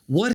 What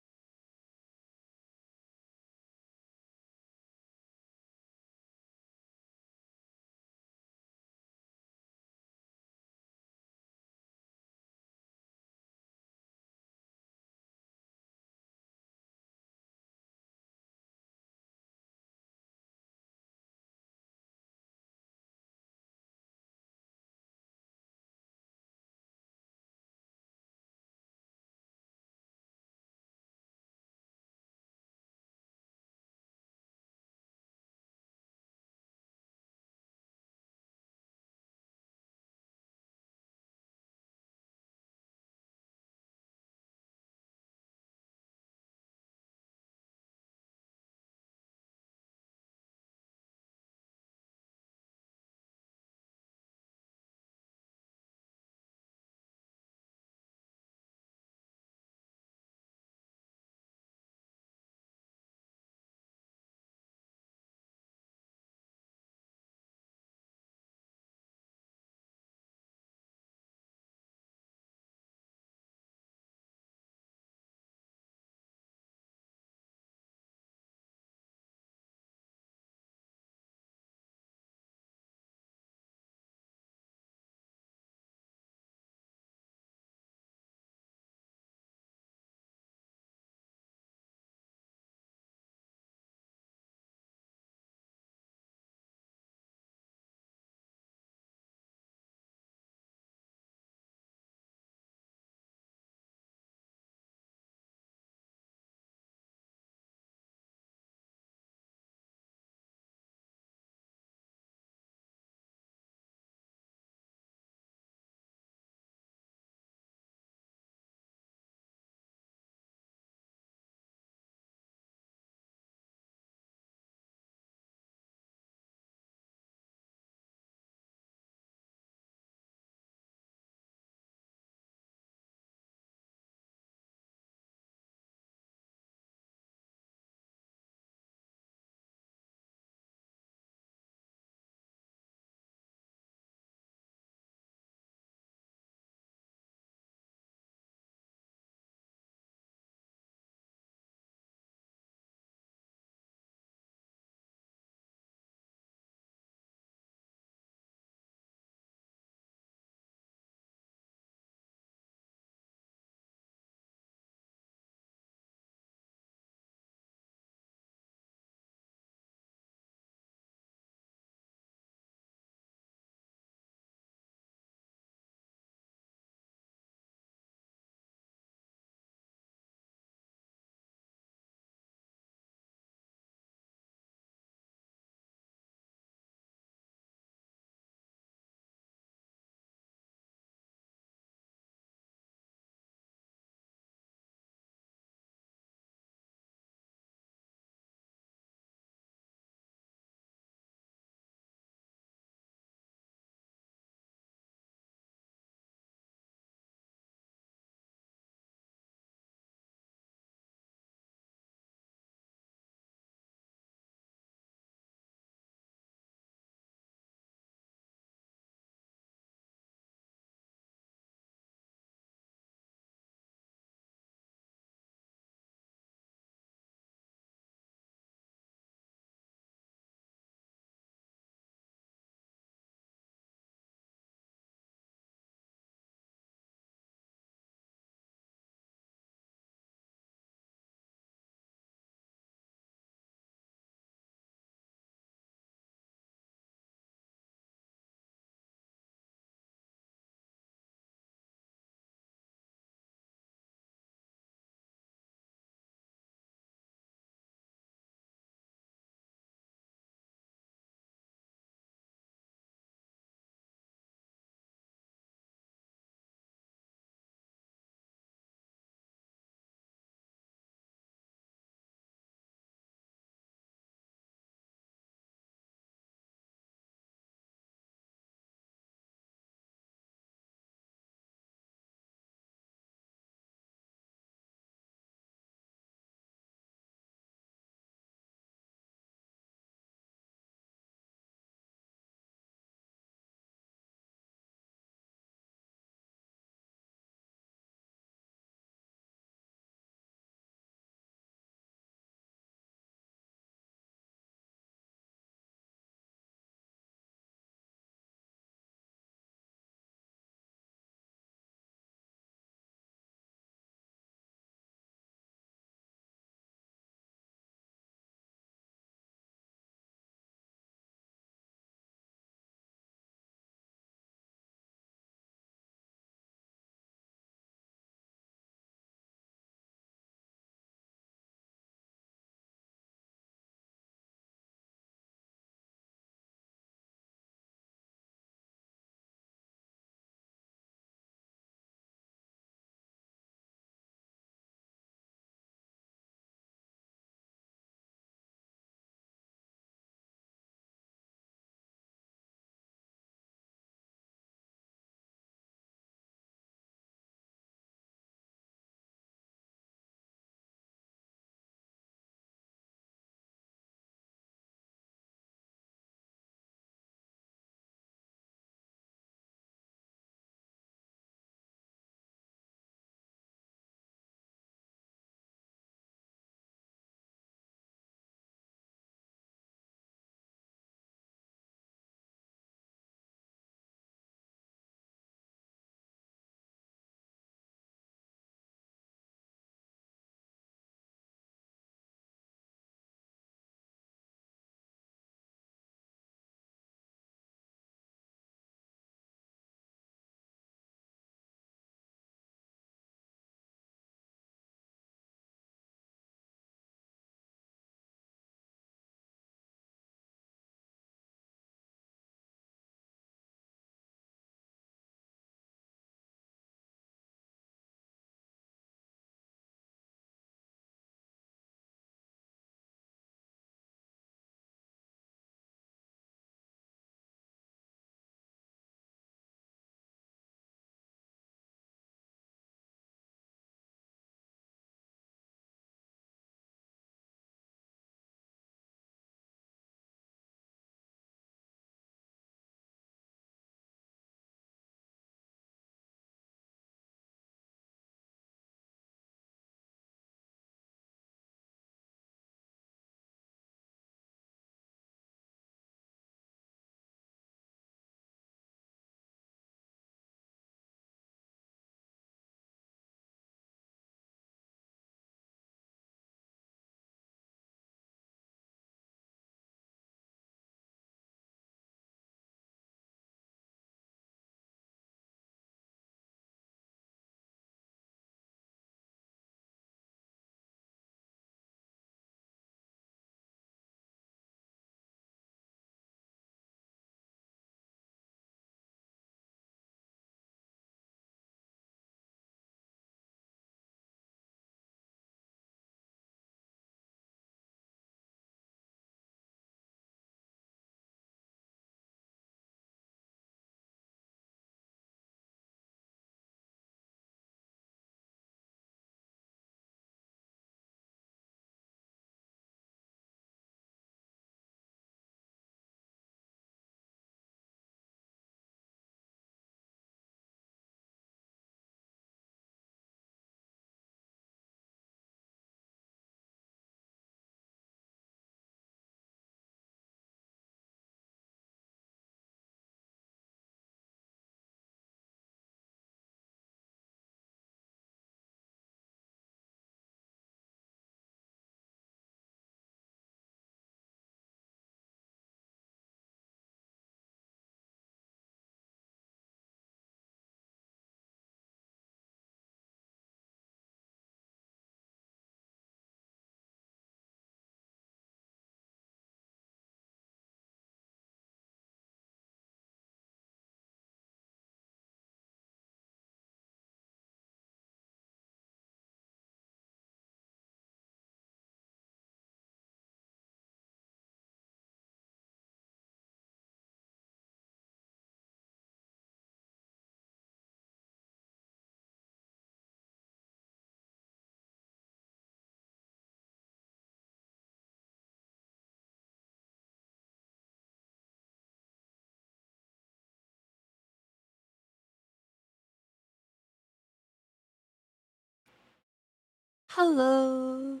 Hello.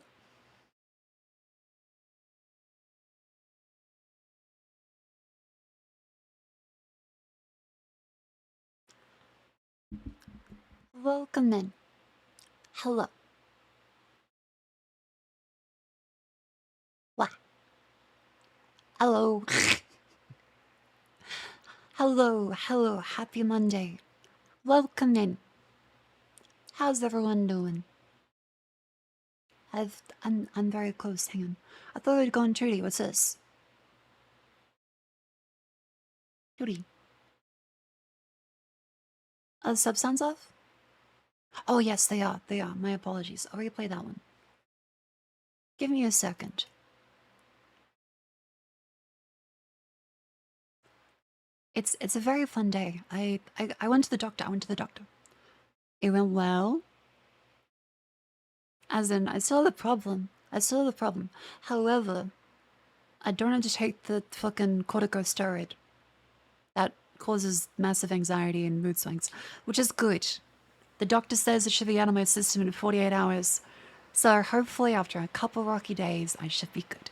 Welcome in. Hello. What? Hello. Hello. Happy Monday. Welcome in. How's everyone doing? I'm very close. Hang on. I thought we'd gone Trudy. What's this? Trudy. Are the sub sounds off? Oh yes, they are. They are. My apologies. I'll replay that one. Give me a second. It's a very fun day. I went to the doctor. It went well. As in, I saw the problem. However, I don't have to take the fucking corticosteroid. That causes massive anxiety and mood swings, which is good. The doctor says it should be out of my system in 48 hours. So hopefully after a couple rocky days, I should be good.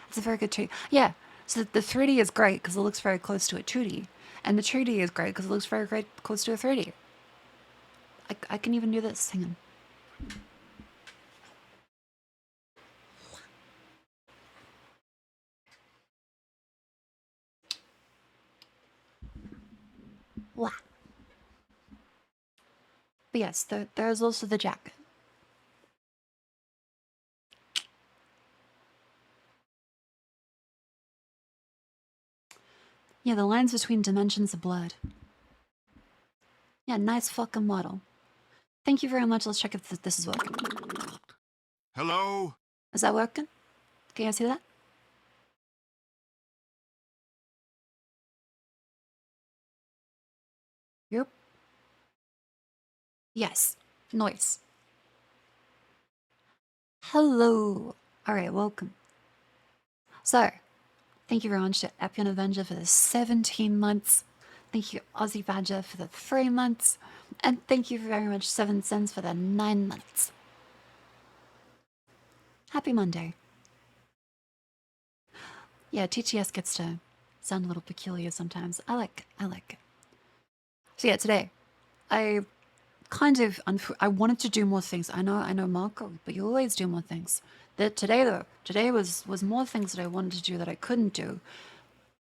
It's a very good treat. Yeah, so the 3D is great because it looks very close to a 2D. And the 2D is great because it looks very great close to a 3D. I can even do this. Hang on. Wow. But yes, there's also the jacket. Yeah, the lines between dimensions are blurred. Yeah, nice fucking model. Thank you very much. Let's check if this is working. Hello? Is that working? Can you see that? Yep. Yes. Noise. Hello. Alright, welcome. So, thank you very much to Epion Avenger for the 17 months. Thank you, Aussie Badger, for the 3 months. And thank you very much, 7 cents, for the 9 months. Happy Monday. Yeah, TTS gets to sound a little peculiar sometimes. I like it. So yeah, today, I I wanted to do more things. I know, Marco, but you always do more things. Today was more things that I wanted to do that I couldn't do,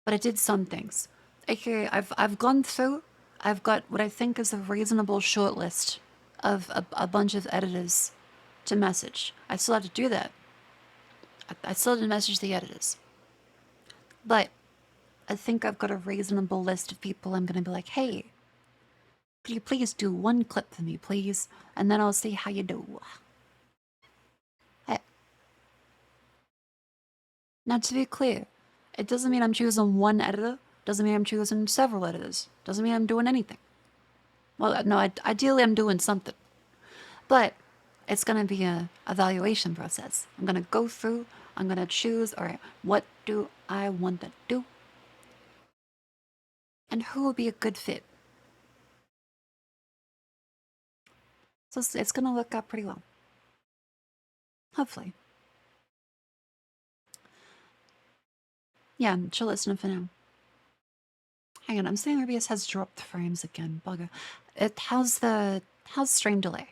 but I did some things. Okay, I've gone through. I've got what I think is a reasonable short list of a bunch of editors to message. I still have to do that. I still have to message the editors, but I think I've got a reasonable list of people I'm gonna be like, hey, could you please do one clip for me, please? And then I'll see how you do. Hey. Now, to be clear, it doesn't mean I'm choosing one editor. Doesn't mean I'm choosing several editors. Doesn't mean I'm doing anything. Well, no, ideally I'm doing something. But it's going to be a evaluation process. I'm going to go through, I'm going to choose, all right, what do I want to do? And who will be a good fit? So it's going to work out pretty well. Hopefully. Yeah, chill listening for now. Hang on, I'm saying OBS has dropped frames again. Bugger. How's stream delay?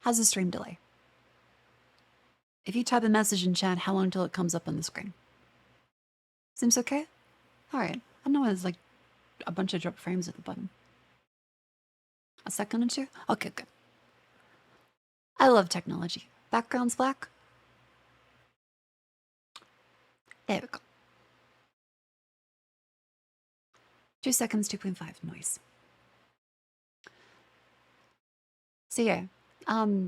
How's the stream delay? If you type a message in chat, how long till it comes up on the screen? Seems okay? Alright. I know there's like a bunch of drop frames at the bottom. A second or two? Okay, good. I love technology. Background's black. There we go. 2 seconds, 2.5 noise. So yeah,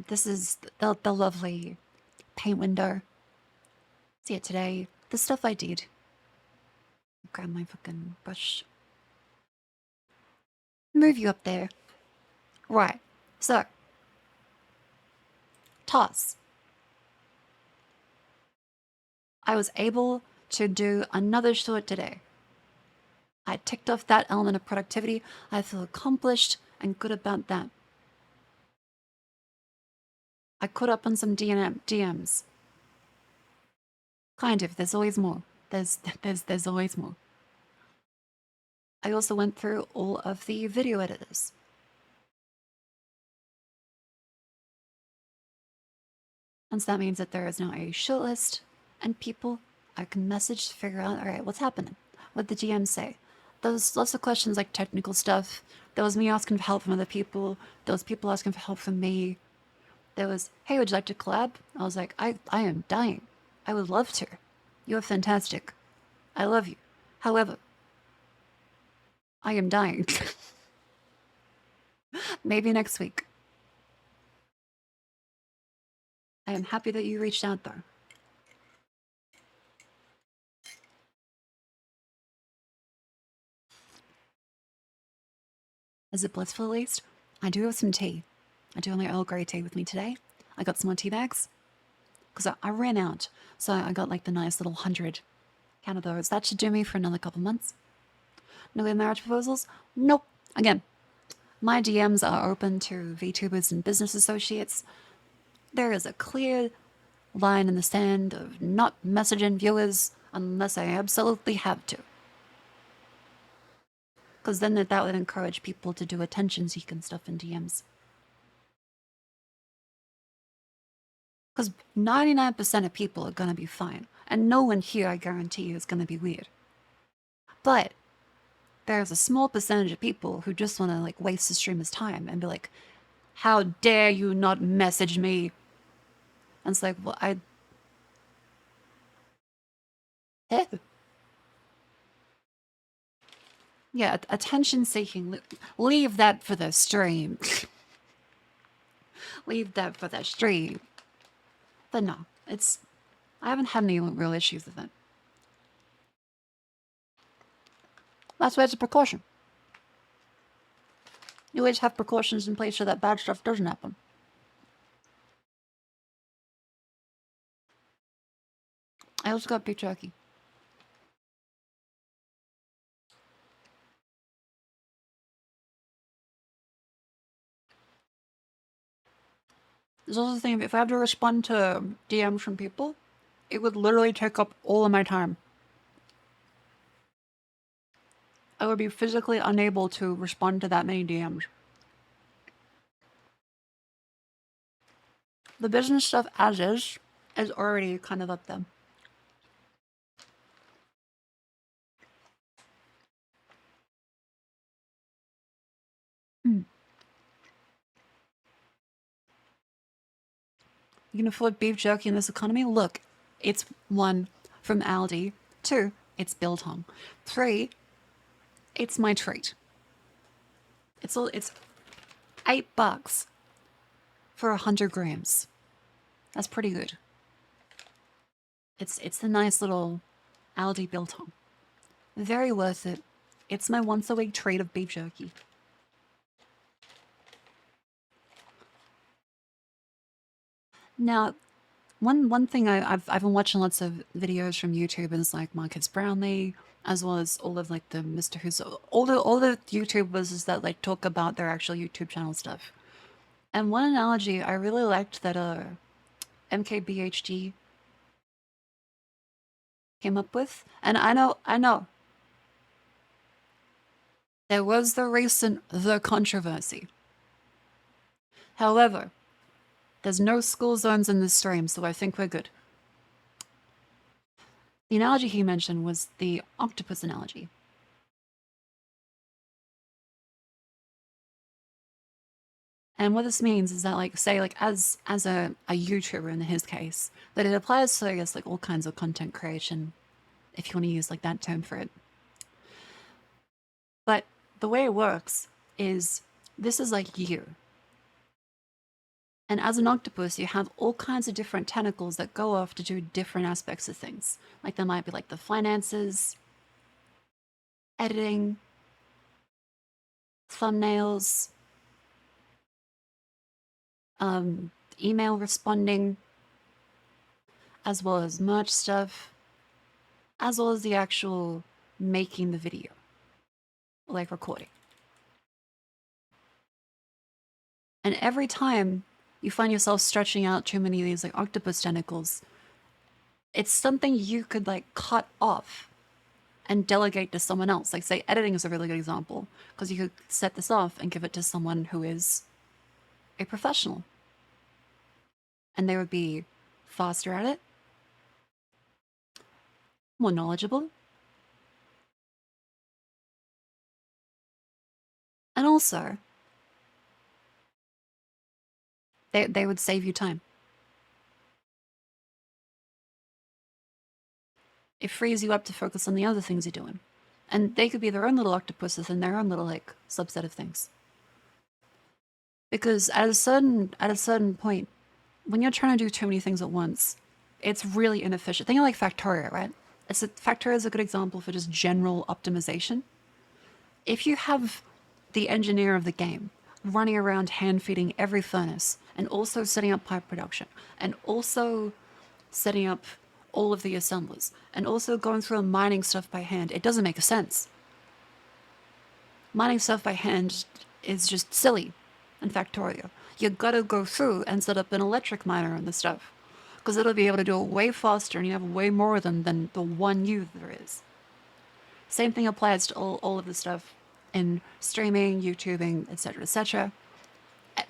this is the lovely paint window. So yeah, today, the stuff I did. Grab my fucking brush. Move you up there. Right, so. Toss. I was able to do another short today. I ticked off that element of productivity. I feel accomplished, and good about that. I caught up on some DMs. Kind of. There's always more. There's always more. I also went through all of the video editors. And so that means that there is now a shortlist and people I can message to figure out, all right, what's happening? What the GMs say? There's lots of questions like technical stuff. There was me asking for help from other people. There was people asking for help from me. There was, hey, would you like to collab? I was like, I am dying. I would love to. You're fantastic. I love you. However, I am dying. Maybe next week. I am happy that you reached out, though. Is it blissful at least? I do have some tea. I do have my Earl Grey tea with me today. I got some more tea bags. Because I ran out. So I got like the nice little 100 count of those. That should do me for another couple months. No good marriage proposals? Nope. Again, my DMs are open to VTubers and business associates. There is a clear line in the sand of not messaging viewers unless I absolutely have to. Because then that would encourage people to do attention-seeking stuff in DMs. Because 99% of people are going to be fine. And no one here, I guarantee you, is going to be weird. But there's a small percentage of people who just want to like waste the streamer's time and be like, how dare you not message me? And it's like, well, yeah, attention-seeking. Leave that for the stream. Leave that for the stream. But no, I haven't had any real issues with it. That's why it's a precaution. You always have precautions in place so that bad stuff doesn't happen. I also got beef jerky. There's also the thing, if I have to respond to DMs from people, it would literally take up all of my time. I would be physically unable to respond to that many DMs. The business stuff as is already kind of up them. You can afford beef jerky in this economy? Look, it's 1, from Aldi. 2, it's biltong. 3, it's my treat. It's $8 for 100 grams. That's pretty good. It's the nice little Aldi biltong. Very worth it. It's my once a week treat of beef jerky. Now, one thing I've been watching lots of videos from YouTubers like Marcus Brownlee, as well as all of like the Mr. Who's all the YouTubers that like talk about their actual YouTube channel stuff. And one analogy I really liked that MKBHD came up with, and I know there was the controversy. However, there's no school zones in this stream, so I think we're good. The analogy he mentioned was the octopus analogy. And what this means is that, like, say, like, as a YouTuber in his case, that it applies to, I guess, like, all kinds of content creation, if you want to use, like, that term for it. But the way it works is, this is like you. And as an octopus, you have all kinds of different tentacles that go off to do different aspects of things. Like, there might be, like, the finances, editing, thumbnails, email responding, as well as merch stuff, as well as the actual making the video, like recording. And every time you find yourself stretching out too many of these like octopus tentacles, it's something you could like cut off and delegate to someone else. Like, say, editing is a really good example because you could set this off and give it to someone who is a professional, and they would be faster at it, more knowledgeable, and also they would save you time. It frees you up to focus on the other things you're doing. And they could be their own little octopuses and their own little like subset of things. Because at a certain point, when you're trying to do too many things at once, it's really inefficient. Think of like Factorio, right? Factorio is a good example for just general optimization. If you have the engineer of the game running around hand feeding every furnace and also setting up pipe production and also setting up all of the assemblers and also going through and mining stuff by hand, it doesn't make sense. Mining stuff by hand is just silly in Factorio. You gotta go through and set up an electric miner and the stuff, because it'll be able to do it way faster and you have way more of them than the one you there is. Same thing applies to all of the stuff in streaming, YouTubing, etc., etc.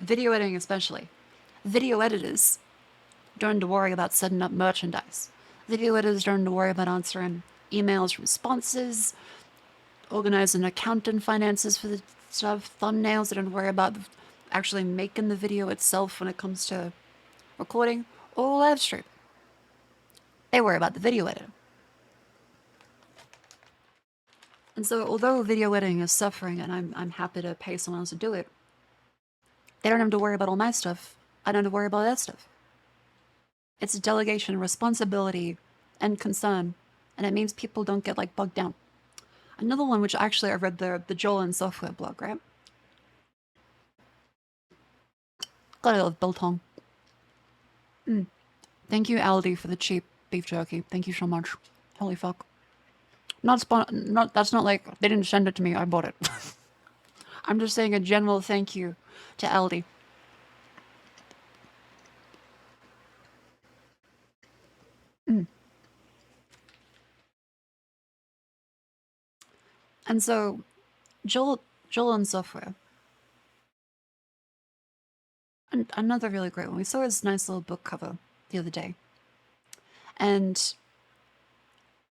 Video editing especially. Video editors don't have to worry about setting up merchandise. Video editors don't have to worry about answering emails from sponsors, organizing account and finances for the stuff, thumbnails. They don't worry about actually making the video itself when it comes to recording or live stream. They worry about the video editing. And so although video editing is suffering and I'm happy to pay someone else to do it, they don't have to worry about all my stuff. I don't have to worry about their stuff. It's a delegation, responsibility, and concern. And it means people don't get like bogged down. Another one, which actually I read the Joel and Software blog, right? Gotta love biltong. Thank you, Aldi, for the cheap beef jerky. Thank you so much. Holy fuck. That's not like they didn't send it to me. I bought it. I'm just saying a general thank you to Aldi. And so, Joel and Software. And another really great one. We saw his nice little book cover the other day. And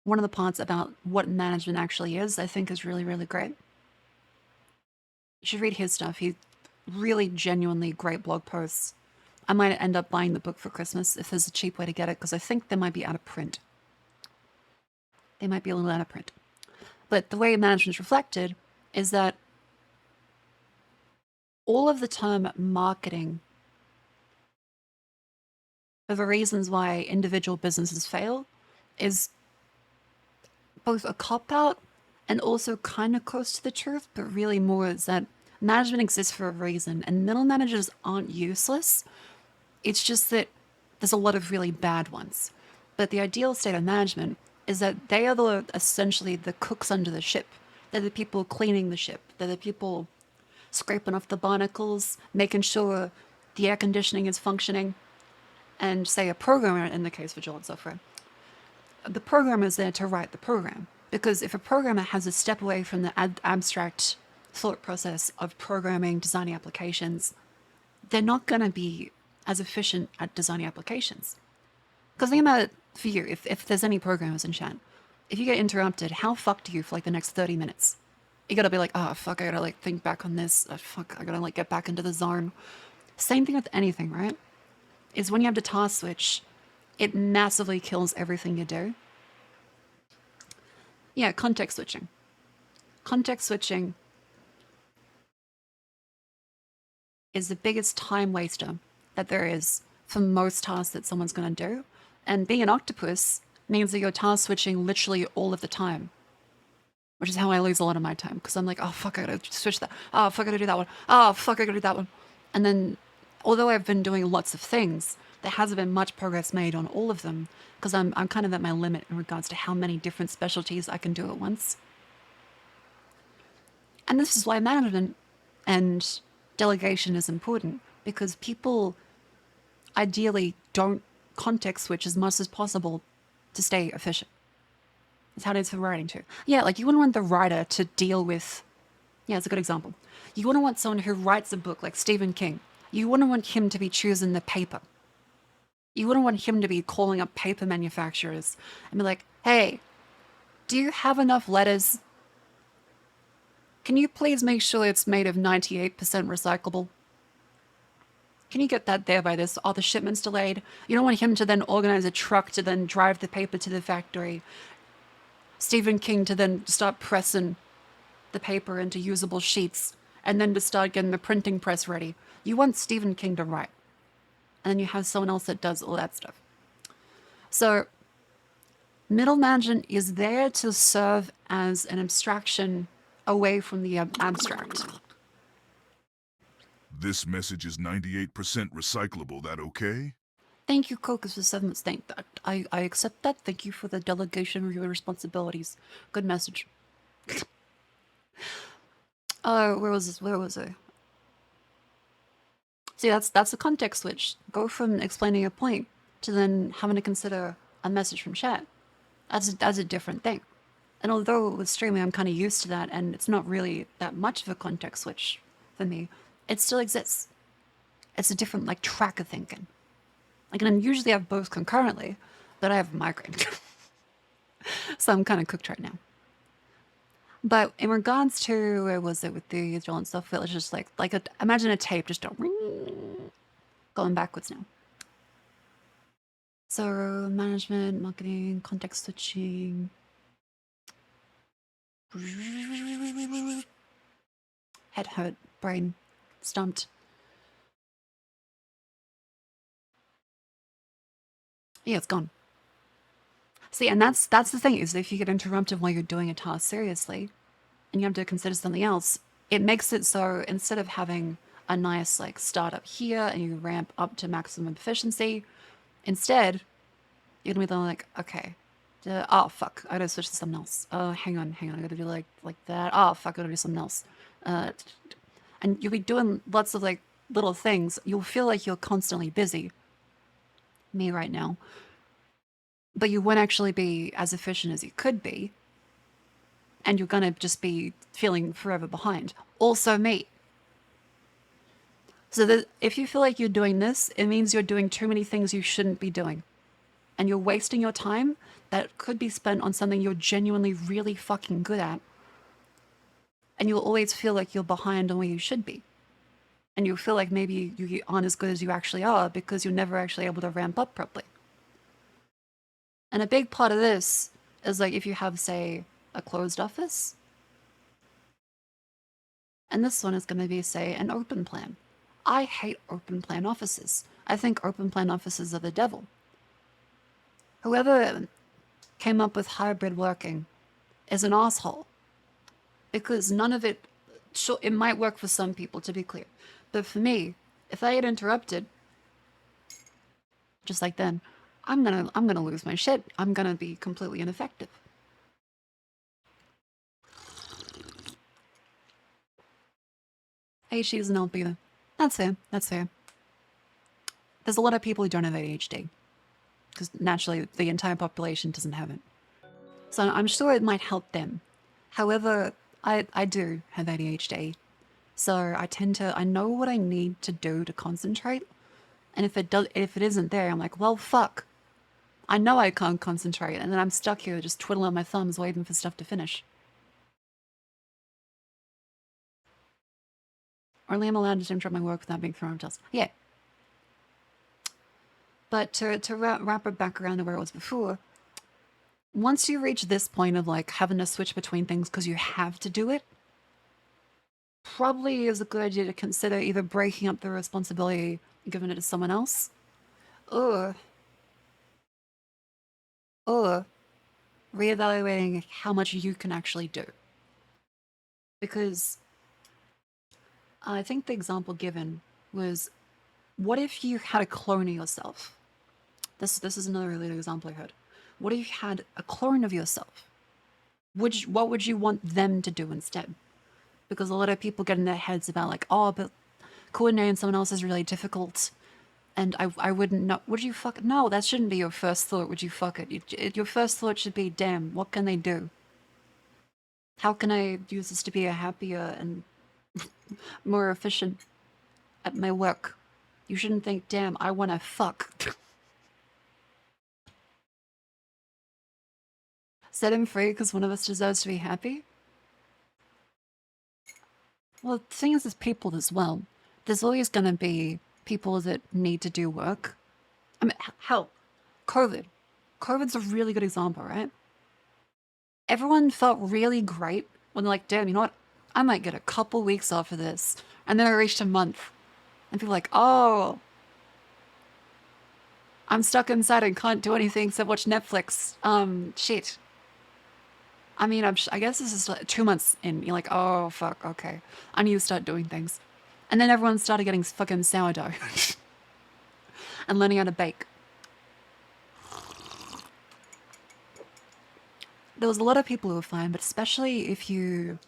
one of the parts about what management actually is, I think is really, really great. You should read his stuff. He really genuinely great blog posts. I might end up buying the book for Christmas if there's a cheap way to get it, because I think they might be out of print. They might be a little out of print. But the way management is reflected is that all of the term marketing of the reasons why individual businesses fail is both a cop-out and also kind of close to the truth, but really more is that management exists for a reason, and middle managers aren't useless. It's just that there's a lot of really bad ones. But the ideal state of management is that they are essentially the cooks under the ship. They're the people cleaning the ship. They're the people scraping off the barnacles, making sure the air conditioning is functioning. And say a programmer, in the case for Joel and Software, the programmer is there to write the program. Because if a programmer has a step away from the abstract thought process of programming, designing applications, they're not going to be as efficient at designing applications. Because think about it for you, if there's any programmers in chat, if you get interrupted, how fucked are you for like the next 30 minutes? You gotta be like, oh fuck, I gotta like think back on this. Oh, fuck, I gotta like get back into the zone. Same thing with anything, right? Is when you have to task switch, it massively kills everything you do. Yeah, context switching. Context switching is the biggest time waster that there is for most tasks that someone's going to do. And being an octopus means that you're task switching literally all of the time, which is how I lose a lot of my time, because I'm like, oh fuck, I gotta switch that. Oh fuck, I gotta do that one. Oh fuck, I gotta do that one. And then, although I've been doing lots of things, there hasn't been much progress made on all of them, because I'm kind of at my limit in regards to how many different specialties I can do at once. And this is why management and delegation is important, because people ideally don't context switch as much as possible to stay efficient. It's how it is for writing too. Yeah, like you wouldn't want the writer to deal with, yeah, it's a good example. You wouldn't want someone who writes a book like Stephen King. You wouldn't want him to be choosing the paper. You wouldn't want him to be calling up paper manufacturers and be like, hey, do you have enough letters? Can you please make sure it's made of 98% recyclable? Can you get that there by this? Oh, the shipment's delayed. You don't want him to then organize a truck to then drive the paper to the factory. Stephen King to then start pressing the paper into usable sheets and then to start getting the printing press ready. You want Stephen King to write. And then you have someone else that does all that stuff. So middle management is there to serve as an abstraction away from the abstract. This message is 98% recyclable. That okay? Thank you, Cocos, for 7 months. Thank that. I accept that. Thank you for the delegation of your responsibilities. Good message. Where was this? Where was I? See, that's the context switch. Go from explaining a point to then having to consider a message from chat. That's a different thing. And although with streaming I'm kind of used to that, and it's not really that much of a context switch for me, it still exists. It's a different like track of thinking. Like, and I usually have both concurrently, but I have a migraine, so I'm kind of cooked right now. But in regards to where was it with the drill and stuff, it was just like imagine a tape just going backwards now. So management, marketing, context switching. Head hurt, brain stumped. Yeah, it's gone. See, and that's the thing, is if you get interrupted while you're doing a task seriously and you have to consider something else, it makes it so instead of having a nice like start up here and you ramp up to maximum efficiency, instead you're gonna be like, okay, oh fuck, I gotta switch to something else. Oh, hang on, I gotta do like that. Oh fuck, I gotta do something else. And you'll be doing lots of like little things. You'll feel like you're constantly busy. Me right now. But you won't actually be as efficient as you could be. And you're gonna just be feeling forever behind. Also me. So that if you feel like you're doing this, it means you're doing too many things you shouldn't be doing. And you're wasting your time that could be spent on something you're genuinely really fucking good at. And you'll always feel like you're behind on where you should be. And you'll feel like maybe you aren't as good as you actually are because you're never actually able to ramp up properly. And a big part of this is like if you have, say, a closed office. And this one is going to be, say, an open plan. I hate open plan offices. I think open plan offices are the devil. Whoever came up with hybrid working is an asshole. Because none of it, sure, it might work for some people, to be clear. But for me, if I get interrupted, just like then, I'm gonna lose my shit. I'm gonna be completely ineffective. ADHD doesn't help either. That's fair. That's fair. There's a lot of people who don't have ADHD. Because naturally, the entire population doesn't have it. So I'm sure it might help them. However, I do have ADHD. So I know what I need to do to concentrate. And if it isn't there, I'm like, well, fuck. I know I can't concentrate, and then I'm stuck here just twiddling my thumbs waiting for stuff to finish. Only I'm allowed to interrupt my work without being thrown off task. Yeah. But to wrap it back around to where it was before, once you reach this point of like having to switch between things because you have to do it, probably is a good idea to consider either breaking up the responsibility and giving it to someone else, or reevaluating how much you can actually do. Because I think the example given was, what if you had a clone of yourself? This is another really good example I heard. What if you had a clone of yourself? What would you want them to do instead? Because a lot of people get in their heads about like, oh, but coordinating someone else is really difficult. And I wouldn't know. Would you fuck it? No, that shouldn't be your first thought. Would you fuck it? Your first thought should be, damn, what can they do? How can I use this to be a happier and more efficient at my work? You shouldn't think, damn, I want to fuck. Set him free because one of us deserves to be happy? Well, the thing is, there's people as well. There's always going to be people that need to do work. I mean, hell, COVID. COVID's a really good example, right? Everyone felt really great when they're like, damn, you know what? I might get a couple weeks off of this. And then it reached a month. And people are like, oh, I'm stuck inside and can't do anything except watch Netflix. Shit. I mean, I guess this is like 2 months in. You're like, oh, fuck, okay. I need to start doing things. And then everyone started getting fucking sourdough and learning how to bake. There was a lot of people who were fine, but especially if you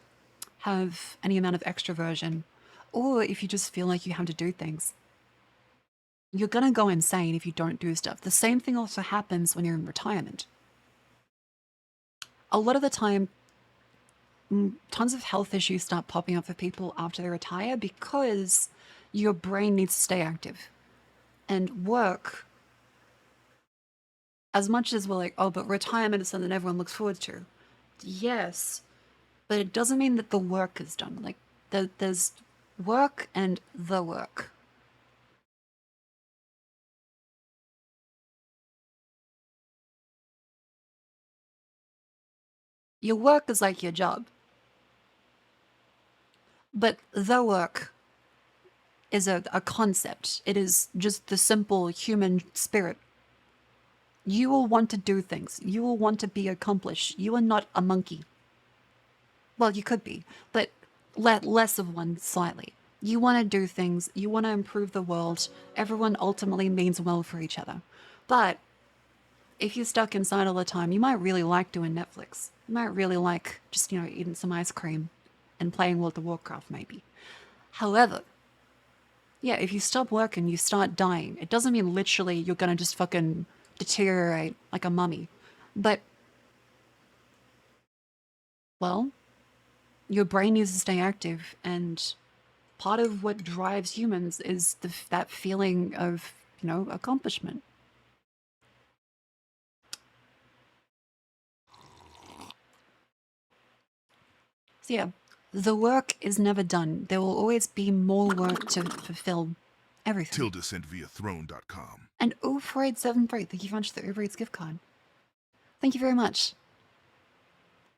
have any amount of extroversion or if you just feel like you have to do things, you're going to go insane if you don't do stuff. The same thing also happens when you're in retirement. A lot of the time, tons of health issues start popping up for people after they retire because your brain needs to stay active. And work, as much as we're like, oh, but retirement is something everyone looks forward to. Yes, but it doesn't mean that the work is done. Like, there's work and the work. Your work is like your job. But the work is a concept. It is just the simple human spirit. You will want to do things. You will want to be accomplished. You are not a monkey. Well, you could be, but less of one slightly. You want to do things. You want to improve the world. Everyone ultimately means well for each other. But if you're stuck inside all the time, you might really like doing Netflix. You might really like just, eating some ice cream and playing World of Warcraft maybe. However, yeah, if you stop working, you start dying. It doesn't mean literally you're going to just fucking deteriorate like a mummy. But, well, your brain needs to stay active, and part of what drives humans is that feeling of, accomplishment. So yeah, the work is never done. There will always be more work to fulfill everything. Tilda sent via throne.com. And 04873, thank you very much for the Uber Eats gift card. Thank you very much.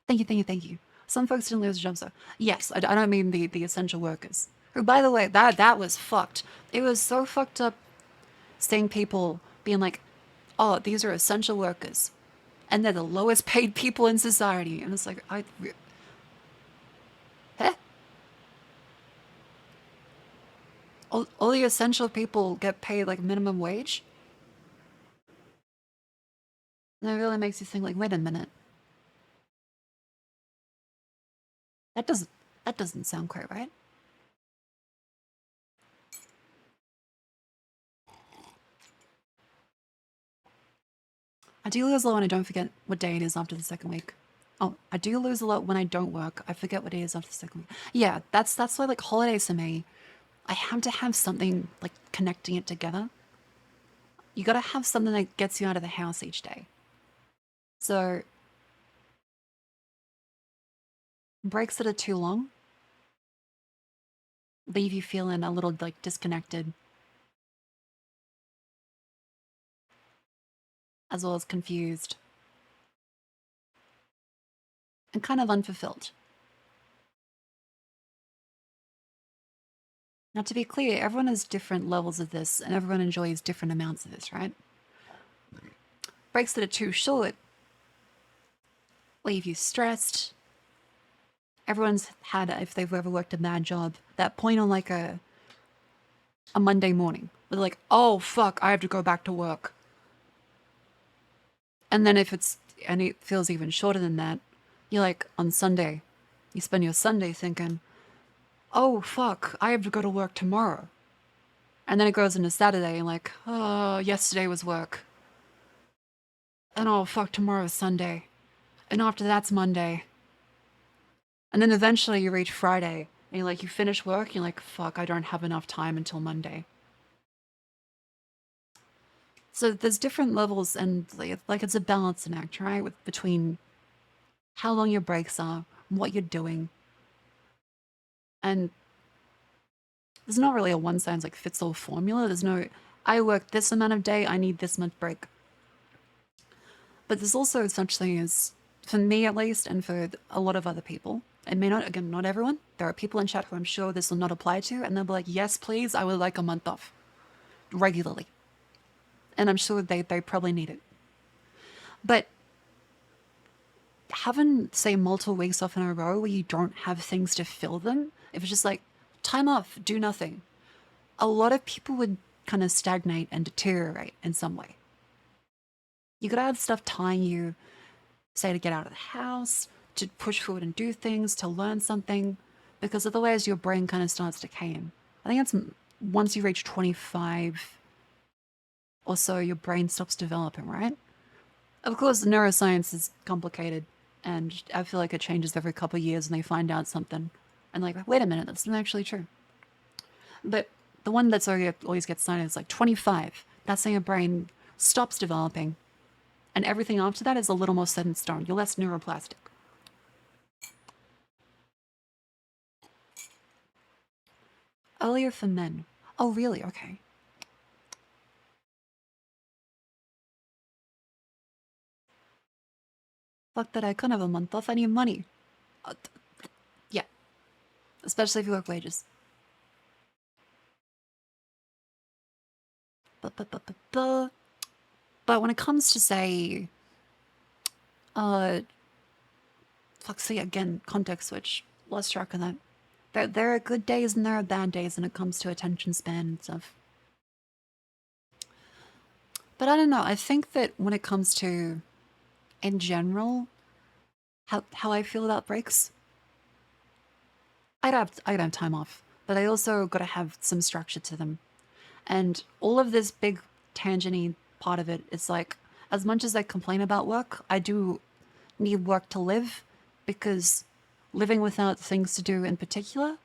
Thank you. Some folks didn't lose jobs though. Yes, I don't mean the essential workers. Who, by the way, that was fucked. It was so fucked up seeing people being like, oh, these are essential workers. And they're the lowest paid people in society. And it's like, huh? All the essential people get paid like minimum wage? And that really makes you think like, wait a minute. That doesn't sound quite right. I do lose a lot when I don't forget what day it is after the second week. Oh, I do lose a lot when I don't work. I forget what day it is after the second week. Yeah, that's why like holidays for me, I have to have something like connecting it together. You gotta have something that gets you out of the house each day. So breaks that are too long leave you feeling a little like disconnected, as well as confused and kind of unfulfilled. Now, to be clear, everyone has different levels of this and everyone enjoys different amounts of this, right? Breaks that are too short leave you stressed. Everyone's had, if they've ever worked a bad job, that point on like a Monday morning where they're like, oh fuck, I have to go back to work. And then and it feels even shorter than that, you're like, on Sunday, you spend your Sunday thinking, oh fuck, I have to go to work tomorrow. And then it goes into Saturday and like, oh, yesterday was work. And oh, fuck, tomorrow's Sunday. And after that's Monday. And then eventually you reach Friday and you're like, you finish work, and you're like, fuck, I don't have enough time until Monday. So there's different levels, and like it's a balancing act, right? Between how long your breaks are, what you're doing. And there's not really a one size like fits all formula. There's no, I work this amount of day, I need this much break. But there's also such thing as, for me at least, and for a lot of other people, it may not, again, not everyone. There are people in chat who I'm sure this will not apply to, and they'll be like, yes, please, I would like a month off regularly. And I'm sure they probably need it. But having, say, multiple weeks off in a row where you don't have things to fill them, if it's just like, time off, do nothing, a lot of people would kind of stagnate and deteriorate in some way. You gotta have stuff tying you, say, to get out of the house, to push forward and do things, to learn something, because otherwise your brain kind of starts decaying. I think that's once you reach 25 or so, your brain stops developing, right? Of course, neuroscience is complicated, and I feel like it changes every couple of years and they find out something. And like, wait a minute, that's not actually true. But the one that's always gets cited is like 25. That's when your brain stops developing. And everything after that is a little more set in stone. You're less neuroplastic. Earlier for men. Oh, really? Okay. Fuck that, I couldn't have a month off. I need money. Yeah. Especially if you work wages. But when it comes to, say, fuck, see, again, context switch. Lost track of that. There are good days and there are bad days when it comes to attention span and stuff. But I don't know. I think that when it comes to, in general, how I feel about breaks, I'd have time off, but I also got to have some structure to them. And all of this big tangent-y part of it is like, as much as I complain about work, I do need work to live, because living without things to do in particular,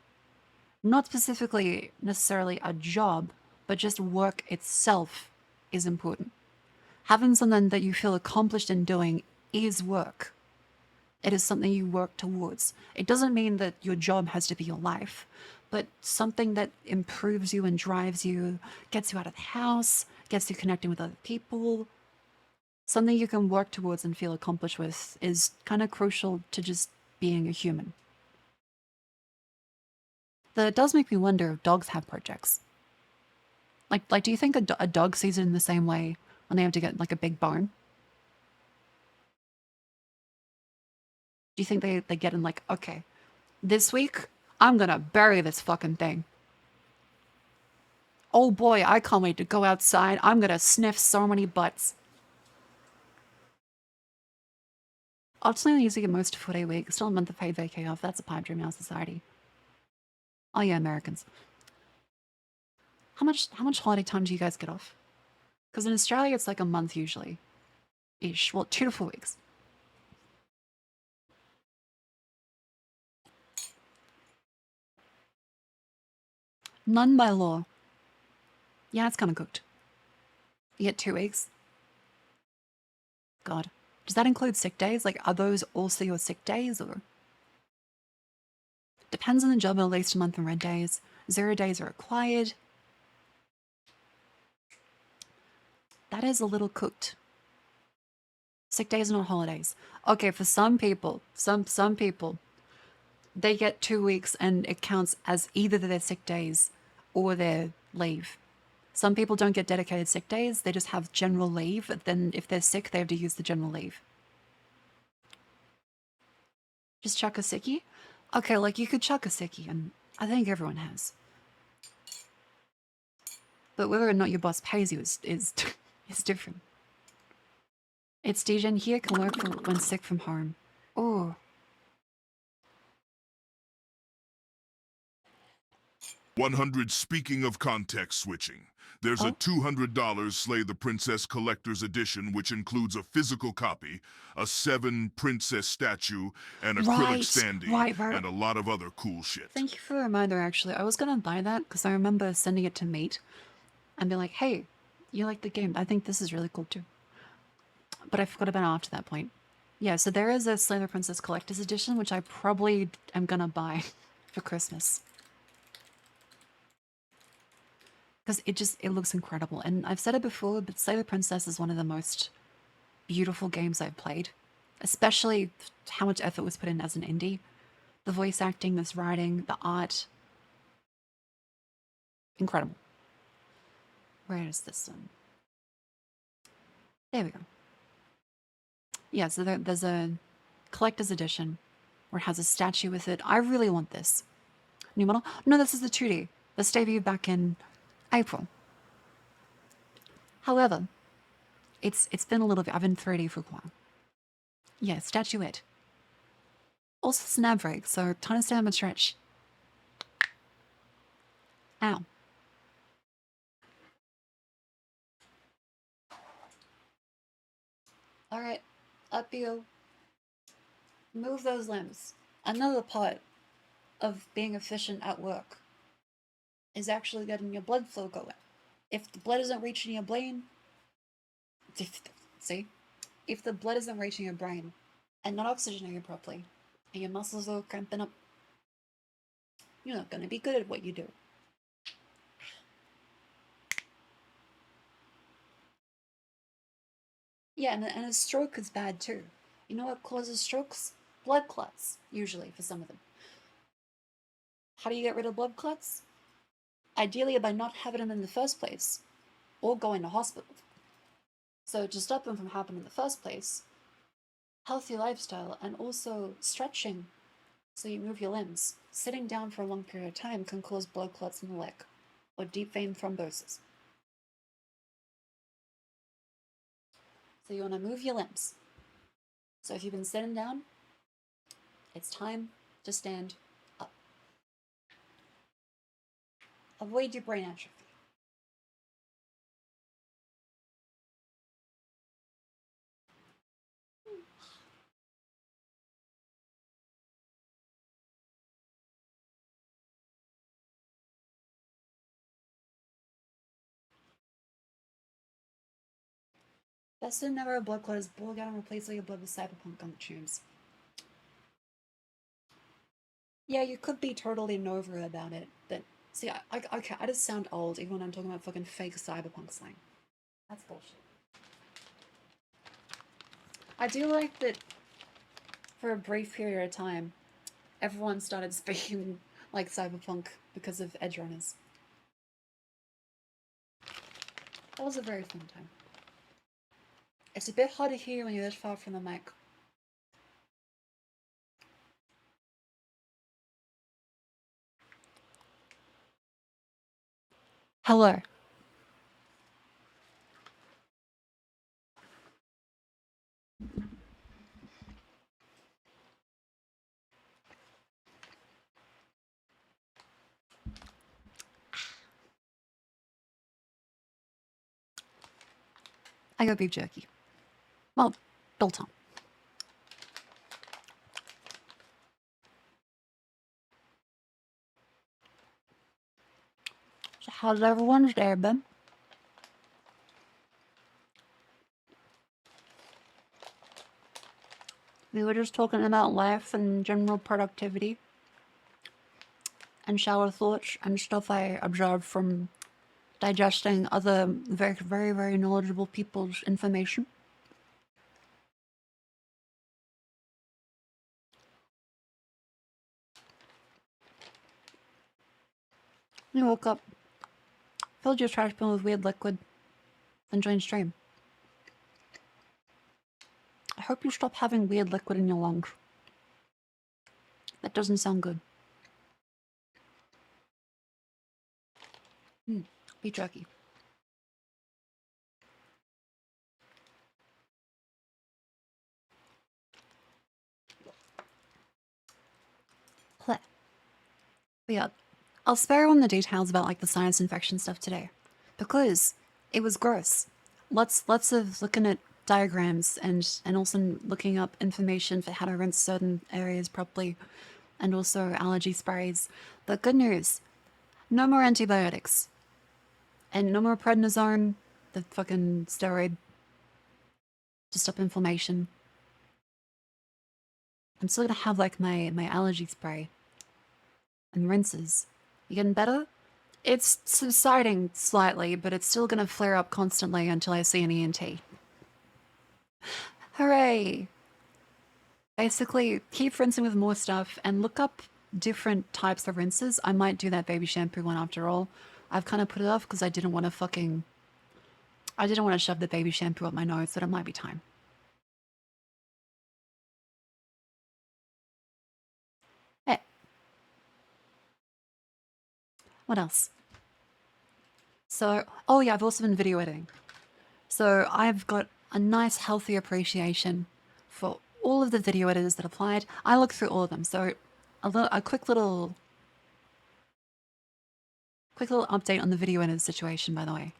not specifically necessarily a job, but just work itself is important. Having something that you feel accomplished in doing is work. It is something you work towards. It doesn't mean that your job has to be your life, but something that improves you and drives you, gets you out of the house, gets you connecting with other people, something you can work towards and feel accomplished with is kind of crucial to just being a human. That does make me wonder if dogs have projects. Like, do you think a dog sees it in the same way when they have to get like a big barn? Do you think they get in like, okay, this week I'm gonna bury this fucking thing. Oh boy, I can't wait to go outside. I'm gonna sniff so many butts. Ultimately, using it most of 4-day week, still a month of paid vacay off. That's a pipe dream in our society. Oh yeah, Americans. How much holiday time do you guys get off? Because in Australia, it's like a month usually. Ish. Well, 2 to 4 weeks. None by law. Yeah, it's kind of cooked. You get 2 weeks. God. Does that include sick days? Like, are those also your sick days, or? Depends on the job, at least a month in red days. 0 days are required. That is a little cooked. Sick days are not holidays. Okay, for some people, some people, they get 2 weeks and it counts as either their sick days or their leave. Some people don't get dedicated sick days, they just have general leave. Then if they're sick, they have to use the general leave. Just chuck a sickie? Okay, like you could chuck a sickie, and I think everyone has. But whether or not your boss pays you is different. It's Degen here, can work when sick from home. Oh. 100. Speaking of context switching, there's a Oh, $200 Slay the Princess Collector's Edition, which includes a physical copy, a 7 princess statue, an acrylic right, standee, right. and a lot of other cool shit. Thank you for the reminder, actually. I was gonna buy that because I remember sending it to Mate and be like, hey, you like the game? I think this is really cool too. But I forgot about it after that point. Yeah, so there is a Slay the Princess Collector's Edition, which I probably am gonna buy for Christmas. Because it looks incredible. And I've said it before, but Slay the Princess is one of the most beautiful games I've played. Especially how much effort was put in as an indie. The voice acting, this writing, the art. Incredible. Where is this one? There we go. Yeah, so there's a collector's edition where it has a statue with it. I really want this. New model? No, this is the 2D. This debuted back in April. However, it's been a little bit. I've been 3D for a while. Yeah, statuette. Also snap break, so tiny stem and stretch. Ow. Alright, up you. Move those limbs. Another part of being efficient at work is actually getting your blood flow going. If the blood isn't reaching your brain, see? If the blood isn't reaching your brain and not oxygenating properly, and your muscles are cramping up, you're not going to be good at what you do. Yeah, and a stroke is bad too. You know what causes strokes? Blood clots, usually, for some of them. How do you get rid of blood clots? Ideally by not having them in the first place, or going to hospital. So to stop them from happening in the first place, healthy lifestyle and also stretching so you move your limbs. Sitting down for a long period of time can cause blood clots in the leg, or deep vein thrombosis. So you want to move your limbs. So if you've been sitting down, it's time to stand up. Avoid your brain atrophy. Best to never a blood clot is boil down and replace all your blood with cyberpunk on the tunes. Yeah, you could be totally Nova about it, but see, I just sound old even when I'm talking about fucking fake cyberpunk slang. That's bullshit. I do like that for a brief period of time, everyone started speaking like cyberpunk because of edge runners. That was a very fun time. It's a bit hard to hear when you're this far from the mic. Hello. I got beef jerky. Well, biltong. So how's everyone's day been? We were just talking about life and general productivity and shower thoughts and stuff I observed from digesting other very, very, very knowledgeable people's information. You woke up, filled your trash bin with weird liquid, then joined stream. I hope you stop having weird liquid in your lungs. That doesn't sound good. Beef jerky. But yeah, I'll spare on the details about like the sinus infection stuff today, because it was gross. Lots of looking at diagrams and also looking up information for how to rinse certain areas properly, and also allergy sprays. But good news, no more antibiotics, and no more prednisone, the fucking steroid to stop inflammation. I'm still gonna have like my allergy spray and rinses. You getting better? It's subsiding slightly, but it's still gonna flare up constantly until I see an ENT. Hooray! Basically, keep rinsing with more stuff and look up different types of rinses. I might do that baby shampoo one after all. I've kind of put it off because I didn't want to shove the baby shampoo up my nose, but it might be time. Hey. What else? So, oh yeah, I've also been video editing. So I've got a nice healthy appreciation for all of the video editors that applied. I looked through all of them. So a quick little update on the video editor situation, by the way.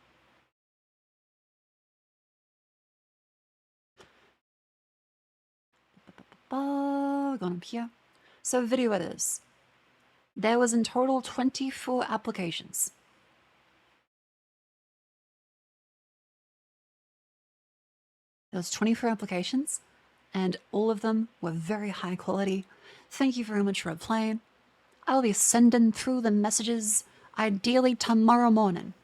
Going up here. So video editors. There was in total 24 applications. There was 24 applications, and all of them were very high quality. Thank you very much for applying. I'll be sending through the messages ideally tomorrow morning,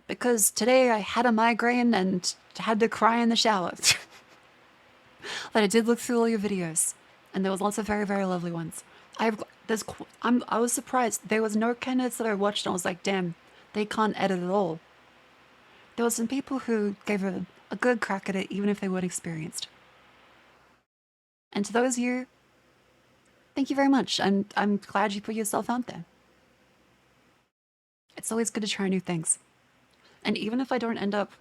because today I had a migraine and had to cry in the shower. But I did look through all your videos, and there was lots of very, very lovely ones. I was surprised. There was no candidates that I watched and I was like, damn, they can't edit at all. There were some people who gave a good crack at it, even if they weren't experienced. And to those of you, thank you very much. I'm glad you put yourself out there. It's always good to try new things. And even if I don't end up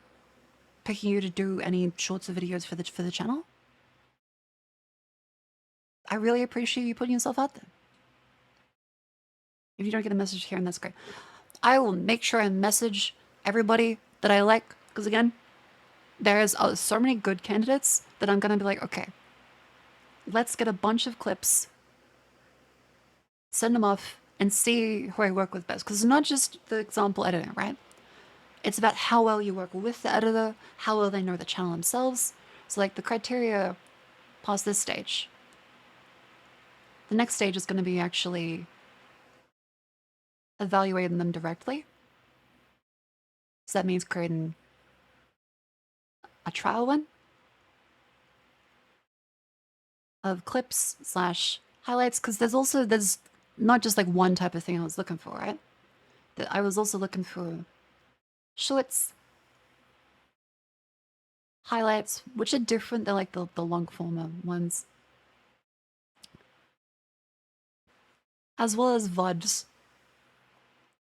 picking you to do any shorts or videos for the channel, I really appreciate you putting yourself out there. If you don't get a message here, and that's great. I will make sure I message everybody that I like, because again, there's so many good candidates that I'm going to be like, okay, let's get a bunch of clips, send them off, and see who I work with best. Because it's not just the example editing, right? It's about how well you work with the editor, how well they know the channel themselves. So like the criteria past this stage. The next stage is going to be actually evaluating them directly. So that means creating a trial one of clips / highlights, because there's not just like one type of thing I was looking for, right? That I was also looking for shorts, highlights, which are different. They're like the long form ones, as well as VODs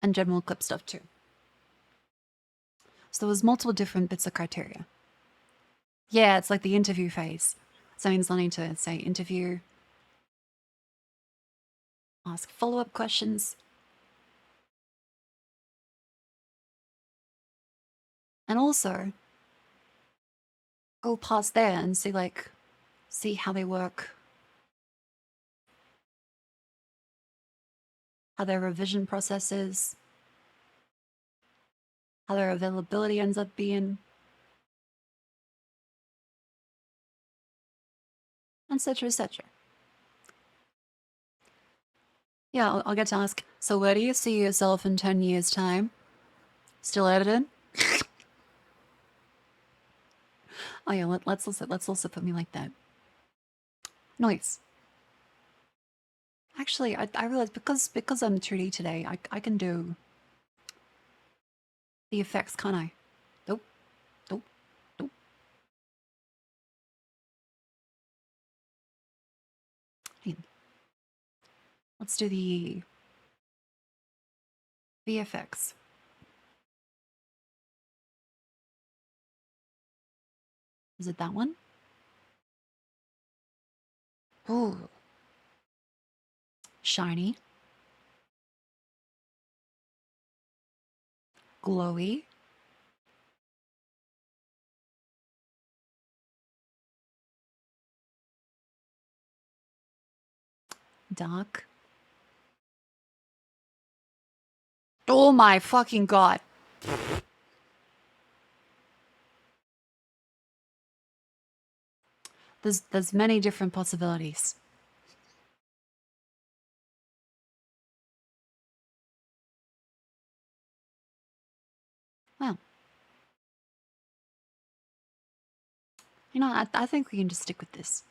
and general clip stuff too. So there was multiple different bits of criteria. Yeah, it's like the interview phase. So that means I need to say interview, ask follow-up questions, and also go past there and see how they work, how their revision process is, how their availability ends up being, etc., etc. Yeah, I'll get to ask, so where do you see yourself in 10 years' time? Still editing? Oh yeah, let's also put me like that. Noise. Actually, I realized because I'm 2D today, I can do the effects, can't I? Nope. Nope. Nope. Hang on. Let's do the VFX. Is it that one? Ooh. Shiny. Glowy. Dark. Oh my fucking god. There's many different possibilities. Well, you know, I think we can just stick with this.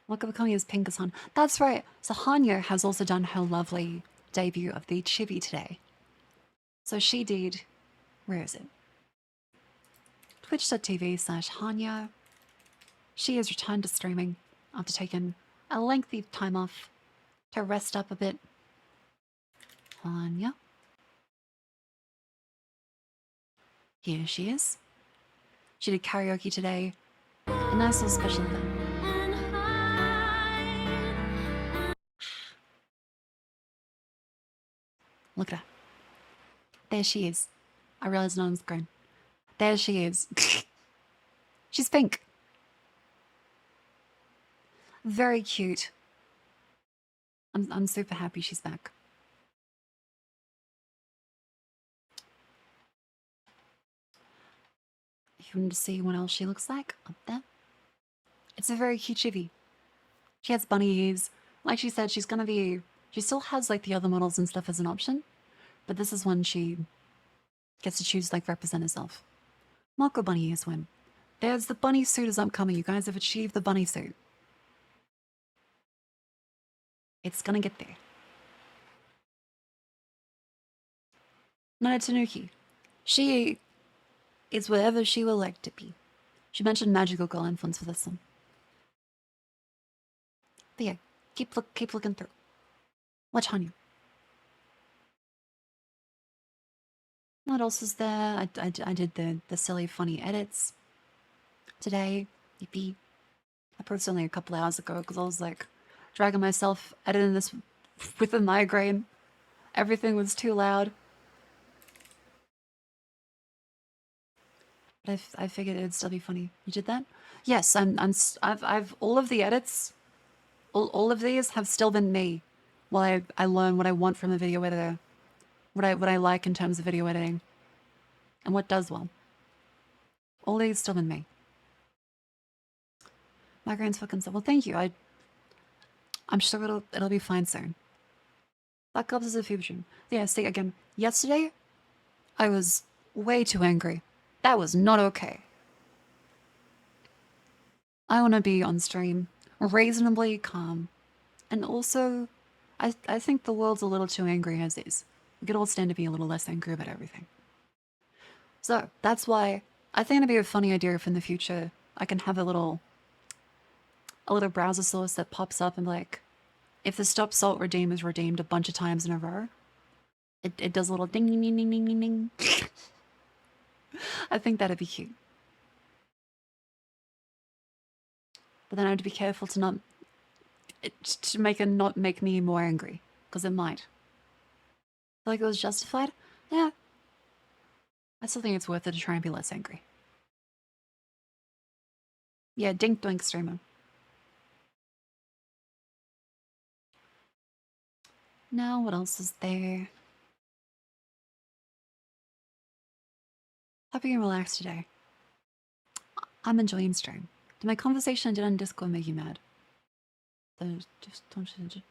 Look at becoming as pink as Han. That's right. So Hanya has also done her lovely debut of the chibi today. So she did, where is it? Twitch.tv/Hanya. She has returned to streaming after taking a lengthy time off to rest up a bit. Hanya. Here she is. She did karaoke today. A nice little special event. Look at her. There she is. I realized no one's grown. There she is. She's pink. Very cute. I'm super happy she's back. If you want to see what else she looks like, up there. It's a very cute chibi. She has bunny ears. Like she said, she's gonna be... She still has like the other models and stuff as an option. But this is one she gets to choose, like, represent herself. Marco bunny ears win. There's the bunny suit is upcoming. You guys have achieved the bunny suit. It's gonna get there. Nana Tanuki. She is whatever she will like to be. She mentioned magical girl influence for this one. But yeah, keep looking through. Watch Hanya. What else is there? I did the silly funny edits today. Yippee. I posted only a couple hours ago because I was like dragging myself editing this with a migraine. Everything was too loud. But I figured it'd still be funny. You did that? Yes, I've all of the edits, all of these have still been me while I learn what I want from a video editor. What I like in terms of video editing. And what does well. All these still been me. Migraine's fucking so well, thank you. I'm sure it'll be fine soon. Black Ops is a fusion. Yeah, see again, yesterday I was way too angry. That was not okay. I want to be on stream reasonably calm. And also, I think the world's a little too angry as is. We could all stand to be a little less angry about everything. So, that's why I think it'd be a funny idea if in the future I can have a little browser source that pops up and like, if the stop salt redeem is redeemed a bunch of times in a row, it does a little ding ding ding ding ding ding ding. I think that'd be cute. But then I have to be careful to not make me more angry, because it might. I feel like it was justified. Yeah, I still think it's worth it to try and be less angry. Yeah, dink doink streamer. Now, what else is there? Hope you can relax today. I'm enjoying stream. Did my conversation I did on Discord make you mad? Just don't.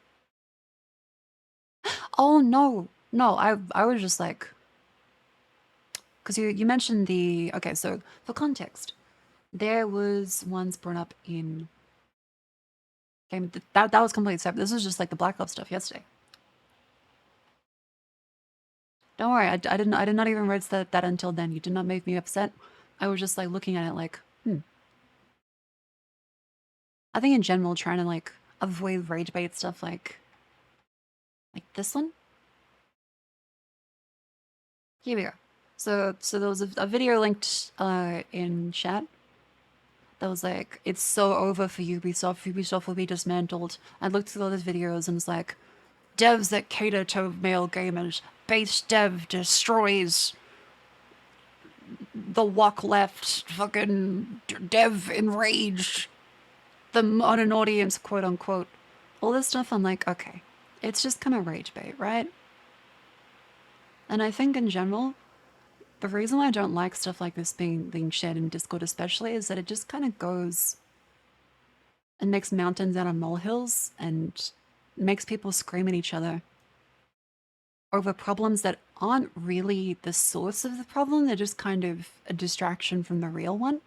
Oh no, no. I was just like, because you mentioned the okay. So for context, there was ones brought up in game that was completely separate. This was just like the Black Ops stuff yesterday. Don't worry, I did not even read that until then. You did not make me upset. I was just like looking at it like, I think in general, trying to like avoid rage bait stuff like this one. Here we go. So there was a video linked in chat that was like, it's so over for Ubisoft. Ubisoft will be dismantled. I looked through all those videos and it's like, devs that cater to male gamers. Base dev destroys the walk left, fucking dev enraged, the modern audience, quote unquote. All this stuff, I'm like, okay, it's just kind of rage bait, right? And I think in general, the reason why I don't like stuff like this being shared in Discord especially is that it just kind of goes and makes mountains out of molehills and makes people scream at each other over problems that aren't really the source of the problem. They're just kind of a distraction from the real one.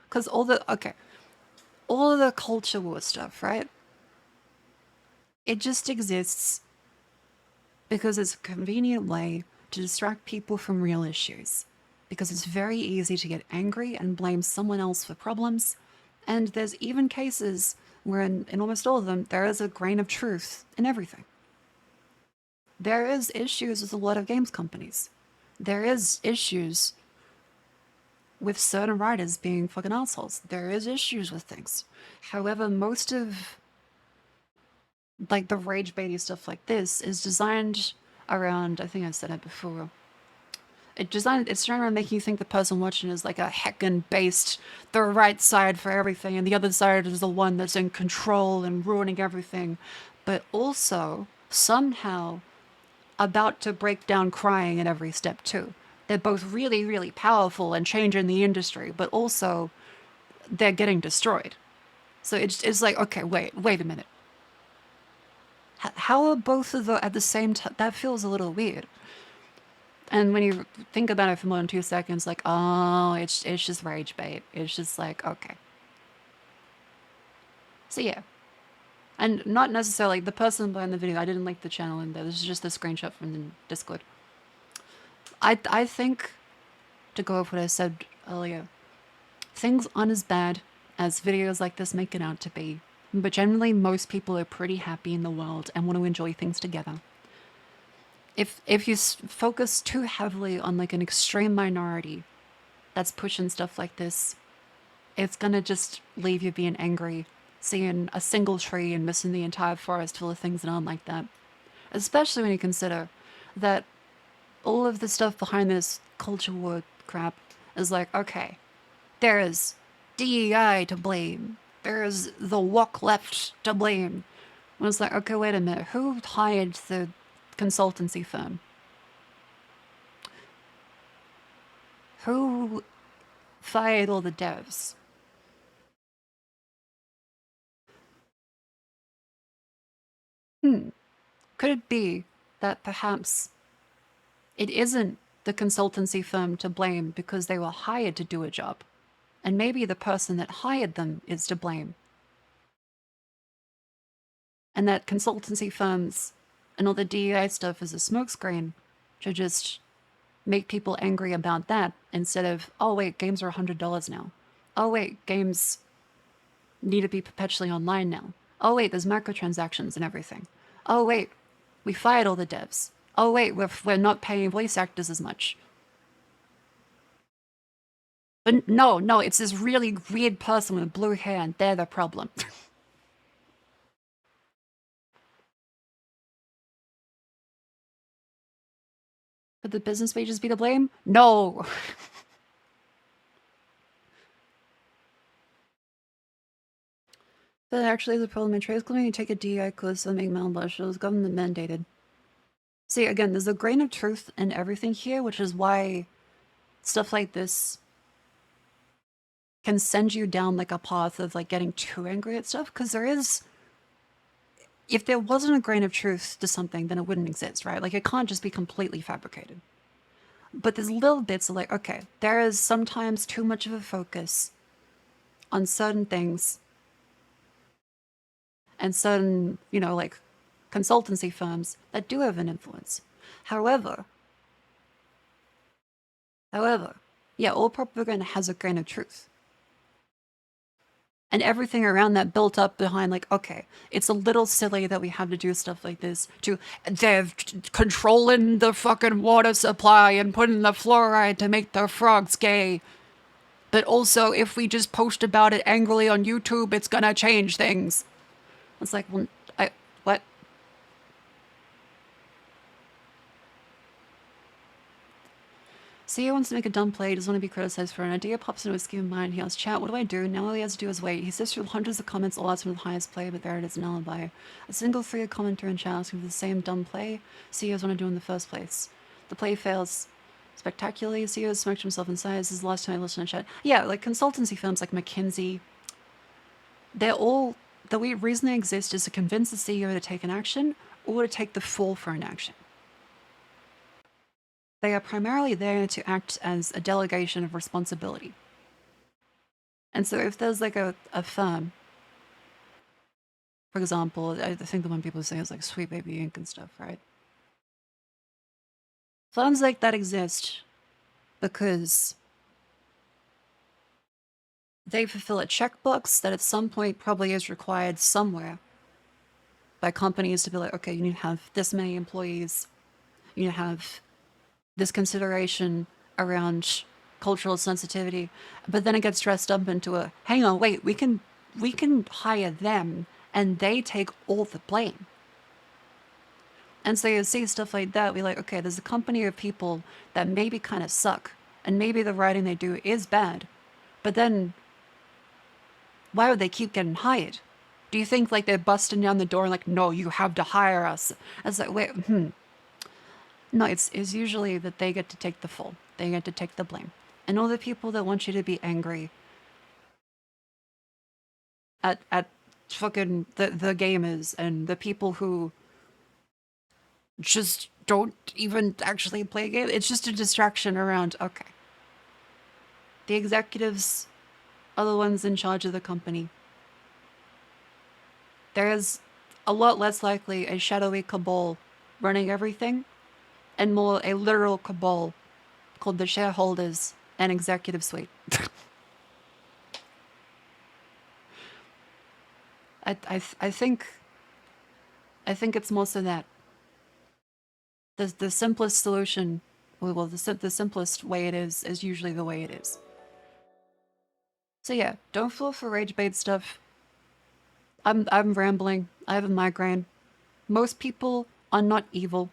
Because all of the culture war stuff, right? It just exists because it's a convenient way to distract people from real issues. Because it's very easy to get angry and blame someone else for problems. And there's even cases where in almost all of them, there is a grain of truth in everything. There is issues with a lot of games companies. There is issues with certain writers being fucking assholes. There is issues with things. However, most of like the rage baity stuff like this is designed around, I think I said it before, it's designed around making you think the person watching is like a heckin' based the right side for everything, and the other side is the one that's in control and ruining everything, but also somehow about to break down crying at every step too. They're both really, really powerful and changing the industry, but also they're getting destroyed. So it's like, okay, wait a minute. How are both of them at the same time? That feels a little weird. And when you think about it for more than 2 seconds, like, oh, it's just rage bait. It's just like, okay. So yeah. And not necessarily the person behind the video. I didn't like the channel in there. This is just a screenshot from the Discord. I think, to go off what I said earlier, things aren't as bad as videos like this make it out to be. But generally, most people are pretty happy in the world and want to enjoy things together. If you focus too heavily on like an extreme minority that's pushing stuff like this, it's gonna just leave you being angry, seeing a single tree and missing the entire forest full of things that aren't like that. Especially when you consider that all of the stuff behind this culture war crap is like, okay, there's DEI to blame. There's the walk left to blame. And it's like, okay, wait a minute. Who hired the consultancy firm? Who fired all the devs? Could it be that perhaps it isn't the consultancy firm to blame because they were hired to do a job? And maybe the person that hired them is to blame. And that consultancy firms and all the DEI stuff is a smokescreen to just make people angry about that instead of, oh wait, games are $100 now. Oh wait, games need to be perpetually online now. Oh wait, there's microtransactions and everything. Oh wait, we fired all the devs. Oh wait, we're not paying voice actors as much. But no, it's this really weird person with blue hair and they're the problem. Could the business pages be to blame? No. That actually is a problem in trades claiming you take a DI quiz and make malblush. It was government mandated. See, again, there's a grain of truth in everything here, which is why stuff like this can send you down like a path of like getting too angry at stuff. Because there is, if there wasn't a grain of truth to something, then it wouldn't exist, right? Like it can't just be completely fabricated. But there's little bits of like, okay, there is sometimes too much of a focus on certain things and certain, like consultancy firms that do have an influence. However, yeah, all propaganda has a grain of truth. And everything around that built up behind like, okay, it's a little silly that we have to do stuff like this they're controlling the fucking water supply and putting the fluoride to make the frogs gay. But also, if we just post about it angrily on YouTube, it's gonna change things. It's like, well, what? CEO wants to make a dumb play, doesn't want to be criticized for an idea, pops into his scheme of mind. He asks chat, what do I do? Now all he has to do is wait. He sifts through hundreds of comments, all asking for the highest play, but there it is, an alibi. A single threaded commenter in chat asking for the same dumb play CEOs want to do in the first place. The play fails spectacularly. CEO smoked himself inside. This is the last time I listened to chat. Yeah, like consultancy firms like McKinsey, they're all, the reason they exist is to convince the CEO to take an action or to take the fall for an action. They are primarily there to act as a delegation of responsibility. And so if there's like a firm, for example, I think the one people say is like Sweet Baby Inc. and stuff, right? Firms like that exist because they fulfill a checkbox that at some point probably is required somewhere by companies to be like, okay, you need to have this many employees, you need to have this consideration around cultural sensitivity, but then it gets dressed up into a, hang on, wait, we can hire them and they take all the blame. And so you see stuff like that, we like, okay, there's a company of people that maybe kind of suck, and maybe the writing they do is bad, but then why would they keep getting hired? Do you think like they're busting down the door and like, no, you have to hire us? It's like, wait, No, it's usually that they get to take the fall. They get to take the blame. And all the people that want you to be angry at fucking the gamers and the people who just don't even actually play a game. It's just a distraction around, okay. The executives are the ones in charge of the company. There is a lot less likely a shadowy cabal running everything, and more a literal cabal called the shareholders and executive suite. I think it's more so that the simplest solution, well, the simplest way it is usually the way it is. So yeah, don't fall for rage bait stuff. I'm rambling. I have a migraine. Most people are not evil.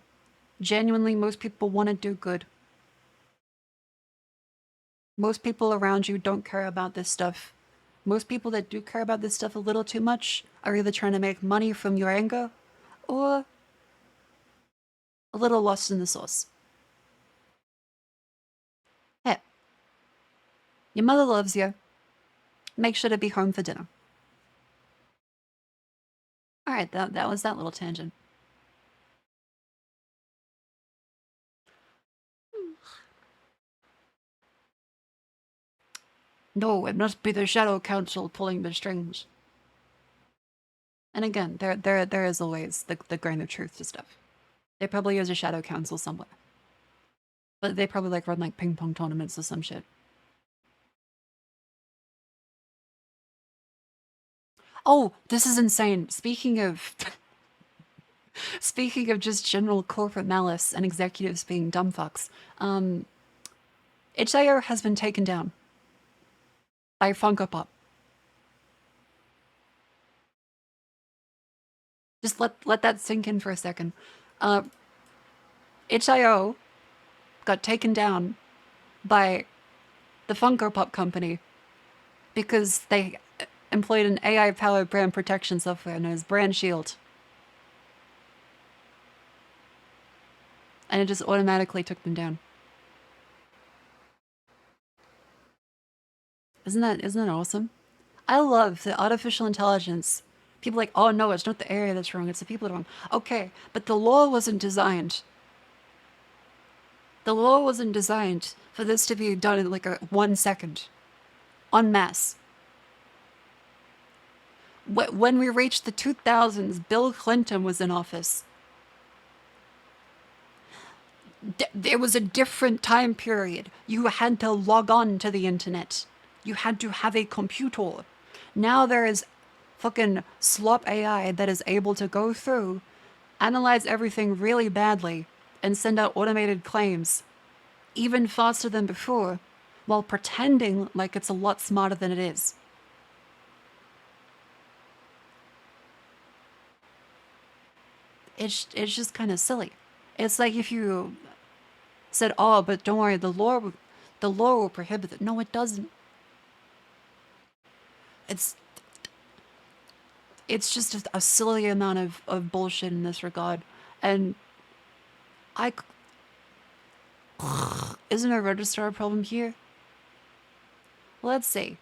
Genuinely, most people want to do good. Most people around you don't care about this stuff. Most people that do care about this stuff a little too much are either trying to make money from your anger or a little lost in the sauce. Hey, your mother loves you. Make sure to be home for dinner. All right, that was that little tangent. No, it must be the Shadow Council pulling the strings. And again, there is always the grain of truth to stuff. There probably is a Shadow Council somewhere. But they probably like run like ping pong tournaments or some shit. Oh, this is insane. Speaking of speaking of just general corporate malice and executives being dumb fucks, HIO has been taken down by Funko Pop. Just let that sink in for a second. HIO got taken down by the Funko Pop company because they employed an AI-powered brand protection software known as Brand Shield. And it just automatically took them down. Isn't that awesome? I love the artificial intelligence. People are like, oh no, it's not the area that's wrong, it's the people that are wrong. Okay, but the law wasn't designed. The law wasn't designed for this to be done in like 1 second. En masse. When we reached the 2000s, Bill Clinton was in office. There was a different time period. You had to log on to the internet. You had to have a computer. Now there is fucking slop AI that is able to go through, analyze everything really badly, and send out automated claims even faster than before, while pretending like it's a lot smarter than it is. It's just kind of silly. It's like if you said, oh, but don't worry, the law will prohibit it. No, it doesn't. It's just a silly amount of bullshit in this regard. And isn't a registrar a problem here? Let's see.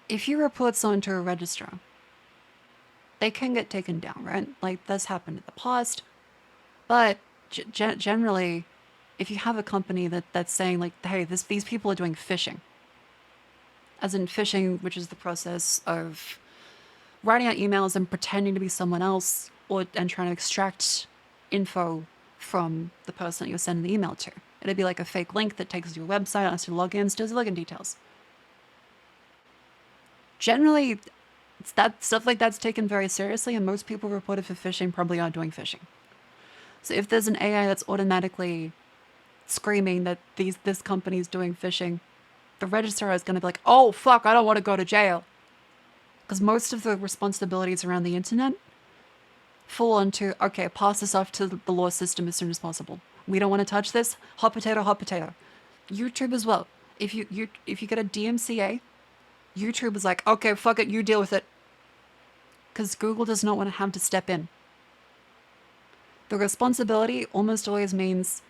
If you report someone to a registrar, they can get taken down, right? Like, that's happened in the past. But generally, if you have a company that's saying, like, hey, these people are doing phishing, as in phishing, which is the process of writing out emails and pretending to be someone else, and trying to extract info from the person that you're sending the email to. It'd be like a fake link that takes you to your website, asks you to log in, steals your login details. Generally, that stuff like that's taken very seriously, and most people reported for phishing probably are doing phishing. So if there's an AI that's automatically screaming that this company is doing phishing, the registrar is going to be like, oh, fuck, I don't want to go to jail. Because most of the responsibilities around the internet fall onto, okay, pass this off to the law system as soon as possible. We don't want to touch this. Hot potato, hot potato. YouTube as well. If you get a DMCA, YouTube is like, okay, fuck it, you deal with it. Because Google does not want to have to step in. The responsibility almost always means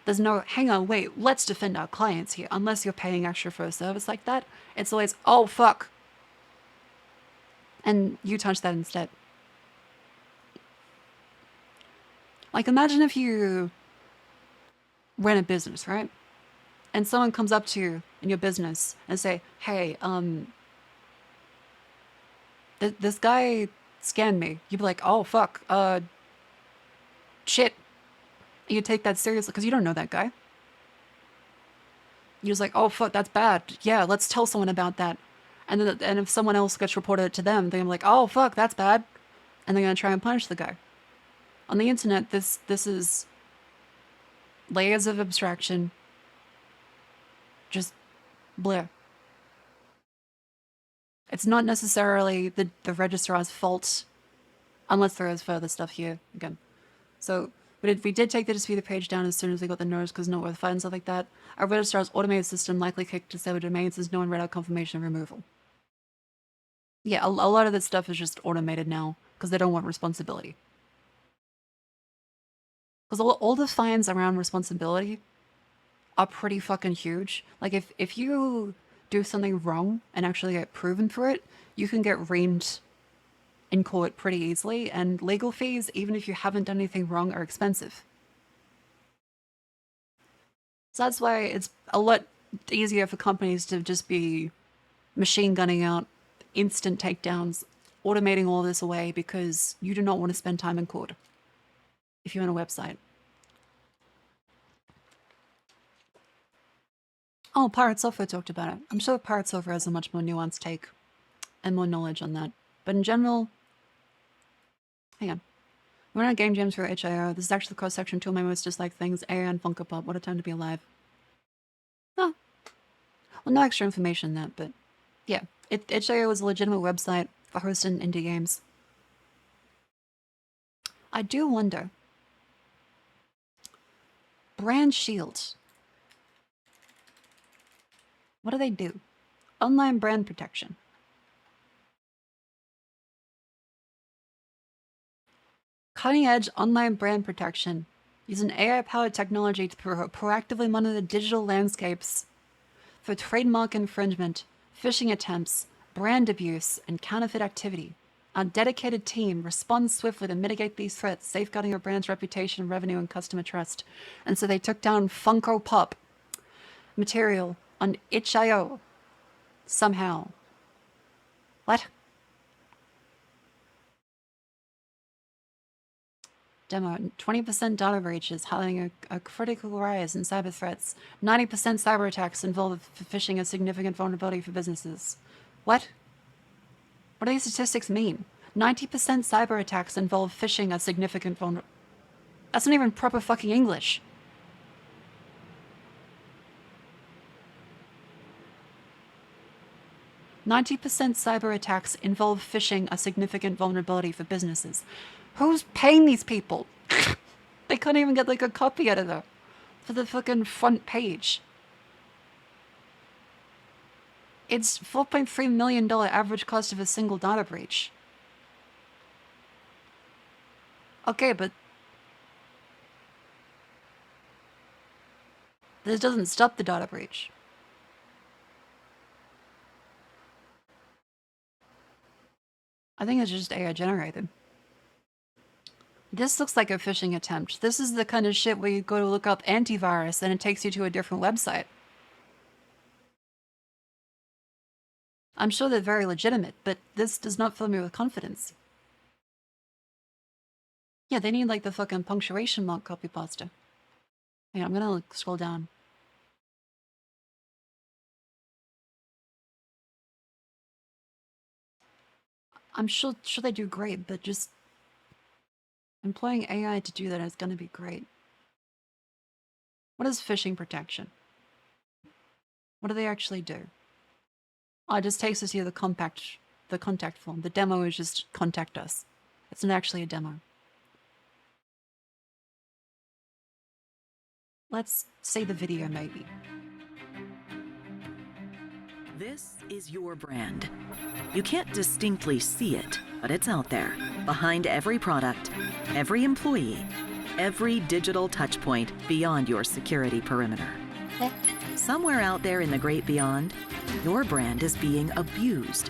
there's no, hang on, wait, let's defend our clients here. Unless you're paying extra for a service like that, it's always, oh, fuck. And you touch that instead. Like, imagine if you ran a business, right? And someone comes up to you in your business and say, hey, this guy scammed me. You'd be like, oh, fuck, shit. You take that seriously because you don't know that guy. You're just like, oh, fuck, that's bad. Yeah, let's tell someone about that. And then if someone else gets reported to them, they're like, oh, fuck, that's bad. And they're going to try and punish the guy. On the internet, this is layers of abstraction. Just bleh. It's not necessarily the registrar's fault, unless there is further stuff here again. So we did take the disputed page down as soon as we got the notice because not worth fight and stuff like that. Our registrar's automated system likely kicked disable domains as no one read out confirmation of removal. Yeah, a lot of this stuff is just automated now because they don't want responsibility. Because all the fines around responsibility are pretty fucking huge. Like, if you do something wrong and actually get proven for it, you can get reamed in court pretty easily, and legal fees, even if you haven't done anything wrong, are expensive. So that's why it's a lot easier for companies to just be machine gunning out instant takedowns, automating all this away, because you do not want to spend time in court if you own a website. Oh, Pirate Software talked about it. I'm sure Pirate Software has a much more nuanced take and more knowledge on that. But in general, hang on. We're not game jams for HIO. This is actually the cross-section two of my most disliked things. AI and Funko Pop. What a time to be alive. Oh. Well, no extra information in that, but yeah. HIO is a legitimate website for hosting indie games. I do wonder. Brand Shield. What do they do? Online brand protection. Cutting-edge online brand protection using AI-powered technology to proactively monitor digital landscapes for trademark infringement, phishing attempts, brand abuse, and counterfeit activity. Our dedicated team responds swiftly to mitigate these threats, safeguarding our brand's reputation, revenue, and customer trust. And so they took down Funko Pop material on itch.io somehow. What? Demo, 20% data breaches, highlighting a critical rise in cyber threats. 90% cyber attacks involve phishing, a significant vulnerability for businesses. What? What do these statistics mean? 90% cyber attacks involve phishing, a significant vulnerability. That's not even proper fucking English. "90% cyber attacks involve phishing, a significant vulnerability for businesses." Who's paying these people? They can't even get like a copy editor for the fucking front page. It's $4.3 million average cost of a single data breach. Okay, but this doesn't stop the data breach. I think it's just AI generated. This looks like a phishing attempt. This is the kind of shit where you go to look up antivirus and it takes you to a different website. I'm sure they're very legitimate, but this does not fill me with confidence. Yeah, they need like the fucking punctuation mark copy pasta. Yeah, I'm gonna scroll down. I'm sure they do great, but just employing AI to do that is gonna be great. What is phishing protection? What do they actually do? Oh, it just takes us here the contact form. The demo is just contact us. It's not actually a demo. Let's see the video maybe. This is your brand. You can't distinctly see it, but it's out there, behind every product, every employee, every digital touchpoint beyond your security perimeter. Somewhere out there in the great beyond, your brand is being abused.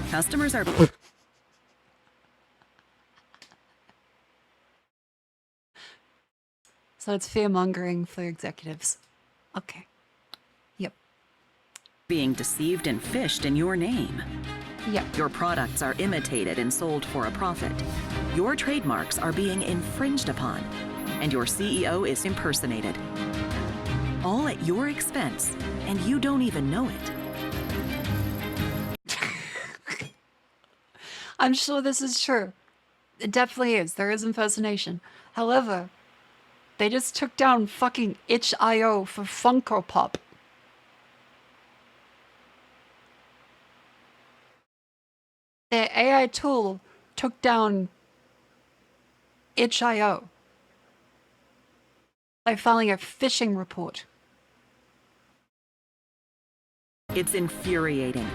Customers are... So it's fear-mongering for executives. Okay. Yep. being deceived and phished in your name. Yep. Your products are imitated and sold for a profit. Your trademarks are being infringed upon, and your CEO is impersonated. All at your expense, and you don't even know it. I'm sure this is true. It definitely is. There is impersonation. However, they just took down fucking itch.io for Funko Pop. Their AI tool took down itch.io by filing a phishing report. It's infuriating.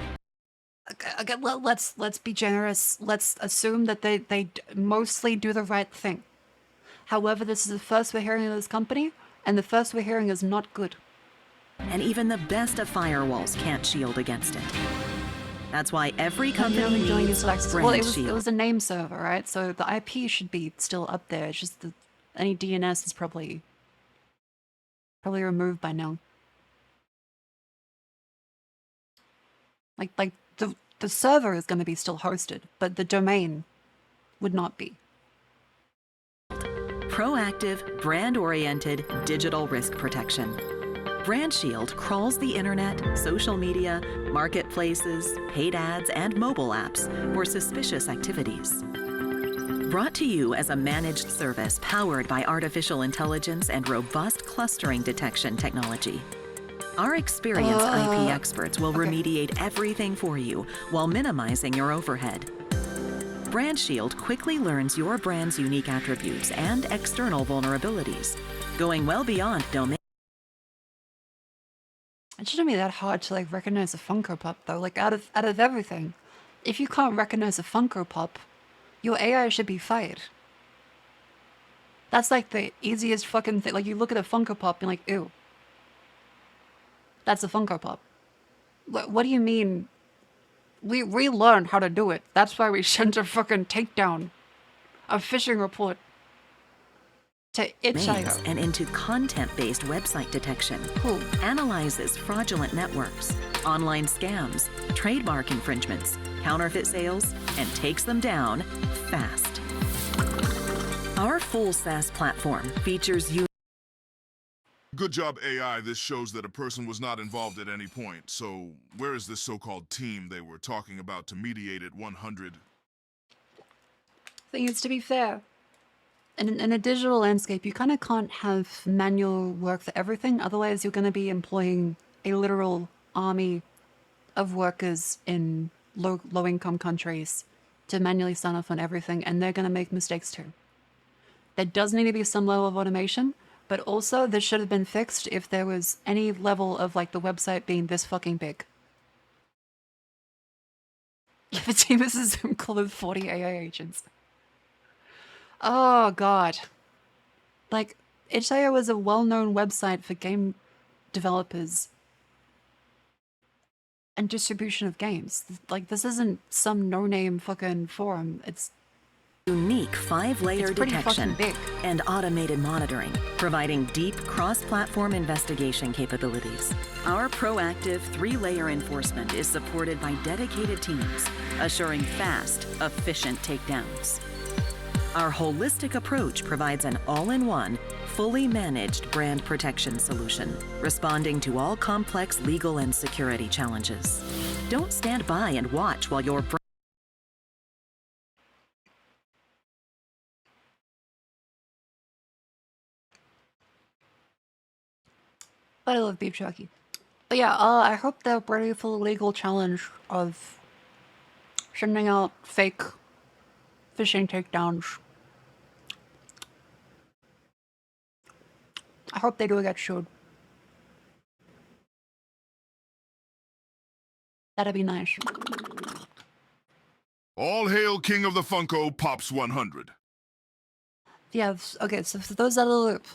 Okay, let's be generous. Let's assume that they mostly do the right thing. However, this is the first we're hearing of this company, and the first we're hearing is not good. And even the best of firewalls can't shield against it. That's why every company needs well, brand it shield. was a name server, right? So the IP should be still up there. It's just any DNS is probably removed by now. Like the server is going to be still hosted, but the domain would not be. Proactive, brand-oriented digital risk protection. Brand Shield crawls the internet, social media, marketplaces, paid ads, and mobile apps for suspicious activities. Brought to you as a managed service powered by artificial intelligence and robust clustering detection technology. Our experienced IP experts will remediate everything for you while minimizing your overhead. Brand Shield quickly learns your brand's unique attributes and external vulnerabilities, going well beyond domain. It shouldn't be that hard to like recognize a Funko Pop though. Like out of everything, if you can't recognize a Funko Pop, your AI should be fired. That's like the easiest fucking thing. Like you look at a Funko Pop and like, ew. That's a Funko Pop. What do you mean? We learned how to do it. That's why we sent a fucking takedown, a phishing report to itch.io. And into content-based website detection. Cool. Analyzes fraudulent networks, online scams, trademark infringements, counterfeit sales, and takes them down fast. Our full SaaS platform features Good job, AI. This shows that a person was not involved at any point. So, where is this so-called team they were talking about to mediate at 100? I think it's to be fair. In a digital landscape, you kind of can't have manual work for everything. Otherwise, you're going to be employing a literal army of workers in low-income countries to manually sign off on everything, and they're going to make mistakes too. There does need to be some level of automation, but also this should have been fixed if there was any level of like the website being this fucking big. If a team is a Zoom call with 40 AI agents. Oh god. Like, itch.io is a well-known website for game developers and distribution of games. Like, this isn't some no-name fucking forum. It's Unique 5-layer pretty detection fucking big. and automated monitoring, providing deep cross-platform investigation capabilities. Our proactive 3-layer enforcement is supported by dedicated teams, assuring fast, efficient takedowns. Our holistic approach provides an all-in-one, fully managed brand protection solution, responding to all complex legal and security challenges. Don't stand by and watch while your But I love beef jerky. But yeah, I hope they're ready for the legal challenge of sending out fake phishing takedowns. I hope they do get sued. That'd be nice. All hail King of the Funko Pops 100. Yeah, okay, so for those out of the loop,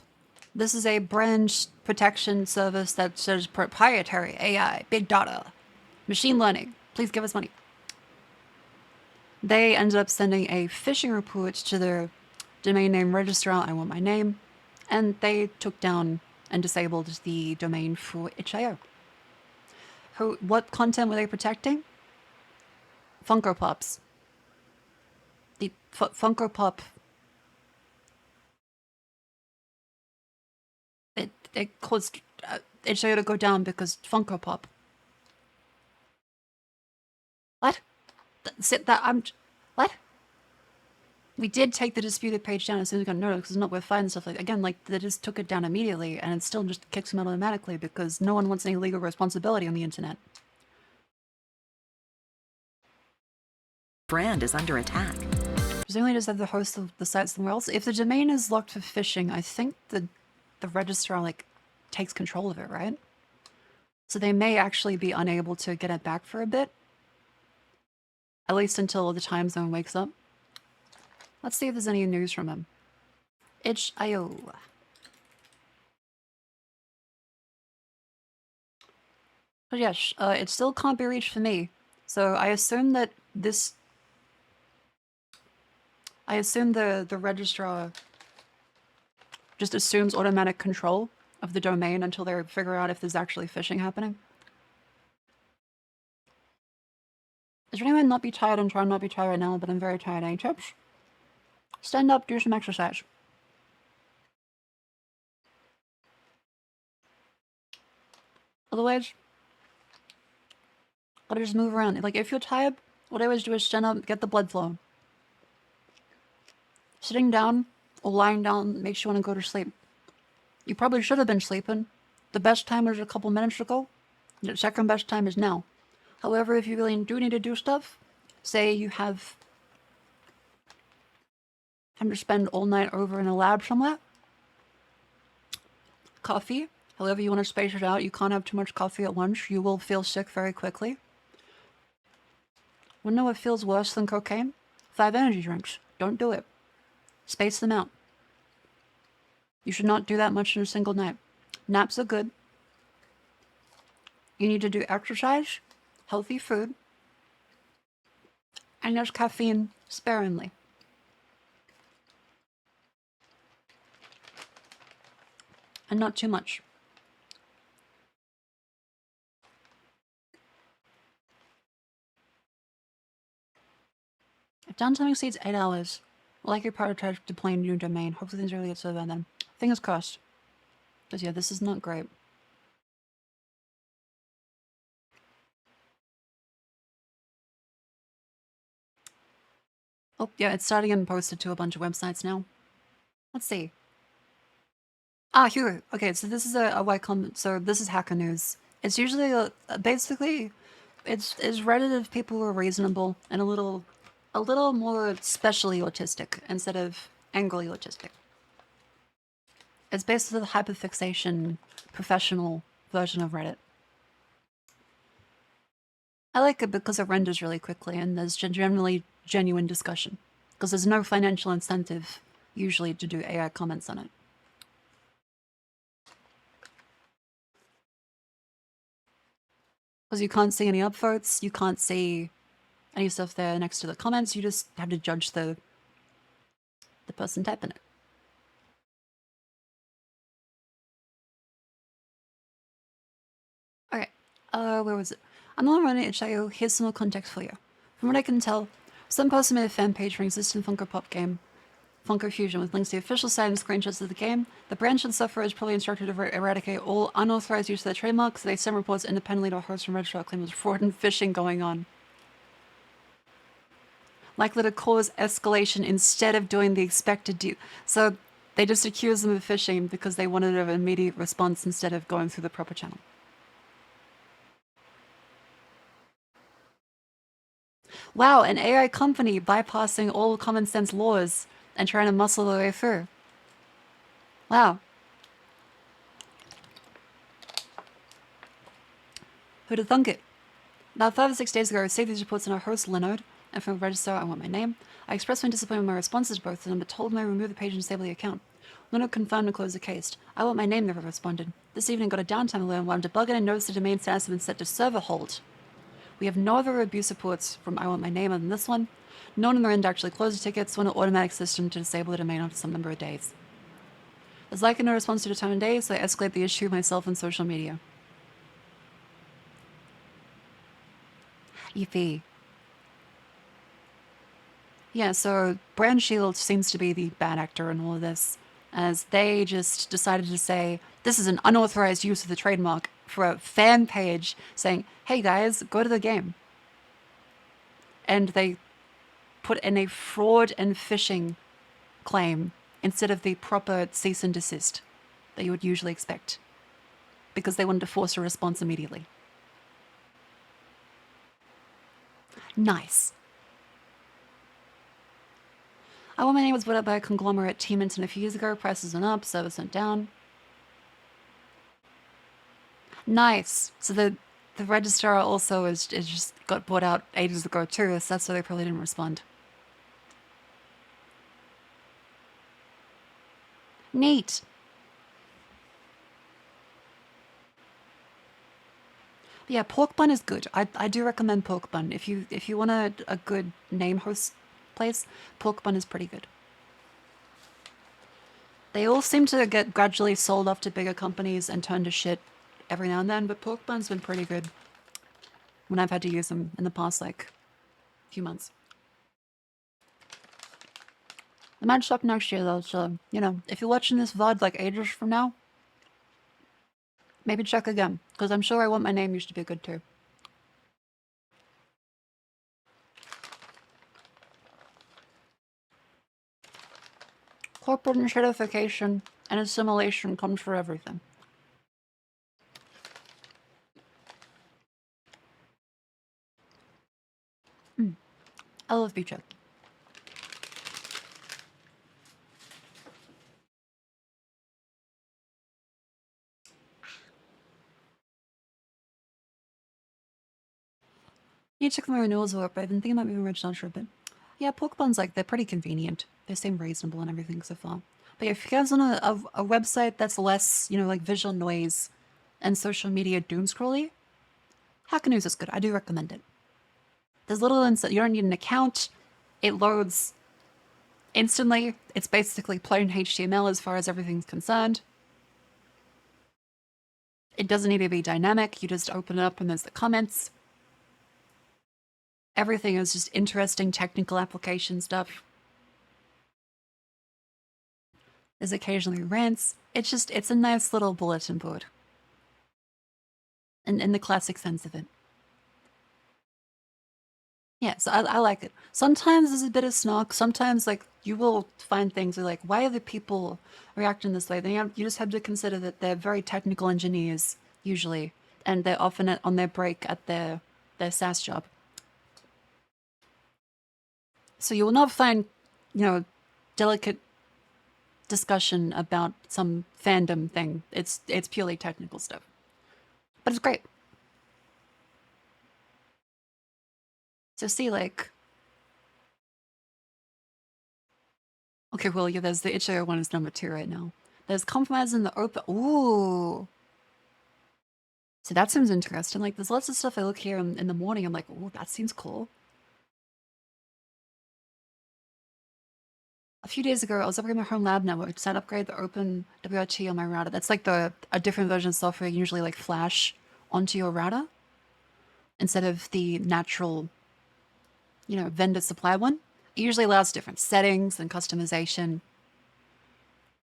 this is a brand protection service that says proprietary AI, big data, machine learning. Please give us money. They ended up sending a phishing report to their domain name registrar, I want my name, and they took down and disabled the domain for itch.io. What content were they protecting? Funko Pops. The Funko Pop. It caused itch.io to go down because Funko Pop. What? What? We did take the disputed page down as soon as we got notice because it's not worth finding stuff like again, like they just took it down immediately and it still just kicks them out automatically because no one wants any legal responsibility on the internet. brand is under attack. Presumably just have the host of the site somewhere else. If the domain is locked for phishing, I think the registrar like takes control of it, right? So they may actually be unable to get it back for a bit. At least until the time zone wakes up. Let's see if there's any news from him. itch.io. But yes, it still can't be reached for me. So I assume that this... I assume the registrar just assumes automatic control of the domain until they figure out if there's actually phishing happening. Is there anyone not be tired? I'm trying not to be tired right now, but I'm very tired. Any tips? Stand up, do some exercise. Otherwise, gotta just move around. Like, if you're tired, what I always do is stand up, get the blood flowing. Sitting down or lying down makes you want to go to sleep. You probably should have been sleeping. The best time was a couple minutes ago. The second best time is now. However, if you really do need to do stuff, say you have time to spend all night over in a lab somewhere, coffee, however you want to space it out, you can't have too much coffee at once, you will feel sick very quickly. Wanna know what feels worse than cocaine? 5 energy drinks. Don't do it. Space them out. You should not do that much in a single night. Naps are good. You need to do exercise, healthy food, and there's caffeine sparingly. And not too much. If downtime exceeds 8 hours, we'll likely prioritize deploying a new domain. Hopefully things really get sorted by then. Fingers crossed. Because yeah, this is not great. Oh, yeah, it's starting and posted to a bunch of websites now. Let's see. Ah, here. Okay, so this is a white comment. So this is Hacker News. It's usually basically, it's Reddit of people who are reasonable and a little more specially autistic instead of angrily autistic. It's basically the hyperfixation professional version of Reddit. I like it because it renders really quickly and there's generally genuine discussion. Because there's no financial incentive usually to do AI comments on it. Because you can't see any upvotes, you can't see any stuff there next to the comments, you just have to judge the person typing it. Okay, where was it? I'm not running it, Shayo. Here's some more context for you. From what I can tell, some person made a fan page for an existing Funko Pop game, Funko Fusion, with links to the official site and screenshots of the game. The branch and software is probably instructed to eradicate all unauthorized use of their trademarks. They send reports independently to a host from registrar claim there's fraud and phishing going on. Likely to cause escalation instead of doing the expected due. So they just accused them of phishing because they wanted an immediate response instead of going through the proper channel. Wow, an AI company bypassing all common sense laws and trying to muscle their way through. Wow. Who'd have thunk it? About 5 or 6 days ago, I received these reports on our host, Linode, and from the registrar, I want my name. I expressed my disappointment with my responses to both of them, but told them I remove the page and disable the account. Linode confirmed and closed the case. I want my name never responded. This evening got a downtime alert while I'm debugging and noticed the domain status has been set to server hold. We have no other abuse reports from I want my name other than this one. No one on their end actually closed the tickets, when an automatic system to disable the domain after some number of days. There's likely no response to the time of day, so I escalate the issue myself on social media. Yippee. Yeah, so Brand Shield seems to be the bad actor in all of this, as they just decided to say, this is an unauthorized use of the trademark for a fan page saying, hey guys, go to the game. And they put in a fraud and phishing claim instead of the proper cease and desist that you would usually expect, because they wanted to force a response immediately. Nice. I want my name was bought up by a conglomerate Team Internet a few years ago. Prices went up, service went down. Nice. So the registrar also is just got bought out ages ago too, so that's why they probably didn't respond. Neat. But yeah, pork bun is good. I do recommend pork bun. If you want a good name host place, pork bun is pretty good. They all seem to get gradually sold off to bigger companies and turn to shit every now and then, but pork bun's been pretty good when I've had to use them in the past, like, few months. I might stop next year, though, so, you know, if you're watching this VOD, like, ages from now, maybe check again, because I'm sure I Want My Name used to be good, too. Corporate certification and assimilation comes for everything. I love beef jerky. Need to check my renewals up, but I've been thinking about moving original for a bit. Yeah, pork buns, like, they're pretty convenient. They seem reasonable and everything so far. But yeah, if you guys want a website that's less, you know, like visual noise and social media doom scrolly, Hacker News is good. I do recommend it. There's little you don't need an account. It loads instantly. It's basically plain HTML as far as everything's concerned. It doesn't need to be dynamic. You just open it up and there's the comments. Everything is just interesting technical application stuff. There's occasionally rants. It's a nice little bulletin board. In the classic sense of it. Yeah, so I like it. Sometimes there's a bit of snark. Sometimes, like, you will find things like, why are the people reacting this way? Then you just have to consider that they're very technical engineers, usually. And they're often on their break at their SaaS job. So you will not find, you know, delicate discussion about some fandom thing. It's purely technical stuff. But it's great. So see, like... Okay, well, yeah, there's the itch.io one is number 2 right now. There's compromise in the open... Ooh! So that seems interesting. Like, there's lots of stuff I look here in the morning, I'm like, ooh, that seems cool. A few days ago, I was upgrading my home lab network to upgrade the open WRT on my router. That's like a different version of software, usually like flash onto your router instead of the natural, you know, vendor supply one. It usually allows different settings and customization.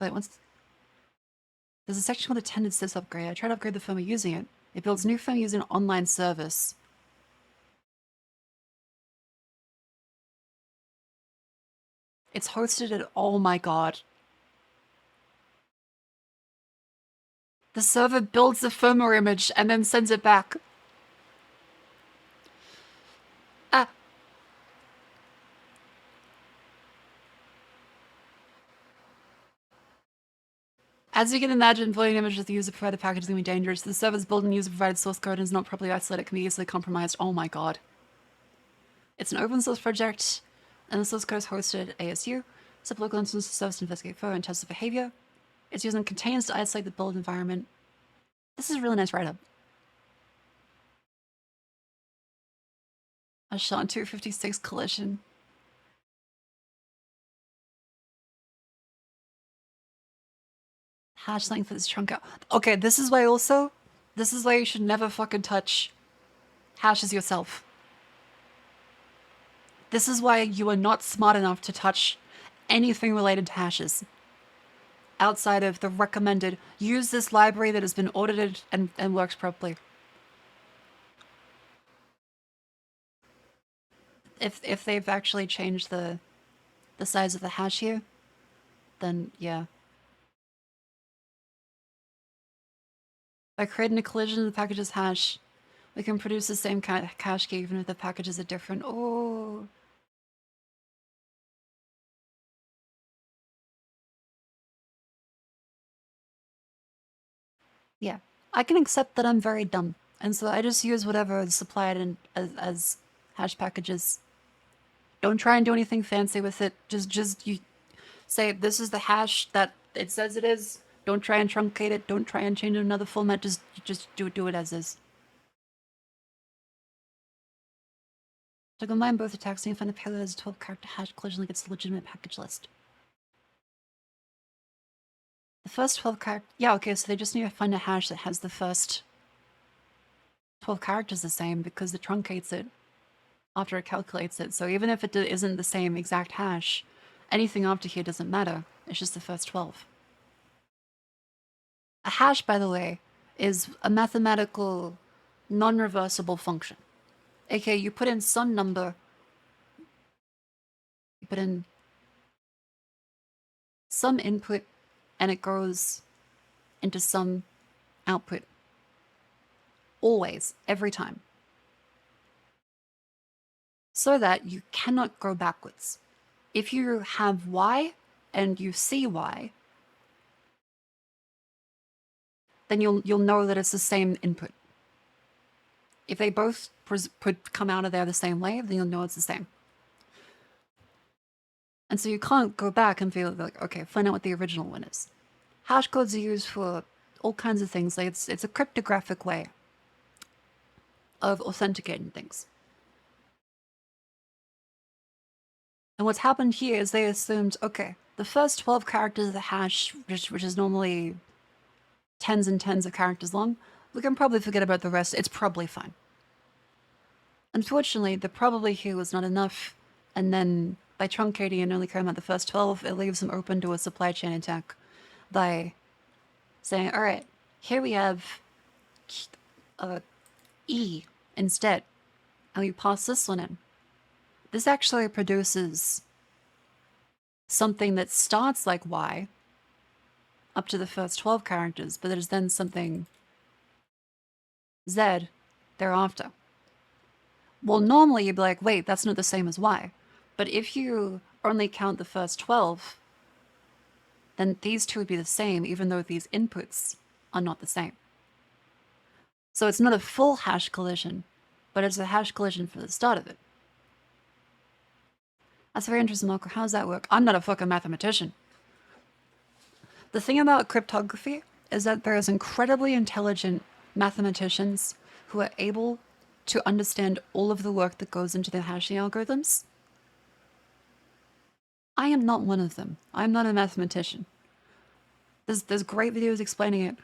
But once there's a section called attended sys upgrade. I tried to upgrade the firmware using it. It builds new firmware using an online service. It's hosted at, oh my god. The server builds the firmware image and then sends it back. Ah. As you can imagine, building an image with the user-provided package is going to be dangerous. The server's building user-provided source code and is not properly isolated. It can be easily compromised. Oh my god. It's an open source project, and the source code is hosted at ASU. It's a local instance of service to investigate further and test the behavior. It's using containers to isolate the build environment. This is a really nice write-up. A SHA 256 collision. Hash length for this chunk out. Okay, this is why you should never fucking touch hashes yourself. This is why you are not smart enough to touch anything related to hashes. Outside of the recommended, use this library that has been audited and works properly. If they've actually changed the size of the hash here, then yeah. By creating a collision in the package's hash, we can produce the same cache key even if the packages are different. Oh. Yeah, I can accept that I'm very dumb, and so I just use whatever is supplied in as hash packages. Don't try and do anything fancy with it. Just you say this is the hash that it says it is. Don't try and truncate it. Don't try and change it to another format. Just do it as is. To combine both attacks, you find a payload as a 12-character hash collision against the legitimate package list. The first 12 characters... Yeah, okay, so they just need to find a hash that has the first 12 characters the same because it truncates it after it calculates it. So even if it isn't the same exact hash, anything after here doesn't matter. It's just the first 12. A hash, by the way, is a mathematical non-reversible function. Okay, you put in some number, you put in some input, and it goes into some output. Always, every time. So that you cannot go backwards. If you have Y and you see Y, then you'll know that it's the same input. If they both come out of there the same way, then you'll know it's the same. And so you can't go back and feel like, okay, find out what the original one is. Hash codes are used for all kinds of things. Like it's a cryptographic way of authenticating things. And what's happened here is they assumed, okay, the first 12 characters of the hash, which is normally tens and tens of characters long, we can probably forget about the rest. It's probably fine. Unfortunately, the probably here was not enough, and then by truncating and only caring about the first 12, it leaves them open to a supply chain attack by saying, all right, here we have E instead, and we pass this one in. This actually produces something that starts like Y up to the first 12 characters, but there's then something Z thereafter. Well, normally you'd be like, wait, that's not the same as Y. But if you only count the first 12, then these two would be the same, even though these inputs are not the same. So it's not a full hash collision, but it's a hash collision for the start of it. That's very interesting, Marco. How does that work? I'm not a fucking mathematician. The thing about cryptography is that there's incredibly intelligent mathematicians who are able to understand all of the work that goes into the hashing algorithms. I am not one of them. I'm not a mathematician. There's great videos explaining it.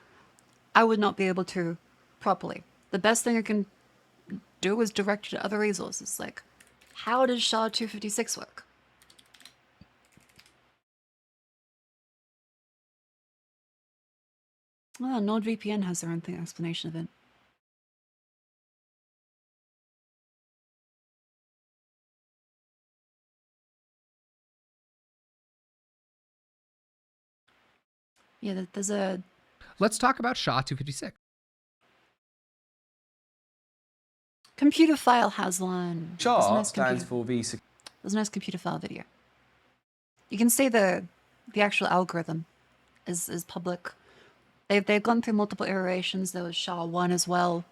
I would not be able to properly. The best thing I can do is direct you to other resources, like, how does SHA-256 work? Oh, NordVPN has their own explanation of it. Yeah, there's a... Let's talk about SHA-256. Computer File has one. SHA stands for the... There's a nice computer file video. You can see the actual algorithm is public. They've gone through multiple iterations. There was SHA-1 as well.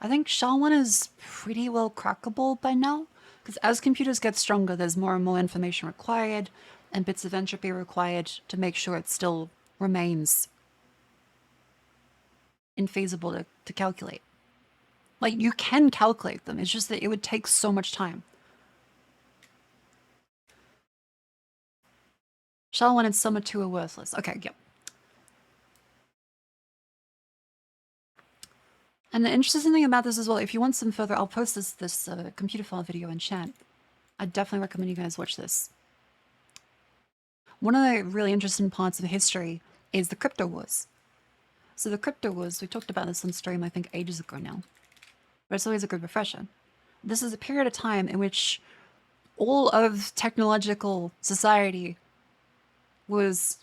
I think SHA-1 is pretty well crackable by now, because as computers get stronger, there's more and more information required, and bits of entropy required to make sure it still remains infeasible to calculate. Like, you can calculate them, it's just that it would take so much time. SHA-1 and Summer 2 are worthless. Okay, yep. And the interesting thing about this as well, if you want some further, I'll post this computer file video in chat. I definitely recommend you guys watch this. One of the really interesting parts of history is the crypto wars. So the crypto wars, we talked about this on stream, I think ages ago now, but it's always a good refresher. This is a period of time in which all of technological society was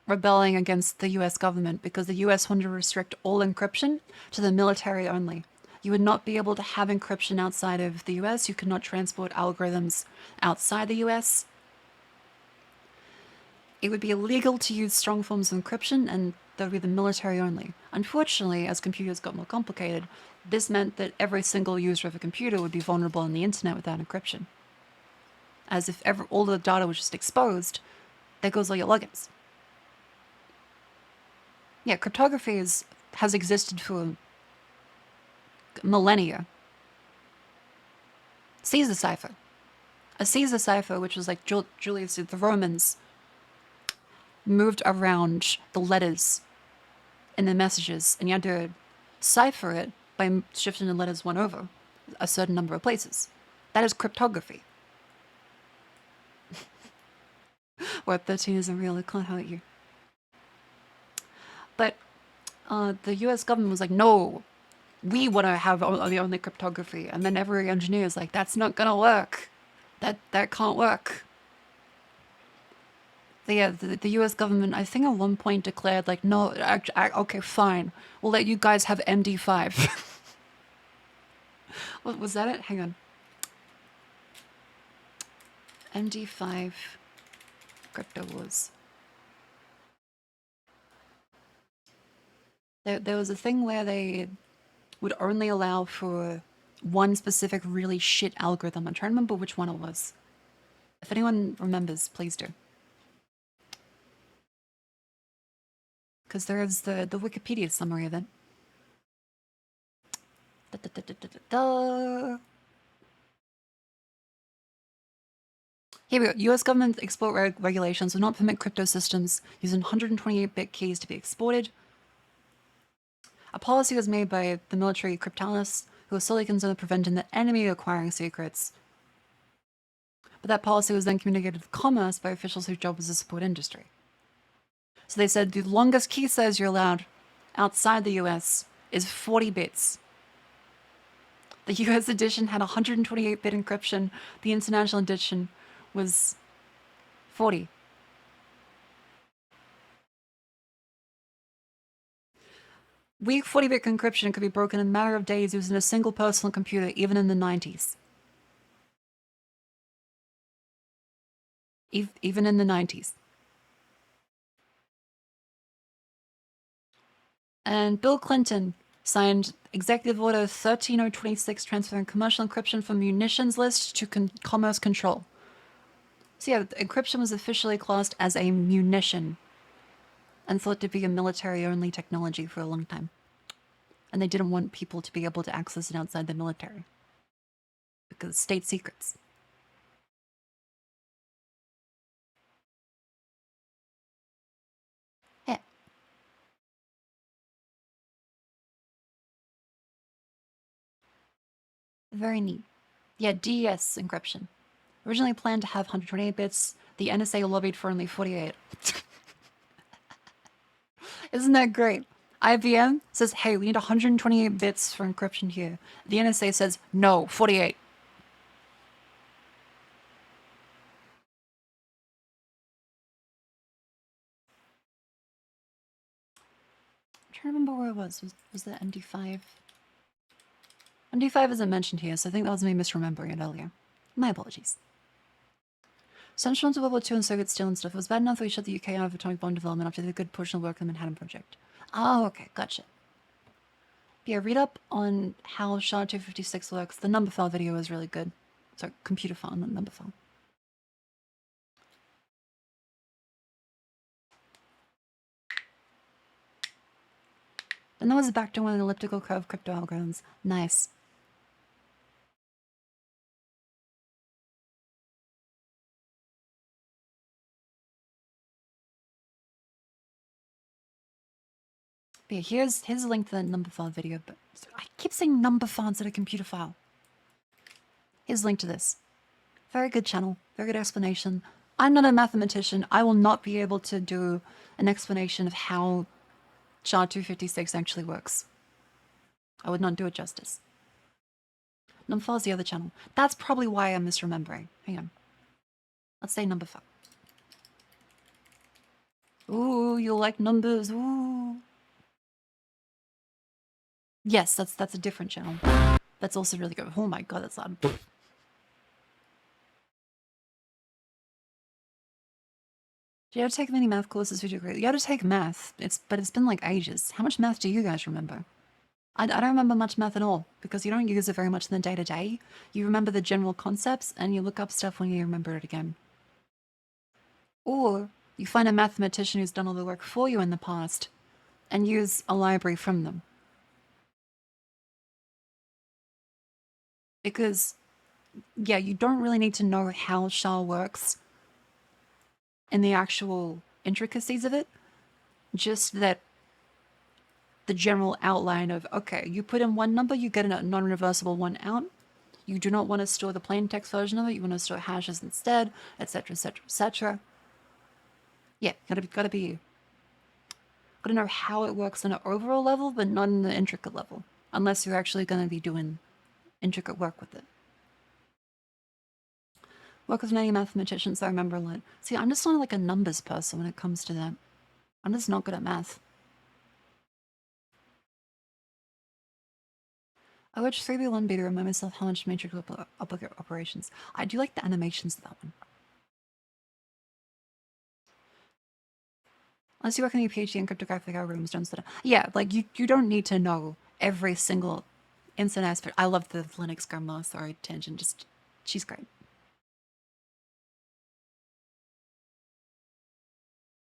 rebelling against the US government because the US wanted to restrict all encryption to the military only. You would not be able to have encryption outside of the US. You could not transport algorithms outside the US. It would be illegal to use strong forms of encryption, and that would be the military only. Unfortunately, as computers got more complicated, this meant that every single user of a computer would be vulnerable on the internet without encryption. As if all the data was just exposed, there goes all your logins. Yeah, cryptography has existed for millennia. Caesar cipher. A Caesar cipher, which was like Julius, the Romans moved around the letters in the messages, and you had to cipher it by shifting the letters one over a certain number of places. That is cryptography. What, 13 isn't real, it can't hurt you. But the US government was like, no, we want to have the only cryptography. And then every engineer is like, that's not gonna work. That can't work. The US government, I think at one point declared like, no, okay, fine. We'll let you guys have MD5. What was that it? Hang on. MD5 crypto wars. There was a thing where they would only allow for one specific really shit algorithm. I'm trying to remember which one it was. If anyone remembers, please do. Because there is the Wikipedia summary of it. Here we go. US government export regulations will not permit crypto systems using 128-bit keys to be exported. A policy was made by the military cryptanalysts who were solely concerned with preventing the enemy acquiring secrets. But that policy was then communicated with commerce by officials whose job was to support industry. So they said the longest key size you're allowed outside the US is 40 bits. The US edition had 128-bit encryption. The international edition was 40. Weak 40-bit encryption could be broken in a matter of days using a single personal computer, even in the 90s. Even in the 90s. And Bill Clinton signed Executive Order 13026 transferring commercial encryption from munitions list to commerce control. So yeah, encryption was officially classed as a munition and thought to be a military-only technology for a long time. And they didn't want people to be able to access it outside the military. Because state secrets. Yeah. Very neat. Yeah, DES encryption. Originally planned to have 128 bits. The NSA lobbied for only 48. Isn't that great? IBM says, hey, we need 128 bits for encryption here. The NSA says, no, 48. I'm trying to remember where it was. Was that MD5? MD5 isn't mentioned here, so I think that was me misremembering it earlier. My apologies. Central into World War II and Soviet steel and stuff. It was bad enough that we shut the UK out of atomic bomb development after the good portion of work on the Manhattan Project. Oh, okay, gotcha. Yeah, read up on how SHA-256 works. The number file video is really good. Sorry, computer file, not number file. And that was back to one of the elliptical curve crypto algorithms. Nice. But yeah, here's a link to the number file video, but I keep saying number file instead of computer file. Here's a link to this. Very good channel, very good explanation. I'm not a mathematician. I will not be able to do an explanation of how SHA-256 actually works. I would not do it justice. Number file is the other channel. That's probably why I'm misremembering. Hang on. Let's say number file. Ooh, you like numbers. Ooh. Yes, that's a different channel. That's also really good. Oh my god, that's loud. Do you have to take many math courses for your degree? You have to take math. But it's been like ages. How much math do you guys remember? I don't remember much math at all, because you don't use it very much in the day-to-day. You remember the general concepts, and you look up stuff when you remember it again. Or you find a mathematician who's done all the work for you in the past, and use a library from them. Because, yeah, you don't really need to know how SHA works in the actual intricacies of it. Just that the general outline of, okay, you put in one number, you get a non-reversible one out. You do not want to store the plain text version of it. You want to store hashes instead, etc., etc., etc. Yeah, gotta know how it works on an overall level, but not on the intricate level, unless you're actually gonna be doing intricate work with it. Work with many mathematicians, I remember a lot. See, I'm just not like a numbers person when it comes to that. I'm just not good at math. I watched 3v1 beta to remind myself how much matrix operations. I do like the animations of that one. Unless you work on your PhD in cryptographic algorithms, don't study. Yeah, like you don't need to know every single instant aspect. I love the Linux grandma. Sorry, tangent. Just she's great.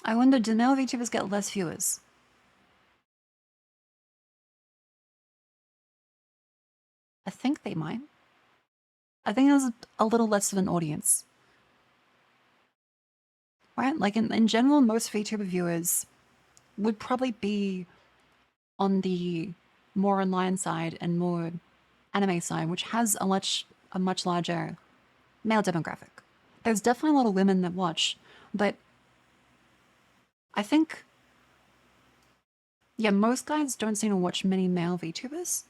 I wonder, do male VTubers get less viewers? I think they might. I think there's a little less of an audience. Right? Like in general, most VTuber viewers would probably be on the more online side and more anime side, which has a much larger male demographic. There's definitely a lot of women that watch, but I think, yeah, most guys don't seem to watch many male VTubers.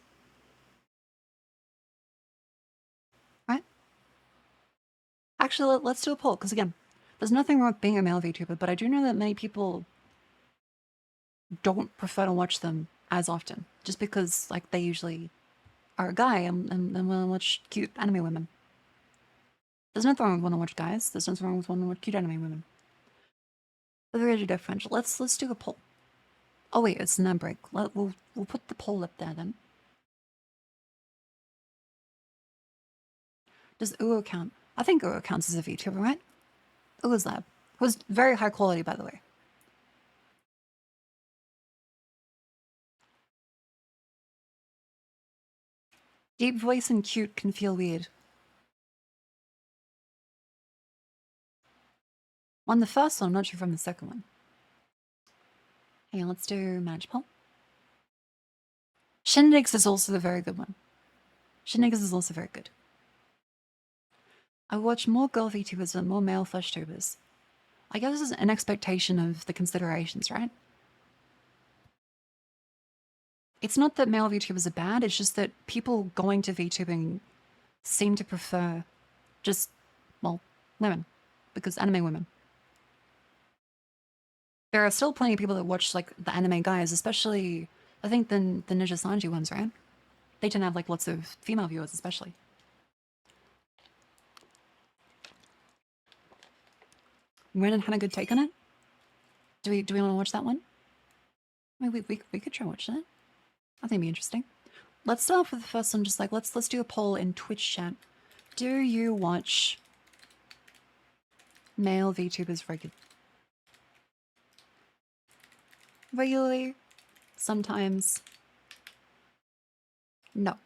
Right? Actually, let's do a poll, because again, there's nothing wrong with being a male VTuber, but I do know that many people don't prefer to watch them as often, just because, like, they usually are a guy and want to watch cute anime women. There's nothing wrong with wanting to watch guys. There's nothing wrong with wanting to watch cute anime women. But there is a differential. Let's do a poll. Oh wait, it's an ad break. We'll put the poll up there then. Does Uo count? I think Uo counts as a VTuber, right? Uo's lab. It was very high quality, by the way. Deep voice and cute can feel weird. On the first one, I'm not sure from the second one. Hey, let's do manage poll. Shindigs is also a very good one. Shindigs is also very good. I watch more girl VTubers than more male flesh tubers. I guess this is an expectation of the considerations, right? It's not that male VTubers are bad, it's just that people going to VTubing seem to prefer just, well, women. Because anime women. There are still plenty of people that watch, like, the anime guys, especially, I think, the Ninja Sanji ones, right? They tend to have, like, lots of female viewers, especially. Brennan had a good take on it. Do we want to watch that one? I mean, we could try and watch that. I think it'd be interesting. Let's start off with the first one. Just like let's do a poll in Twitch chat. Do you watch male VTubers regularly? Sometimes. No.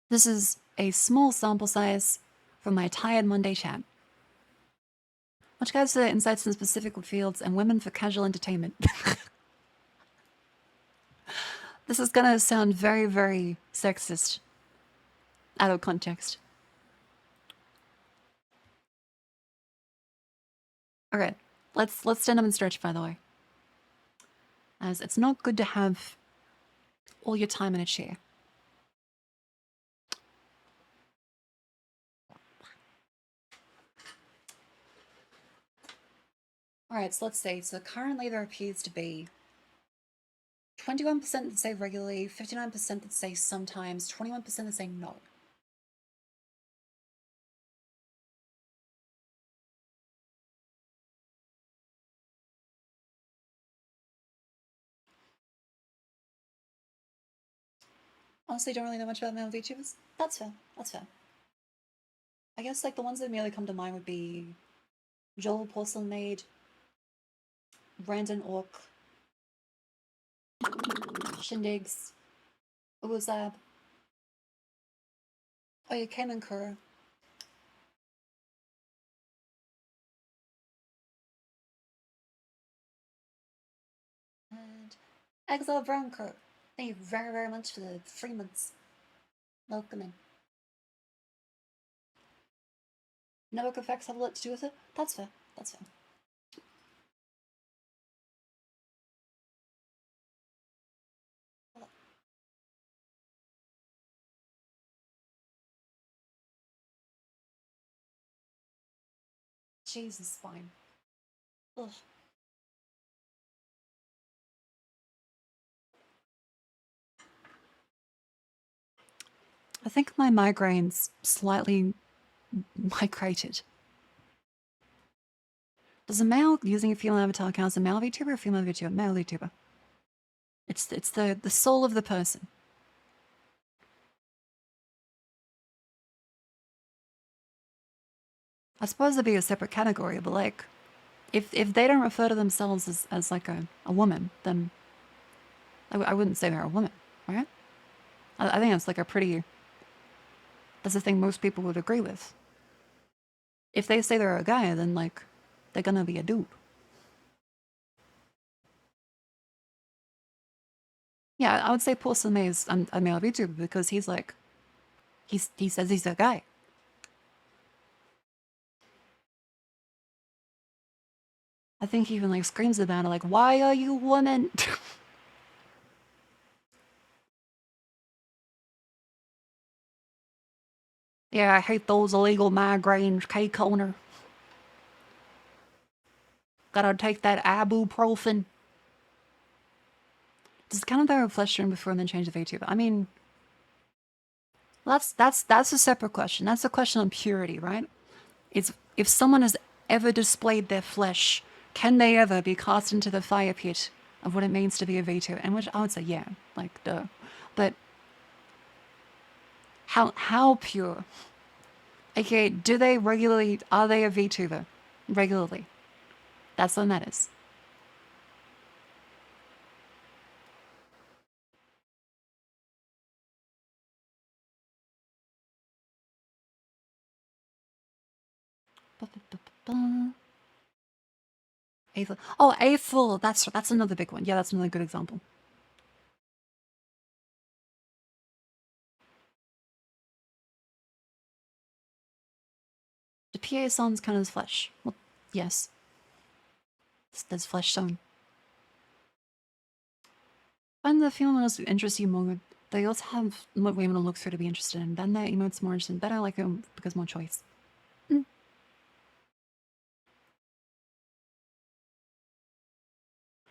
This is a small sample size from my Tired Monday chat. Which guys for insights in specific fields and women for casual entertainment. This is gonna sound very, very sexist. Out of context. Okay, let's stand up and stretch, by the way. As it's not good to have all your time in a chair. Alright, so let's see. So currently there appears to be 21% that say regularly, 59% that say sometimes, 21% that say no. Honestly, don't really know much about male VTubers. That's fair. That's fair. I guess like the ones that immediately come to mind would be Joel Porcelain Maid, Brandon Orc, Shindigs, Uwazab, oh yeah, Cayman Kura. And Exile Brown Kura. Thank you very, very much for the 3 months. Welcome in. Network effects have a lot to do with it? That's fair. That's fair. Jesus, fine. Ugh. I think my migraine's slightly migrated. Does a male using a female avatar count as a male VTuber or female VTuber? Male VTuber. It's the soul of the person. I suppose there'd be a separate category, but like, if they don't refer to themselves as like a woman, then I wouldn't say they're a woman, right? I think that's like a pretty... That's the thing most people would agree with. If they say they're a guy, then like, they're gonna be a dude. Yeah, I would say Porcelain May is a male VTuber because he's like, he says he's a guy. I think he even like screams about it, like, why are you woman? Yeah, I hate those illegal migraines, K-Coner. Gotta take that ibuprofen. Does count if they were flesh tone before and then change the VTuber? I mean, that's a separate question. That's a question on purity, right? It's if someone has ever displayed their flesh, can they ever be cast into the fire pit of what it means to be a VTuber? And which I would say, yeah, like duh. But how pure? Okay, do they regularly? Are they a VTuber regularly? That's what matters. Aethel. Oh, Aethel. That's another big one. Yeah, that's another good example. The PA Son's kind of flesh. Well, yes. There's flesh shown. Find the female models interest you more. They also have what women will look through to be interested in. Then their emotes more interesting. Better like them because more choice.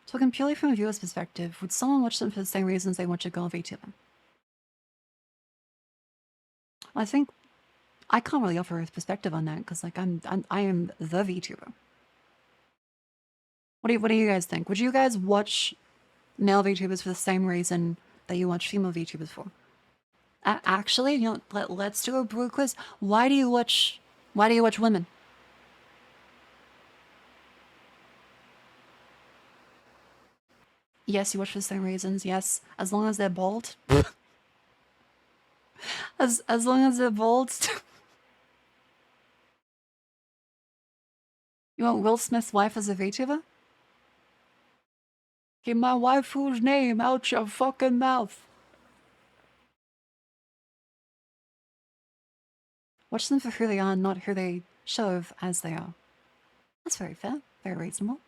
Talking purely from a viewer's perspective, would someone watch them for the same reasons they watch a girl VTuber? I think I can't really offer a perspective on that because like I am the VTuber. What do you guys think? Would you guys watch male VTubers for the same reason that you watch female VTubers for? Actually, you know, let's do a brew quiz. Why do you watch women? Yes, you watch for the same reasons. Yes, as long as they're bald. as long as they're bald. You want Will Smith's wife as a VTuber? Get my waifu's name out your fucking mouth. Watch them for who they are, not who they show as they are. That's very fair, very reasonable.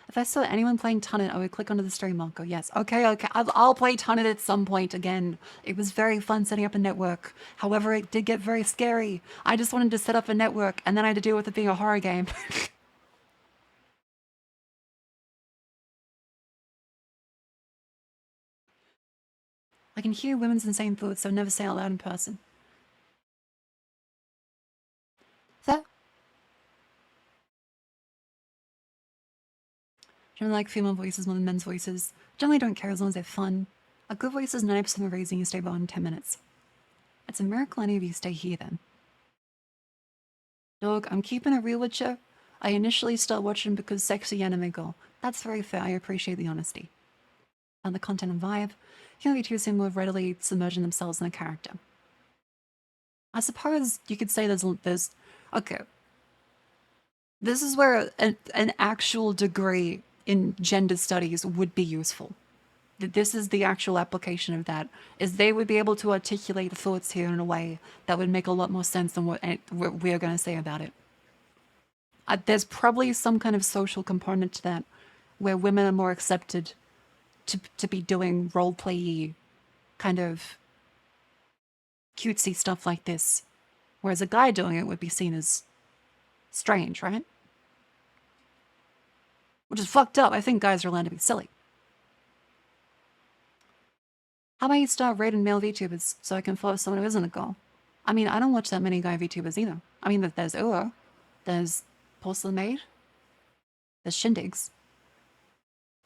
If I saw anyone playing Tunnet, I would click onto the stream and go, yes, okay, I'll play Tunnet at some point again. It was very fun setting up a network. However, it did get very scary. I just wanted to set up a network, and then I had to deal with it being a horror game. I can hear women's insane thoughts, so never say out loud in person. That generally like female voices more than men's voices. Generally don't care as long as they're fun. A good voice is 90% of the reason you stay below in 10 minutes. It's a miracle any of you stay here then. Dog, I'm keeping it real with you. I initially started watching because sexy anime girl. That's very fair, I appreciate the honesty. And the content and vibe, human VTubers seem more readily submerging themselves in the character. I suppose you could say there's okay. This is where an actual degree in gender studies would be useful. This is the actual application of that, is they would be able to articulate thoughts here in a way that would make a lot more sense than what we're going to say about it. There's probably some kind of social component to that, where women are more accepted to be doing role-play kind of cutesy stuff like this, whereas a guy doing it would be seen as strange, right? Which is fucked up. I think guys are allowed to be silly. How about you start rating male VTubers so I can follow someone who isn't a girl? I mean, I don't watch that many guy VTubers either. I mean, there's Ua, there's Porcelain Maid, there's Shindigs.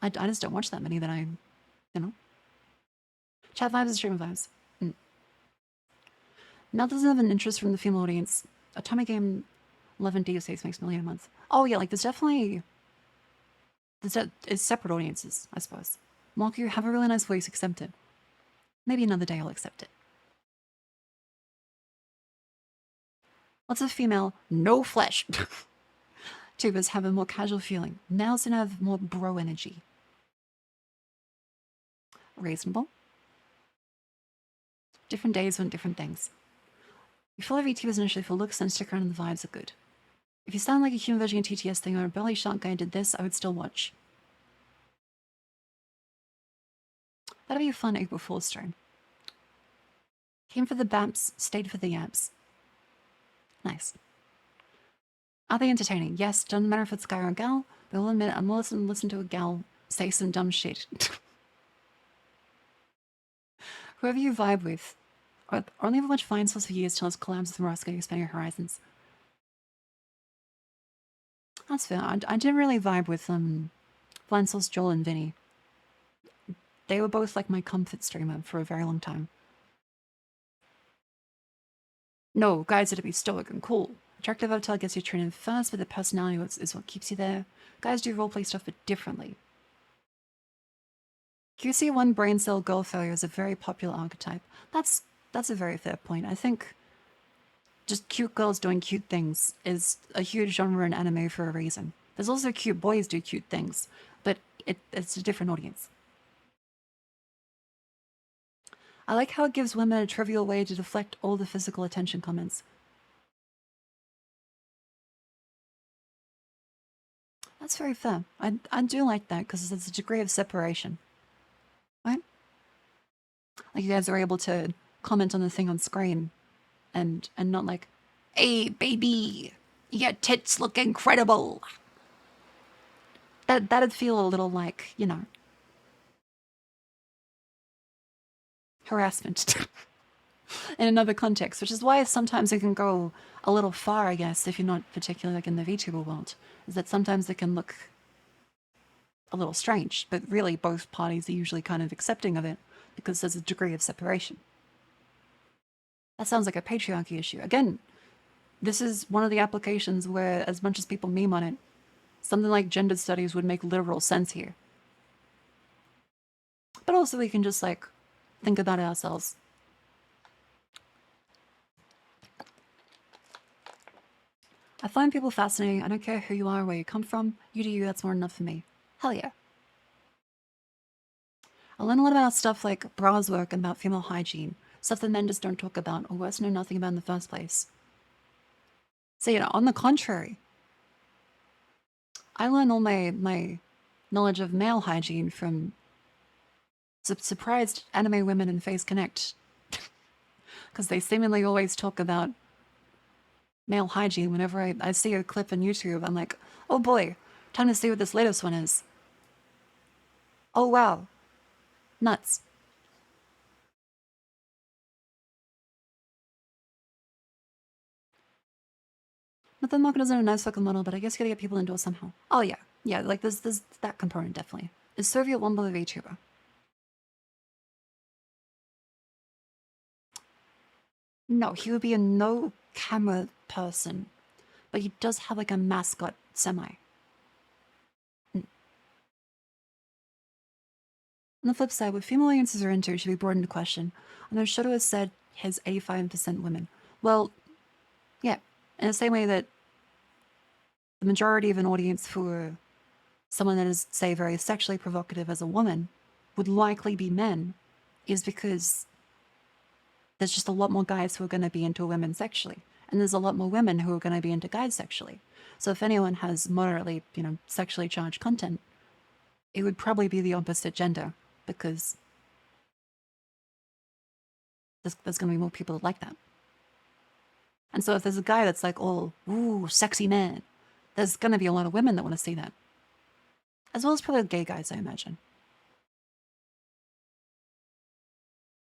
I just don't watch that many that I, you know. Chat vibes and stream vibes. Now doesn't have an interest from the female audience. Atomic Game 11 DSAs makes $1 million a month. Oh yeah, like there's definitely... it's separate audiences, I suppose. Mark, you have a really nice voice, accept it. Maybe another day I'll accept it. Lots of female, no flesh tubers have a more casual feeling. Males tend to have more bro energy. Reasonable. Different days want different things. You follow VTubers initially for looks and stick around and the vibes are good. If you sound like a human version of TTS thing or a belly shark guy did this, I would still watch. That'd be a fun April Fool's stream. Came for the BAPs, stayed for the YAPs. Nice. Are they entertaining? Yes, doesn't matter if it's a guy or a gal, but I'll admit I'm more listen to a gal say some dumb shit. Whoever you vibe with. Or only ever watch Vine Source for years till his collabs with Roscoe expand your horizons. That's fair. I didn't really vibe with Flancel's, Joel, and Vinny. They were both like my comfort streamer for a very long time. No, guys are to be stoic and cool. Attractive avatar gets you trained in first, but the personality is what keeps you there. Guys do roleplay stuff, but differently. QC1 brain cell girl failure is a very popular archetype. That's a very fair point. I think just cute girls doing cute things is a huge genre in anime for a reason. There's also cute boys do cute things, but it's a different audience. I like how it gives women a trivial way to deflect all the physical attention comments. That's very fair. I do like that because there's a degree of separation. Right? Like you guys are able to comment on the thing on screen and not like, hey, baby, your tits look incredible. That'd feel a little like, you know, harassment in another context, which is why sometimes it can go a little far, I guess, if you're not particularly like in the VTuber world, is that sometimes it can look a little strange, but really both parties are usually kind of accepting of it because there's a degree of separation. That sounds like a patriarchy issue. Again, this is one of the applications where, as much as people meme on it, something like gender studies would make literal sense here. But also we can just like think about it ourselves. I find people fascinating. I don't care who you are or where you come from. You do you, that's more than enough for me. Hell yeah. I learn a lot about stuff like bras work and about female hygiene. Stuff that men just don't talk about, or worse, know nothing about in the first place. So, you know, on the contrary, I learn all my knowledge of male hygiene from surprised anime women in Phase Connect. Because they seemingly always talk about male hygiene. Whenever I see a clip on YouTube, I'm like, oh boy, time to see what this latest one is. Oh wow. Nuts. But the market isn't a nice fucking model, but I guess you gotta get people into it somehow. Oh yeah. Yeah, like there's that component definitely. Is Soviet Womble a VTuber? No, he would be a no camera person. But he does have like a mascot semi. On the flip side, what female audiences are into should be brought into question. I know Shoto has said his 85% women. Well, yeah, in the same way that the majority of an audience for someone that is, say, very sexually provocative as a woman would likely be men, is because there's just a lot more guys who are going to be into women sexually. And there's a lot more women who are going to be into guys sexually. So if anyone has moderately, you know, sexually charged content, it would probably be the opposite gender, because there's going to be more people that like that. And so if there's a guy that's like, oh, ooh, sexy man, there's going to be a lot of women that want to see that. As well as probably gay guys, I imagine.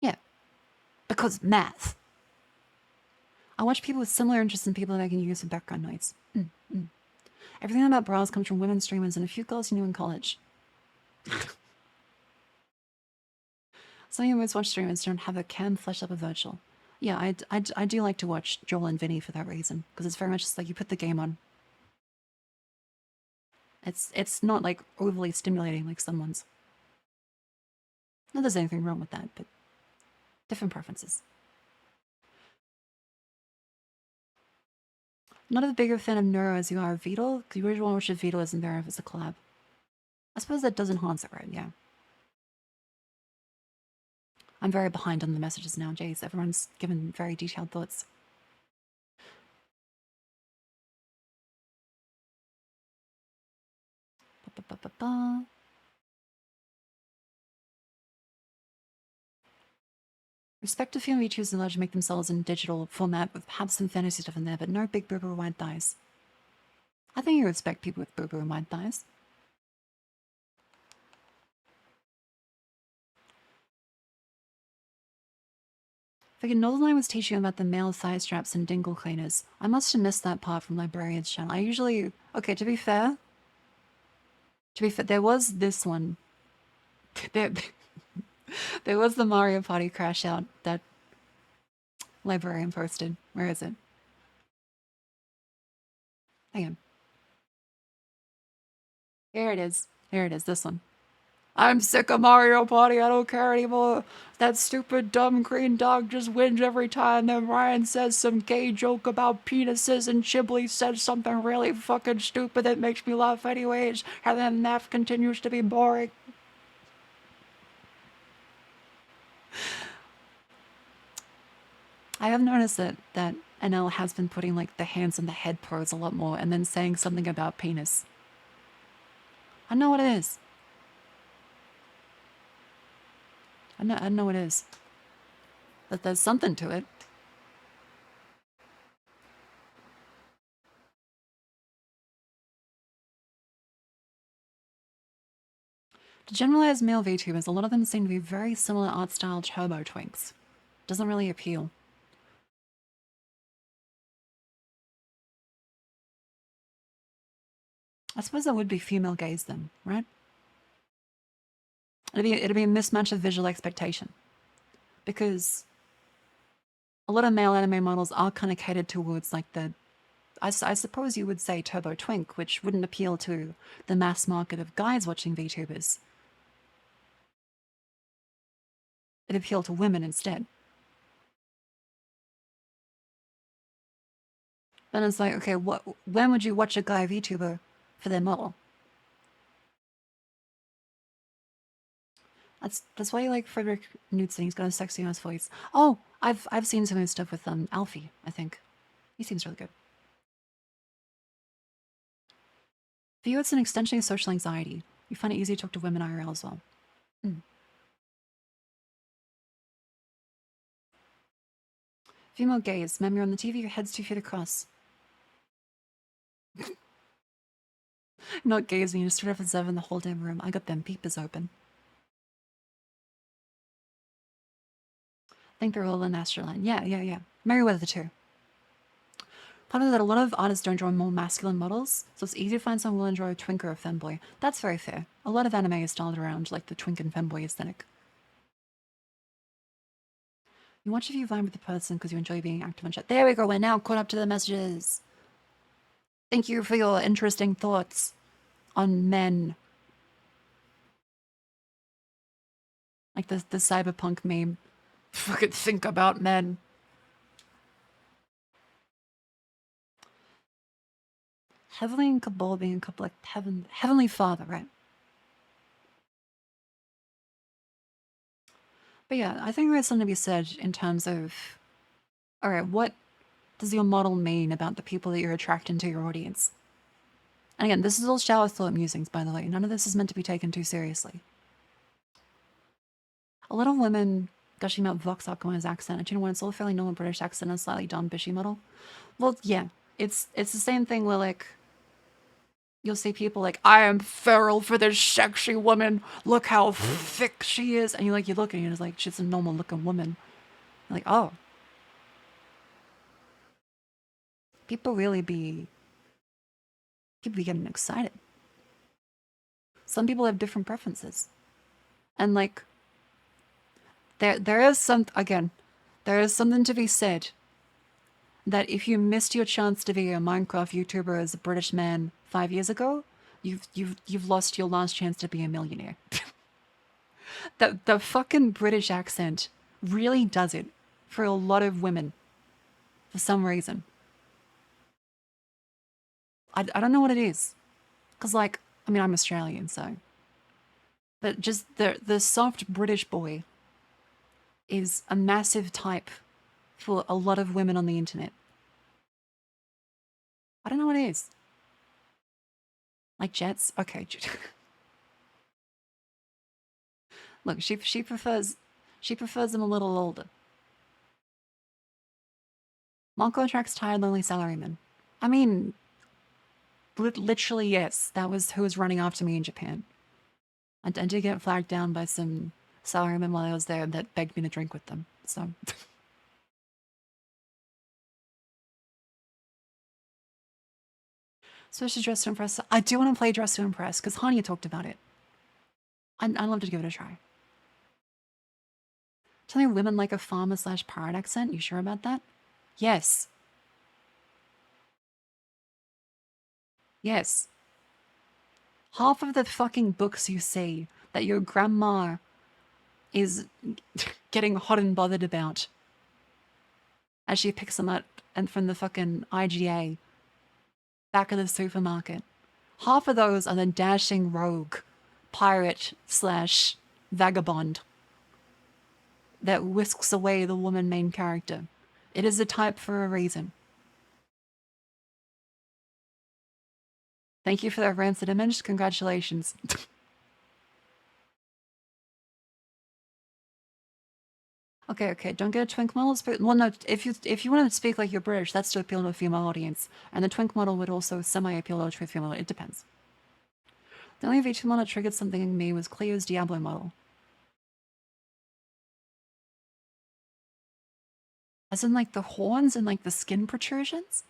Yeah. Because math. I watch people with similar interests in people that I can use for background noise. Everything about bras comes from women streamers and a few girls you knew in college. Some of you most watch streamers don't have a cam flesh up a virtual. Yeah, I do like to watch Joel and Vinny for that reason, because it's very much just like you put the game on. It's not like overly stimulating like some ones. Not that there's anything wrong with that, but different preferences. Not as big of a fan of Neuro as you are of Beetle, because you usually want to watch Beetle isn't there if it's a collab. I suppose that does enhance it, right? Yeah. I'm very behind on the messages now, Jace. Everyone's given very detailed thoughts. Respect to female VTubers allowed to make themselves in digital format with perhaps some fantasy stuff in there, but no big boob or wide thighs. I think you respect people with boob or wide thighs. Fucking Northernline was teaching about the male thigh straps and dingle cleaners. I must have missed that part from Librarian's channel. I usually... Okay, to be fair, there was this one. There, there was the Mario Party crash out that Librarian posted. Where is it? Hang on. Here it is. Here it is, this one. I'm sick of Mario Party, I don't care anymore. That stupid dumb green dog just wins every time. Then Ryan says some gay joke about penises and Chiblee says something really fucking stupid that makes me laugh anyways. And then that continues to be boring. I have noticed that NL has been putting like the hands on the head pose a lot more and then saying something about penis. I know what it is. I know what it is. But there's something to it. To generalize male VTubers, a lot of them seem to be very similar art style turbo twinks. Doesn't really appeal. I suppose that would be female gaze then, right? It'd be a mismatch of visual expectation. Because a lot of male anime models are kind of catered towards like the... I suppose you would say turbo twink, which wouldn't appeal to the mass market of guys watching VTubers. It'd appeal to women instead. Then it's like, okay, when would you watch a guy VTuber for their model? That's why you like Frederick Knudsen. He's got a sexy ass voice. Oh, I've seen some of his stuff with Alfie, I think. He seems really good. For you, it's an extension of social anxiety. You find it easy to talk to women IRL as well. Female gaze. Ma'am, you're on the TV, your head's 2 feet across. Not gazing, you just stood up at 7 the whole damn room. I got them peepers open. I think they're all in Astroline. Yeah. Merryweather too. Part of that, a lot of artists don't draw more masculine models, so it's easy to find someone willing to draw a twink or a femboy. That's very fair. A lot of anime is styled around like the twink and femboy aesthetic. You watch if you vibe with the person because you enjoy being active on chat. There we go, we're now caught up to the messages. Thank you for your interesting thoughts on men. Like the cyberpunk meme. Fucking think about men. Heavenly and Cabal being a couple like Heavenly Father, right? But yeah, I think there's something to be said in terms of, all right, what does your model mean about the people that you're attracting to your audience? And again, this is all shower thought musings, by the way. None of this is meant to be taken too seriously. A lot of women gushing about Vox Aquaman's accent. And you know what? It's all a fairly normal British accent and a slightly dumb bishy model. Well, yeah, it's the same thing where like, you'll see people like, I am feral for this sexy woman. Look how thick she is. And you look and you're just like, she's a normal looking woman. You're like, oh. People be getting excited. Some people have different preferences. And like, there is something to be said that if you missed your chance to be a Minecraft YouTuber as a British man 5 years ago, you've lost your last chance to be a millionaire. The fucking British accent really does it for a lot of women for some reason. I don't know what it is. Because like, I mean, I'm Australian, so. But just the soft British boy is a massive type for a lot of women on the internet. I don't know what it is. Like Jets? Okay. Look, she prefers them a little older. Monko attracts tired, lonely salarymen. I mean, literally, yes. That was who was running after me in Japan. I did get flagged down by some salarymen while I was there that begged me to drink with them. So, Especially Dress to Impress. I do want to play Dress to Impress because Hania talked about it. I'd love to give it a try. Telling women like a farmer / pirate accent. You sure about that? Yes. Yes. Half of the fucking books you see that your grandma is getting hot and bothered about as she picks them up and from the fucking IGA back of the supermarket. Half of those are the dashing rogue pirate / vagabond that whisks away the woman main character. It is a type for a reason. Thank you for that rancid image. Congratulations. Okay. Don't get a twink model. Well, no. If you want to speak like you're British, that's to appeal to a female audience, and the twink model would also semi-appeal to a female. It depends. The only V2 model that triggered something in me was Cleo's Diablo model. As in, like, the horns and, like, the skin protrusions?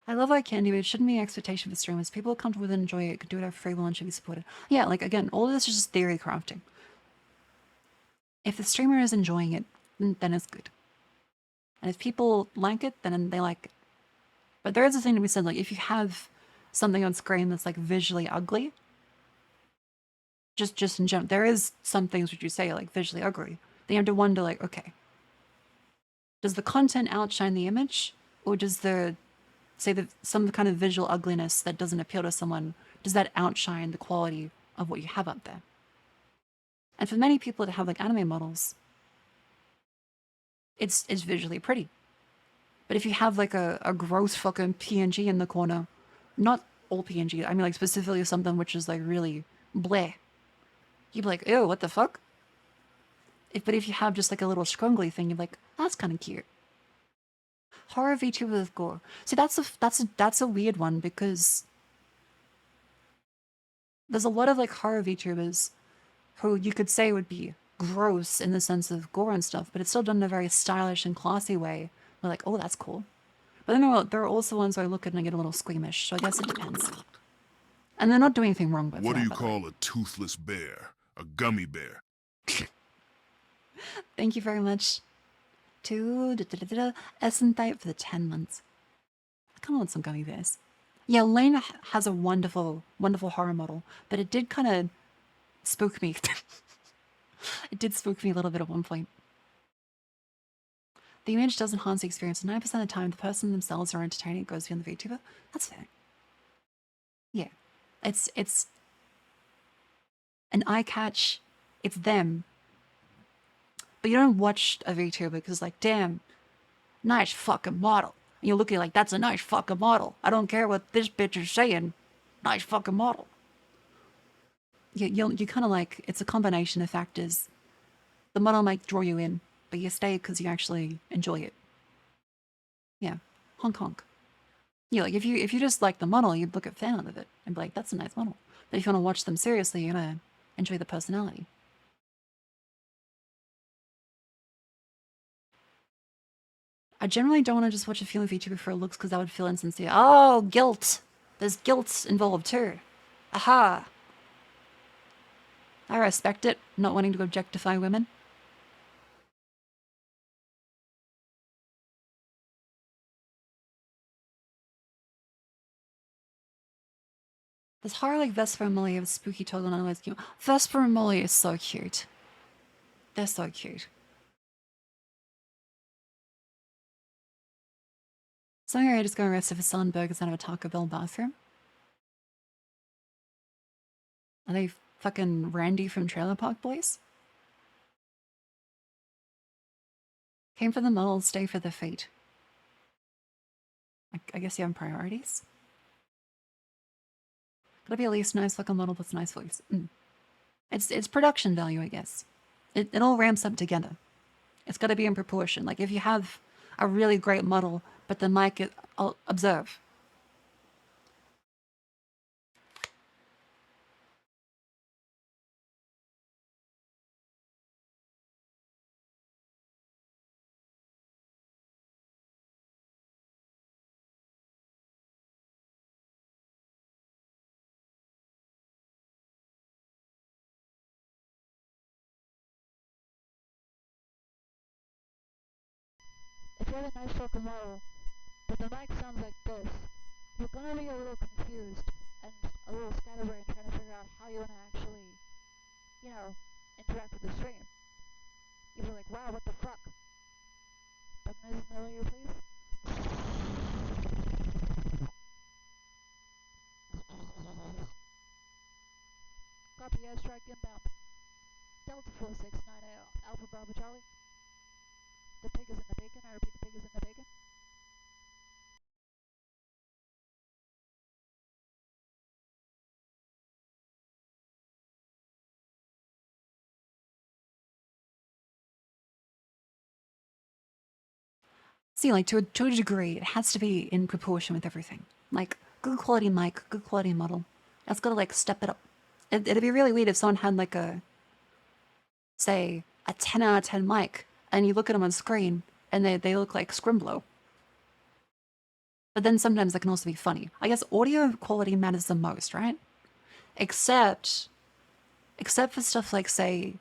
I love Eye Candy, but it shouldn't be an expectation for streamers. People comfortable with it and enjoy it, could do it out for free will and should be supported. Yeah, like, again, all of this is just theory crafting. If the streamer is enjoying it, then it's good. And if people like it, then they like it. But there is a thing to be said, like, if you have something on screen that's, like, visually ugly, just in general, there is some things which you say, like, visually ugly. Then you have to wonder, like, okay, does the content outshine the image? Or does some kind of visual ugliness that doesn't appeal to someone, does that outshine the quality of what you have up there? And for many people that have, like, anime models, it's visually pretty. But if you have, like, a gross fucking PNG in the corner, not all PNG, I mean, like, specifically something which is, like, really bleh, you'd be like, ew, what the fuck? But if you have just, like, a little scrungly thing, you're like, that's kind of cute. Horror VTuber with gore. See, that's a weird one because there's a lot of, like, horror VTubers who you could say would be gross in the sense of gore and stuff, but it's still done in a very stylish and classy way. We're like, oh, that's cool. But then there are also ones where I look at and I get a little squeamish, so I guess it depends. And they're not doing anything wrong with What that, do you by the way. call a toothless bear? A gummy bear. Thank you very much to Essen Type for the 10 months. I kind of want some gummy bears. Yeah, Lane has a wonderful, wonderful horror model, but it did kind of spook me. It did spook me a little bit at one point. The image does enhance the experience. 9% of the time, the person themselves are entertaining. It goes beyond the VTuber. That's fair. Yeah. It's an eye catch. It's them. But you don't watch a VTuber because, like, damn, nice fucking model. And you're looking like, that's a nice fucking model. I don't care what this bitch is saying. Nice fucking model. You kind of like, it's a combination of factors. The model might draw you in, but you stay because you actually enjoy it. Yeah. Honk honk. Yeah, like if you just like the model, you'd look at fan art of it and be like, that's a nice model. But if you want to watch them seriously, you're gonna enjoy the personality. I generally don't want to just watch a female VTuber for looks because that would feel insincere. Oh, guilt. There's guilt involved too. Aha. I respect it, not wanting to objectify women. There's horror like Vesper and Molly of spooky total otherwise cute. Vesper and Molly is so cute. They're so cute. Something I just go arrested for selling burgers out of a Taco Bell bathroom. Are they fucking Randy from Trailer Park Boys? Came for the model, stay for the feet. I guess you have priorities. Gotta be at least nice fucking model plus nice voice. It's production value, I guess. It all ramps up together. It's gotta be in proportion. Like if you have a really great model, but the mic, observe. you have a nice fucking model, but the mic sounds like this, you're gonna be a little confused and a little scatterbrained trying to figure out how you wanna actually, you know, interact with the stream. You'll be like, wow, what the fuck? Recognize the earlier, please? Copy, strike inbound. Delta 469 Alpha Bravo Charlie. The pig is in the bacon. I repeat, the pig is in the bacon. See, like, to a degree, it has to be in proportion with everything. Like, good quality mic, good quality model. That's gotta, like, step it up. It'd be really weird if someone had, like, say, a 10 out of 10 mic, and you look at them on screen, and they look like Scrimblow. But then sometimes that can also be funny. I guess audio quality matters the most, right? Except for stuff like, say,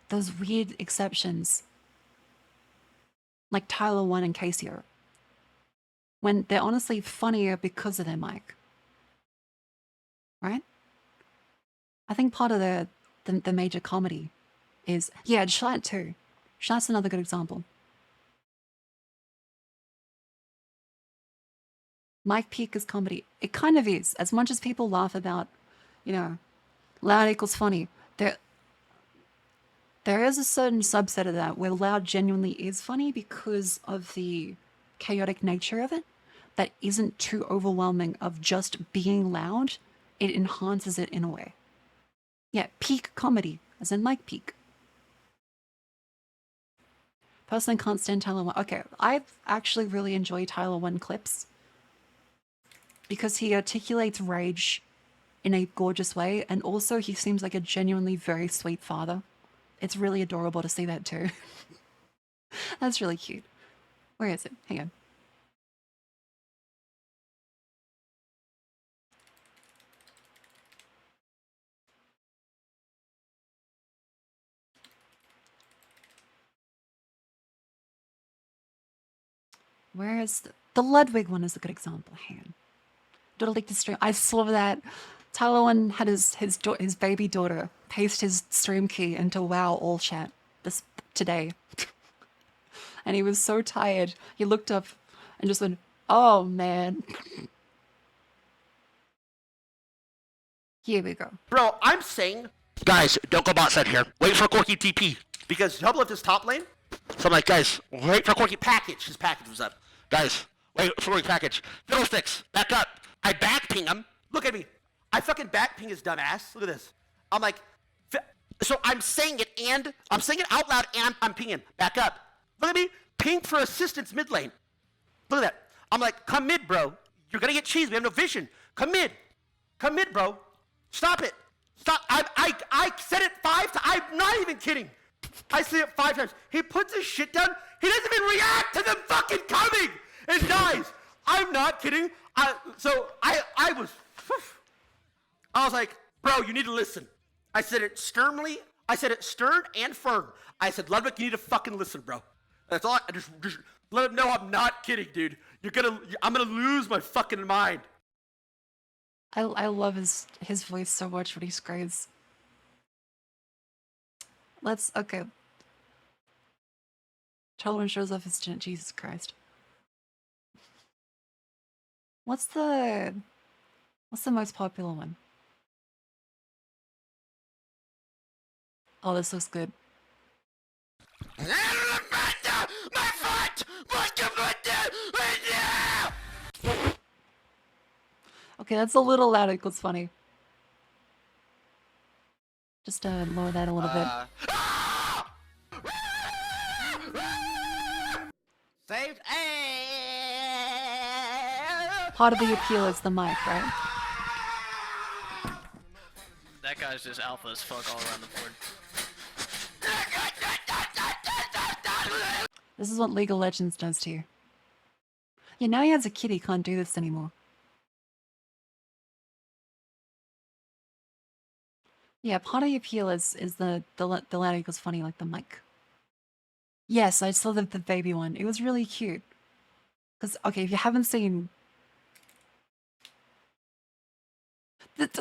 those weird exceptions, like Tyler 1 and Casio, when they're honestly funnier because of their mic. Right? I think part of the major comedy is, yeah, Schlatt too. Schlatt's another good example. Mike Peak is comedy. It kind of is. As much as people laugh about, you know, loud equals funny, there is a certain subset of that where loud genuinely is funny because of the chaotic nature of it that isn't too overwhelming of just being loud. It enhances it in a way. Yeah, peak comedy, as in Mike Peak. Personally can't stand Tyler 1. Okay, I actually really enjoy Tyler 1 clips because he articulates rage in a gorgeous way, and also he seems like a genuinely very sweet father. It's really adorable to see that too. That's really cute. Where is it? Hang on. Where is the Ludwig one is a good example. Hang on. Daughter leaked his stream. I saw that. Tyler 1 had his baby daughter paste his stream key into WoW all chat today. And he was so tired. He looked up and just went, oh man. Here we go. Bro, I'm saying, guys, don't go bot side here. Wait for Corky TP. Because Hubble left his top lane. So I'm like, guys, wait for Corky package. His package was up. Guys, wait for Corky package. Fiddlesticks, back up. I back ping him. Look at me. I fucking back ping his dumb ass. Look at this. I'm like, so I'm saying it and I'm saying it out loud and I'm pinging. Back up. Look at me. Ping for assistance mid lane. Look at that. I'm like, come mid, bro. You're gonna get cheese. We have no vision. Come mid. Come mid, bro. Stop it. Stop. I said it 5 times. I'm not even kidding. I said it 5 times. He puts his shit down. He doesn't even react to them fucking coming and dies. I'm not kidding. I was like, bro, you need to listen. I said it sternly. I said it stern and firm. I said, Ludwig, you need to fucking listen, bro. That's all. Just let him know I'm not kidding, dude. I'm gonna lose my fucking mind. I love his voice so much when he screams. Okay. Charlton shows off his chin. Jesus Christ. What's the most popular one? Oh, this looks good. Okay, that's a little loud. It goes funny. Just lower that a little bit. Saved. Part of the appeal is the mic, right? That guy's just alpha as fuck all around the board. This is what League of Legends does to you. Yeah, now he has a kid, he can't do this anymore. Yeah, part of the appeal is the loud equals funny, like the mic. Yes, I saw the baby one. It was really cute. Because, okay, if you haven't seen...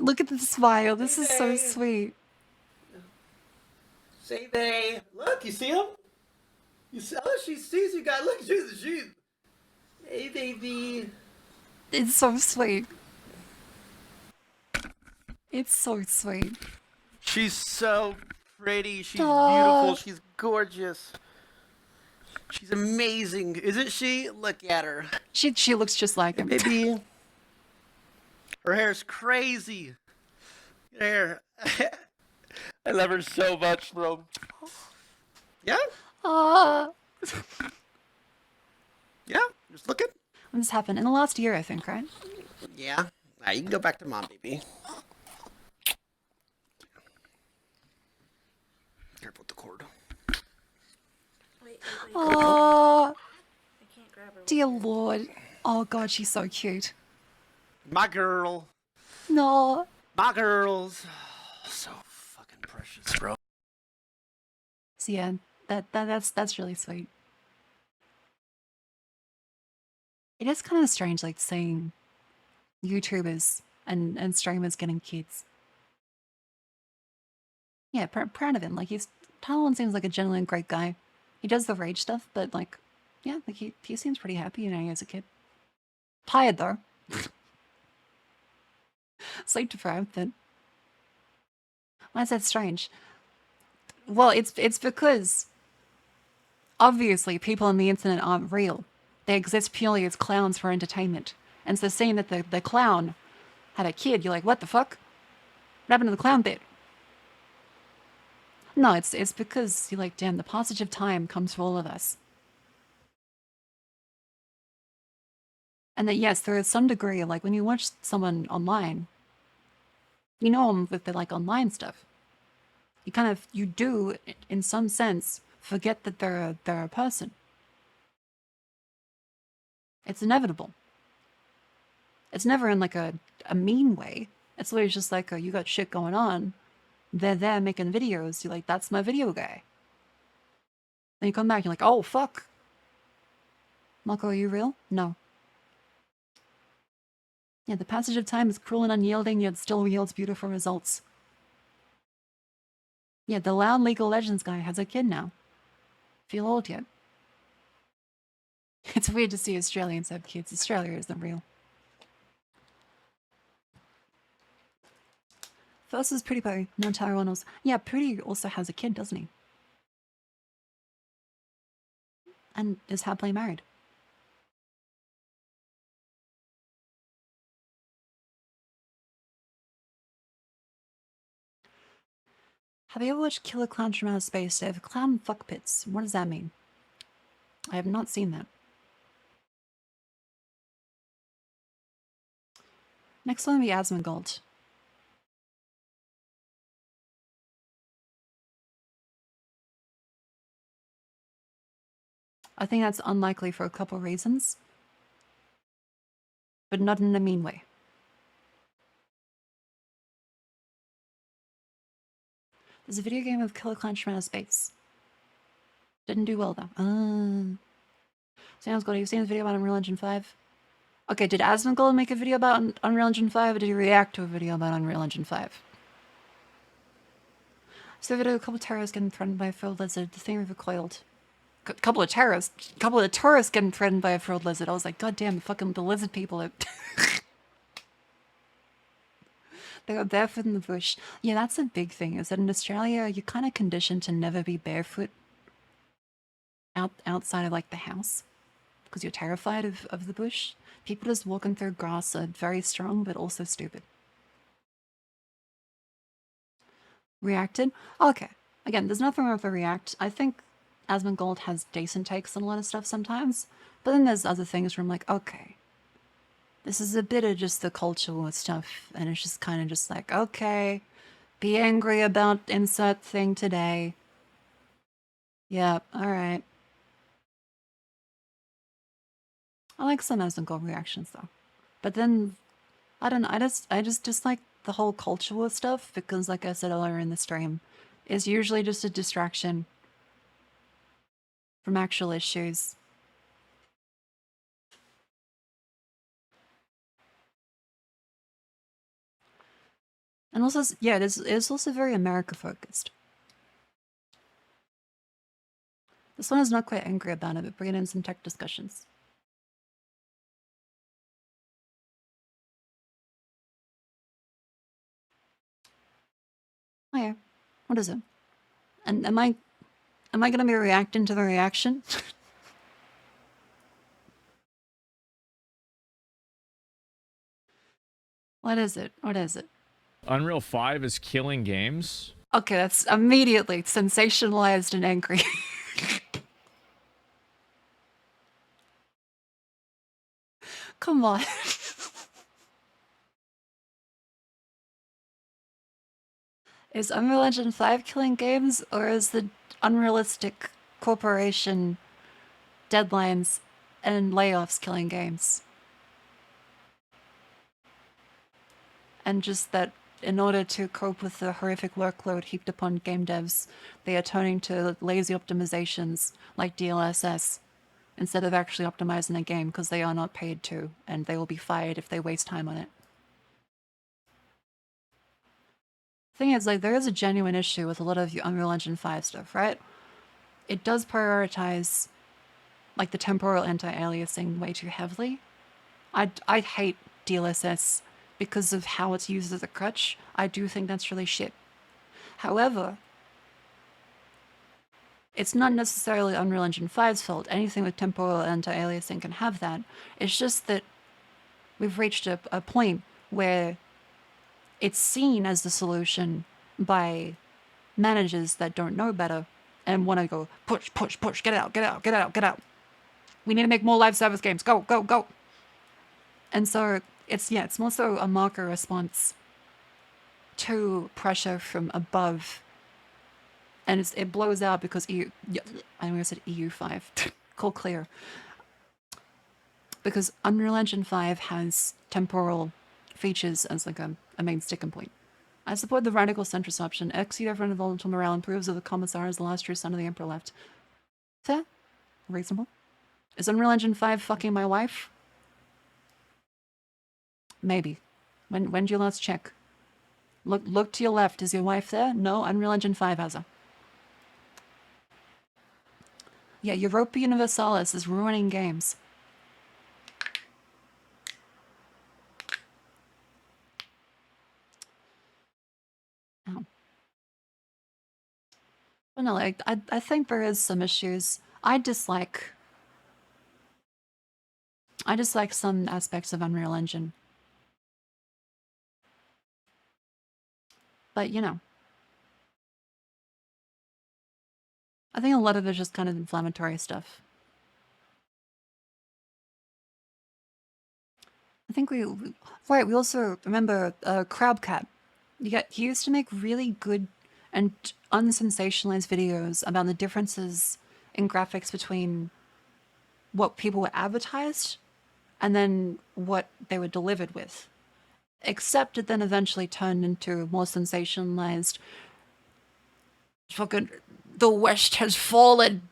Look at the smile. This is so sweet. Say they. Look, you see him? You see? Oh, she sees you guys. Look, she's. Hey, baby. It's so sweet. It's so sweet. She's so pretty. She's Aw. beautiful. She's gorgeous. She's amazing. Isn't she? Look at her. She looks just like him. Baby. Her hair's crazy. Hair. I love her so much, bro. Yeah? Ah. Yeah? Just looking? When this happened? In the last year, I think, right? Yeah. Alright, you can go back to mom, baby. Careful with the cord. Oh, dear Lord. Oh, God, she's so cute. My girl. No. My girls. So fucking precious, bro. So, yeah, that's really sweet. It is kind of strange, like, seeing YouTubers and streamers getting kids. Yeah, proud of him. Like, Talon seems like a genuine great guy. He does the rage stuff, but, like, yeah, like, he seems pretty happy, you know, as a kid. Tired, though. Sleep deprived, but... Why is that strange? Well, it's because... Obviously, people on the internet aren't real. They exist purely as clowns for entertainment. And so seeing that the clown had a kid, you're like, what the fuck? What happened to the clown bit? No, it's because you're like, damn, the passage of time comes for all of us. And that, yes, there is some degree of, like, when you watch someone online, you know them with the, like, online stuff. You do, in some sense, forget that they're a person. It's inevitable. It's never in, like, a mean way. It's always just like, you got shit going on. They're there making videos. You're like, that's my video guy. Then you come back, you're like, oh, fuck. Marco, are you real? No. Yeah, the passage of time is cruel and unyielding, yet still yields beautiful results. Yeah, the loud League of Legends guy has a kid now. Feel old yet? It's weird to see Australians have kids. Australia isn't real. First is Pretty Boy, no Tara Reynolds. Yeah, Pretty also has a kid, doesn't he? And is happily married. Have you ever watched Killer Clowns from Outer Space? They have clown fuck pits. What does that mean? I have not seen that. Next one will be Asmongold. I think that's unlikely for a couple reasons. But not in a mean way. There's a video game of Killer Clowns from Outer Space. Didn't do well though. Sounds good. Have you seen the video about Unreal Engine 5? Okay, did Asmongold make a video about Unreal Engine 5 or did he react to a video about Unreal Engine 5? So the video, a couple of terrorists getting threatened by a frilled lizard. The thing recoiled. Couple of tourists getting threatened by a frilled lizard. I was like, god damn, fucking the lizard people are... They were barefoot in the bush. Yeah, that's a big thing, is that in Australia, you're kind of conditioned to never be barefoot outside of, like, the house. Because you're terrified of the bush. People just walking through grass are very strong, but also stupid. Reacted? Okay. Again, there's nothing wrong with a react. I think Asmongold has decent takes on a lot of stuff sometimes. But then there's other things where I'm like, okay. This is a bit of just the cultural stuff, and it's just kind of just like, okay, be angry about insert thing today. Yep, alright. I like some Asmongold reactions though. But then, I don't know, I just dislike the whole cultural stuff, because like I said earlier in the stream, it's usually just a distraction from actual issues. And also, yeah, it's also very America-focused. This one is not quite angry about it, but bringing in some tech discussions. Oh yeah, what is it? And am I gonna be reacting to the reaction? What is it? What is it? Unreal 5 is killing games? Okay, that's immediately sensationalized and angry. Come on. Is Unreal Engine 5 killing games, or is the unrealistic corporation deadlines and layoffs killing games? And just that in order to cope with the horrific workload heaped upon game devs, they are turning to lazy optimizations like DLSS instead of actually optimizing a game because they are not paid to, and they will be fired if they waste time on it. Thing is, like, there is a genuine issue with a lot of Unreal Engine 5 stuff, right? It does prioritize, like, the temporal anti-aliasing way too heavily. I hate DLSS because of how it's used as a crutch. I do think that's really shit. However, it's not necessarily Unreal Engine 5's fault. Anything with temporal anti-aliasing can have that. It's just that we've reached a point where it's seen as the solution by managers that don't know better and want to go, push, push, push, get out, get out, get out, get out. We need to make more live service games. Go, go, go. And so it's more so a marker response to pressure from above. And it blows out because I almost said EU5. Call clear. Because Unreal Engine 5 has temporal features as like a main sticking point. I support the radical centrist option. Execute everyone involved until morale improves, or the commissar is the last true son of the emperor left. Fair? Reasonable? Is Unreal Engine 5 fucking my wife? Maybe. When did you last check? Look to your left. Is your wife there? No, Unreal Engine 5 has her. Yeah, Europa Universalis is ruining games. Oh. But no, like, I think there is some issues. I dislike some aspects of Unreal Engine. But, you know. I think a lot of it is just kind of inflammatory stuff. I think we also remember Crabcat. He used to make really good and unsensationalized videos about the differences in graphics between what people were advertised and then what they were delivered with. Except it then eventually turned into more sensationalized, fucking, the West has fallen.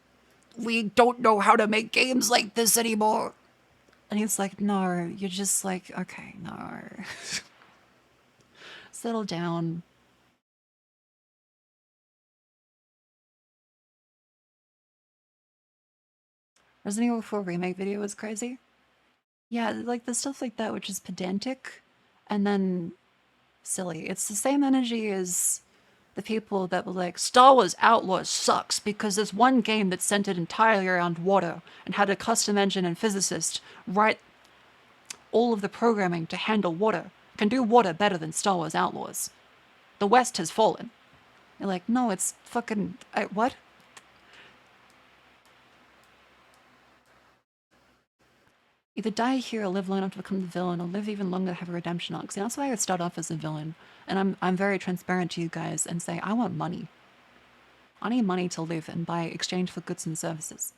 We don't know how to make games like this anymore. And he's like, no, you're just like, okay, no. Settle down. Resident Evil 4 remake video was crazy. Yeah, like the stuff like that, which is pedantic and then silly. It's the same energy as the people that were like, Star Wars Outlaws sucks because there's one game that's centered entirely around water and had a custom engine and physicist write all of the programming to handle water. Can do water better than Star Wars Outlaws. The West has fallen. You're like, no, it's fucking... what? Either die here or live long enough to become the villain, or live even longer to have a redemption arc. See, that's why I start off as a villain. And I'm very transparent to you guys and say, I want money. I need money to live and buy exchange for goods and services.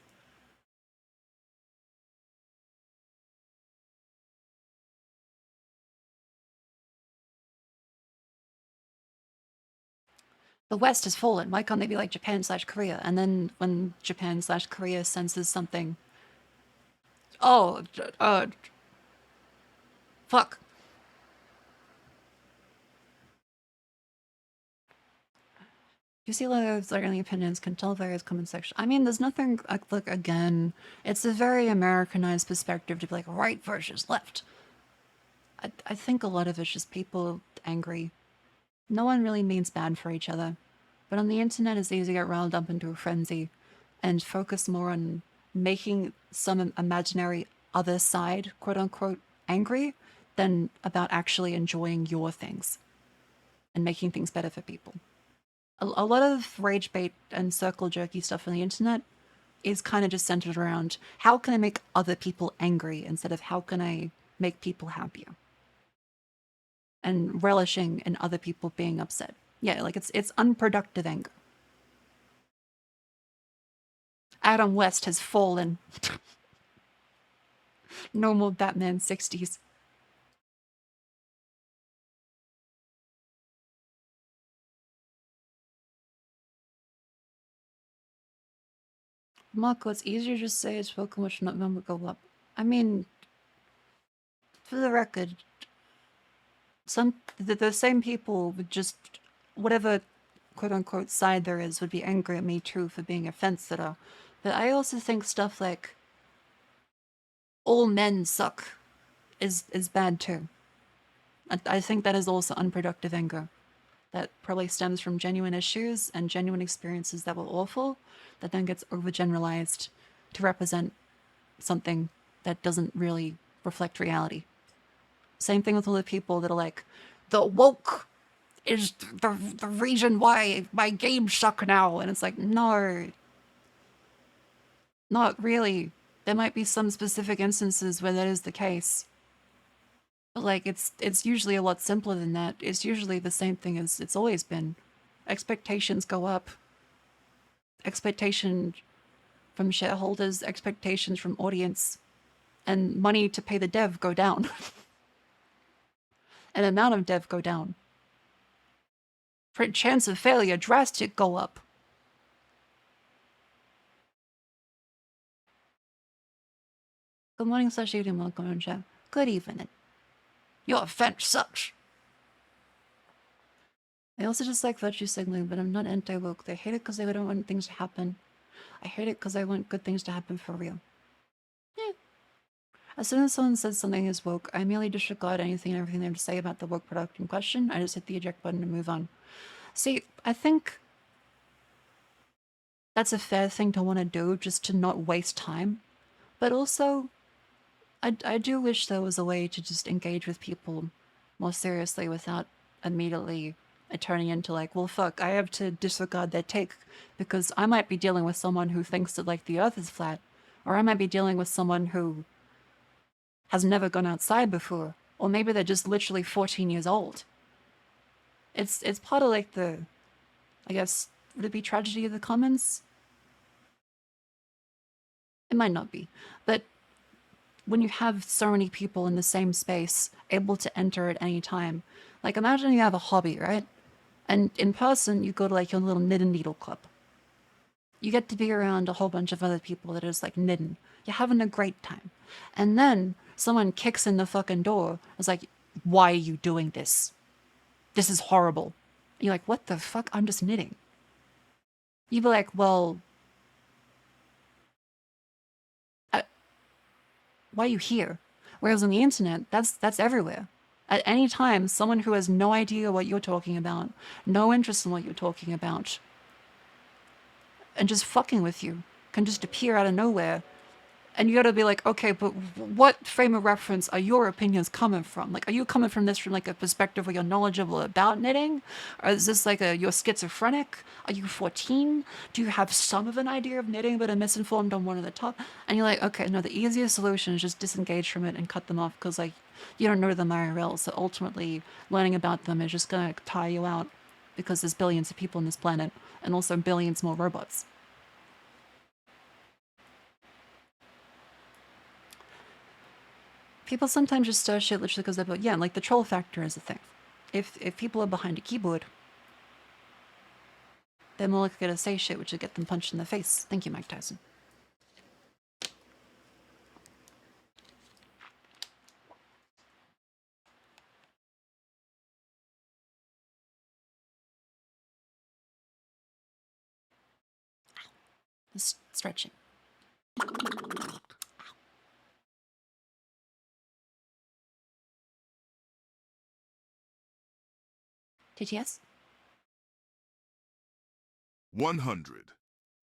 The West has fallen. Why can't they be like Japan/Korea? And then when Japan/Korea senses something, oh, fuck. You see a lot of any opinions can tell various comment section. I mean, there's nothing like again. It's a very Americanized perspective to be like right versus left. I think a lot of it's just people angry. No one really means bad for each other, but on the internet it's easy to get riled up into a frenzy, and focus more on making some imaginary other side, quote unquote, angry, than about actually enjoying your things and making things better for people. A lot of rage bait and circle jerky stuff on the internet is kind of just centered around how can I make other people angry instead of how can I make people happier, and relishing in other people being upset. Yeah, like it's unproductive anger. Adam West has fallen. No more Batman 60s. Marco, it's easier to just say it's spoken which not number go up. I mean, for the record, the same people would just, whatever quote unquote side there is, would be angry at me too for being a fence sitter. But I also think stuff like all men suck is bad too. I think that is also unproductive anger. That probably stems from genuine issues and genuine experiences that were awful, that then gets overgeneralized to represent something that doesn't really reflect reality. Same thing with all the people that are like, the woke is the reason why my games suck now. And it's like, no, not really. There might be some specific instances where that is the case. But like, it's usually a lot simpler than that. It's usually the same thing as it's always been. Expectations go up. Expectation from shareholders, expectations from audience, and money to pay the dev go down. And amount of dev go down. Chance of failure drastic go up. Good morning, /evening, welcome on chat. Good evening. Your offense sucks. I also just like virtue signaling, but I'm not anti-woke. They hate it because they don't want things to happen. I hate it because I want good things to happen for real. Yeah. As soon as someone says something is woke, I merely disregard anything and everything they have to say about the woke product in question. I just hit the eject button and move on. See, I think that's a fair thing to want to do, just to not waste time. But also, I do wish there was a way to just engage with people more seriously without immediately turning into like, well, fuck, I have to disregard their take because I might be dealing with someone who thinks that like the earth is flat, or I might be dealing with someone who has never gone outside before, or maybe they're just literally 14 years old. It's part of like the, I guess, would it be tragedy of the commons? It might not be, but when you have so many people in the same space able to enter at any time, like imagine you have a hobby, right? And in person, you go to like your little knit and needle club. You get to be around a whole bunch of other people that are just like knitting. You're having a great time. And then someone kicks in the fucking door. It's like, why are you doing this? This is horrible. You're like, what the fuck? I'm just knitting. You'd be like, well, why are you here? Whereas on the internet, that's everywhere. At any time, someone who has no idea what you're talking about, no interest in what you're talking about, and just fucking with you can just appear out of nowhere. And you gotta be like, okay, but what frame of reference are your opinions coming from? Like, are you coming from this from like a perspective where you're knowledgeable about knitting? Or is this like you're schizophrenic? Are you 14? Do you have some of an idea of knitting but are misinformed on one of the top? And you're like, okay, no, the easiest solution is just disengage from it and cut them off because like, you don't know them IRL. So ultimately learning about them is just gonna tire you out because there's billions of people on this planet and also billions more robots. People sometimes just stir shit literally because they're, but yeah, like the troll factor is a thing. If people are behind a keyboard, they're more likely to say shit which would get them punched in the face. Thank you, Mike Tyson. Stretching. TTS? 100.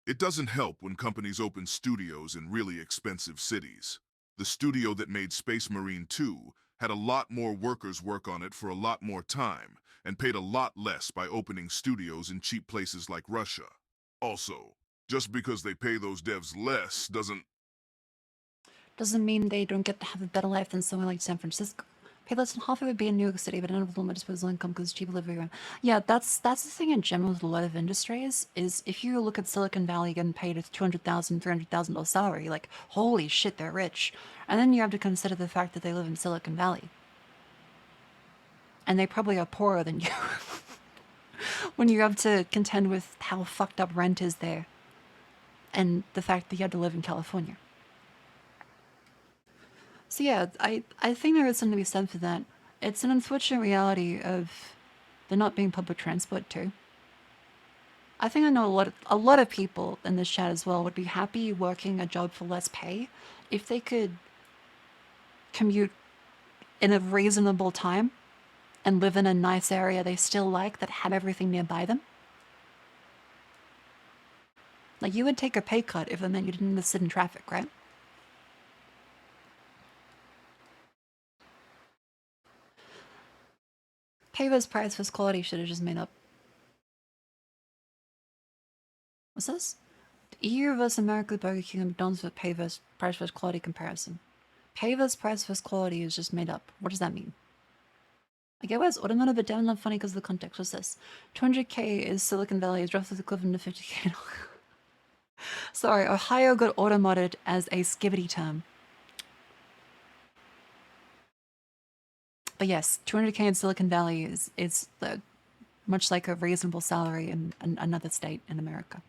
It doesn't help when companies open studios in really expensive cities. The studio that made Space Marine 2 had a lot more workers work on it for a lot more time and paid a lot less by opening studios in cheap places like Russia. Also, just because they pay those devs less Doesn't mean they don't get to have a better life than somewhere like San Francisco. Pay less than half of it be in New York City, but don't have a disposable income because it's cheap to live everywhere. Yeah, that's the thing in general with a lot of industries, is if you look at Silicon Valley getting paid a $200,000, $300,000 salary, like, holy shit, they're rich. And then you have to consider the fact that they live in Silicon Valley. And they probably are poorer than you. When you have to contend with how fucked up rent is there. And the fact that you had to live in California. So yeah, I think there is something to be said for that. It's an unfortunate reality of there not being public transport too. I think I know a lot of people in this chat as well would be happy working a job for less pay if they could commute in a reasonable time and live in a nice area they still like that had everything nearby them. Like, you would take a pay cut if it meant you didn't have to sit in traffic, right? Pay versus price versus quality should have just made up. What's this? EU versus America, Burger King, and McDonald's with pay versus price versus quality comparison. Pay versus price versus quality is just made up. What does that mean? I get why it's automotive, but damn not funny because of the context. What's this? 200k is Silicon Valley, is roughly the equivalent to 50k. Sorry, Ohio got automodded as a skibbity term. But yes, 200k in Silicon Valley is much like a reasonable salary in another state in America.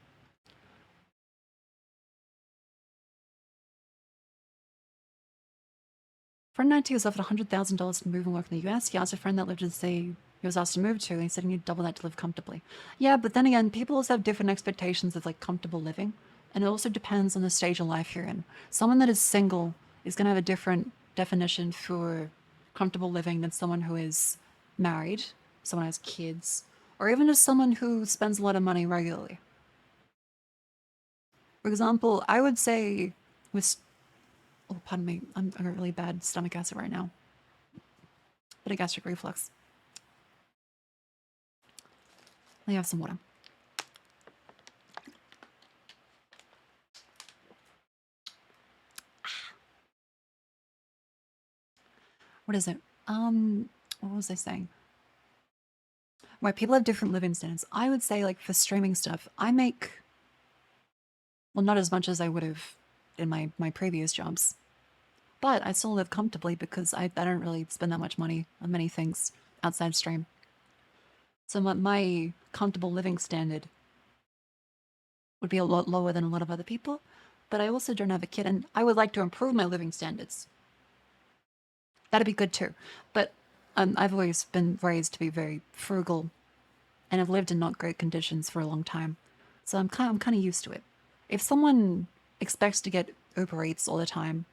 Friend 90 was offered $100,000 to move and work in the US. He asked a friend that lived in the city he was asked to move to, and he said he needed double that to live comfortably. Yeah, but then again, people also have different expectations of like comfortable living, and it also depends on the stage of life you're in. Someone that is single is going to have a different definition for comfortable living than someone who is married, someone who has kids, or even just someone who spends a lot of money regularly. For example, I would say with... Oh, pardon me. I'm got really bad stomach acid right now. Bit of gastric reflux. Let me have some water. What is it? What was I saying? Right, people have different living standards. I would say, like, for streaming stuff, I make... Well, not as much as I would have in my previous jobs. But I still live comfortably because I don't really spend that much money on many things outside stream. So my comfortable living standard would be a lot lower than a lot of other people. But I also don't have a kid, and I would like to improve my living standards. That'd be good too. But I've always been raised to be very frugal, and I've lived in not great conditions for a long time. So I'm kind of used to it. If someone expects to get Uber Eats all the time,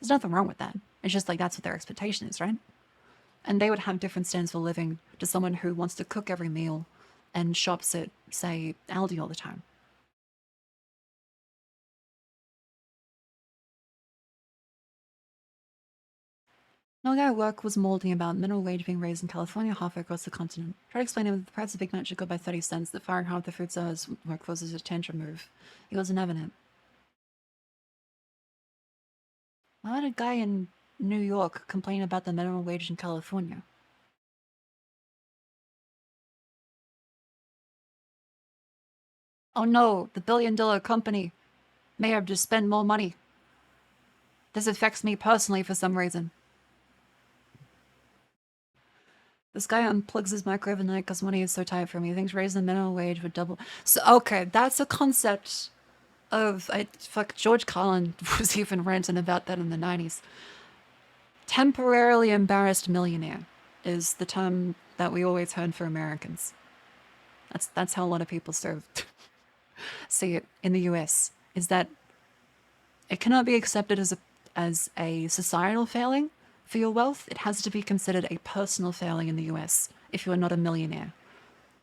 there's nothing wrong with that. It's just like that's what their expectation is, right? And they would have different standards for living to someone who wants to cook every meal and shops at, say, Aldi all the time. No guy at work was molding about minimum wage being raised in California halfway across the continent. Tried to explain to him that the price of Big Mac should go by 30 cents, that firing half the food service workforce is a tantrum move. He wasn't having it. Why would a guy in New York complain about the minimum wage in California? Oh no, the billion-dollar company may have to spend more money. This affects me personally for some reason. This guy unplugs his microwave at night because money is so tight for me. He thinks raising the minimum wage would double... So, okay, that's a concept of... George Carlin was even ranting about that in the 90s. Temporarily embarrassed millionaire is the term that we always heard for Americans. That's how a lot of people served. see in the US is that it cannot be accepted as a societal failing for your wealth. It has to be considered a personal failing in the US if you are not a millionaire.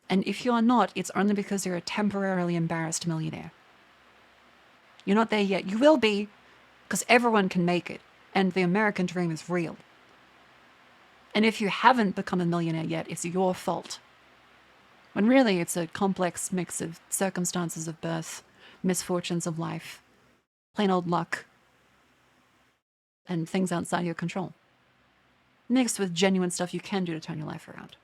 And if you are not, it's only because you're a temporarily embarrassed millionaire. You're not there yet. You will be, because everyone can make it. And the American dream is real. And if you haven't become a millionaire yet, it's your fault. When really it's a complex mix of circumstances of birth, misfortunes of life, plain old luck, and things outside your control. Mixed with genuine stuff you can do to turn your life around.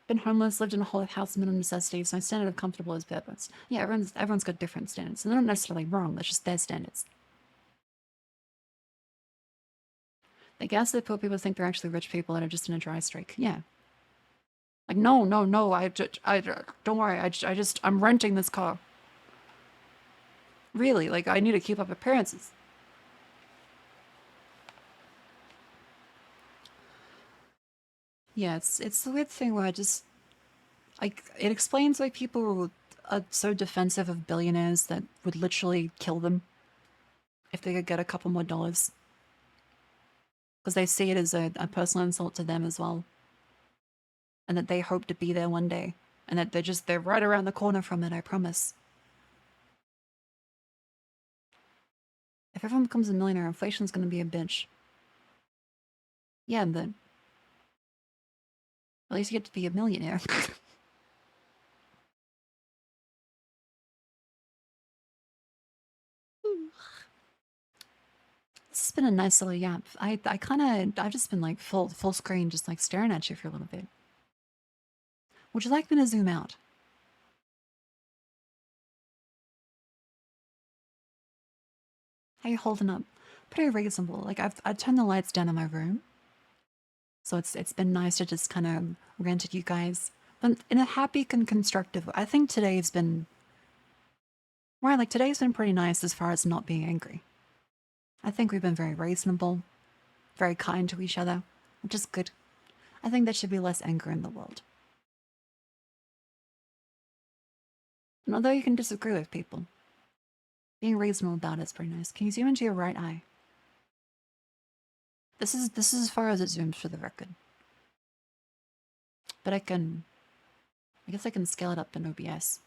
Been homeless, lived in a whole house, minimum necessities. My standard of comfortable is bare bones. Yeah, everyone's got different standards. And they're not necessarily wrong, that's just their standards. They guess that poor people think they're actually rich people that are just in a dry streak. Yeah. Like, no, don't worry, I'm renting this car. Really, like, I need to keep up appearances. Yeah, it's the weird thing where it explains why people are so defensive of billionaires that would literally kill them if they could get a couple more dollars. Because they see it as a personal insult to them as well. And that they hope to be there one day. And that they're right around the corner from it, I promise. If everyone becomes a millionaire, inflation's gonna be a bitch. Yeah, but at least you get to be a millionaire. This has been a nice little yap. I've just been like full screen, just like staring at you for a little bit. Would you like me to zoom out? How you holding up? Pretty reasonable. Like I've turned the lights down in my room. So it's been nice to just kind of rant at you guys. But in a happy and constructive way. I think today's been today's been pretty nice as far as not being angry. I think we've been very reasonable, very kind to each other, which is good. I think there should be less anger in the world. And although you can disagree with people, being reasonable about it is pretty nice. Can you zoom into your right eye? This is as far as it zooms for the record. But I guess I can scale it up in OBS.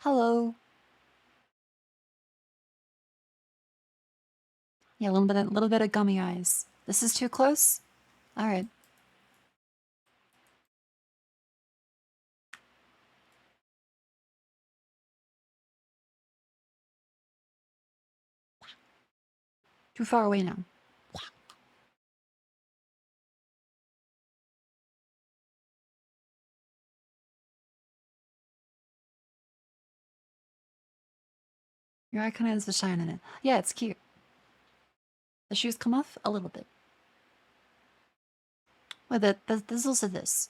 Hello. Yeah, a little bit of gummy eyes. This is too close? All right. Too far away now. Your eye kind of has the shine in it. Yeah, it's cute. The shoes come off a little bit. Well, there's also this.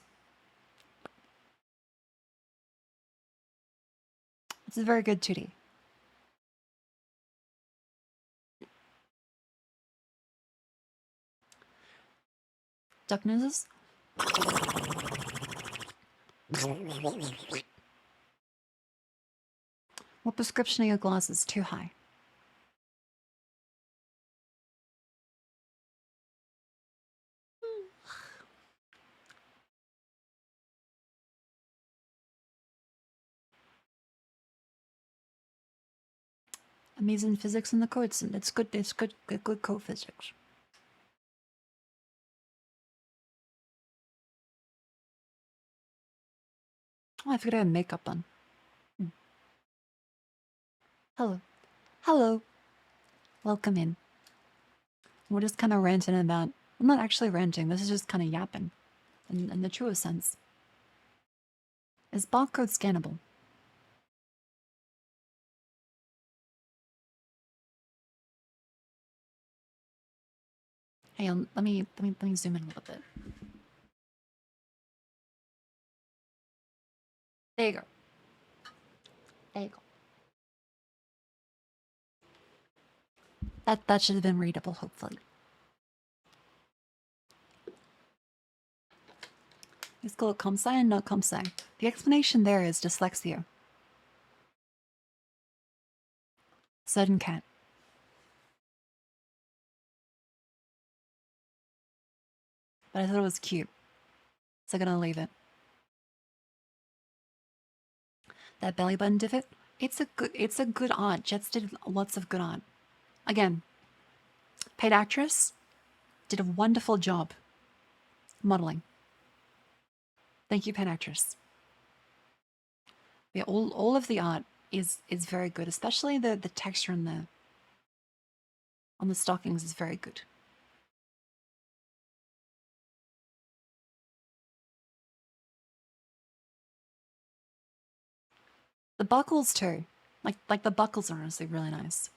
It's a very good 2D. Duck noses? What prescription of your glasses? Too high. Amazing physics in the codes. It's good code physics. Oh, I forgot I have makeup on. Hello. Hello. Welcome in. We're just kind of ranting about... I'm not actually ranting, this is just kind of yapping. In the truest sense. Is barcode scannable? Hey, let me zoom in a little bit. There you go. There you go. That should have been readable, hopefully. It's called Comsci and not Comsci. The explanation there is dyslexia. Sudden cat. But I thought it was cute, so I'm gonna leave it. That belly button divot, it's a good art. Jets did lots of good art. Again, paid actress did a wonderful job modeling. Thank you, paid actress. Yeah, all of the art is very good, especially the texture on the stockings is very good. The buckles too. Like the buckles are honestly really nice.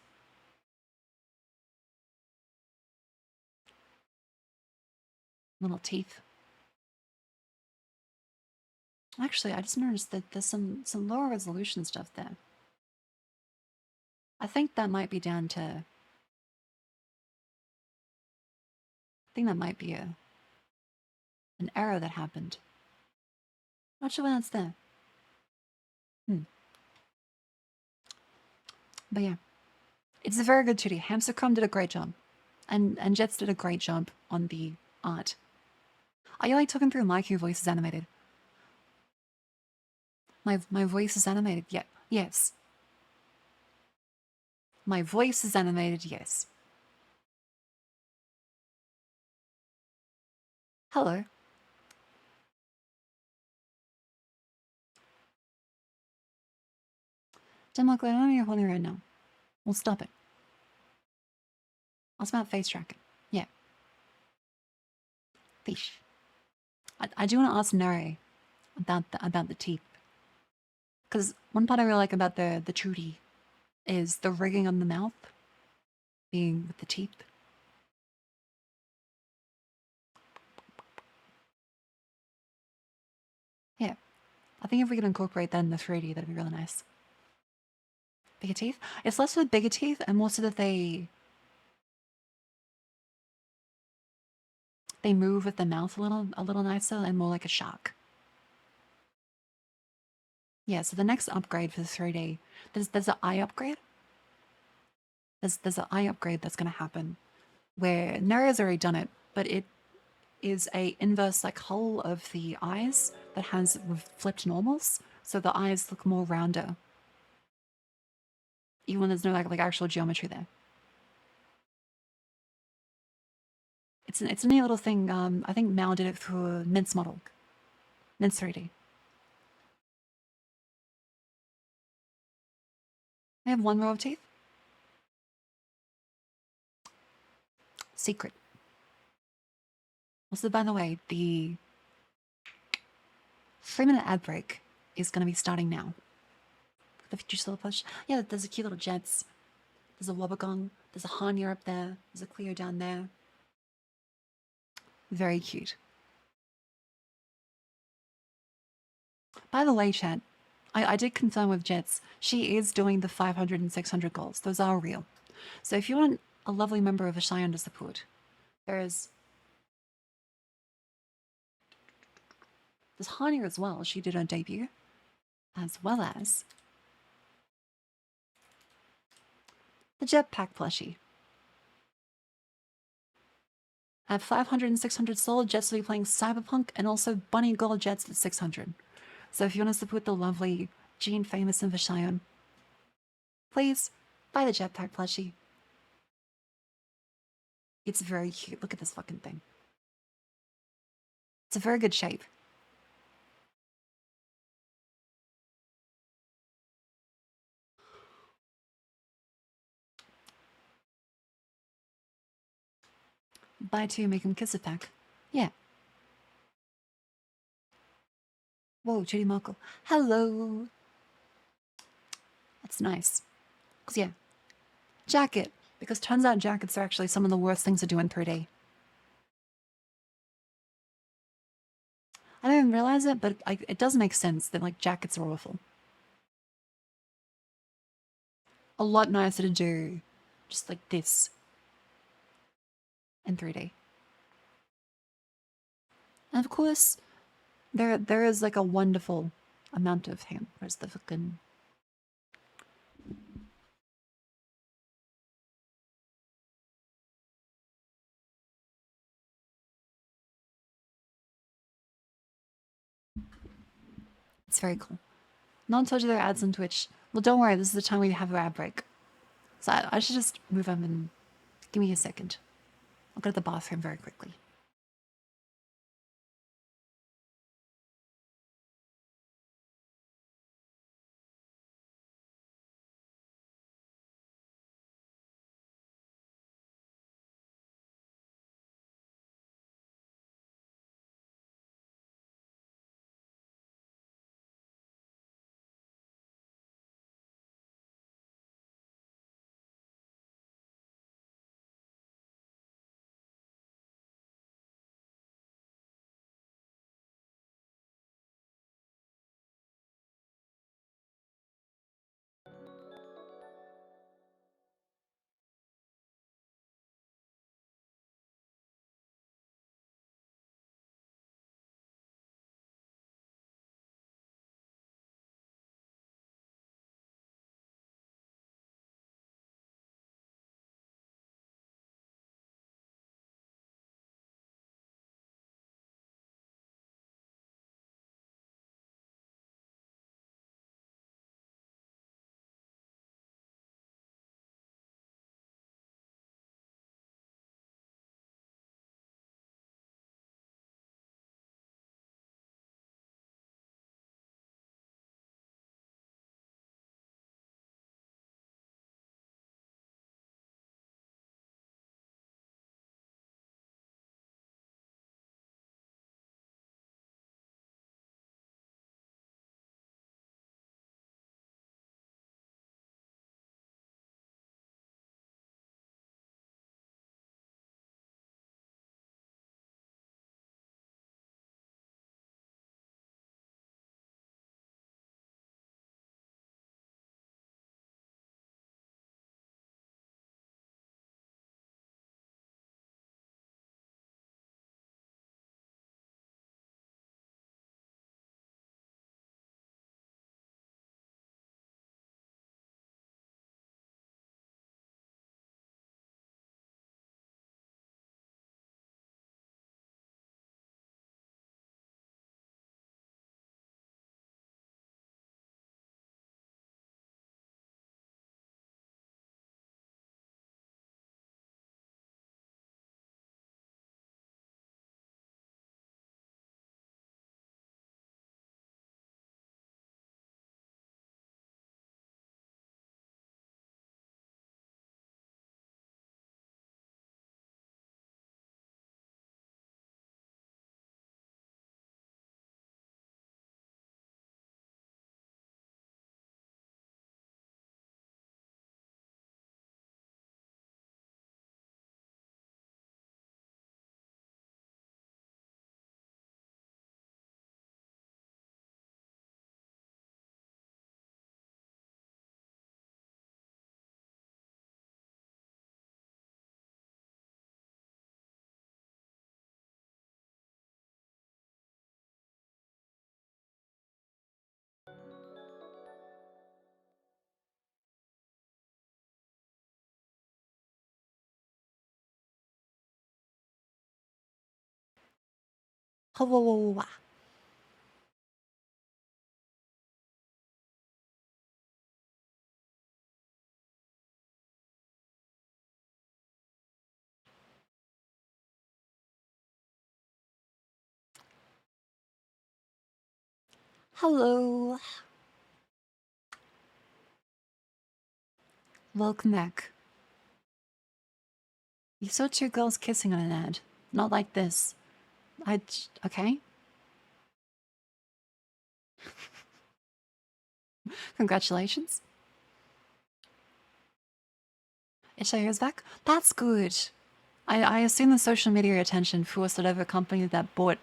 Little teeth. Actually, I just noticed that there's some lower resolution stuff there. I think that might be down to... I think that might be an error that happened. Not sure why that's there. But yeah. It's a very good 2D. Hamstercom did a great job. And Jets did a great job on the art. Are you like talking through a mic? Your voice is animated. My voice is animated. Yeah. Yes. My voice is animated. Yes. Hello. Denmark, I don't know you're holding right now. We'll stop it. I'll about face tracking. Yeah. Fish. I do want to ask Nare about the teeth. Because one part I really like about the Trudy is the rigging on the mouth being with the teeth. Yeah. I think if we could incorporate that in the 3D, that'd be really nice. Bigger teeth? It's less with bigger teeth and more so that they move with the mouth a little nicer and more like a shark. Yeah, so the next upgrade for the 3D, there's an eye upgrade. There's an eye upgrade that's gonna happen where Neria's already done it, but it is a inverse like hull of the eyes that has flipped normals, so the eyes look more rounder. Even when there's no like actual geometry there. It's a neat little thing. I think Mal did it through Mince model. Mince 3D. I have one row of teeth. Secret. Also, by the way, the 3-minute ad break is going to be starting now. The future still push. Yeah, there's a cute little Jets. There's a Wobbegong. There's a Hanya up there. There's a Cleo down there. Very cute. By the way, chat, I did confirm with Jets. She is doing the 500 and 600 goals. Those are real. So if you want a lovely member of a Cheyenne to support, there's Hania as well. She did her debut, as well as the Jetpack plushie. At 500 and 600 sold, Jets will be playing Cyberpunk and also Bunny Gold Jets at 600. So if you want to support the lovely Jean Famous and Vishayon, please buy the Jetpack plushie. It's very cute. Look at this fucking thing. It's a very good shape. Buy two, make him kiss a pack. Yeah. Whoa, Judy Markle. Hello. That's nice. Because, yeah. Jacket. Because turns out jackets are actually some of the worst things to do in 3D. I don't even realize it, but it does make sense that like jackets are awful. A lot nicer to do just like this in 3D. And of course, there is like a wonderful amount of him. Where's the fucking... It's very cool. No one told you there are ads on Twitch. Well, don't worry, this is the time we have our ad break. So I should just move on and give me a second. I'll go to the bathroom very quickly. Hello. Hello. Welcome back. You saw two girls kissing on an ad. Not like this. Okay. Congratulations. Itch.io's back? That's good. I assume the social media attention forced whatever company that bought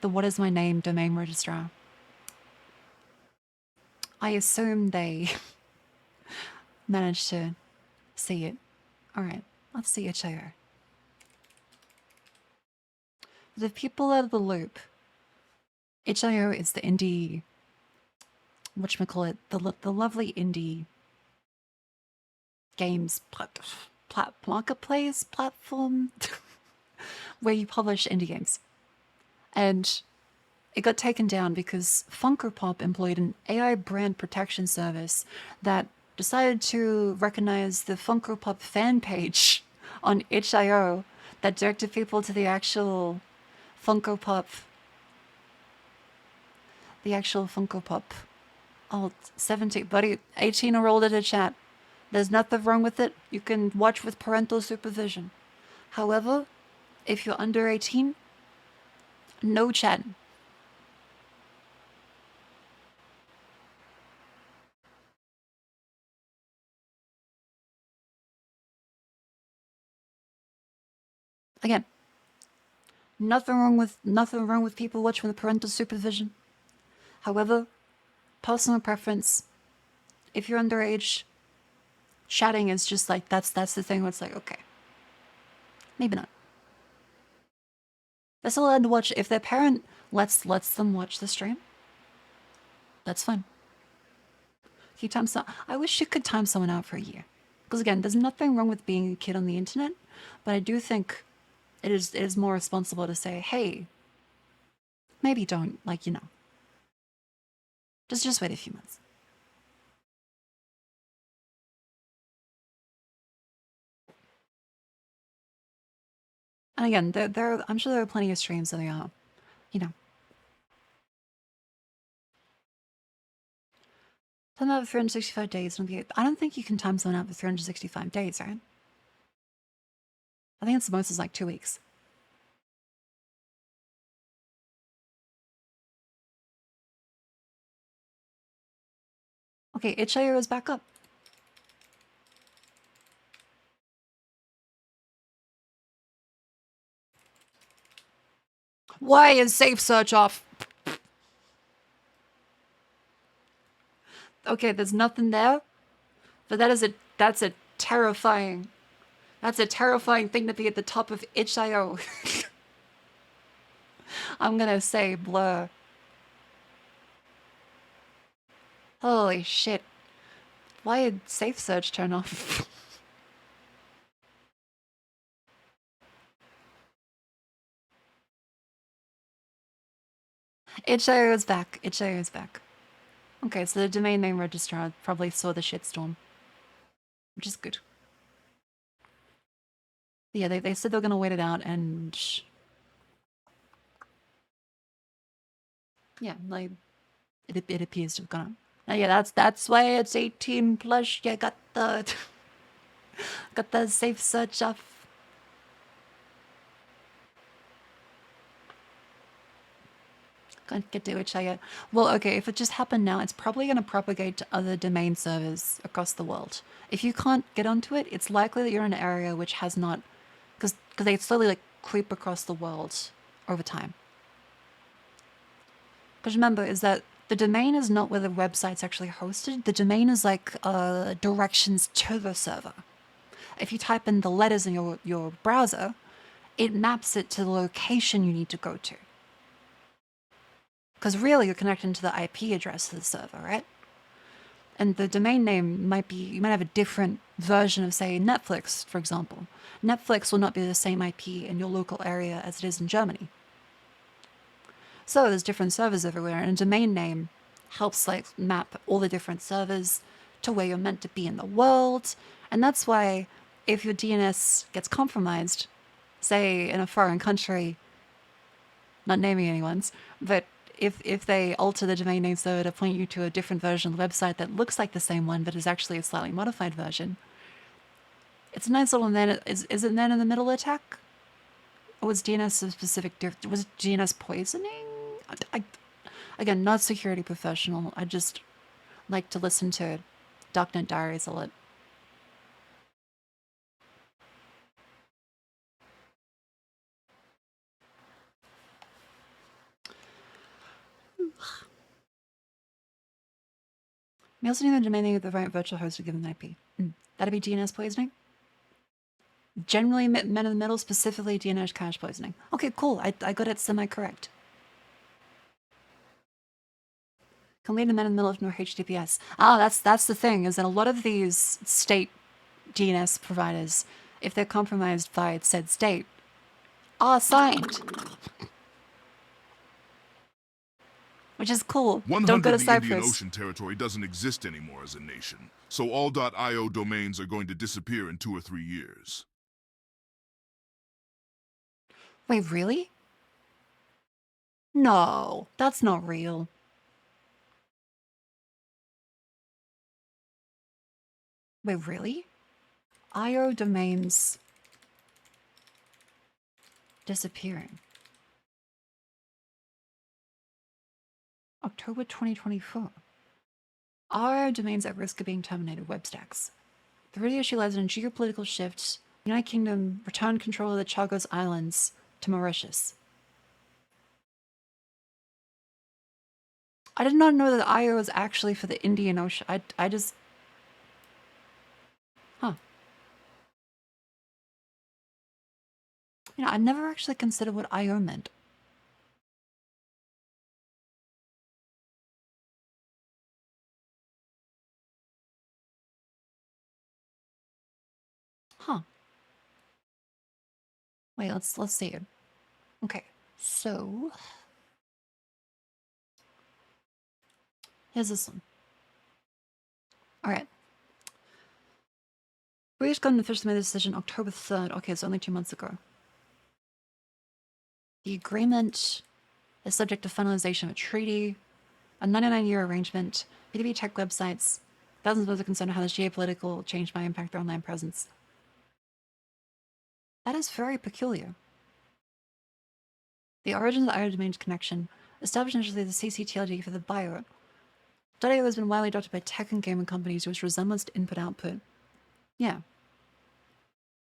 the what is my name domain registrar. I assume they managed to see it. Alright, let's see HIO. The people out of the loop. HIO is the indie, whatchamacallit, the lovely indie games marketplace platform where you publish indie games. And it got taken down because Funko Pop employed an AI brand protection service that decided to recognize the Funko Pop fan page on itch.io that directed people to the actual Funko Pop. Oh, 17, buddy, 18-year-old at a chat. There's nothing wrong with it. You can watch with parental supervision. However, if you're under 18, no chatting. Again, nothing wrong with people watching with parental supervision. However, personal preference. If you're underage, chatting is just like that's the thing where it's like, okay, maybe not. They're still allowed to watch if their parent lets them watch the stream. That's fine. Can you time some? I wish you could time someone out for a year. Because again, there's nothing wrong with being a kid on the internet, but I do think it is more responsible to say, hey, maybe don't, like, you know. Just wait a few months. And again, I'm sure there are plenty of streams that are, you know. Time out for 365 days. I don't think you can time someone out for 365 days, right? I think it's the most is like 2 weeks. Okay, itch.io is back up. Why is safe search off? Okay, there's nothing there. But that's a terrifying thing to be at the top of itch.io. I'm gonna say blur. Holy shit. Why did safe search turn off? itch.io is back. itch.io is back. Okay, so the domain name registrar probably saw the shitstorm. Which is good. Yeah, they said they're gonna wait it out and... yeah, like, it appears to have gone. Yeah, that's why it's 18 plus. Yeah, got the got the safe search off. Can't get to it yet. Well, okay, if it just happened now, it's probably going to propagate to other domain servers across the world. If you can't get onto it, it's likely that you're in an area which has not, because they slowly like creep across the world over time. Because remember, is that the domain is not where the website's actually hosted. The domain is like directions to the server. If you type in the letters in your browser, it maps it to the location you need to go to. Because really, you're connecting to the IP address of the server, right? And the domain name might be, you might have a different version of, say, Netflix, for example. Netflix will not be the same IP in your local area as it is in Germany. So there's different servers everywhere, and a domain name helps like map all the different servers to where you're meant to be in the world. And that's why if your DNS gets compromised, say in a foreign country, not naming anyone's, but if they alter the domain name server to point you to a different version of the website that looks like the same one, but is actually a slightly modified version, it's a nice little man. Is it man in the middle attack? Or was DNS a specific, was DNS poisoning? Again, not security professional. I just like to listen to Darknet Diaries a lot. We also need the domain name of the right virtual host to give an IP. That'd be DNS poisoning? Generally, men in the middle, specifically DNS cache poisoning. Okay, cool. I got it semi-correct. Can lead to men in the middle of no HTTPS. Ah, that's the thing, is that a lot of these state DNS providers, if they're compromised by said state, are signed. Which is cool. Don't go to 100 the Indian Cyprus. Ocean territory doesn't exist anymore as a nation, so all .io domains are going to disappear in 2 or 3 years. Wait, really? No, that's not real. Wait, really? IO domains disappearing. October 2024. IO domains at risk of being terminated. Webstacks. The real issue lies in a geopolitical shift. United Kingdom returned control of the Chagos Islands to Mauritius. I did not know that IO was actually for the Indian Ocean. I just... Huh. You know, I never actually considered what IO meant. Huh. Wait, let's see. Okay, so... Here's this one. Alright. British government officially made the decision October 3rd. Okay, it's only 2 months ago. The agreement is subject to finalization of a treaty, a 99-year arrangement, B2B tech websites, thousands of those are concerned how this geopolitical change might impact their online presence. That is very peculiar. The origins of the IO domain connection, established initially as a CCTLD for the buyer. .io has been widely adopted by tech and gaming companies which resembles to input-output. Yeah.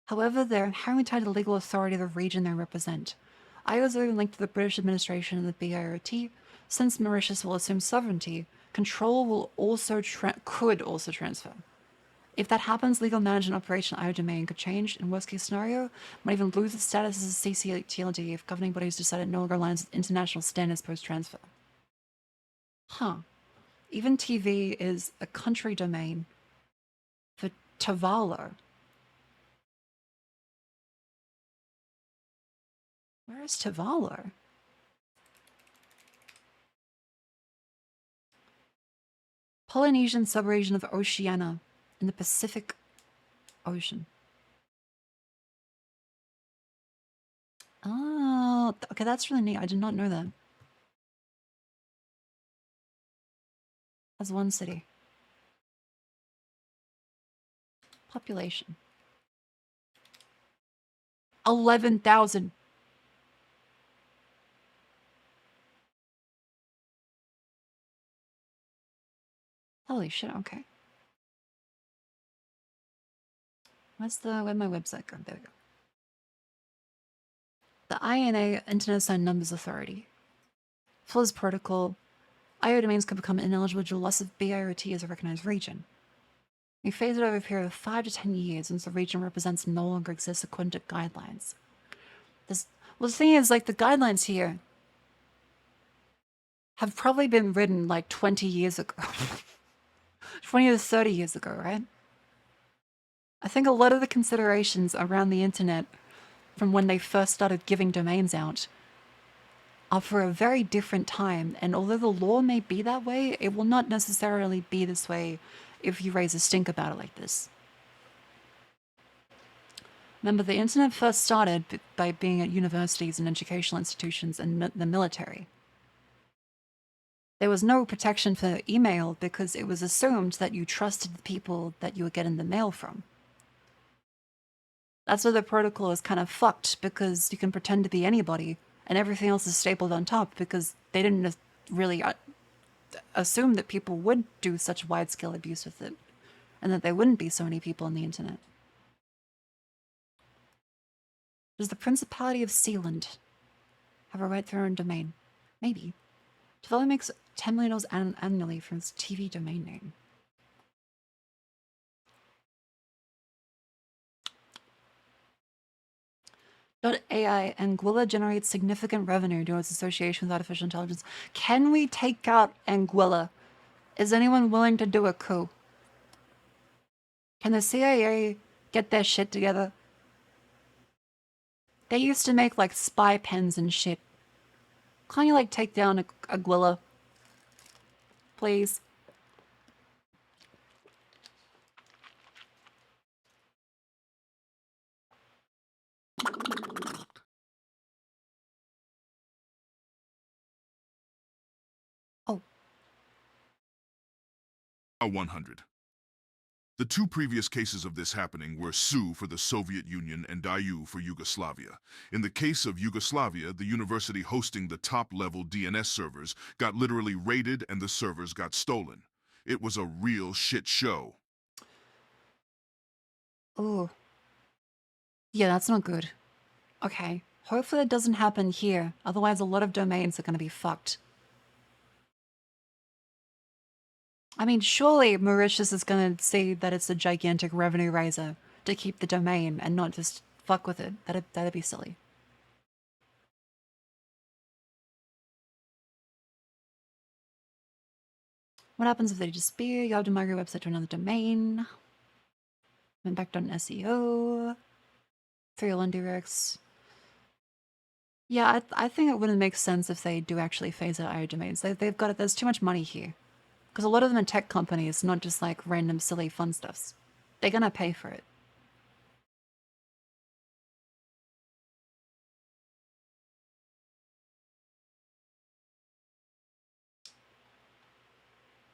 However, they're inherently tied to the legal authority of the region they represent. IOs are linked to the British administration and the BIRT. Since Mauritius will assume sovereignty, control will also could also transfer. If that happens, legal management operation IO domain could change. In worst case scenario, might even lose its status as a CCTLD if governing bodies decided no longer aligns with international standards post-transfer. Huh. Even TV is a country domain for Tavalo. Where is Tavalo? Polynesian subregion of Oceania in the Pacific Ocean. Oh, okay, that's really neat. I did not know that. That's one city. Population. 11,000. Holy shit, okay. Where'd my website go? There we go. The INA, Internet Assigned Numbers Authority. Follows protocol. IO domains can become ineligible due to loss of BIRT as a recognized region. We phase it over a period of 5 to 10 years once the region represents no longer exists according to guidelines. Well, the thing is, like, the guidelines here have probably been written like 20 years ago. 20 to 30 years ago, right? I think a lot of the considerations around the internet from when they first started giving domains out are for a very different time, and although the law may be that way, it will not necessarily be this way if you raise a stink about it like this. Remember, the internet first started by being at universities and educational institutions and the military. There was no protection for email because it was assumed that you trusted the people that you were getting the mail from. That's why the protocol is kind of fucked, because you can pretend to be anybody and everything else is stapled on top because they didn't really assume that people would do such wide-scale abuse with it and that there wouldn't be so many people on the internet. Does the Principality of Sealand have a right to their own domain? Maybe. Tuvalu makes $10 million annually from its TV domain name. .ai Anguilla generates significant revenue due to its association with artificial intelligence. Can we take out Anguilla? Is anyone willing to do a coup? Can the CIA get their shit together? They used to make like spy pens and shit. Can't you like take down Anguilla? Please. Oh. 100. The two previous cases of this happening were SU for the Soviet Union and DIU for Yugoslavia. In the case of Yugoslavia, the university hosting the top-level DNS servers got literally raided and the servers got stolen. It was a real shit show. Ooh. Yeah, that's not good. Okay. Hopefully that doesn't happen here. Otherwise a lot of domains are going to be fucked. I mean, surely Mauritius is going to see that it's a gigantic revenue raiser to keep the domain and not just fuck with it. That'd be silly. What happens if they disappear? You have to migrate your website to another domain. Impact on SEO. 301 directs. Yeah, I think it wouldn't make sense if they do actually phase out IO domains. They've got it. There's too much money here. Because a lot of them are tech companies, not just like random silly fun stuffs. They're gonna pay for it.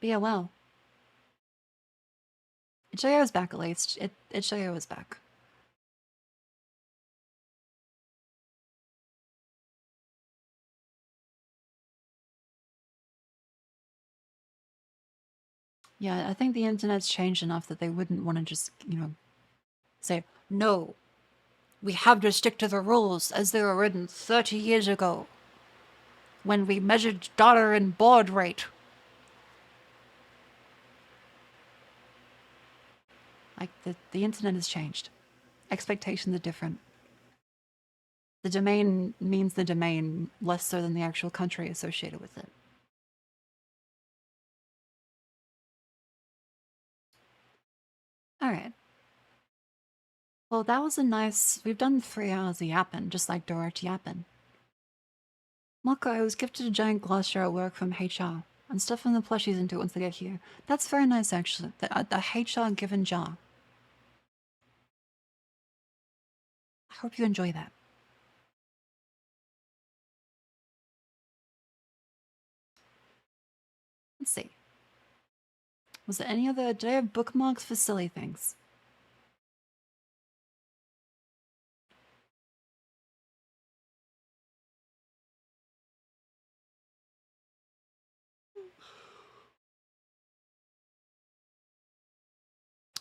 But yeah, well. HIO is back at least. HIO is back. Yeah, I think the internet's changed enough that they wouldn't want to just, you know, say, no, we have to stick to the rules as they were written 30 years ago when we measured data and baud rate. Like, the internet has changed. Expectations are different. The domain means the domain, less so than the actual country associated with it. Alright. Well, that was a nice... We've done 3 hours of yapping, just like direct yapping. Mako, I was gifted a giant glass jar at work from HR. I'm stuffing the plushies into it once they get here. That's very nice, actually. The HR given jar. I hope you enjoy that. Let's see. Was there any other... Did I have bookmarks for silly things?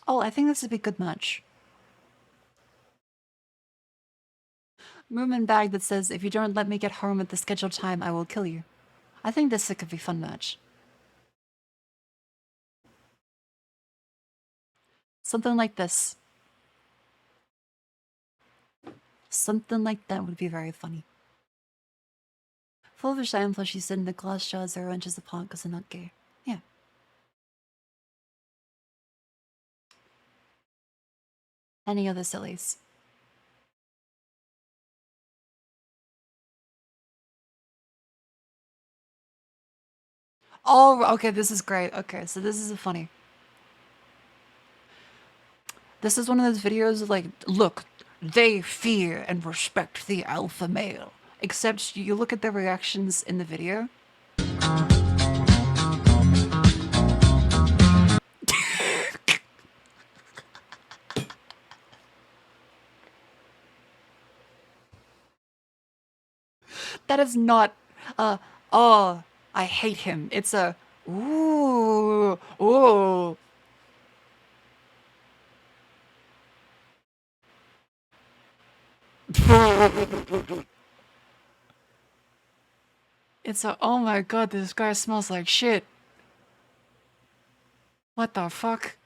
Oh, I think this would be good merch. Movement bag that says, if you don't let me get home at the scheduled time, I will kill you. I think this could be fun merch. Something like this. Something like that would be very funny. Full of a shine plushie sit in the glass jar 0 inches apart because they're not gay. Yeah. Any other sillies? Oh, okay, this is great. Okay, so this is funny. This is one of those videos of like, look, they fear and respect the alpha male. Except you look at the reactions in the video. That is not oh, I hate him. It's a ooh, ooh. It's a, oh my god, this guy smells like shit. What the fuck?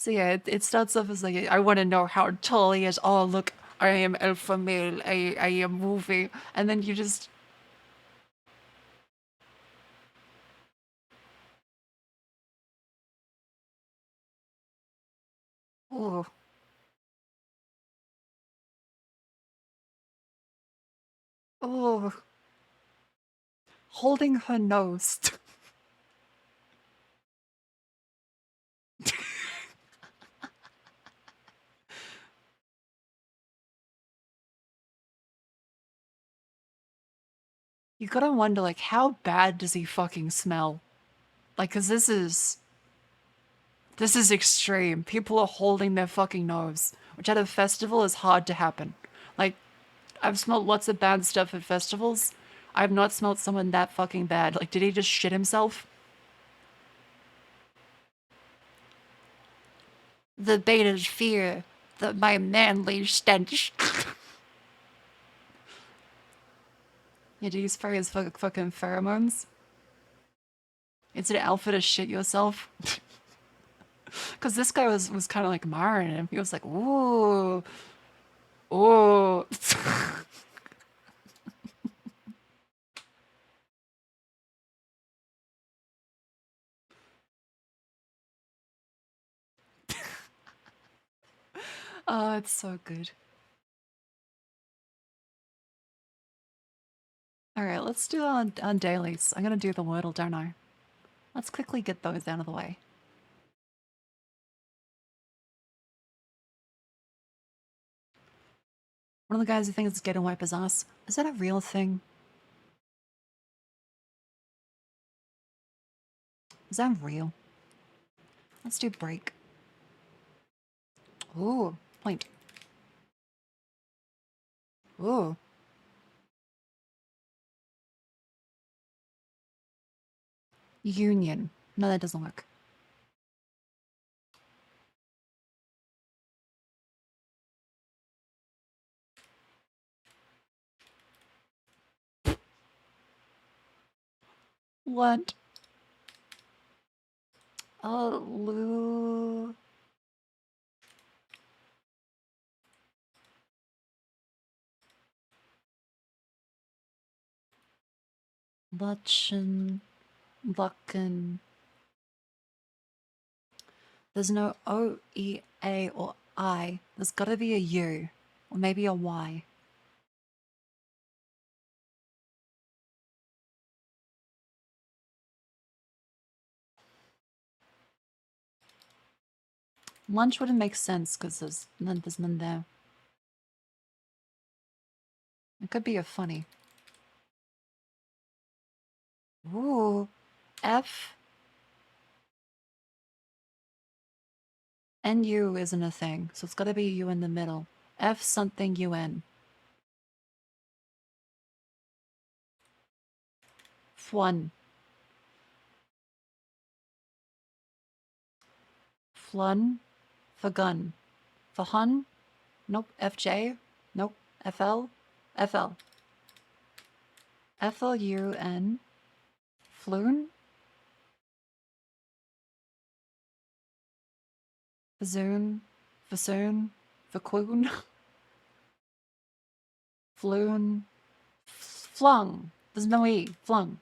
So yeah, it starts off as like, I want to know how tall he is. Oh, look, I am alpha male. I am moving. And then you just... Oh. Oh. Holding her nose. You gotta wonder, like, how bad does he fucking smell? Like, cause this is extreme. People are holding their fucking nose, which at a festival is hard to happen. Like, I've smelled lots of bad stuff at festivals. I've not smelled someone that fucking bad. Like, did he just shit himself? The betas fear my manly stench. Yeah, did you spray his fucking pheromones? Is it alpha to shit yourself? Because this guy was kind of like admiring him. He was like, ooh, ooh. Oh, it's so good. All right, let's do on dailies. I'm gonna do the Wordle, don't I? Let's quickly get those out of the way. One of the guys who thinks it's gay to wipe his ass. Is that a real thing? Is that real? Let's do break. Ooh, point. Ooh. Union. No, that doesn't work. What? Lou. Lutchen. Lucken. There's no O, E, A, or I. There's gotta be a U. Or maybe a Y. Lunch wouldn't make sense because there's none there. It could be a funny. Ooh. F. And U isn't a thing, so it's gotta be a U in the middle. F something UN. Flun. Flun. Fagun. Fahun? Nope. FJ? Nope. FL? FL. FLUN. Floon? Fazoon? Fasoon? Faquoon? Floon? Flung. There's no E. Flung.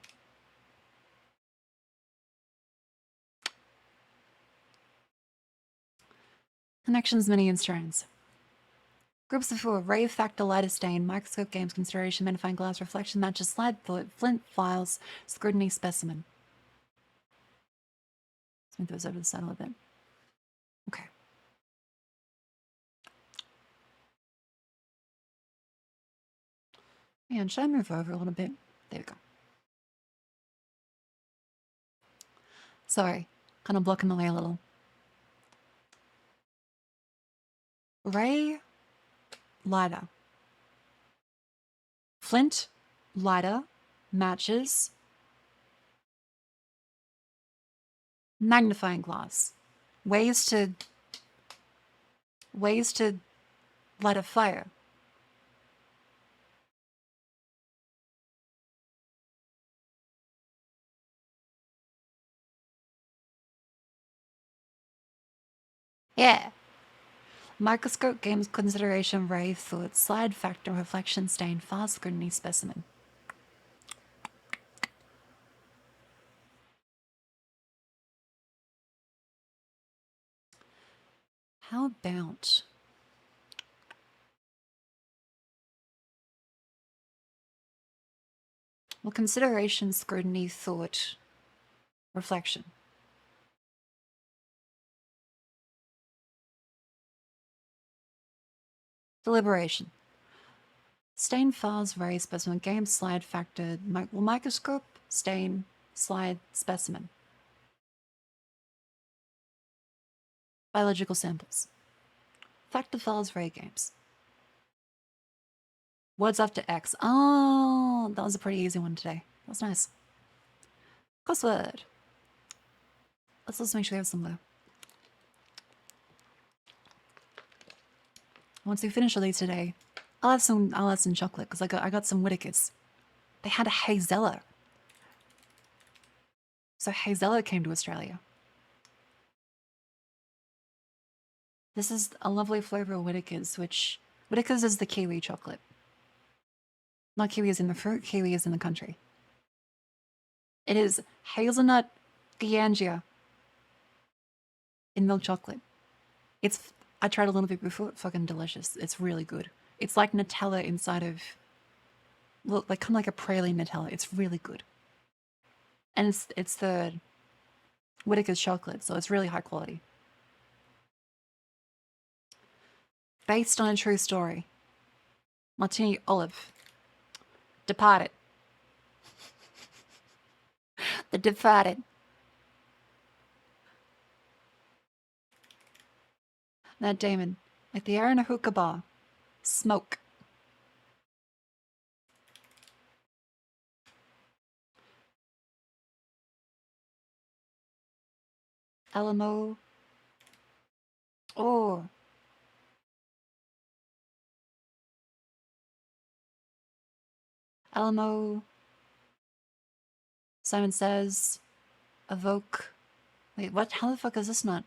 Connections, many and strands. Groups of 4. Ray factor lighter stain, microscope games, consideration, magnifying glass, reflection, matches, slide, flint, files, scrutiny, specimen. Let's move those over to the side a little bit. Okay. And should I move over a little bit? There we go. Sorry, kind of blocking the way a little. Ray, lighter. Flint, lighter, matches, magnifying glass. Ways to light a fire. Yeah. Microscope games consideration ray thought slide factor reflection stain fast scrutiny specimen. How about well, consideration, scrutiny, thought, reflection. Deliberation. Stain files, ray specimen, game slide factor, microscope, stain, slide, specimen. Biological samples. Factor files, ray games. Words after X. Oh, that was a pretty easy one today. That was nice. Crossword. Let's make sure we have some there. Once we finish all these today, I'll have some chocolate because I got some Whitakers. They had a Hazeller. So Hazeller came to Australia. This is a lovely flavor of Whitakers, which Whitakers is the kiwi chocolate. Not kiwi is in the fruit, kiwi is in the country. It is hazelnut Giangia in milk chocolate. I tried a little bit before, it's fucking delicious. It's really good. It's like Nutella inside of, look, like kind of like a praline Nutella. It's really good. And it's the Whitaker's chocolate, so it's really high quality. Based on a true story. Martini Olive. Departed. The Departed. Matt Damon. At the air in a hookah bar. Smoke. Alamo. Oh. Alamo. Simon Says. Evoke. Wait, what? How the fuck is this not?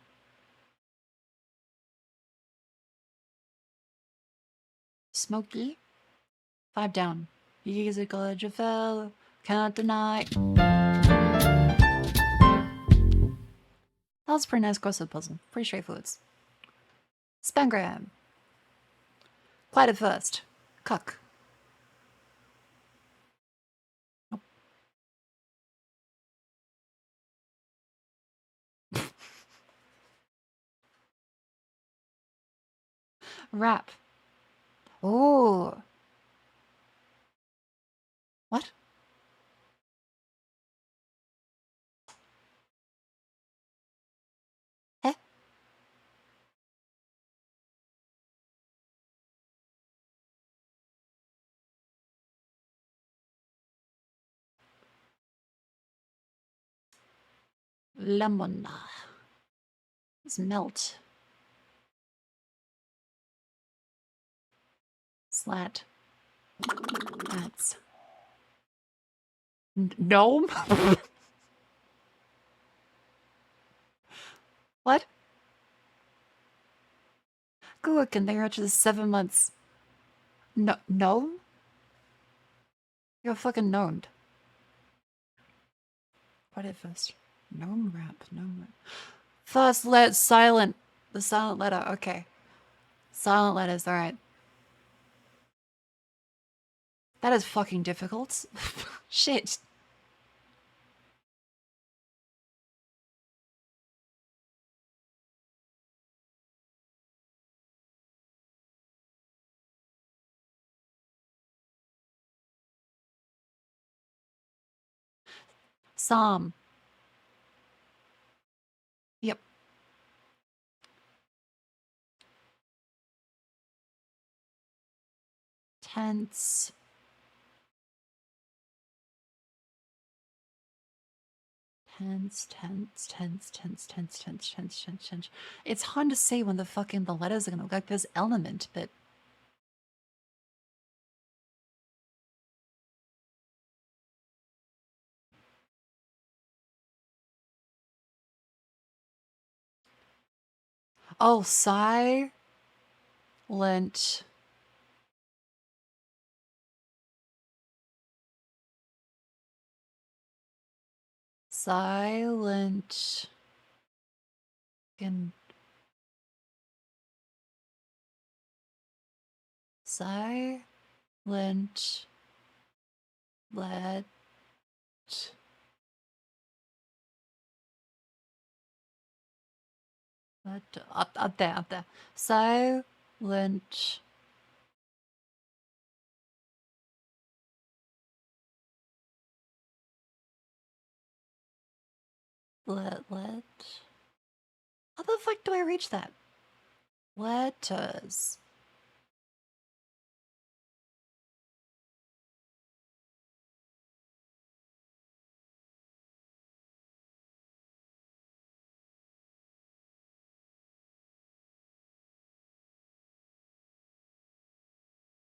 Smokey? 5 down. He's a college fellow. Cannot deny. That was a pretty nice crossword puzzle. Pretty straightforward. Spangram. Quite at first. Cuck. Nope. Rap. Oh. What? Eh? Lemon. It's melt. Slat. That's. Gnome? What? Good looking. They are just 7 months. No, gnome? You're fucking gnomed. What at first? Gnome rap. Gnome rap. First let silent. The silent letter. Okay. Silent letters. All right. That is fucking difficult. Shit. Psalm. Yep. Tense. Tense. It's hard to see when the letters are gonna look like there's element, but Oh, silent. Silent. And silent. Let. Up there, up there. Silent. Let. How the fuck do I reach that? Letters.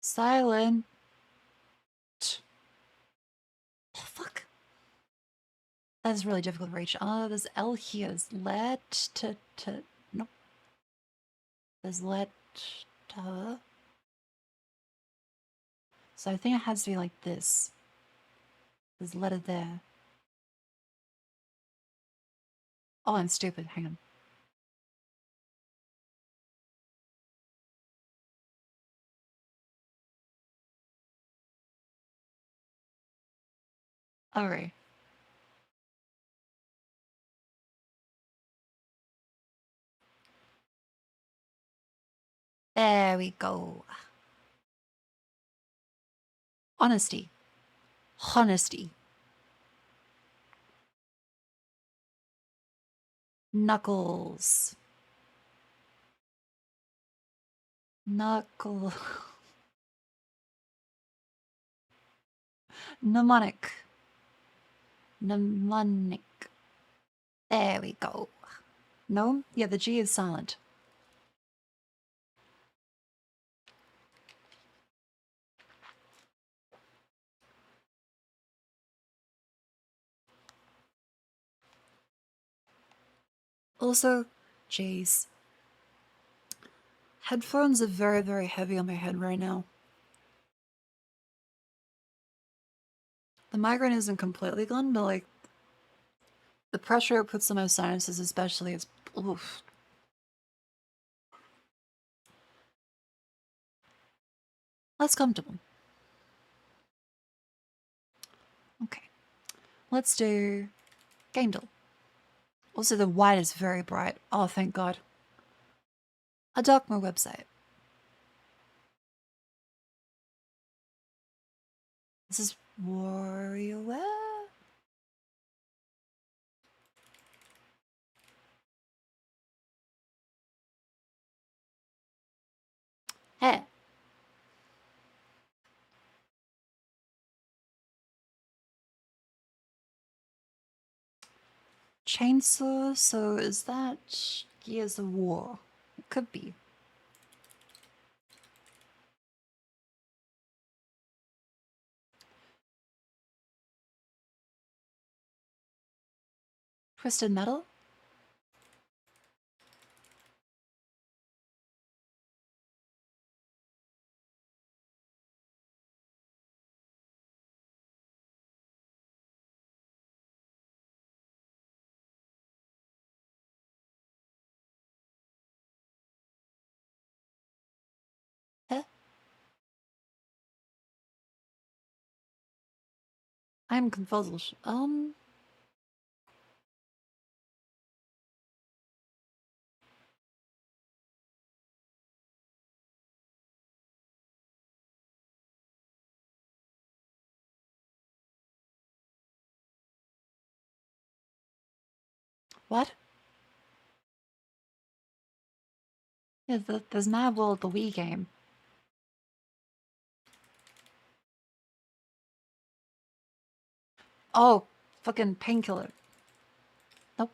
Silent. Oh, fuck. That's really difficult to reach. There's L here. There's let nope. There's let So I think it has to be like this. There's letter there. Oh, I'm stupid. Hang on. Alright. There we go. Honesty. Honesty. Knuckles. Knuckle. Mnemonic. Mnemonic. There we go. No? Yeah, the G is silent. Also, jeez. Headphones are very, very heavy on my head right now. The migraine isn't completely gone, but like, the pressure it puts on my sinuses especially is, oof. Less comfortable. Okay. Let's do Game Duel. Also, the white is very bright. Oh, thank God. A Darkmoor website. This is WarioWare? Hey. Chainsaw, so is that Gears of War? It could be. Twisted Metal? Huh? I'm confused. What? Yeah, there's Mad World, the Wii game. Oh, fucking Painkiller. Nope.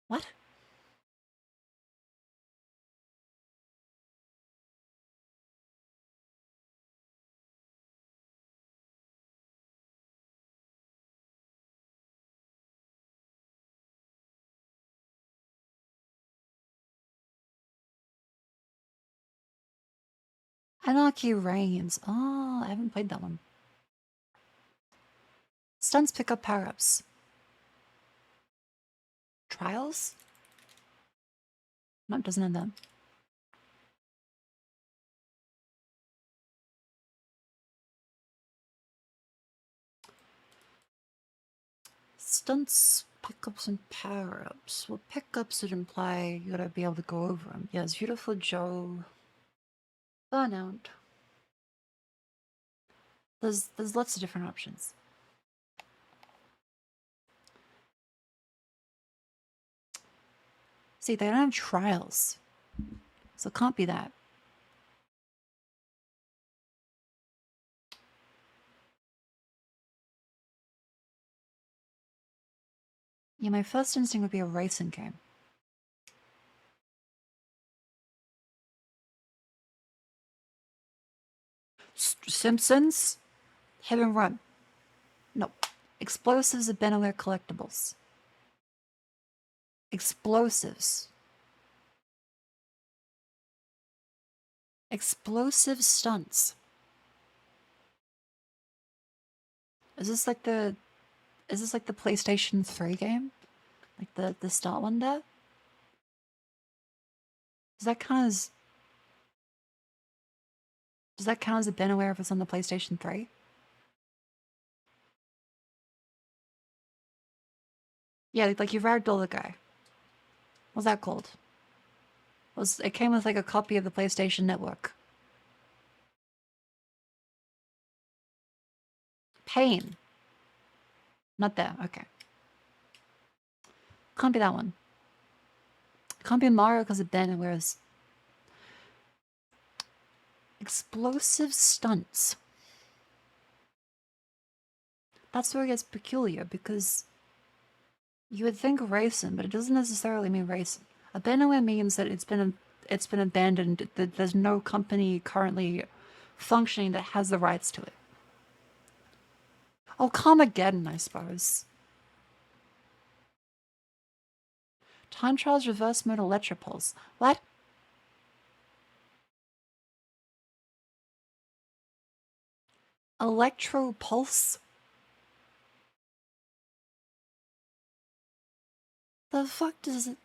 What? Anarchy Reigns. Oh, I haven't played that one. Stunts pick up power-ups. Trials? No, it doesn't have that. Stunts, pickups, and power-ups. Well, pickups would imply you gotta be able to go over them. Yes, Beautiful Joe. Burnout. There's lots of different options. See, they don't have trials. So it can't be that. Yeah, my first instinct would be a racing game. Simpsons? Hit and run. Nope. Explosives are Benaware collectibles. Explosives. Explosive stunts. Is this like the PlayStation 3 game? Like the start one there? Does that count as a Benaware if it's on the PlayStation 3? Yeah, like you ragdoll the guy. What's that called? It came with like a copy of the PlayStation Network. Pain. Not there, okay. Can't be that one. Can't be Mario because of Benaware's explosive stunts. That's where it gets peculiar because you would think racing, but it doesn't necessarily mean racing. Abandonware means that it's been abandoned, that there's no company currently functioning that has the rights to it. Oh, Carmageddon, I suppose. Time Trials Reverse Mode Electropulse. What? Electropulse? The fuck does it...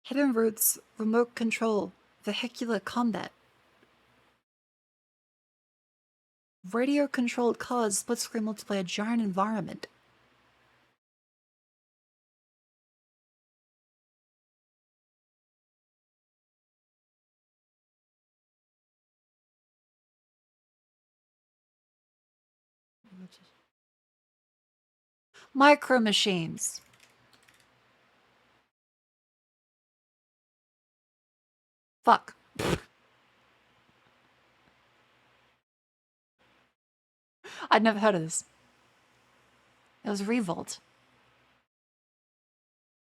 Hidden Roots, Remote Control, Vehicular Combat. Radio-controlled cars, split-screen multiplayer, giant environment. Micro Machines. Fuck. I'd never heard of this. It was Revolt.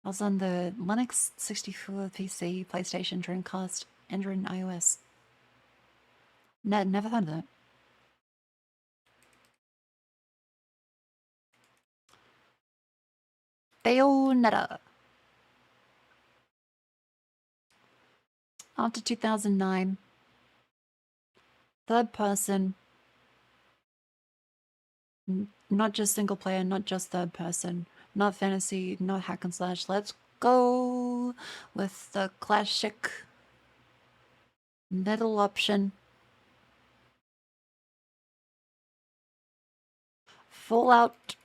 I was on the Linux 64 PC, PlayStation, Dreamcast, Android, and iOS. Never heard of that. Bayonetta. After 2009. Third person. Not just single player, not just third person. Not fantasy, not hack and slash. Let's go with the classic middle option. Fallout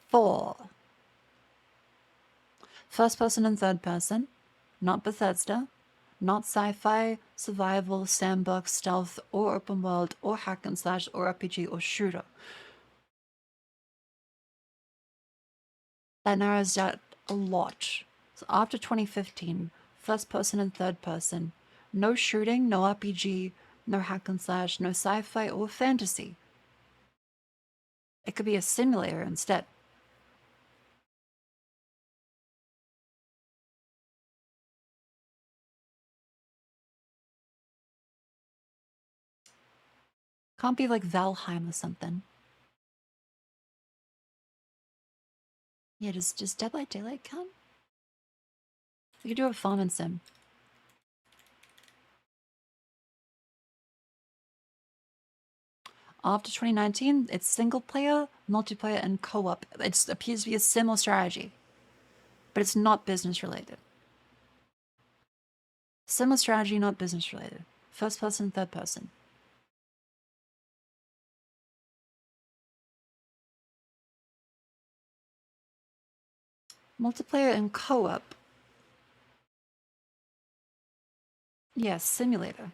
4. First person and third person. Not Bethesda. Not sci-fi, survival, sandbox, stealth, or open world, or hack and slash, or RPG, or shooter. That narrows down a lot. So after 2015, first person and third person. No shooting, no RPG, no hack and slash, no sci-fi or fantasy. It could be a simulator instead. Can't be like Valheim or something. Yeah, does Dead by Daylight count? We could do a farm and sim. After 2019, it's single player, multiplayer, and co-op. It appears to be a sim or strategy, but it's not business related. Sim or strategy, not business related. First person, third person. Multiplayer and co-op. Yes, simulator.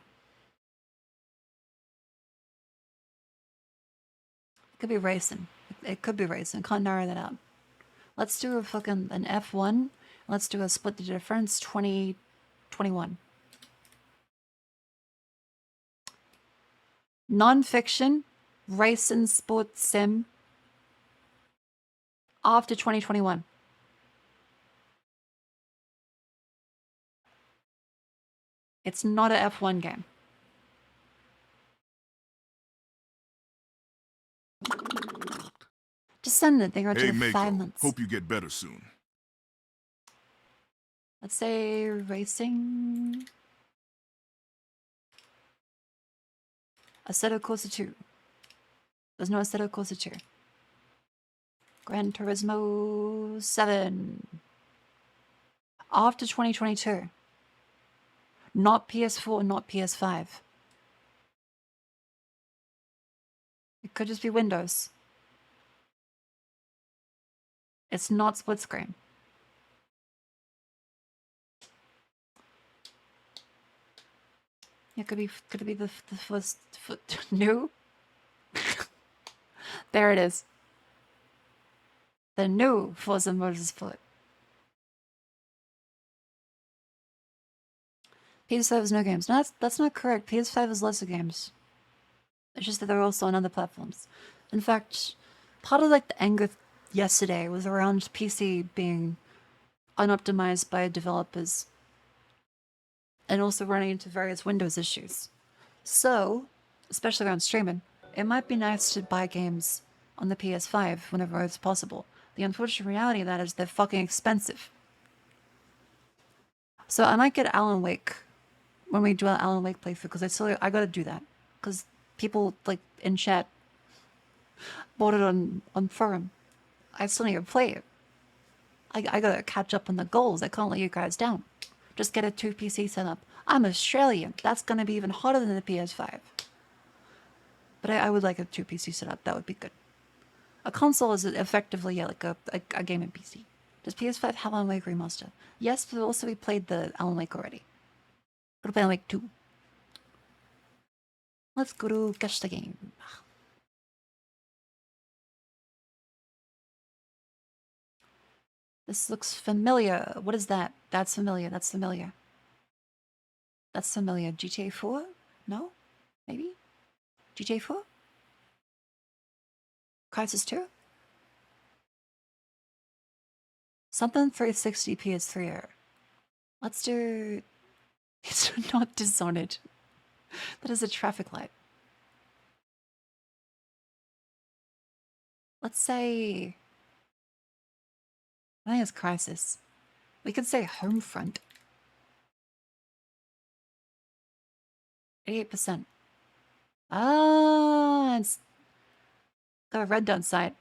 It could be racing. It could be racing. Can't narrow that out. Let's do a fucking an F1. Let's do a split the difference 2021. Non-fiction, race and sports sim after 2021. It's not a F1 game. Just send it. They go to Hey, the 5 Mako. months. Hope you get better soon. Let's say racing. Assetto Corsa 2. There's no Assetto Corsa 2. Gran Turismo 7. After 2022. Not PS4, not PS5. It could just be Windows. It's not split screen. It could be the first new. There it is. The new Forza Motorsport. PS5 has no games. No, that's not correct. PS5 has lots of games. It's just that they're also on other platforms. In fact, part of like the anger yesterday was around PC being unoptimized by developers and also running into various Windows issues. So, especially around streaming, it might be nice to buy games on the PS5 whenever it's possible. The unfortunate reality of that is they're fucking expensive. So I might get Alan Wake when we do our Alan Wake playthrough, because I gotta do that. Because people like in chat bought it on forum. I still need to play it. I gotta catch up on the goals. I can't let you guys down. Just get a 2 PC setup. I'm Australian. That's gonna be even hotter than the PS5. But I would like a 2 PC setup. That would be good. A console is effectively like a gaming PC. Does PS5 have Alan Wake Remaster? Yes, but also we played the Alan Wake already. Gotta play Alan Wake 2. Let's go to catch the game. This looks familiar. What is that? That's familiar. That's familiar. That's familiar. GTA 4? No? Maybe? GTA 4? Crisis 2? Something 360 PS3. Let's do... It's not Dishonored. That is a traffic light. Let's say... I think it's Crisis. We could say Homefront. 88%. Ah, it's got a red dot side.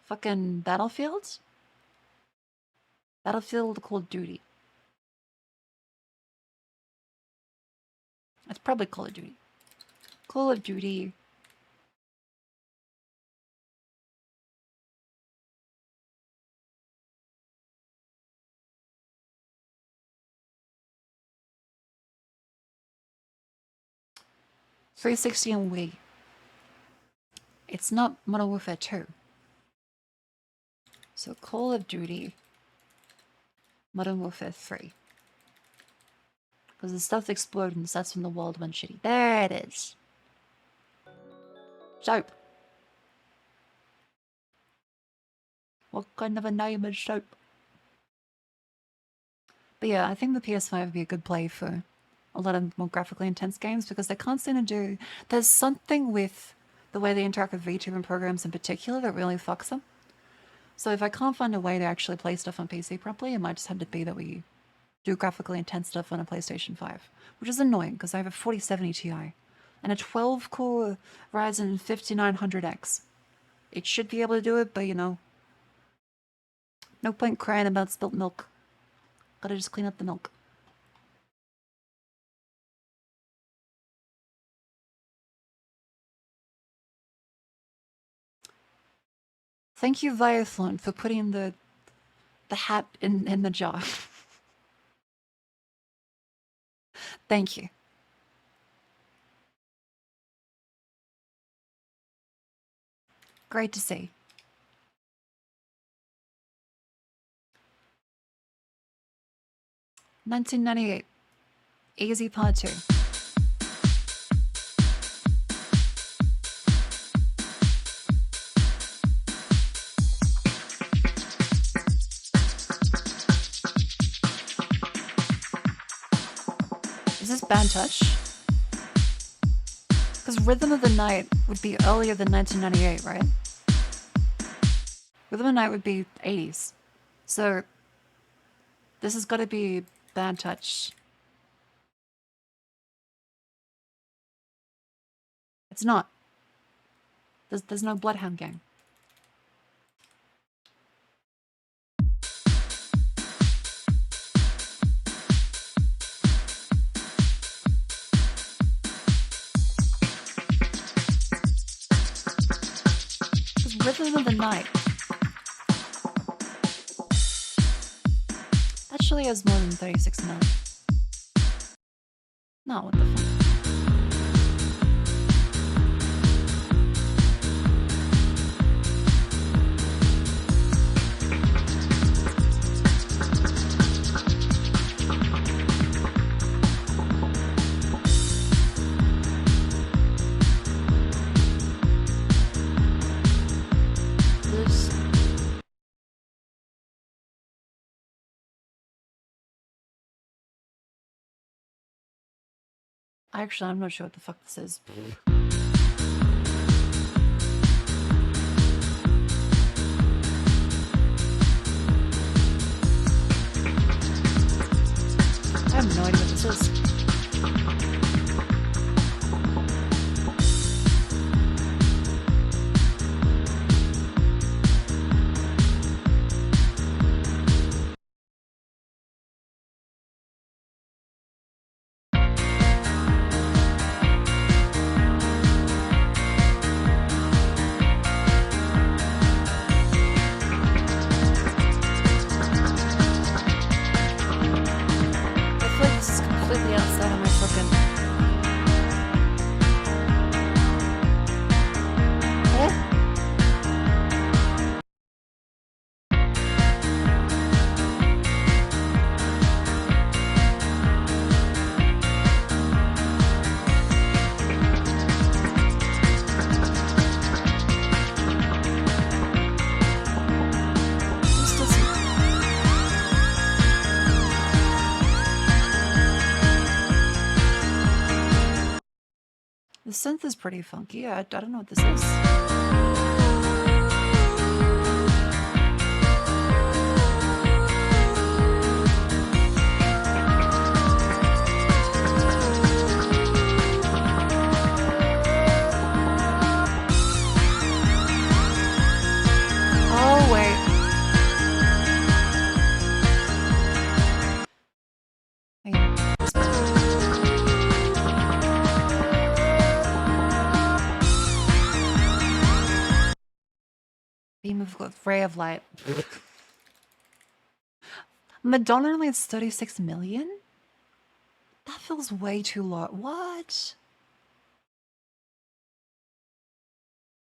Fucking Battlefield? Battlefield Call of Duty. It's probably Call of Duty. Call of Duty. .360 and Wii. It's not Modern Warfare 2. So Call of Duty. Modern Warfare 3. Because the stuff exploded and that's when the world went shitty. There it is. Soap. What kind of a name is soap? But yeah, I think the PS5 would be a good play for a lot of more graphically intense games, because they can't seem to do... There's something with the way they interact with VTuber programs in particular that really fucks them. So if I can't find a way to actually play stuff on PC properly, it might just have to be that we do graphically intense stuff on a PlayStation 5, which is annoying because I have a 4070 Ti and a 12-core Ryzen 5900X. It should be able to do it, but you know, no point crying about spilt milk. Gotta just clean up the milk. Thank you, Viathlon, for putting the hat in the jar. Thank you. Great to see. $19.98. Easy part 2. Is this Bad Touch? Because Rhythm of the Night would be earlier than 1998, right? Rhythm of the Night would be 80s. So this has got to be Bad Touch. It's not. There's no Bloodhound Gang. Rhythm of the Night. That surely has more than 36 million. No, what the fuck? Actually, I'm not sure what the fuck this is. I have no idea what this is. The synth is pretty funky. I don't know what this is. Oh, wait. Hang on. Beam of ray of light. Madonna only has 36 million? That feels way too low. What?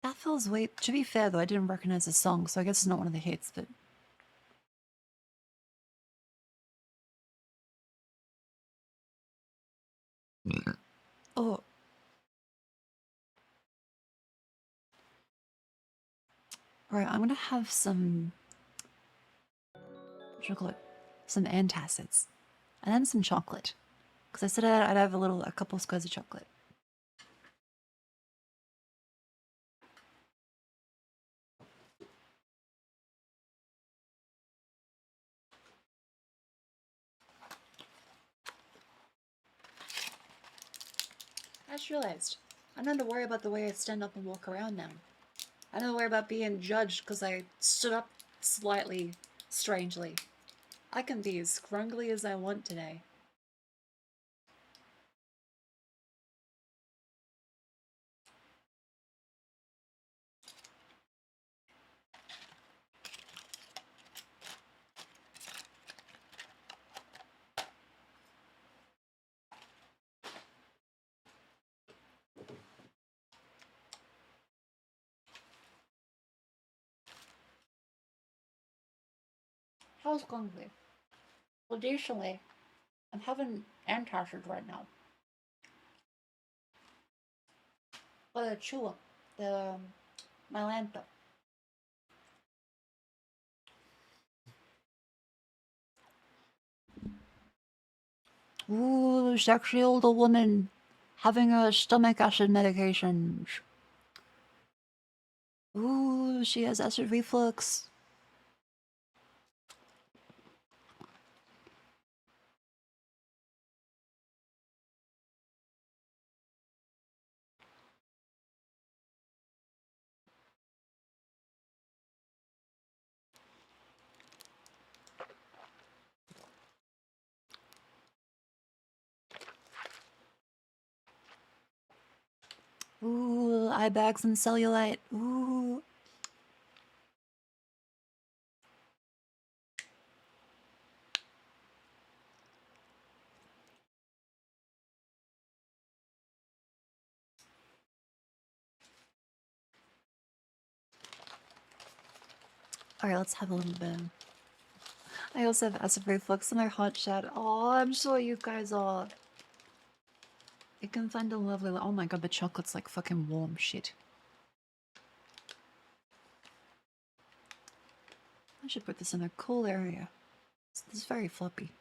That feels way... To be fair, though, I didn't recognize the song, so I guess it's not one of the hits, but... Oh. Alright, I'm gonna have some... chocolate. Some antacids. And then some chocolate. Because I said I'd have a couple squares of chocolate. I just realized I don't have to worry about the way I stand up and walk around now. I don't have to worry about being judged because I stood up slightly strangely. I can be as scrungly as I want today. How's scrungly? Well, additionally, I'm having antacids right now. But the chua, the Mylanta. Ooh, sexy older woman having her stomach acid medications. Ooh, she has acid reflux. Ooh, eye bags and cellulite. Ooh. Alright, let's have a little bit. I also have acid reflux in my hot chat. Oh, I'm sure you guys are. You can find a lovely. Oh my god, the chocolate's like fucking warm shit. I should put this in a cool area. This is very floppy.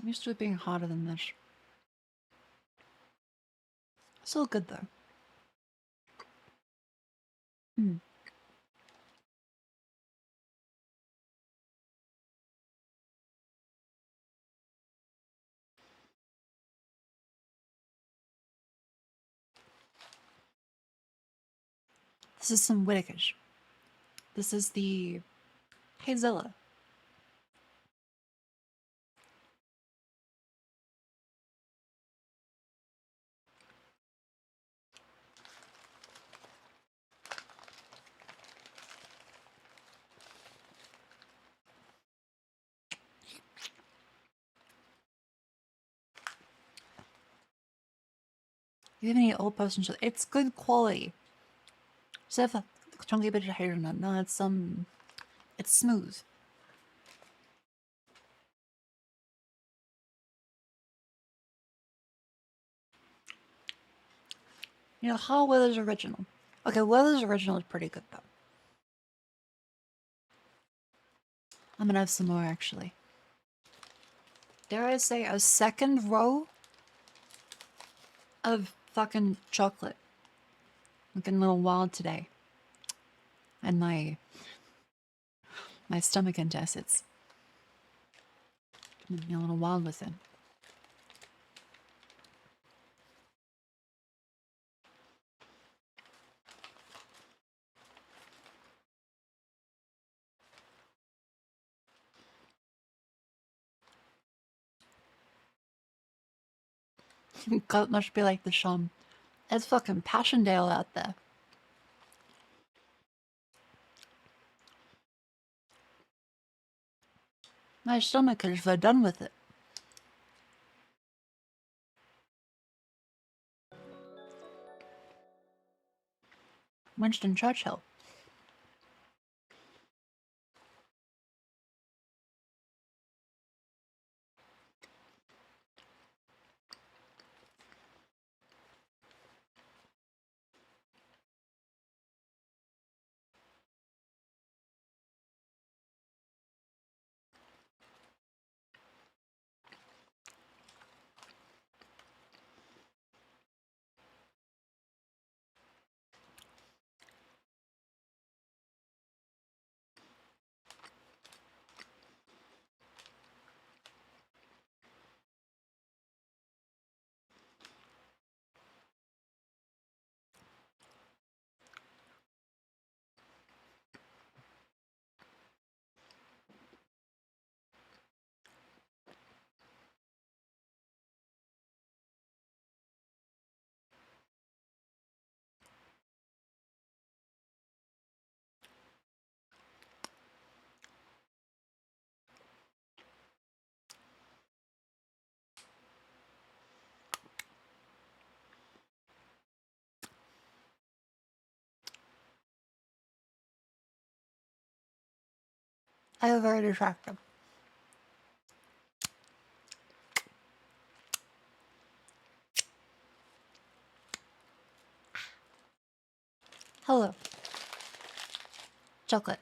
I'm used to it being hotter than this. Still good though. Hmm. This is some Whittaker's. This is the Hazella. You have any old person chocolate? It's good quality. Does it have a chunky bit of hazelnut? No, it's smooth. You know, how Weather's original. Okay, Weather's original is pretty good though. I'm gonna have some more actually. Dare I say a second row of fucking chocolate. I'm getting a little wild today. And my stomach antacids. I'm getting a little wild with it. God, it must be like the Sham. It's fucking Passchendaele out there. My stomach is done with it. Winston Churchill. I have very distracted. Hello. Chocolate.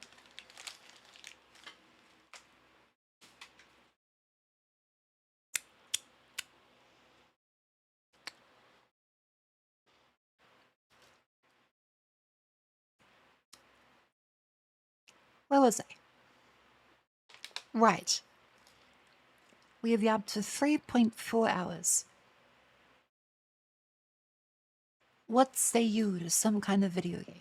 Where was I? Right. We have yapped for 3.4 hours. What say you to some kind of video game?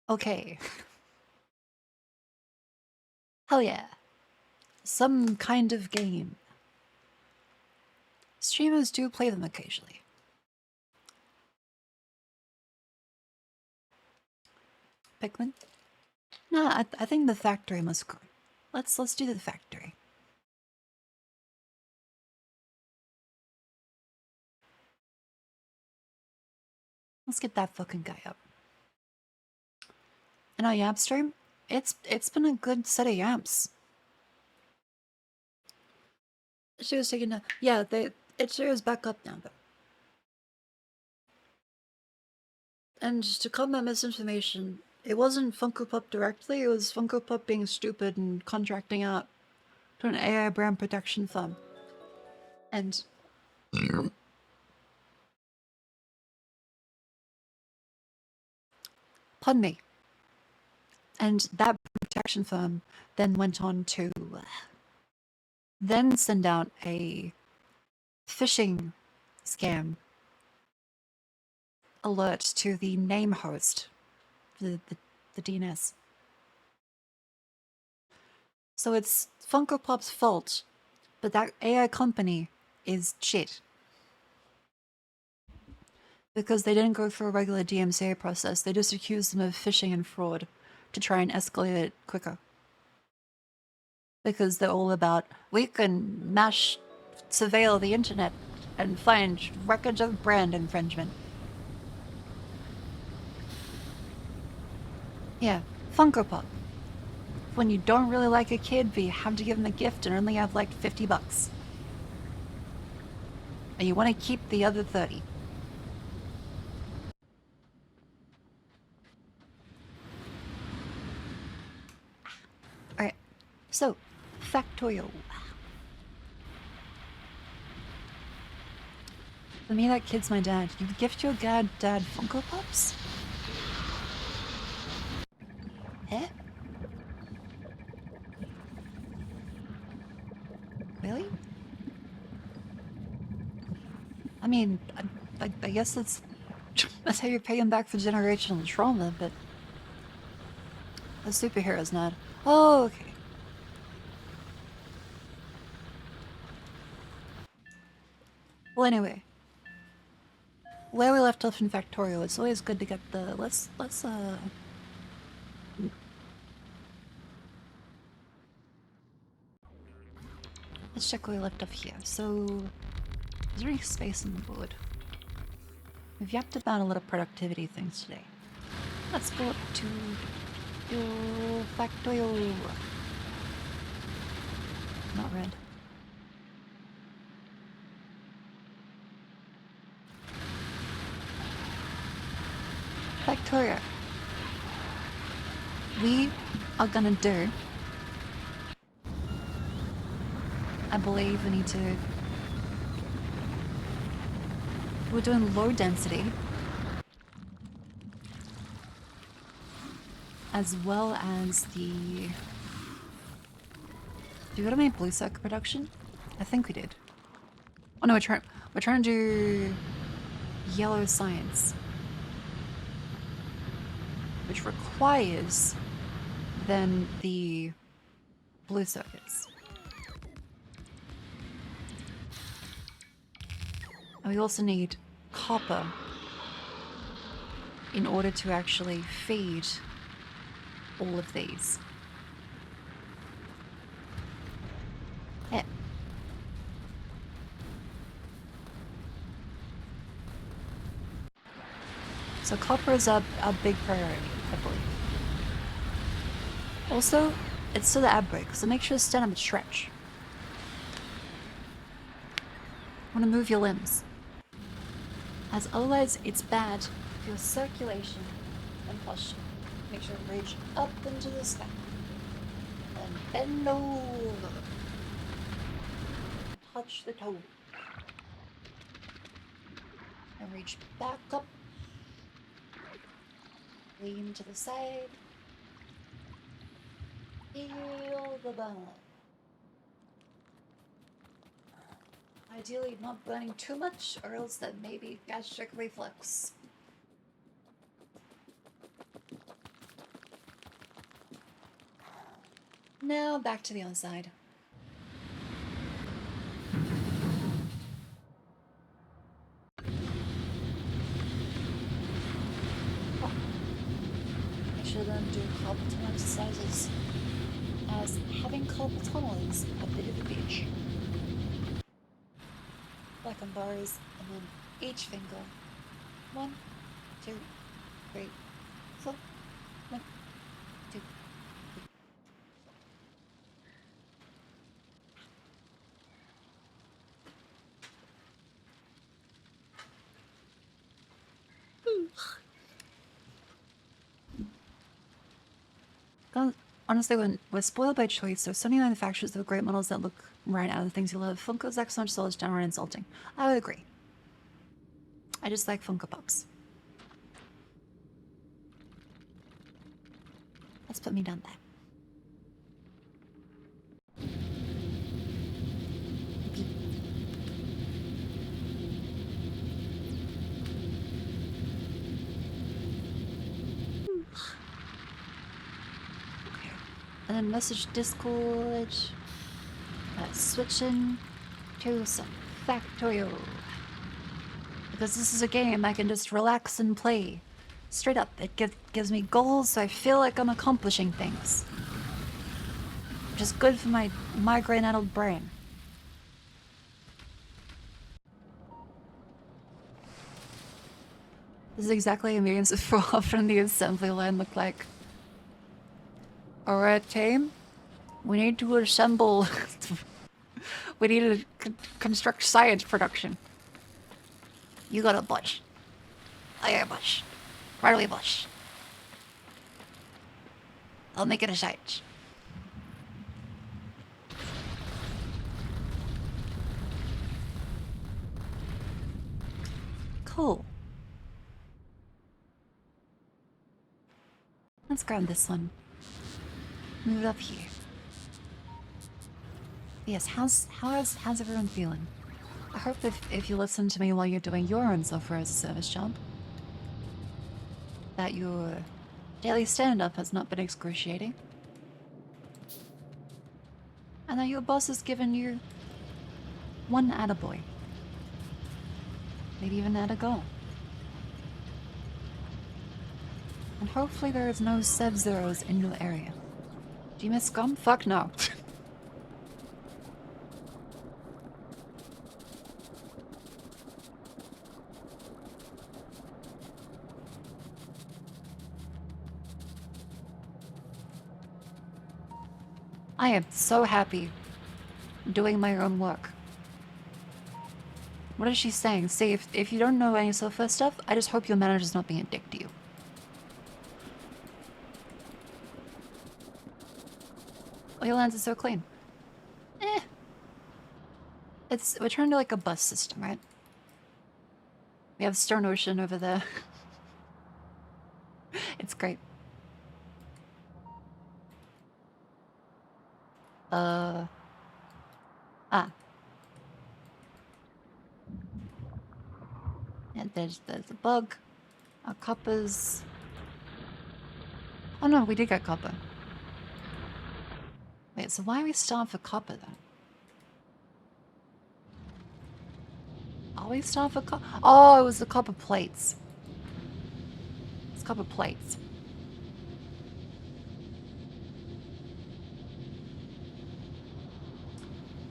Okay. Hell yeah. Some kind of game. Streamers do play them occasionally. Pikmin? No, I think the factory must go. Let's do the factory. Let's get that fucking guy up. And our yap stream, it's been a good set of yaps. She was taking a it shows back up now though. And to combat misinformation, it wasn't Funko Pop directly, it was Funko Pop being stupid and contracting out to an AI brand protection firm. And pardon me. And that protection firm then went on to then send out a phishing scam alert to the name host, the DNS. So it's Funko Pop's fault, but that AI company is shit. Because they didn't go through a regular DMCA process, they just accused them of phishing and fraud to try and escalate it quicker. Because they're all about, we can surveil the internet and find records of brand infringement. Yeah, Funko Pop. When you don't really like a kid, but you have to give them a gift and only have like $50. And you want to keep the other 30. Alright, so, factorial. For me, that kid's my dad. You gift your dad Funko Pops? Eh? Really? I mean, I guess that's how you're paying back for generational trauma, but a superhero's not. Oh, okay. Well, anyway, where we left off in Factorio, it's always good to get the let's check where we left off here. So, is there any space on the board? We've yapped about a lot of productivity things today. Let's go up to your Factorio. Not red. Factorio. We are gonna do, I believe we need to, we're doing low density, as well as the, did we go to my blue circuit production? I think we did. Oh no, we're trying to do yellow science, which requires then the blue circuits. And we also need copper in order to actually feed all of these. Yeah. So copper is a big priority, I believe. Also, it's still the ab break, so make sure to stand up and stretch. Want to move your limbs, as otherwise it's bad for your circulation and posture. Make sure to reach up into the sky and bend over. Touch the toe and reach back up. Lean to the side. Feel the bone. Ideally not burning too much, or else that may be gastric reflux. Now back to the other side. Oh. I should do carpal tunnel exercises, as having carpal tunnel is a bit of a bitch. Black on bars, and then each finger. 1, 2, 3, 4. 1, 2. Honestly, we're spoiled by choice, so so many manufacturers have great models that look right out of the things you love. Funko's excellent, so it's downright insulting. I would agree. I just like Funko Pops. Let's put me down there. And then message Discord. Switching to some Factorio. Because this is a game I can just relax and play. Straight up, it gives me goals, so I feel like I'm accomplishing things. Which is good for my migraine-addled brain. This is exactly a millions of how often the assembly line look like. Alright, team. We need to assemble. We need to construct science production. You got a bush. I got a bush. Right away, bush. I'll make it a science. Cool. Let's grab this one. Move it up here. Yes, how's everyone feeling? I hope if you listen to me while you're doing your own software as a service job, that your daily stand-up has not been excruciating. And that your boss has given you one attaboy. Maybe even attagoal. And hopefully there is no Sub-Zeros in your area. Do you miss scum? Fuck no. I am so happy doing my own work. What is she saying? See, if you don't know any software stuff, I just hope your manager's not being a dick to you. Oh, your lands are so clean. We're trying to like a bus system, right? We have Stern Ocean over there. It's great. And there's a bug. Our copper's... Oh no, we did get copper. Wait, so why are we starved for copper then? Are we starved for copper? Oh, it was the copper plates. It's copper plates.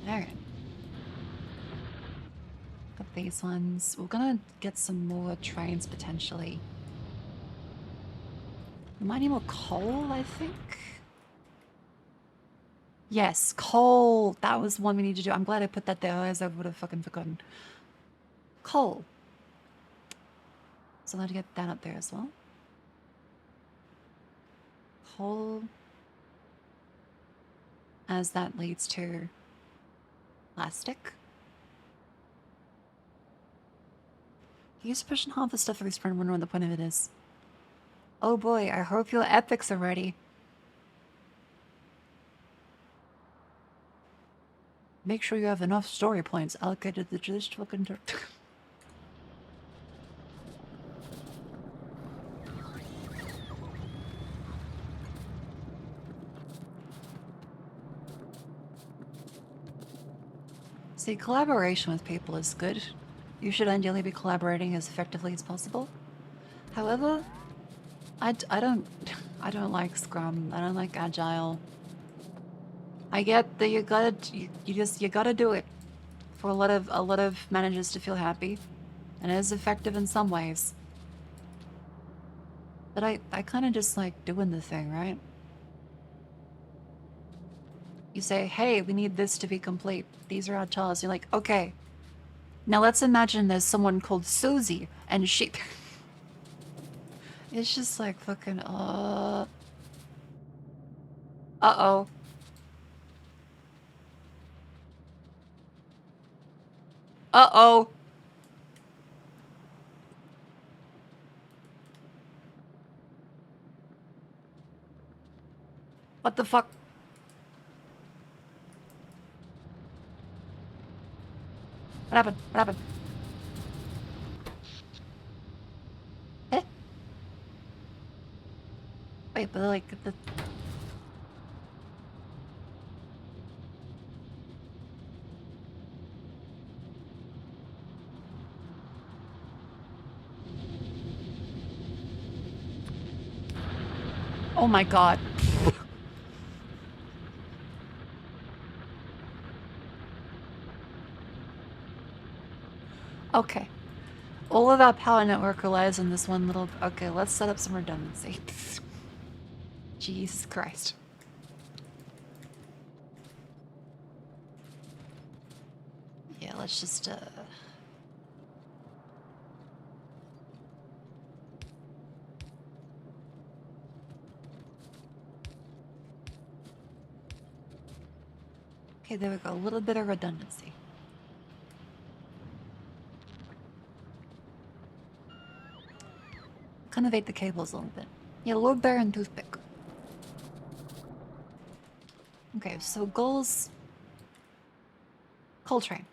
Alright. Got these ones. We're gonna get some more trains potentially. We might need more coal, I think. Yes, coal. That was one we need to do. I'm glad I put that there, otherwise I would have fucking forgotten. Coal. So I'm going to get that up there as well. Coal. As that leads to plastic. Use pushing half the stuff for this friend, wonder what the point of it is. Oh boy, I hope your epics are ready. Make sure you have enough story points allocated to just fucking See, collaboration with people is good. You should ideally be collaborating as effectively as possible. However, I don't like Scrum. I don't like Agile. I get that you gotta do it for a lot of managers to feel happy, and it is effective in some ways. But I kind of just like doing the thing, right? You say, hey, we need this to be complete. These are our tasks. You're like, okay. Now let's imagine there's someone called Susie, and she... It's just like fucking, Uh-oh. Uh-oh. What the fuck? What happened? What happened? Eh? Wait, but like the... Oh my god. Okay. All of our power network relies on this one little... Okay, let's set up some redundancy. Jesus Christ. Yeah, let's just, Okay, there we go. A little bit of redundancy. Connovate the cables a little bit. Yeah, load bear and toothpick. Okay, so goals... Coltrane.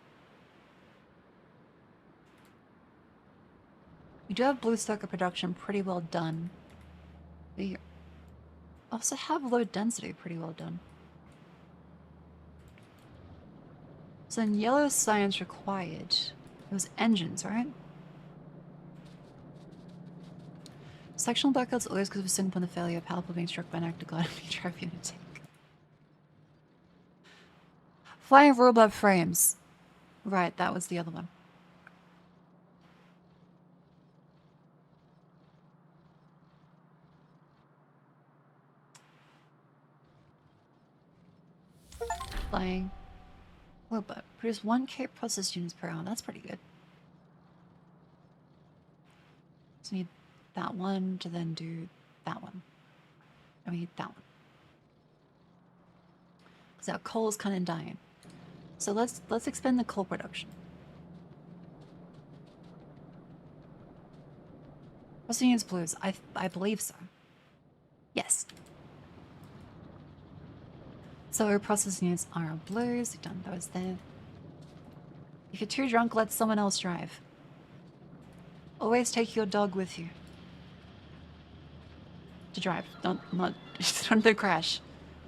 We do have blue circuit production pretty well done. We also have low density pretty well done. So in yellow science required, it was engines, right? Sectional blackouts always because of a single point of failure, palpable being struck by an act of God and drive unit tank. Flying robot frames. Right, that was the other one. Flying robot. Produce 1K process units per hour. That's pretty good. So we need that one to then do that one. And we need that one. Because our coal is kind of dying. So let's expand the coal production. Processing units blues. I believe so. Yes. So our processing units are our blues. We've done those there. If you're too drunk, let someone else drive. Always take your dog with you. To drive. Don't crash.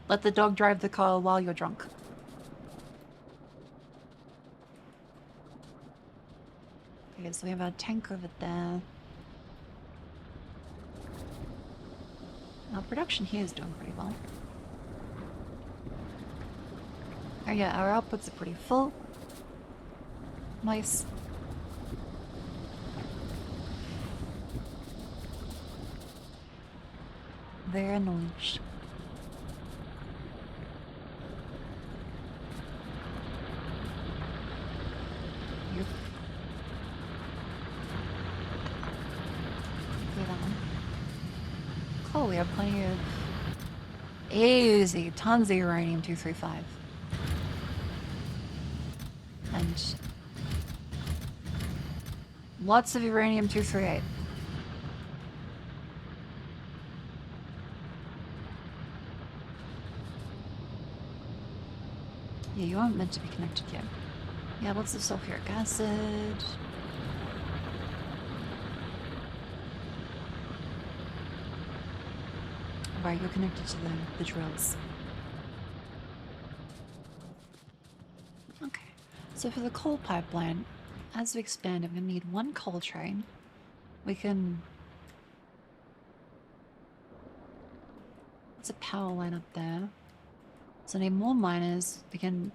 Let the dog drive the car while you're drunk. Okay, so we have our tank over there. Our production here is doing pretty well. Oh yeah, our outputs are pretty full. Nice. Very nice. Yep. Clear that one. Cool, we have plenty of easy, tons of uranium-235. And lots of uranium-238. Yeah, you aren't meant to be connected yet. Yeah, lots of sulfuric acid. Right, you're connected to the drills. Okay, so for the coal pipeline, as we expand, I'm going to need one coal train. We can... There's a power line up there. So I need more miners. We can...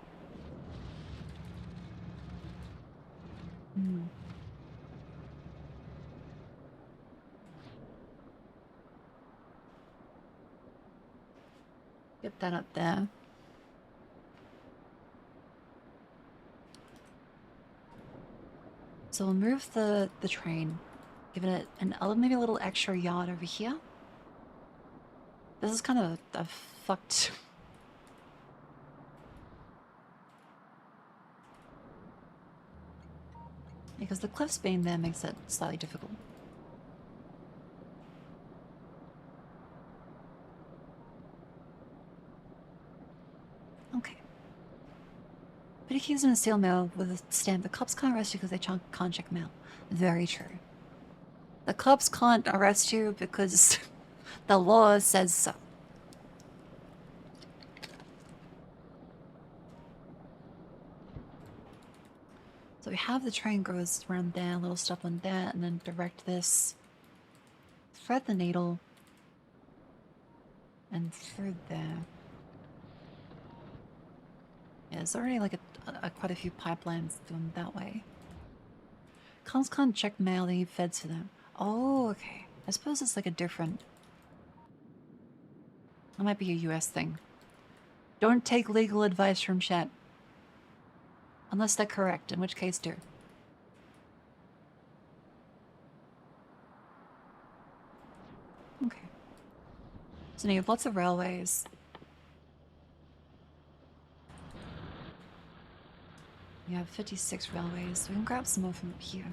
Get that up there. So we'll move the train. Give it maybe a little extra yard over here. This is kind of a fucked... Because the cliffs being there makes it slightly difficult. Okay. But if using a steel mill with a stamp, the cops can't arrest you because they can't check mail. Very true. The cops can't arrest you because the law says so. So we have the train goes around there, a little stop on there, and then direct this, thread the needle, and through there. Yeah, there's already like quite a few pipelines going that way. Cons can't check mail, they need feds for them. Oh, okay. I suppose it's like a different... That might be a US thing. Don't take legal advice from chat. Unless they're correct, in which case do. Okay. So now you have lots of railways. You have 56 railways, so we can grab some more from up here.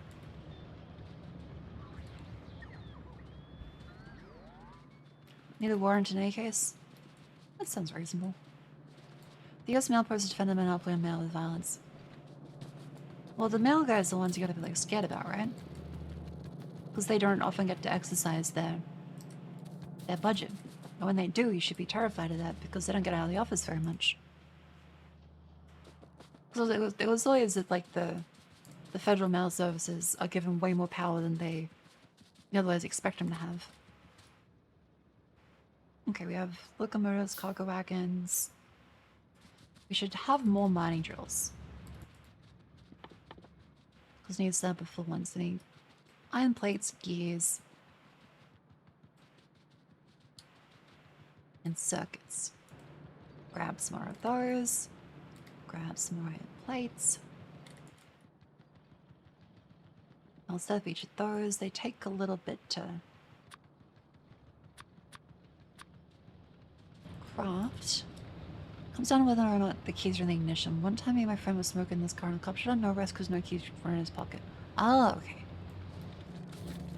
Need a warrant in any case? That sounds reasonable. The US mail posts defend the monopoly on mail with violence. Well, the mail guys are the ones you gotta be like scared about, right? Because they don't often get to exercise their budget. And when they do, you should be terrified of that because they don't get out of the office very much. So it was always that like the federal mail services are given way more power than they otherwise expect them to have. Okay, we have locomotives, cargo wagons. We should have more mining drills. Because we need to set up a full one. So we need iron plates, gears, and circuits. Grab some more of those. Grab some more iron plates. I'll set up each of those. They take a little bit to craft. Comes down to whether or not the keys are in the ignition. One time me and my friend was smoking in this car and the cop shot on no arrest because no keys were in his pocket. Oh, okay.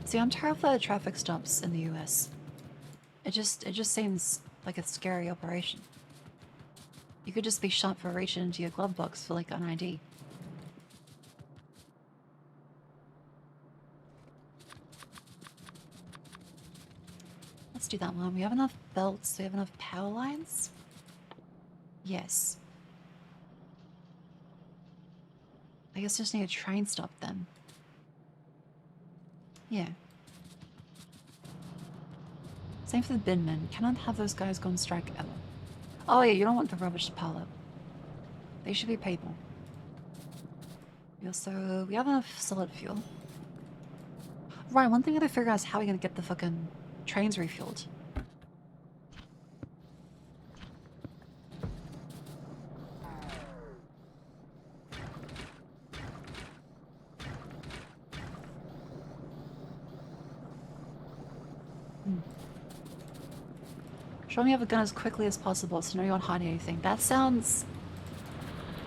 See, I'm terrified of traffic stops in the US. It just seems like a scary operation. You could just be shot for reaching into your glove box for like an ID. Let's do that one. We have enough belts. We have enough power lines. Yes. I guess I just need a train stop then. Yeah. Same for the binmen. Cannot have those guys go on strike ever. Oh yeah, you don't want the rubbish to pile up. They should be paid more. We have enough solid fuel. Right, one thing I gotta figure out is how we're gonna get the fucking trains refueled. Show me you have a gun as quickly as possible so no you won't hide anything. That sounds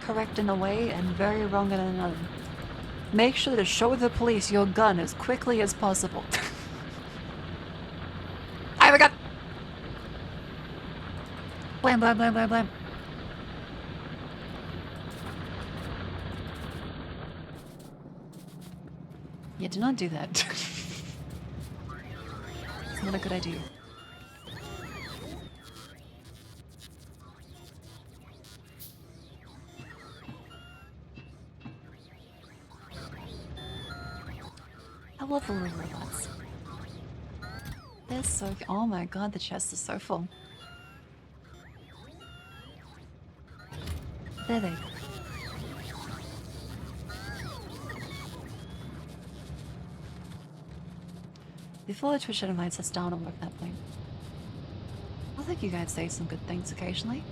correct in a way and very wrong in another. Make sure to show the police your gun as quickly as possible. I have a gun! Blam, blam, blam, blam, blam. Yeah, do not do that. It's not a good idea. I love the little robots. They're so... Oh my god, the chest is so full. There they go. Before the Twitch invites us down and work that thing. I think you guys say some good things occasionally.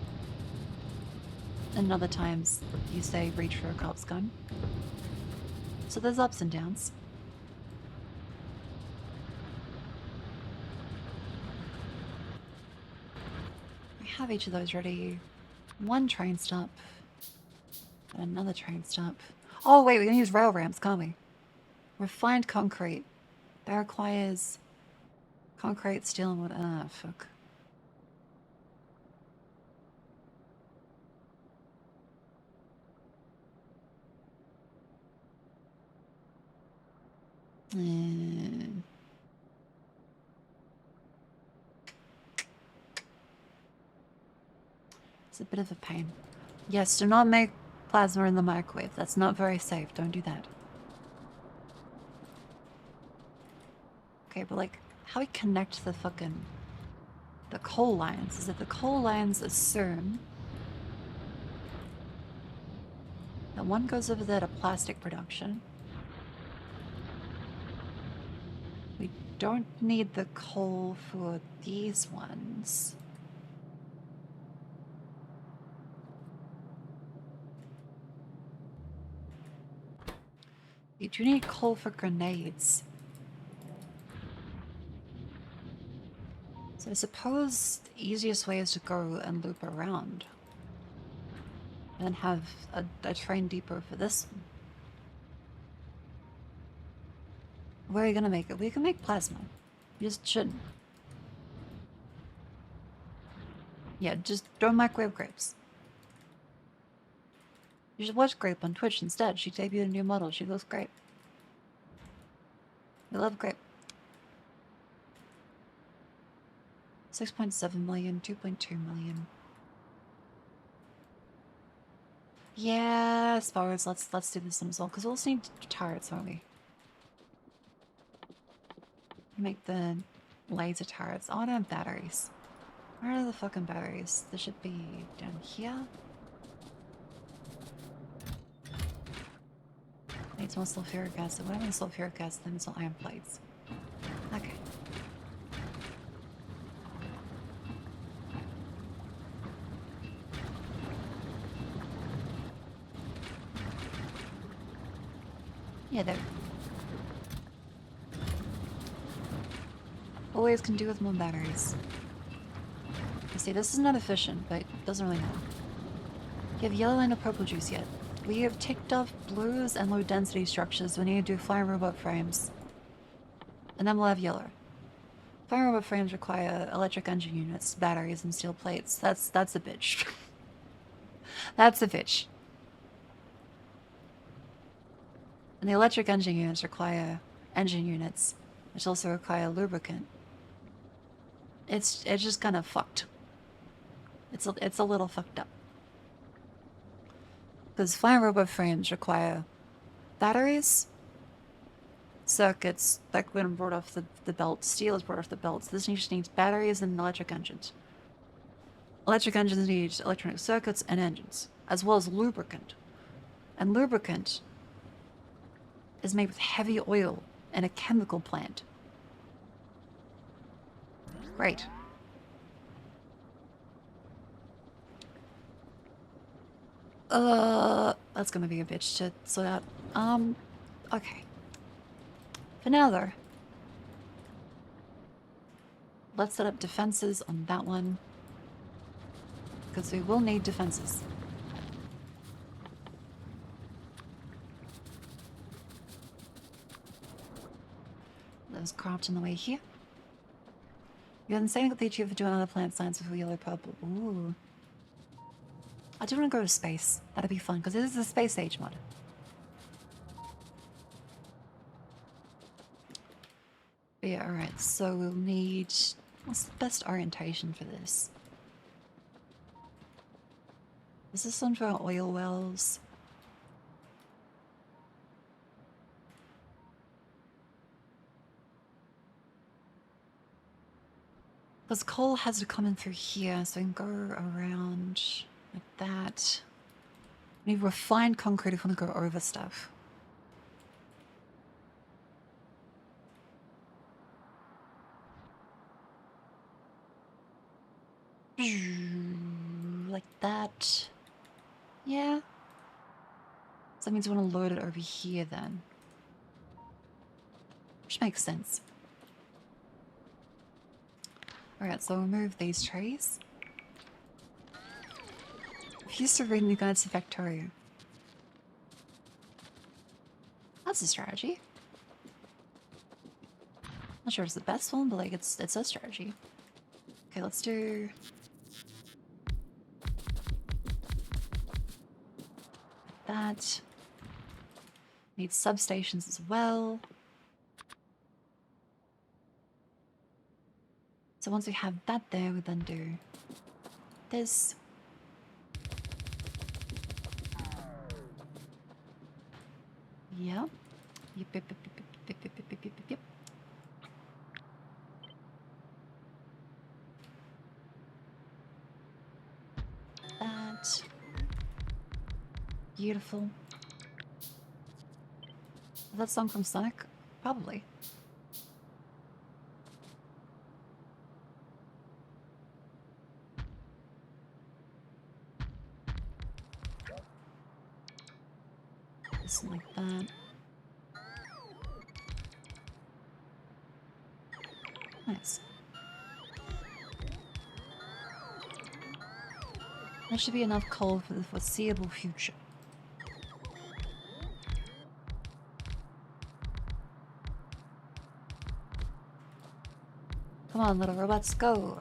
And other times you say reach for a cop's gun. So there's ups and downs. We have each of those ready. One train stop. And another train stop. Oh wait, we can use rail ramps, can't we? Refined concrete. That requires concrete, steel, and wood. Ah, fuck. It's a bit of a pain. Yes, do not make plasma in the microwave. That's not very safe. Don't do that. Okay, but like, how we connect the coal lines is that the coal lines assume that one goes over there to plastic production. We don't need the coal for these ones. We do need coal for grenades. So I suppose the easiest way is to go and loop around. And then have a train depot for this one. Where are you gonna make it? We can make plasma. You just shouldn't. Yeah, just don't microwave grapes. You should watch Grape on Twitch instead. She debuted a new model. She looks great. We love Grape. 6.7 million, 2.2 million. Yeah, spars. Let's do this one as well, because we'll also need turrets, won't we? Make the laser turrets. Oh, I don't have batteries. Where are the fucking batteries? They should be down here. Needs more sulfuric acid. Whatever sulfuric acid, then it's all iron plates. Okay. Yeah, there. Always can do with more batteries. You see, this is not efficient, but it doesn't really matter. You have yellow and a purple juice yet. We have ticked off blues and low density structures. We need to do flying robot frames. And then we'll have yellow. Flying robot frames require electric engine units, batteries, and steel plates. That's a bitch. That's a bitch. And the electric engine units require engine units, which also require lubricant. It's just kind of fucked. It's a little fucked up. Because flying robot frames require batteries, circuits, like when brought off the belt, steel is brought off the belts. This just needs batteries and electric engines. Electric engines need electronic circuits and engines, as well as lubricant. And lubricant is made with heavy oil and a chemical plant. Great. That's gonna be a bitch to sort out. Okay. For now, though. let's set up defenses on that one. Because we will need defenses. There's craft on the way here. You haven't saying that the achieve for doing other plant science with yellow purple. Ooh. I do want to go to space. That'd be fun, because this is a space age mod. But yeah, alright, so we'll need... What's the best orientation for this? Is this one for our oil wells? Because coal has to come in through here, so we can go around like that. We need refined concrete if we want to go over stuff. Like that. Yeah. So that means we want to load it over here then. Which makes sense. Alright, so we'll move these trays. Refuse to read the guides to Factorio. That's a strategy. Not sure it's the best one, but like it's a strategy. Okay, let's do that. Need substations as well. So once we have that there, we then do this. Yep. Yep. That. Beautiful. Is that song from Sonic? Probably. Something like that. Nice. There should be enough coal for the foreseeable future. Come on, little robots, go!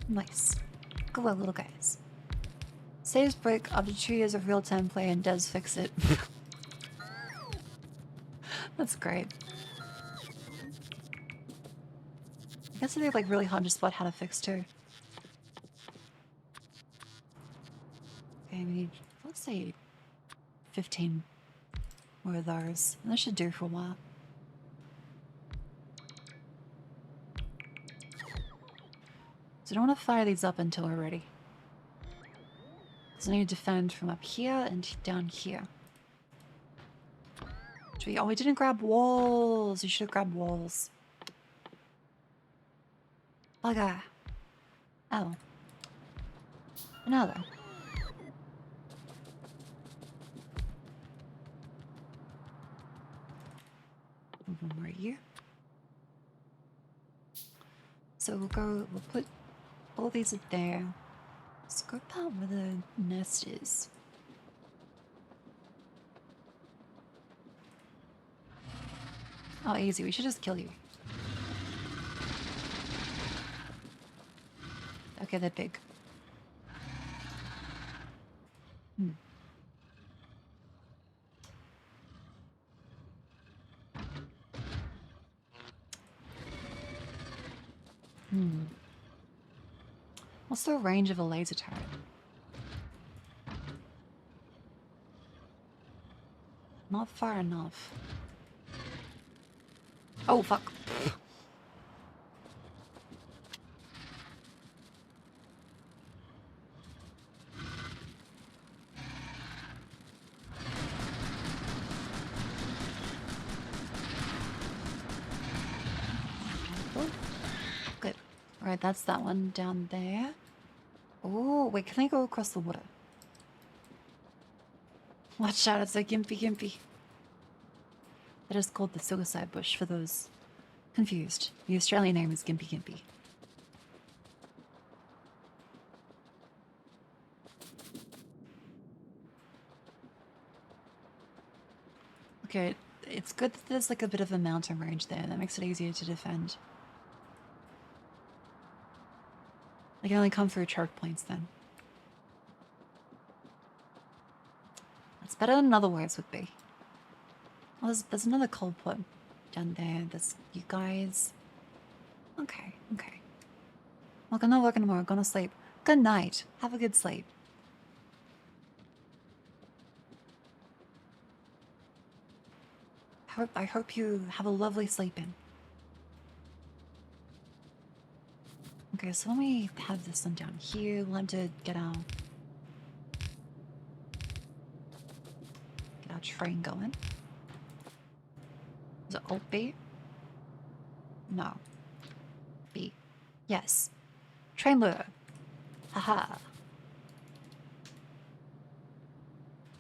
Nice. Go on, little guys. Saves break after 2 years of real-time play and devs fix it. That's great. I guess it'd be like really hard to spot how to fix too. Okay, we need, let's say 15 more of those. And that should do for a while. So I don't want to fire these up until we're ready. Because I need to defend from up here and down here. Oh, we didn't grab walls. You should have grabbed walls. Bugger. Oh. Another. One more here. So we'll put all these up there. Scope out where the nest is. Oh, easy. We should just kill you. Okay, they're big. What's the range of a laser turret? Not far enough. Oh, fuck. Oh, good. Alright, that's that one down there. Oh, wait, can I go across the water? Watch out, it's a gimpy gimpy. That is called the suicide bush for those confused. The Australian name is gimpy gimpy. Okay, it's good that there's like a bit of a mountain range there. That makes it easier to defend. They can only come through choke points then. That's better than otherwise would be. Oh, there's another cold pot down there. There's you guys. Okay, okay. Well, I'm not working tomorrow. I'm gonna sleep. Good night. Have a good sleep. I hope you have a lovely sleep in. Okay, so let me have this one down here. We'll have to get our train going. Is it Alt B? No. B. Yes. Train lure. Haha.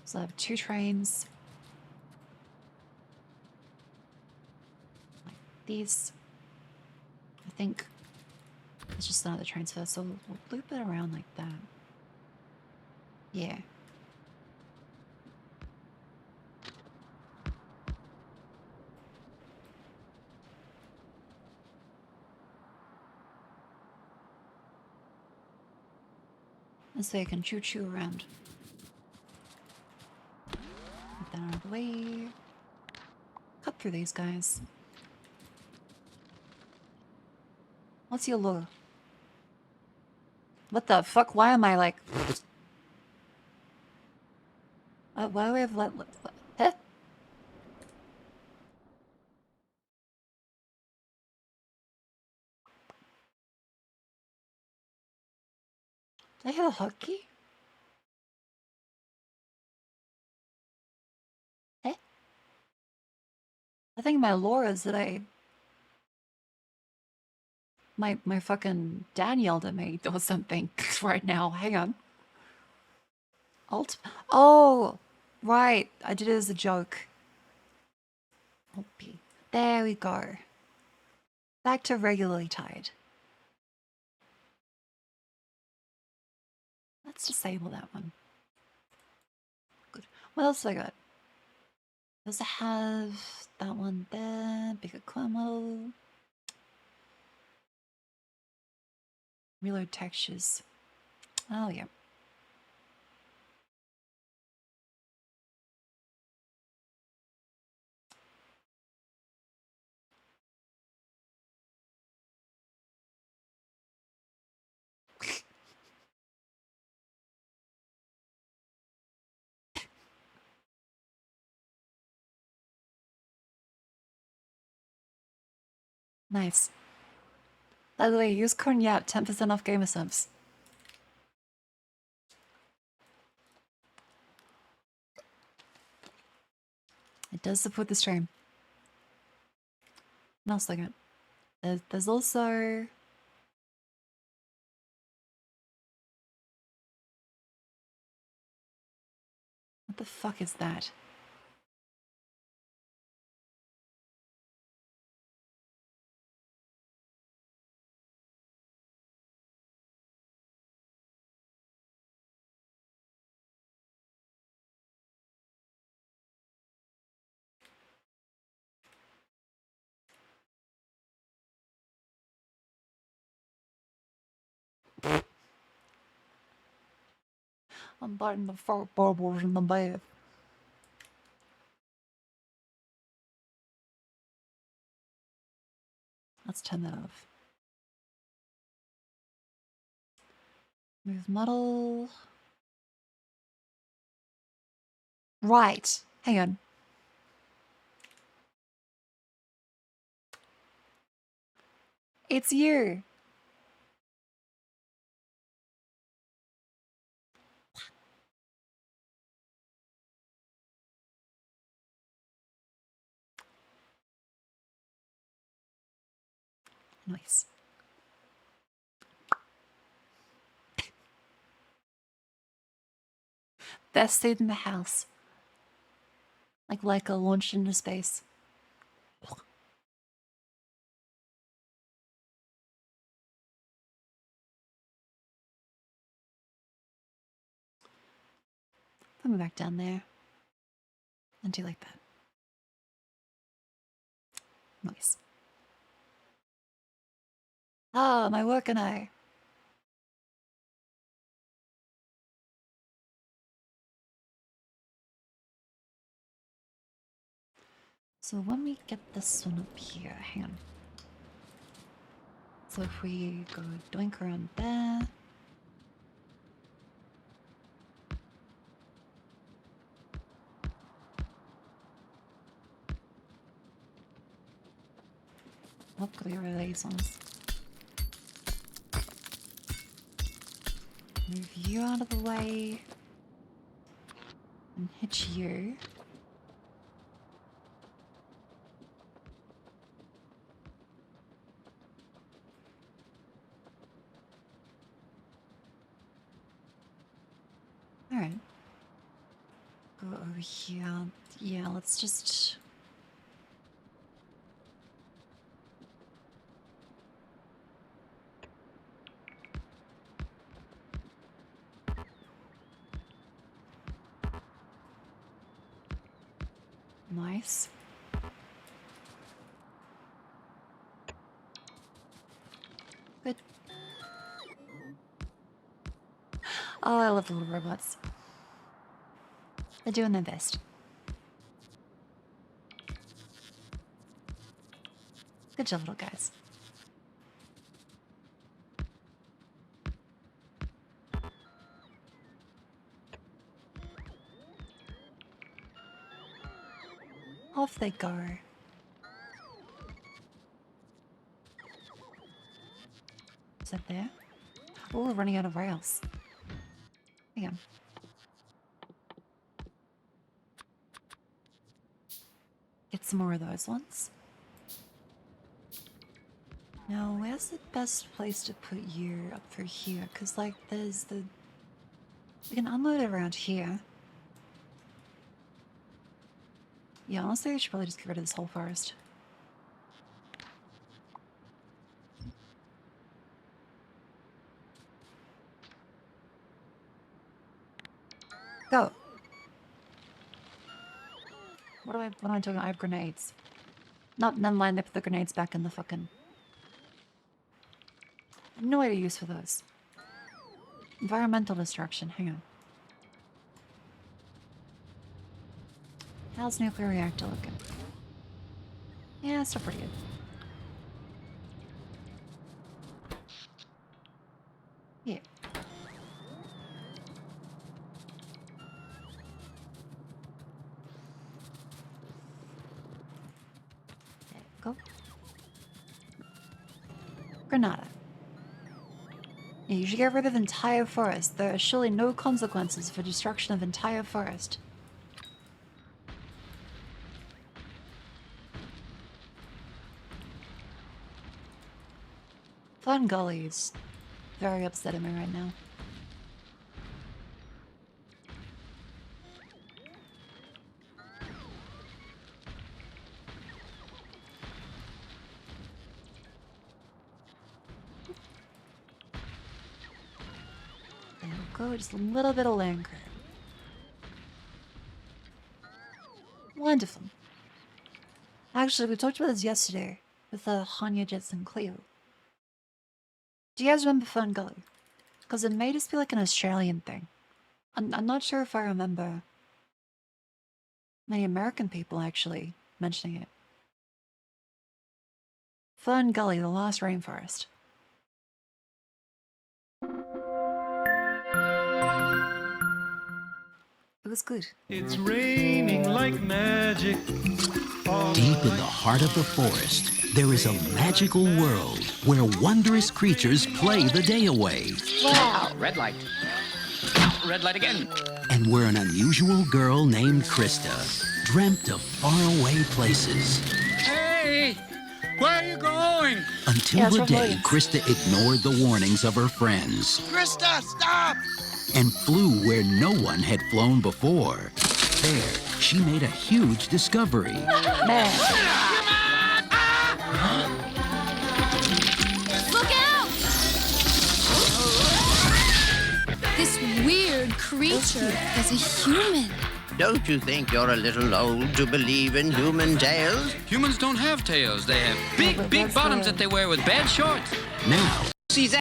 So I have 2 trains. Like these. I think it's just another transfer, so we'll loop it around like that. Yeah. And so you can choo-choo around. Get that out of the way. Cut through these guys. What's your lure? What the fuck? Why am I like... why do we have let... Huh? Did I hit a hotkey? Eh? I think my lore is that my fucking dad yelled at me or something right now. Hang on. Alt? Oh! Right. I did it as a joke. Alt B. There we go. Back to regularly tied. Let's disable that one. Good. What else do I got? Does it have that one there? Bigger core model. Reload textures. Oh, yeah. Nice. By the way, use code YAP, 10% off gamer subs. It does support the stream. What else I got? There's also... What the fuck is that? I'm biting the fart bubbles in the bath. Let's turn that off. Move model. Right. Hang on. It's you. Nice. Best seat in the house. Like Leica launched into space. Put me back down there. And do like that. Nice. Ah, my working eye. So when we get this one up here, hang on. So if we go doink around there. Oh, gotta get rid of these ones. Move you out of the way. And hit you. Alright. Go over here. Yeah, let's just... Nice. Good. Oh, I love the little robots. They're doing their best. Good job, little guys. Off they go. Is that there? Oh, we're running out of rails. Hang on. Get some more of those ones. Now, where's the best place to put you up through here? Because, like, there's the... We can unload it around here. Yeah, honestly, we should probably just get rid of this whole forest. Go! What am I doing? I have grenades. Never mind, they put the grenades back in the fucking... No way to use for those. Environmental destruction, hang on. How's nuclear reactor looking? Yeah, still pretty good. Yeah. There we go. Granada. Yeah, you should get rid of the entire forest. There are surely no consequences for destruction of entire forest. Fun Gully is very upsetting me right now. There we go, just a little bit of land credit. Wonderful. Actually, we talked about this yesterday with Hanya, Jets, and Cleo. Do you guys remember Fern Gully? Because it may just be like an Australian thing. I'm not sure if I remember many American people actually mentioning it. Fern Gully, the Lost Rainforest. It was good. It's raining like magic. Deep in the heart of the forest, there is a magical world where wondrous creatures play the day away. Wow! Red light. Red light again. And where an unusual girl named Krista dreamt of faraway places. Hey! Where are you going? Until the day Krista ignored the warnings of her friends. Krista, stop! And flew where no one had flown before. There, she made a huge discovery. Man. Look out! This weird creature is a human. Don't you think you're a little old to believe in human tails? Humans don't have tails. They have big bottoms that they wear with bad shorts. Now, See that?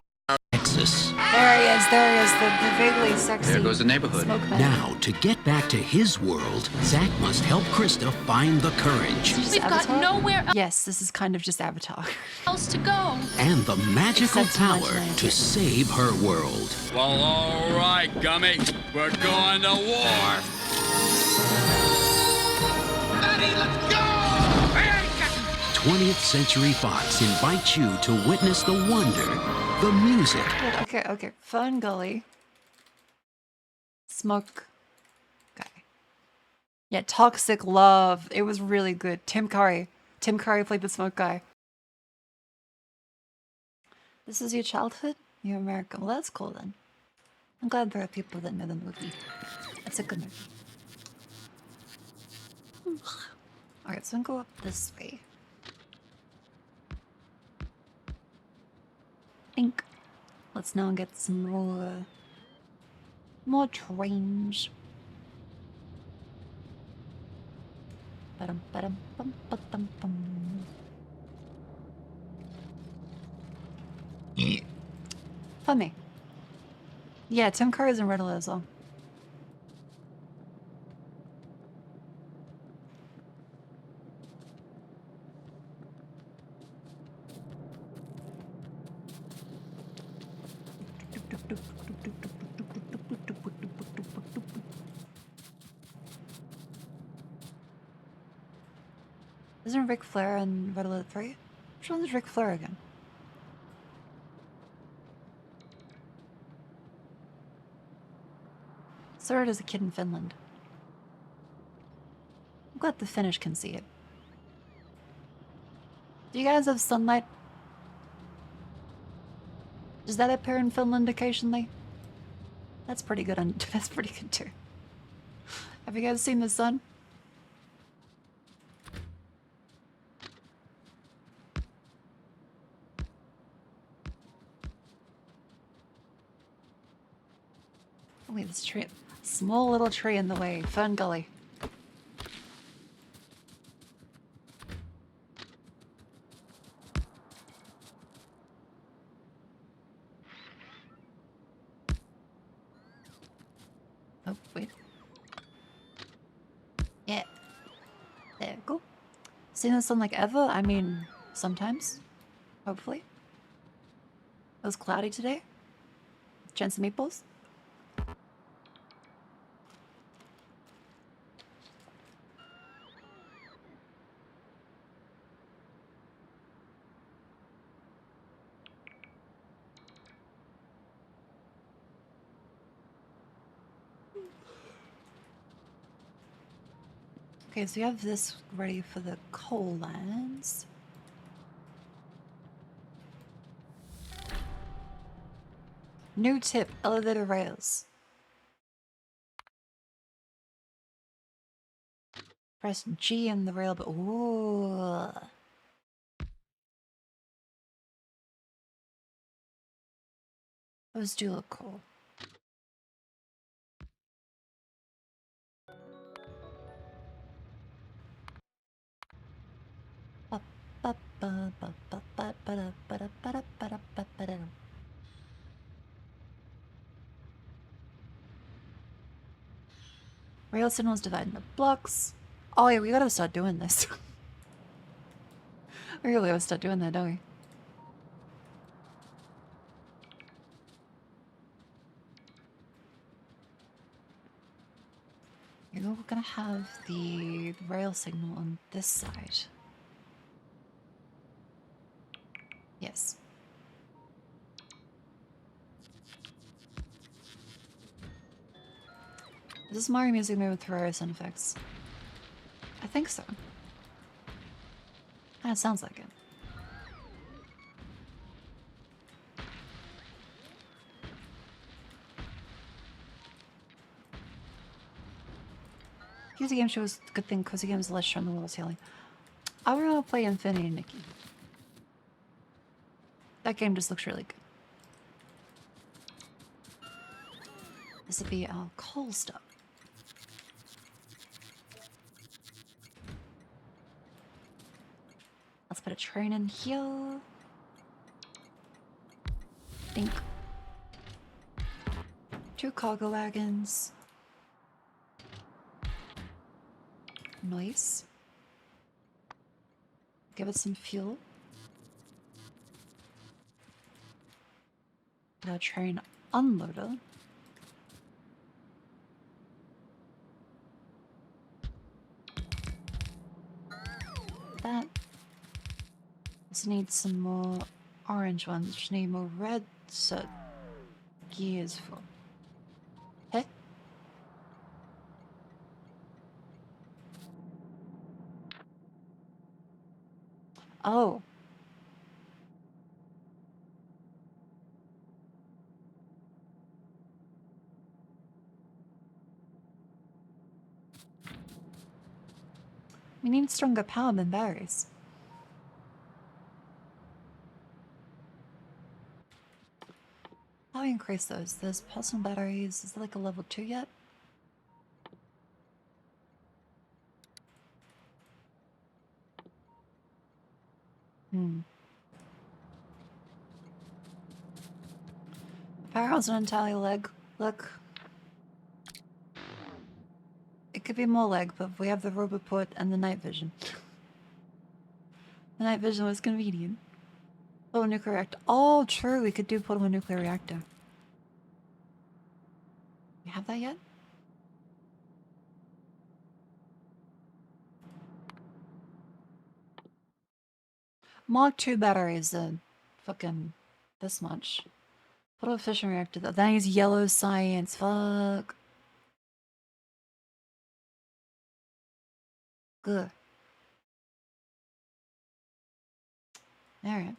Texas. There he is, the vaguely sexy. There goes the neighborhood. Smoke man. Now, to get back to his world, Zach must help Krista find the courage We've got nowhere Yes, this is kind of just Avatar. else to go. and the magical Except power imaginary. to save her world. Well, all right, Gummy. We're going to war. 20th Century Fox invites you to witness the wonder, the music, Okay. Fun Gully. Smoke guy. Yeah, Toxic Love. It was really good. Tim Curry. Tim Curry played the smoke guy. This is your childhood? You're American. Well, that's cool then. I'm glad there are people that know the movie. That's a good movie. Alright, so I'm gonna go up this way. Ink. Let's now get some more trains. Ba-dum, ba-dum, bum, ba-dum, bum. Fun me. Yeah, Tim Curry's in Red Alert as well. Isn't Ric Flair in Red Alert 3? Which one's Ric Flair again? Started as a kid in Finland. I'm glad the Finnish can see it. Do you guys have sunlight? Does that appear in Finland occasionally? That's pretty good. That's pretty good too. Have you guys seen the sun? Oh wait, this tree. Small little tree in the way. Fern Gully. Oh, wait. Yeah. There we go. Seen the sun like ever? I mean, sometimes. Hopefully. It was cloudy today. Chance of meatballs. Okay, so we have this ready for the coal lands. New tip, elevator rails. Press G in the rail, but ooh. Those do look cool. Rail signals divided into blocks. Oh yeah, we gotta start doing this. We really gotta start doing that, don't we? Here we're gonna have the rail signal on this side. Yes. Is this Mario music made with Ferrari sound effects? I think so. Kinda sounds like it. Cozy Game shows good thing. Cozy Games less show in the world healing. I would want to play Infinity, Nikki. That game just looks really good. This would be our coal stuff. Let's put a train in here. Think. 2 cargo wagons. Nice. Give it some fuel. Put a train unloader. That. Just need some more orange ones. Just need more red set gears for. Hey? Oh. We need stronger power than batteries. How do we increase those? There's personal batteries. Is there like a level 2 yet? Powerhouse an entirely leg. Look. It could be more leg, but we have the roboport and the night vision. The night vision was convenient. Portable nuclear reactor. Oh, true. We could do portable nuclear reactor. You have that yet? Mark 2 batteries are fucking this much. Portable fission reactor though. Then he's yellow science. Fuck. Good. Alright.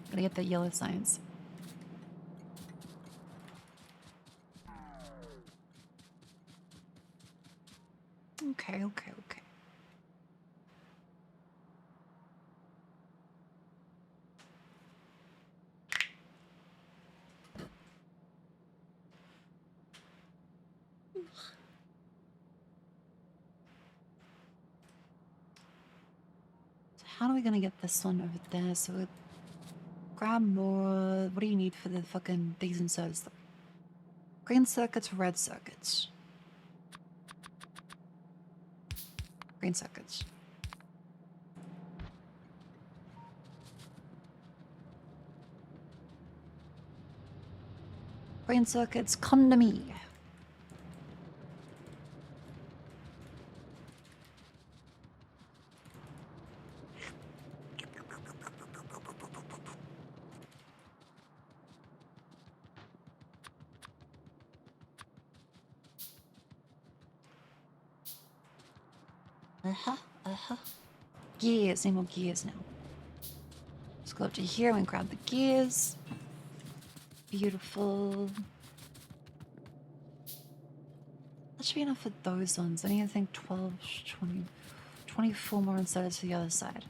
Gotta get that yellow science. Okay. How are we gonna get this one over there? So we grab more. What do you need for the fucking these inserts? Green circuits, red circuits. Green circuits. Green circuits, come to me. Gears, need more gears now. Let's go up to here and grab the gears. Beautiful. That should be enough for those ones. I need to think 12, 20, 24 more instead to the other side.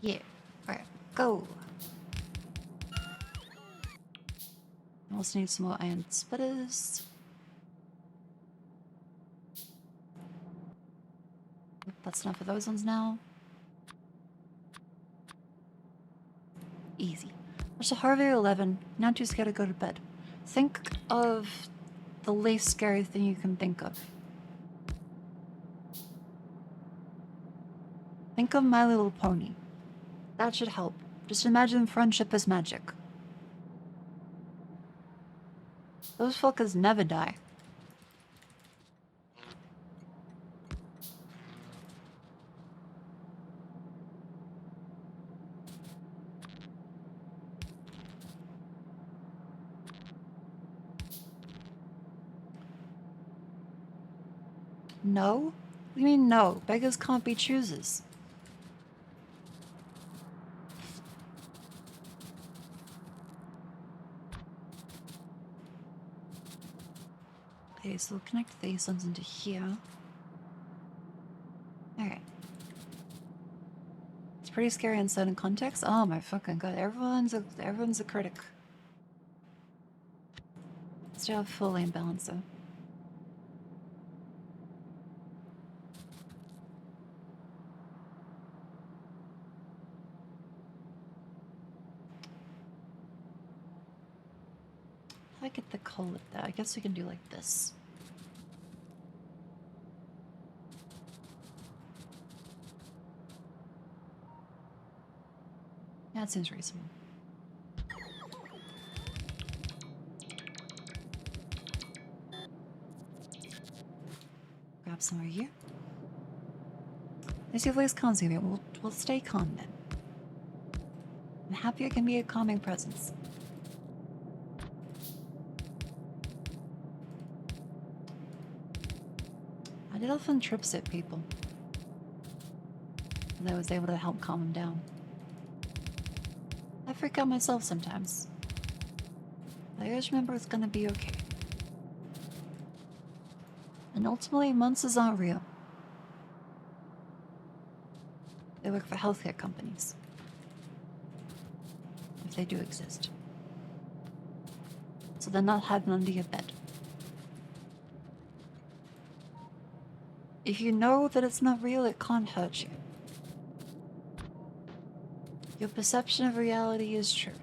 Yeah. Alright, go. I also need some more iron splitters. That's enough for those ones now. Easy. There's a Harvey 11. Not too scared to go to bed. Think of the least scary thing you can think of. Think of My Little Pony. That should help. Just imagine friendship as magic. Those fuckers never die. No? What do you mean no? Beggars can't be choosers. Okay, so we'll connect these ones into here. Alright. It's pretty scary in certain contexts. Oh my fucking god, everyone's a critic. Let's do a full lane balancer. How do I get the coal with that? I guess we can do like this. Yeah, that seems reasonable. Grab some over here. As your voice calms you, we'll stay calm then. I'm happy I can be a calming presence. I did often tripsit people. And I was able to help calm them down. I freak out myself sometimes. But I always remember it's gonna be okay. And ultimately, monsters aren't real. They work for healthcare companies. If they do exist. So they're not hiding under your bed. If you know that it's not real, it can't hurt you. Your perception of reality is true.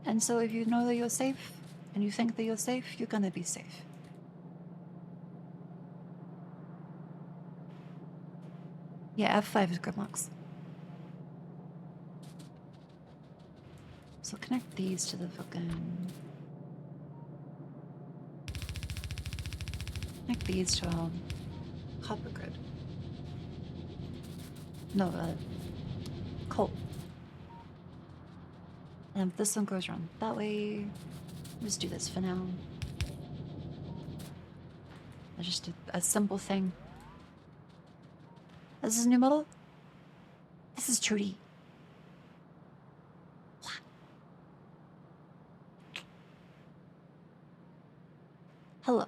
And so if you know that you're safe, and you think that you're safe, you're gonna be safe. Yeah, F5 is good marks. So connect these to the fucking... Connect these to our copper grid. No, coal. And if this one goes around that way, just do this for now. It's just a simple thing. This is a new model? This is Trudy. What? Hello.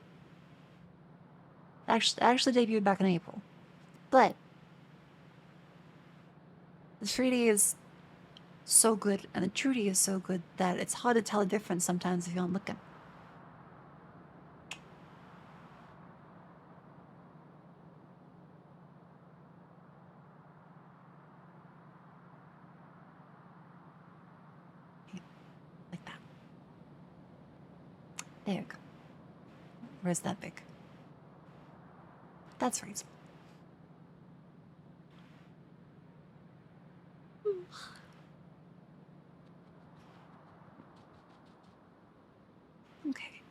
Actually debuted back in April. But the 3D is so good and the Trudy is so good that it's hard to tell the difference sometimes if you aren't looking. Like that. There you go. Where's that big? That's reasonable. Okay.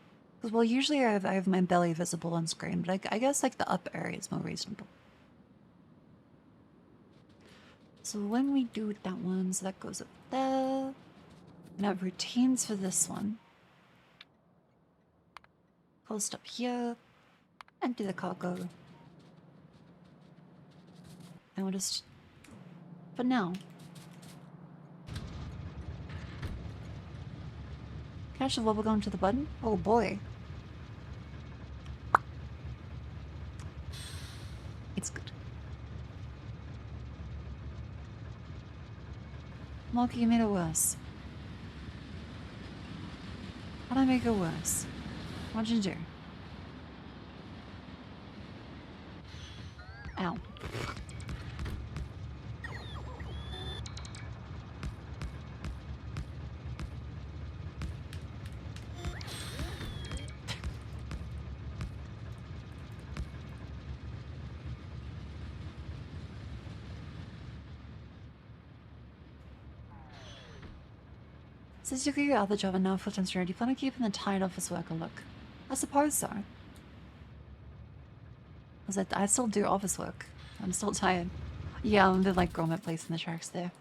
Well, usually I have my belly visible on screen, but I guess like the up area is more reasonable. So when we do that one, so that goes up there. And I have routines for this one. Post up here. Empty the cargo. And we'll just... For now. Catch the wobble going to the button? Oh boy. It's good. Monkey, you made it worse. How'd I make it worse? What'd you do? Ow. Since you got your other job and now full-time student, do you plan on keeping the tired office worker look? I suppose so. I still do office work. I'm still tired. Yeah, I'm the like grommet place in the tracks there.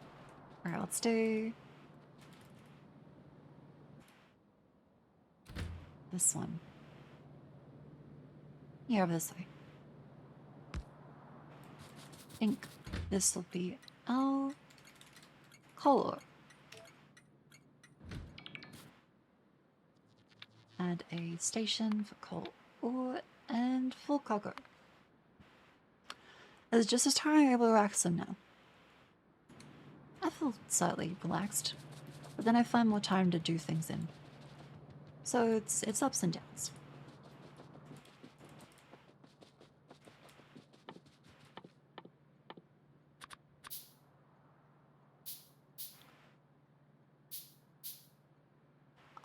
Alright, let's do this one. Yeah, over this way. I think this will be our color. Add a station for coal Ooh, and full cargo. It's just as tiring able to relax in now. I feel slightly relaxed, but then I find more time to do things in. So it's ups and downs.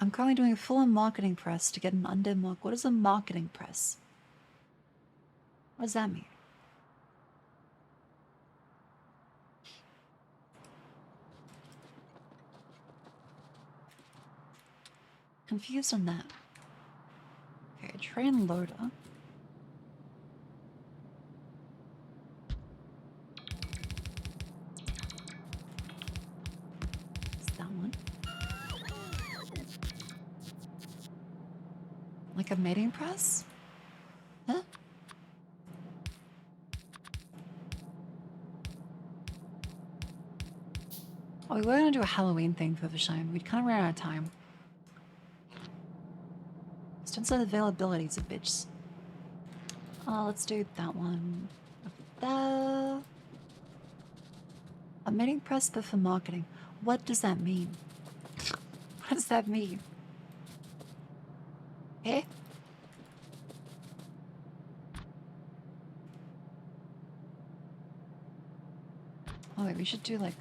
I'm currently doing a full-on marketing press to get an undead mark. What is a marketing press? What does that mean? Confused on that. Okay, train loader. It's that one. Like a mating press? Huh? Oh, we were gonna do a Halloween thing for the shine. We'd kind of ran out of time. Stunset availability is a bitch. Let's do that one. A mating press, but for marketing. What does that mean? What does that mean? Eh? Oh wait, we should do like...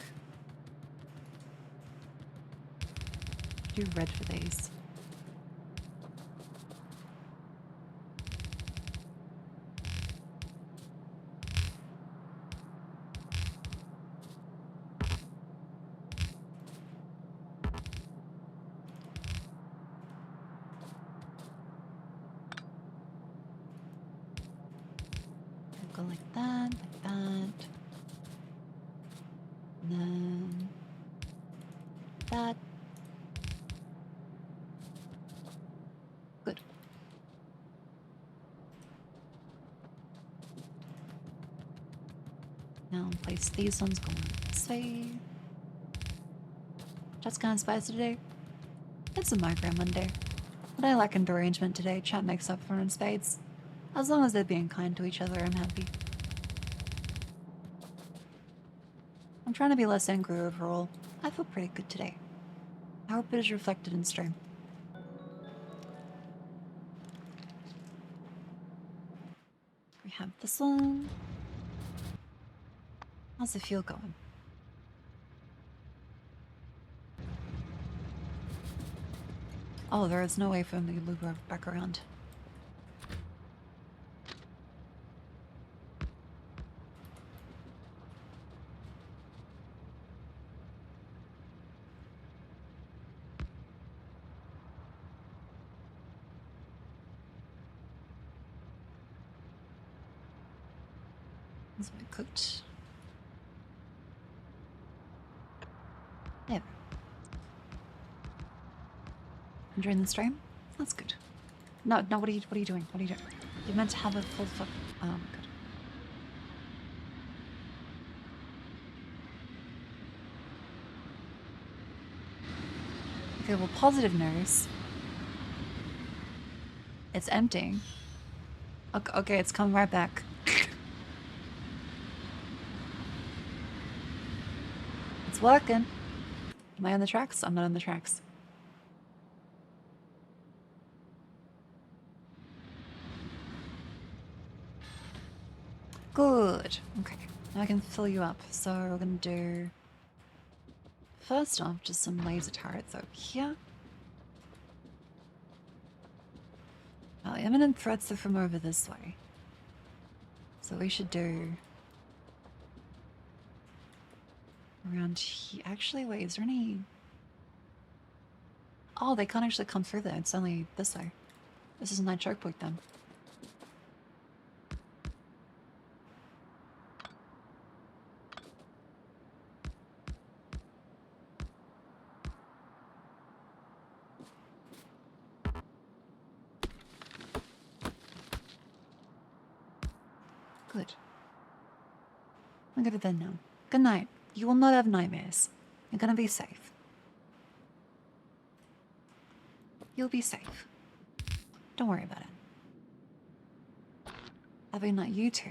do red for these. Go like that, like that. And then... that. Good. Now place these ones going this way. Chat's kind of spicy today. It's a MIGRAINE Monday. But I like an arrangement today. Chat makes up for it in spades. As long as they're being kind to each other, I'm happy. I'm trying to be less angry overall. I feel pretty good today. I hope it is reflected in stream. We have this one. How's the fuel going? Oh, there is no way for me to loop back around. This one cooked. There. Enjoying the stream? That's good. No, what are you doing? What are you doing? You're meant to have a full fuck. Oh my god. Okay, well, positive news. It's emptying. Okay, it's coming right back. It's working. Am I on the tracks? I'm not on the tracks. Good. Okay, now I can fill you up. So we're gonna do... first off, just some laser turrets over here. Oh, imminent threats are from over this way. So we should do... around here. Actually, wait, is there any... oh, they can't actually come through there. It's only this way. This is a night choke point then. Good. I'm good then now. Good night. You will not have nightmares. You're gonna be safe. You'll be safe. Don't worry about it. I mean, not you two.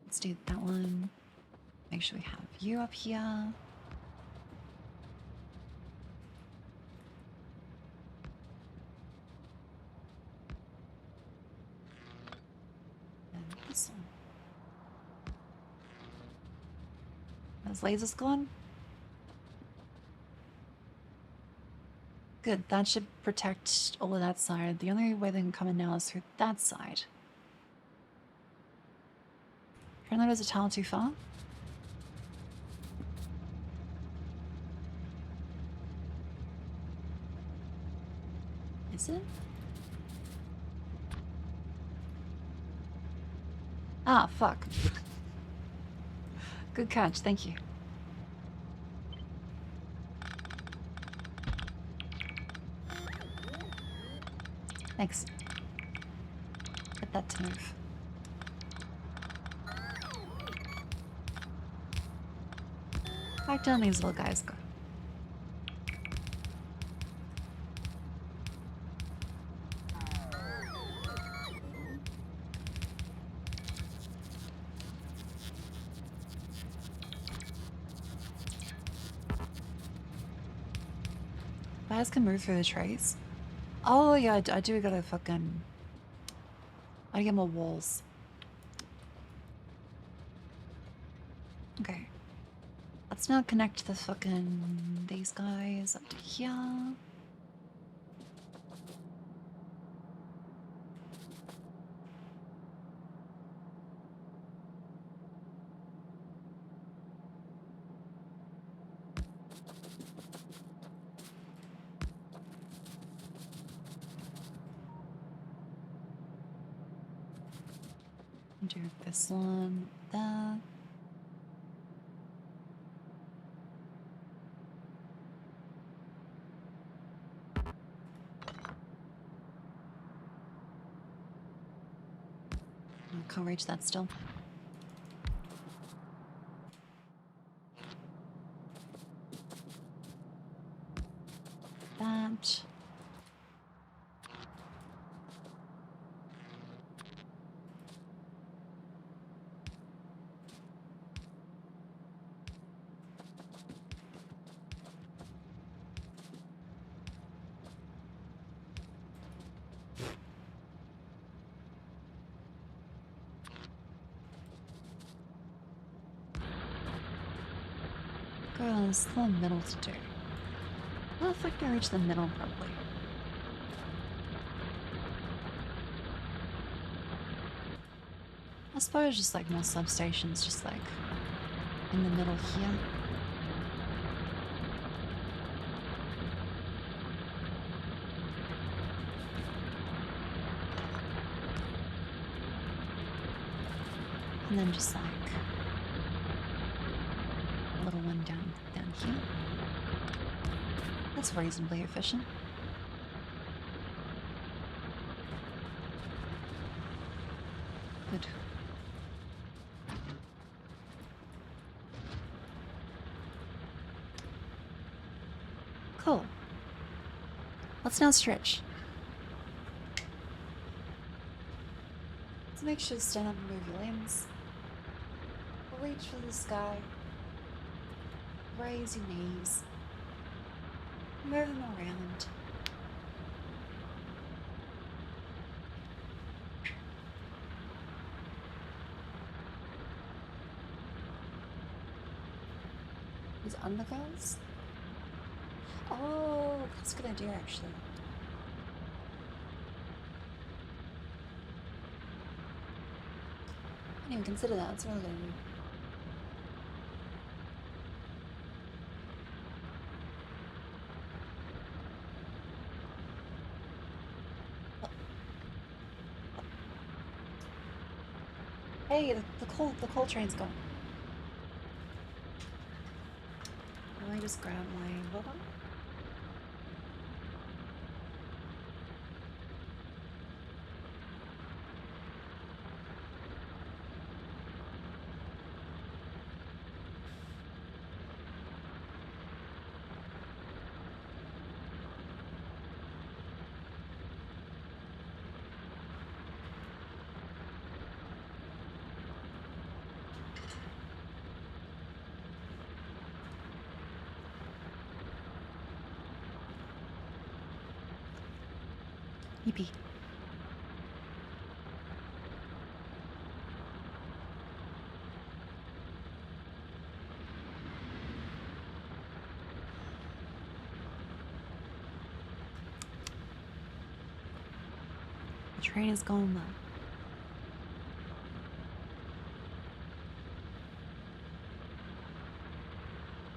Let's do that one. Make sure we have you up here. And this one. Those lasers gone? Good, that should protect all of that side. The only way they can come in now is through that side. Apparently there's a tunnel too far. Is it? Ah, fuck. Good catch, thank you. Thanks. Get that to move. Back down these little guys go. Guys can move through the trees. Oh yeah, I do gotta fucking... I gotta get more walls. Okay. Let's now connect the fucking... these guys up to here. Do this one, that. I can't reach that still. That. There's still a middle to do. Well, if I can reach the middle, probably. I suppose just like more substations, just like in the middle here. And then just like a little one down here. That's reasonably efficient. Good. Cool. Let's now stretch. Let's make sure to stand up and move your limbs. Reach for the sky. Raise your knees. Move them around. These undergirls? Oh, that's a good idea actually. I didn't even consider that, that's a really good idea. Hey, the coal train's gone. Let me just grab my hold on. Yippee. The train is going low.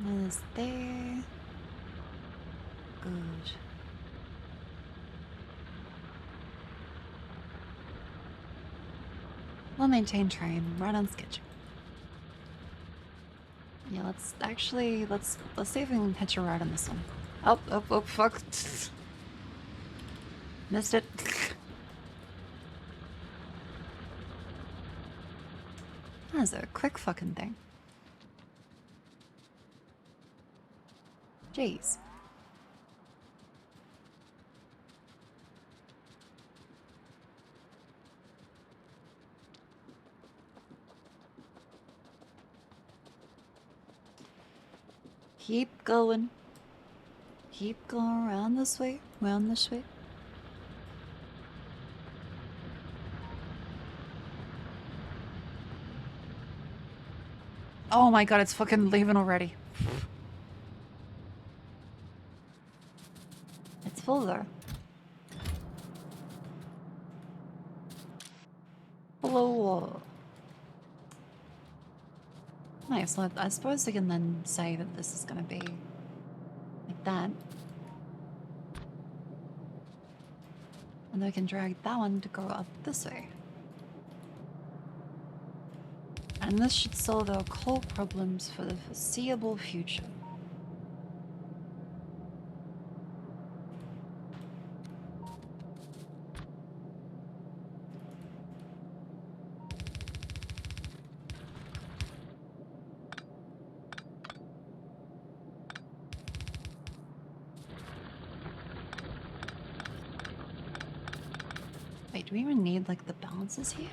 That is there. Good. We'll maintain train right on schedule. Yeah, let's see if we can hitch a ride on this one. Oh, fuck. Missed it. That's a quick fucking thing. Jeez. Keep going. Keep going around this way. Around this way. Oh my god, it's fucking leaving already. It's full though. Hello. Nice. So I suppose we can then say that this is going to be like that. And then we can drag that one to go up this way. And this should solve our coal problems for the foreseeable future. Wait, do we even need like the balances here?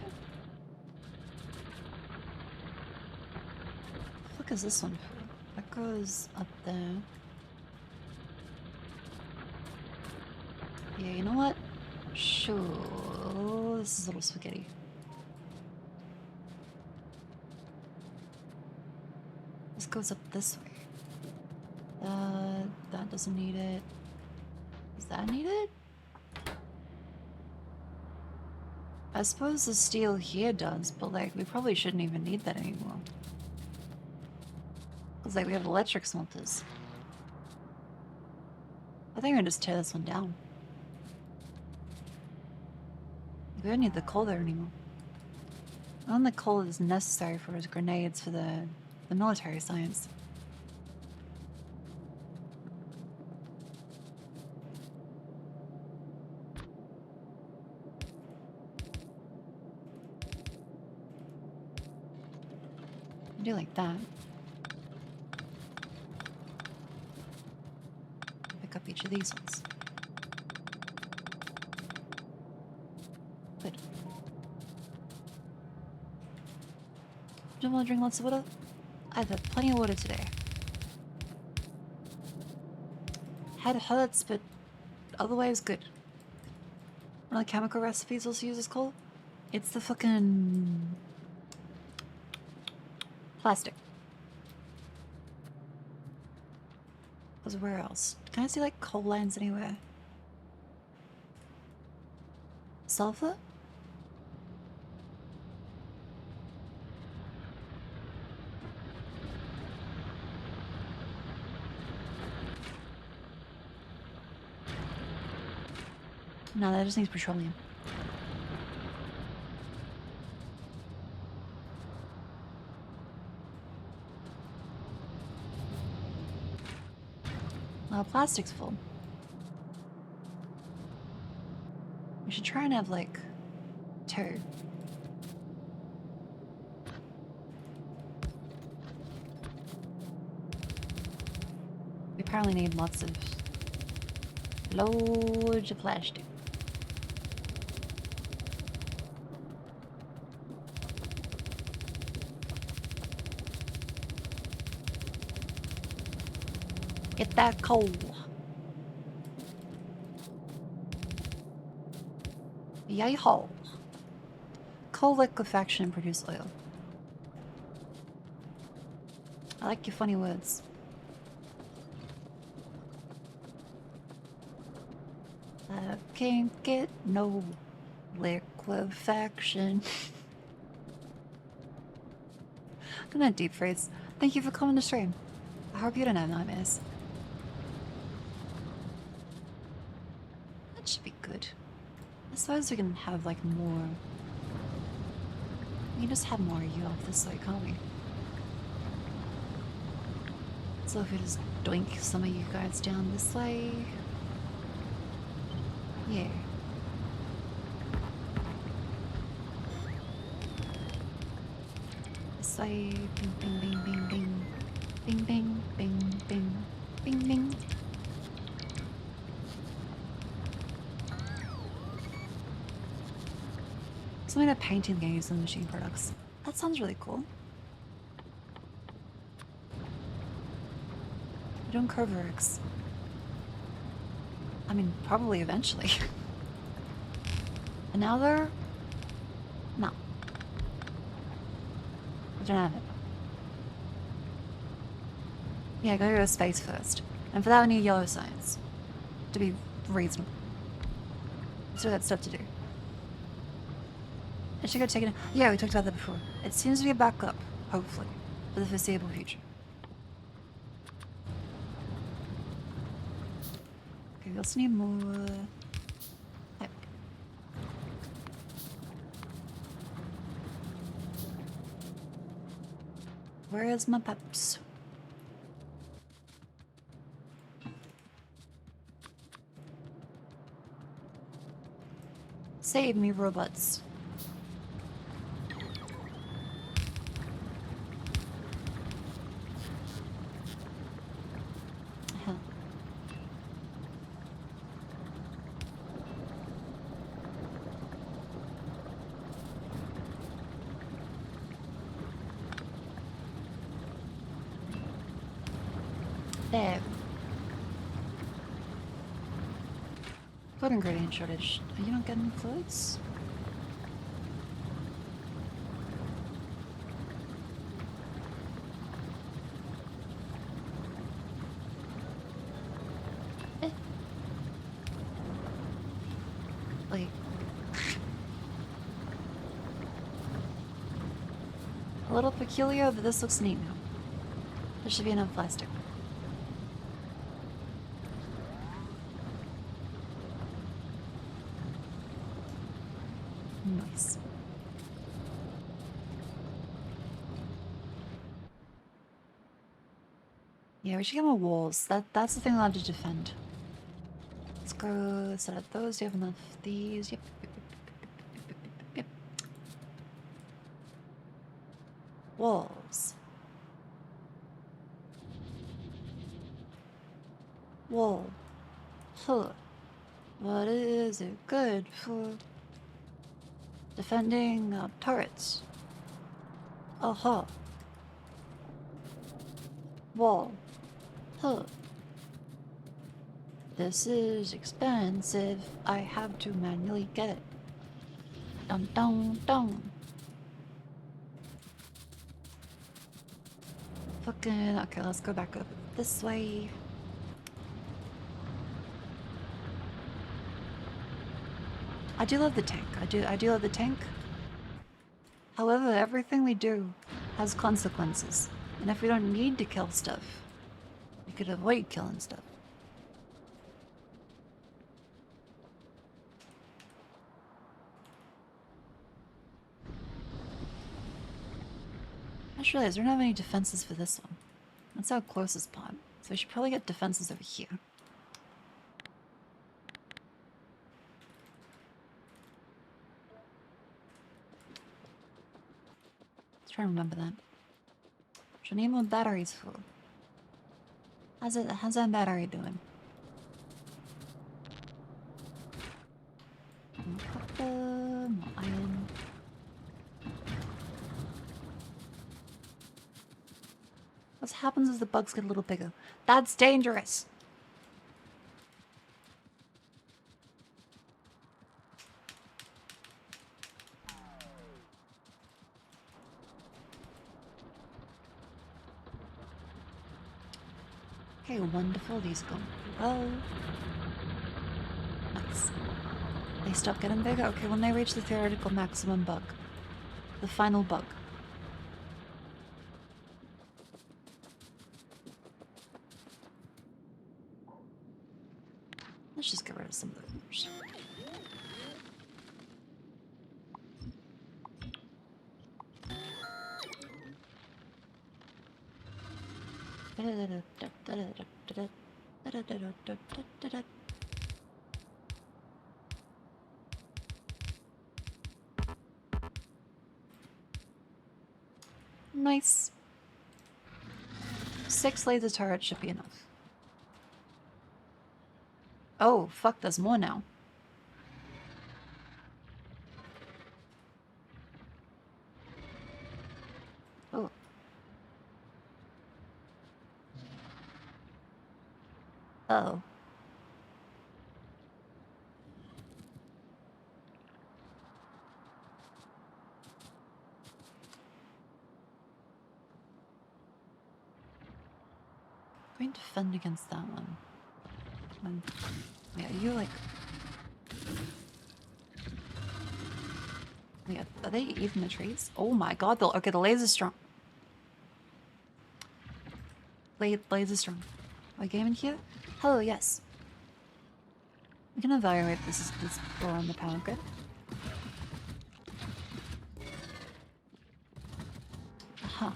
What is this one for? That goes up there. Yeah, you know what? Sure. This is a little spaghetti. This goes up this way. That doesn't need it. Does that need it? I suppose the steel here does, but like we probably shouldn't even need that anymore. Cause like we have electric smelters. I think I'm gonna just tear this one down. We don't need the coal there anymore. Only coal is necessary for his grenades for the military science. I do like that. Pick up each of these ones. Good. Do you want to drink lots of water? I've had plenty of water today. Head hurts, but otherwise good. One of the chemical recipes also uses coal. It's the fucking plastic. Because where else? Can I see like coal lines anywhere? Sulfur? No, that just needs petroleum. Well, plastic's full. We should try and have like 2. We apparently need lots of loads of plastic. Get that coal. Yay ho. Coal liquefaction and produce oil. I like your funny words. I can't get no liquefaction. Good night, Deep Freeze. Thank you for coming to stream. I hope you don't have nightmares. That should be good. I suppose we can have like more. We can just have more of you off this way, can't we? So if we just doink some of you guys down this way. Yeah. This way. Bing, bing, bing, bing, bing. Bing, bing, bing, bing. Bing, bing. Something about painting games and machine products. That sounds really cool. We're doing curve works. I mean, probably eventually. And now they're... No. We don't have it. Yeah, go to space first. And for that we need yellow signs. To be reasonable. So that's stuff to do. I should go check it out. Yeah, we talked about that before. It seems to be a backup, hopefully, for the foreseeable future. Okay, we also need more... Yep. Where is my peps? Save me, robots. Hell. There. Food ingredient shortage. Are you not getting foods? Like a little peculiar, but this looks neat now. There should be enough plastic. Nice. Yeah, we should get more walls. That's the thing I'll have to defend. Let's go set up those. Do you have enough of these? Yep. Yep. Walls. Wall. Huh. What is it good for? Defending turrets. Aha. Wall. Huh. This is expensive. I have to manually get it. Dum dum dum. Fucking okay, let's go back up this way. I do love the tank. I do love the tank. However, everything we do has consequences. And if we don't need to kill stuff, we could avoid killing stuff. I just realized we don't have any defenses for this one. That's our closest pod. So we should probably get defenses over here. Let's try and remember that. Should need more batteries for. How's that battery doing? More copper, more iron. What happens as the bugs get a little bigger? That's dangerous! Okay, wonderful. These go well. Nice. They stop getting bigger. Okay, when they reach the theoretical maximum bug. The final bug. Let's just get rid of some of those. Nice. 6 laser turrets should be enough. Oh, fuck, there's more now. Oh. Oh. Going to defend against that one. Yeah, you like... Yeah, are they even the trees? Oh my god, okay, the laser's strong. Laser's strong. Are we gaming here? Hello, yes. We can evaluate this door on the power grid. Aha.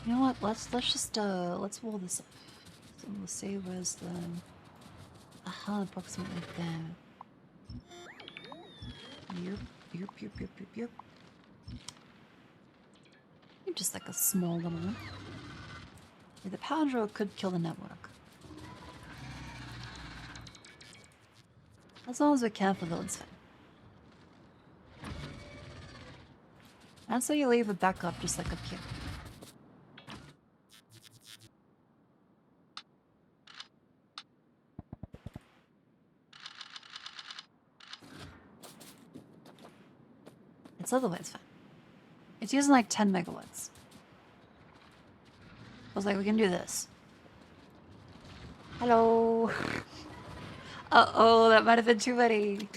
You know what? Let's just let's wall this up. So we'll see where's the aha, approximately there. Yep. Just like a small little one. Yeah, the power draw could kill the network. As long as we're careful though, it's fine. And so you leave a backup just like up here. It's otherwise fine. It's using like 10 megawatts. I was like, we can do this. Hello. Uh-oh, that might have been too many.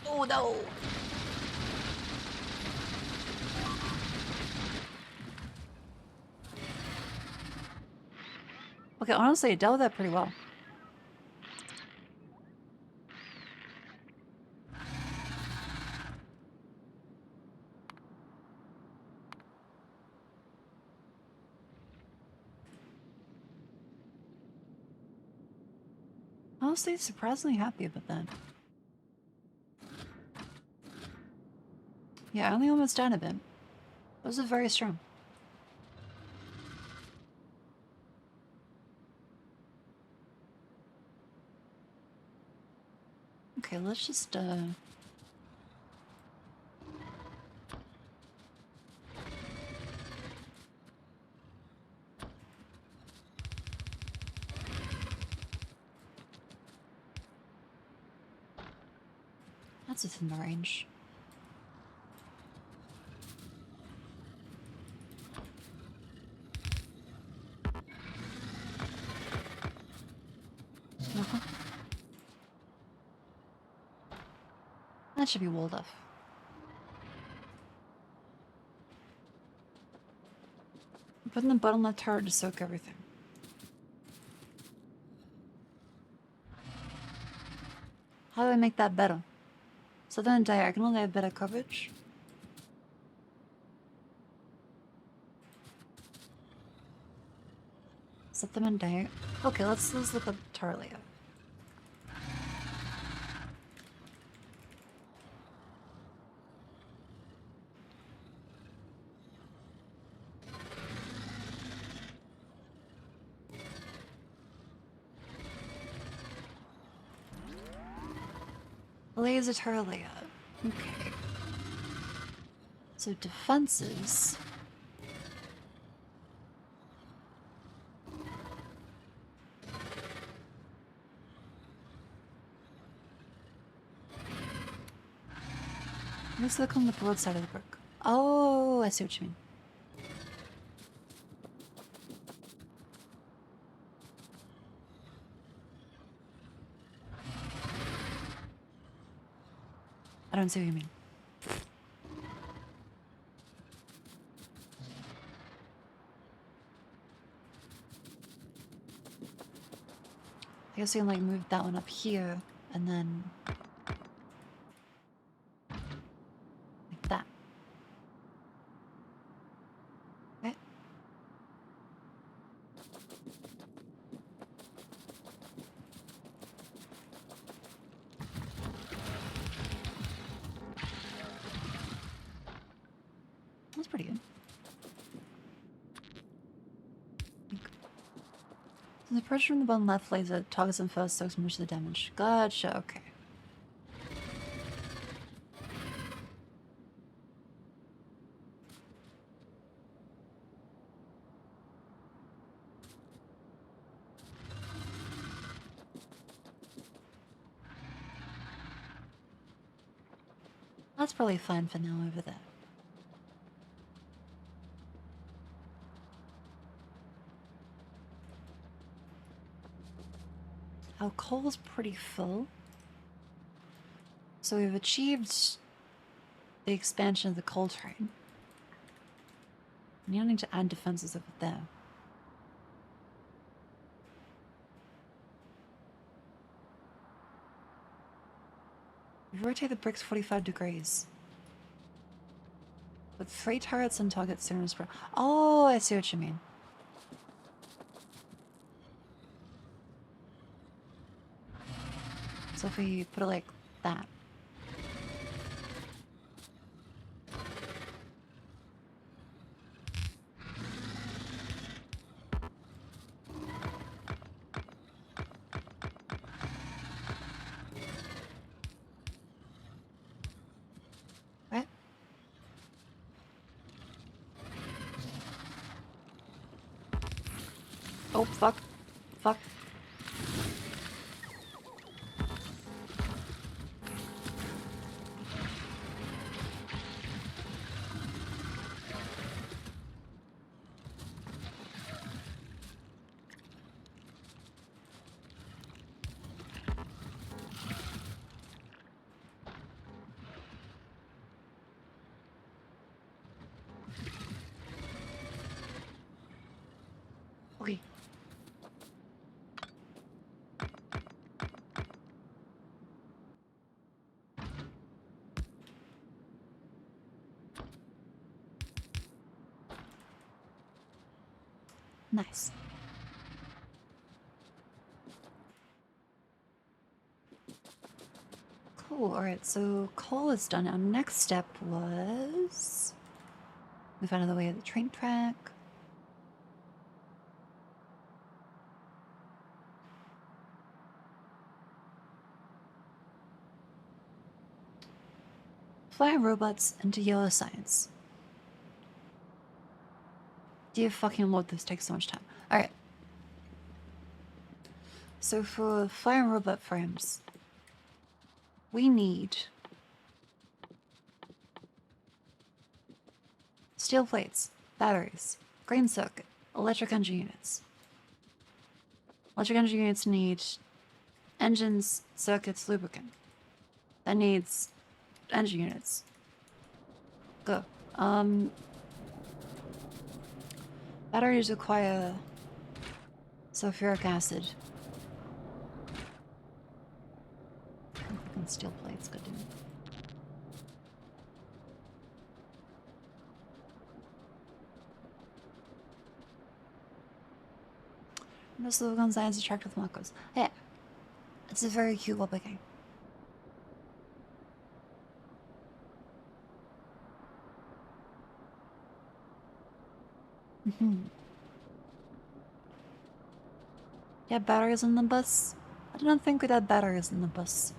Oh no. Okay, honestly, I dealt with that pretty well. Honestly, surprisingly happy about that. Yeah, I only almost died a bit. Those are very strong. Okay, let's just that's within the range. That should be walled off. I'm putting the butt on that turret to soak everything. How do I make that better? So then diagonal, they have better coverage. Set them in diagonal. Okay, let's look up turret layout. Laser turret layout. Okay. So defenses. Let's look on the broadside of the brick. Oh, I see what you mean. I don't see what you mean. I guess we can like move that one up here and then like that. Okay. That's pretty good. So the pressure from the bottom left laser targets them first, soaks much of the damage. Gotcha, okay. That's probably fine for now over there. Our coal's pretty full. So we've achieved the expansion of the coal train. And you don't need to add defenses over there. We rotate the bricks 45 degrees. With 3 turrets and targets soon as... Oh, I see what you mean. So if we put it like that. Right? Oh, fuck. Fuck. Okay. Nice. Cool. Alright, so coal is done. Our next step was... we found another way of the train track. Flying robots into yellow science. Dear fucking lord, this takes so much time. Alright. So for flying robot frames, we need steel plates, batteries, green circuit, electric engine units. Electric engine units need engines, circuits, lubricant. That needs engine units. Go. Batteries require sulfuric acid. Fucking steel plates, good dude. Most of the guns I attract with Marcos. Yeah. It's a very cute little game. Yeah, batteries in the bus. I don't think we'd have batteries in the bus.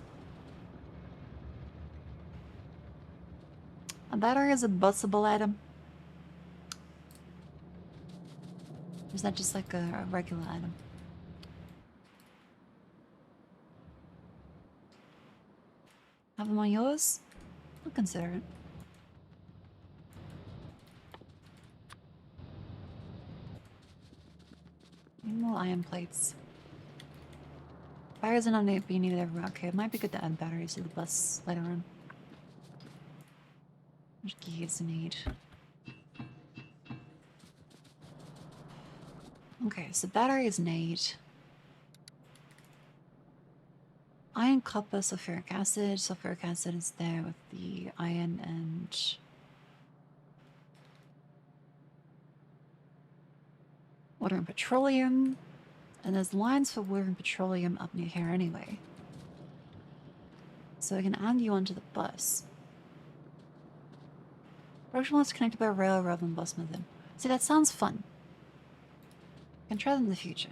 A battery is a busable item. Or is that just like a regular item? Have them on yours? I'll consider it. Need more iron plates. Batteries are not being needed everywhere. Okay, it might be good to add batteries to the bus later on. Which gears need? Okay, so batteries need iron, copper, sulfuric acid. Sulfuric acid is there with the iron and water and petroleum. And there's lines for water and petroleum up near here anyway. So I can add you onto the bus. Production was connected by rail rather than bus method. See, that sounds fun. I can try that in the future.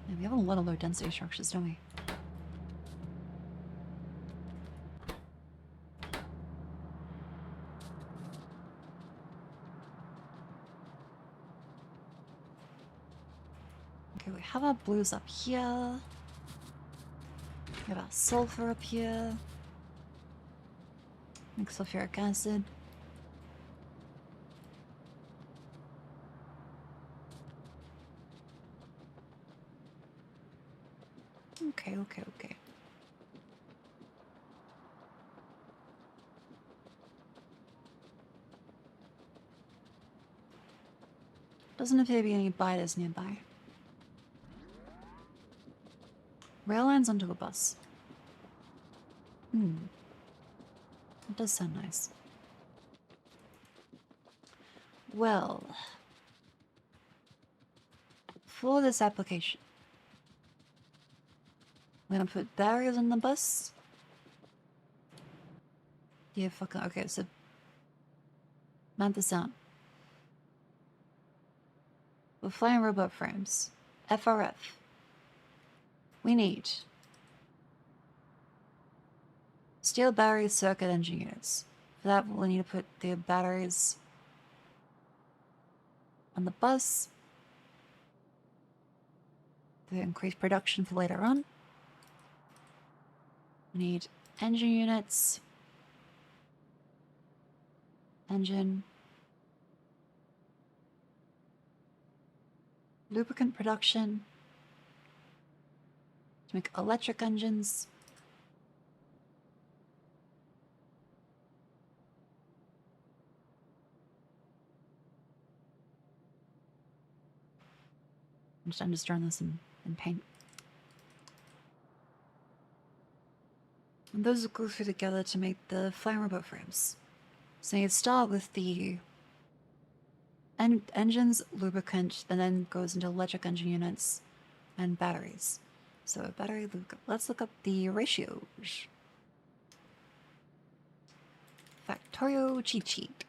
Yeah, we have a lot of low density structures, don't we? Okay, we have our blues up here. We have our sulfur up here. Make sulfuric acid. Okay. Doesn't appear to be any biters nearby. Rail lines onto a bus. It does sound nice. Well, for this application, I'm gonna put barriers on the bus. Yeah, fucking okay. So mount this on. With flying robot frames, FRF. We need steel battery circuit engine units. For that, we'll need to put the batteries on the bus to increase production for later on. We need engine units, engine, lubricant production to make electric engines. I'm just drawing this in paint. And those will go through together to make the flying robot frames. So you start with the engines, lubricant, and then goes into electric engine units and batteries. So battery, let's look up the ratios. Factorio cheat sheet.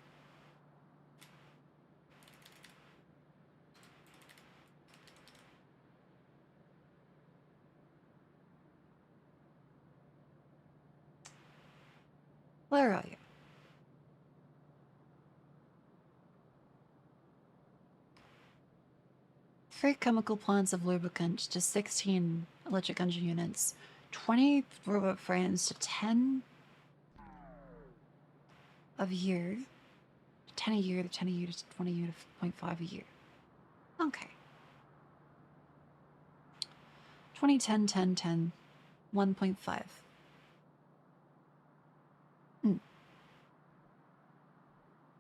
Where are you? Three chemical plants of lubricant to 16 electric engine units, 20 robot frames to 10 of year, 10 a year to 10 a year to 20 a year to 0.5 a year. Okay. 20, 10, 10, 10, 1.5.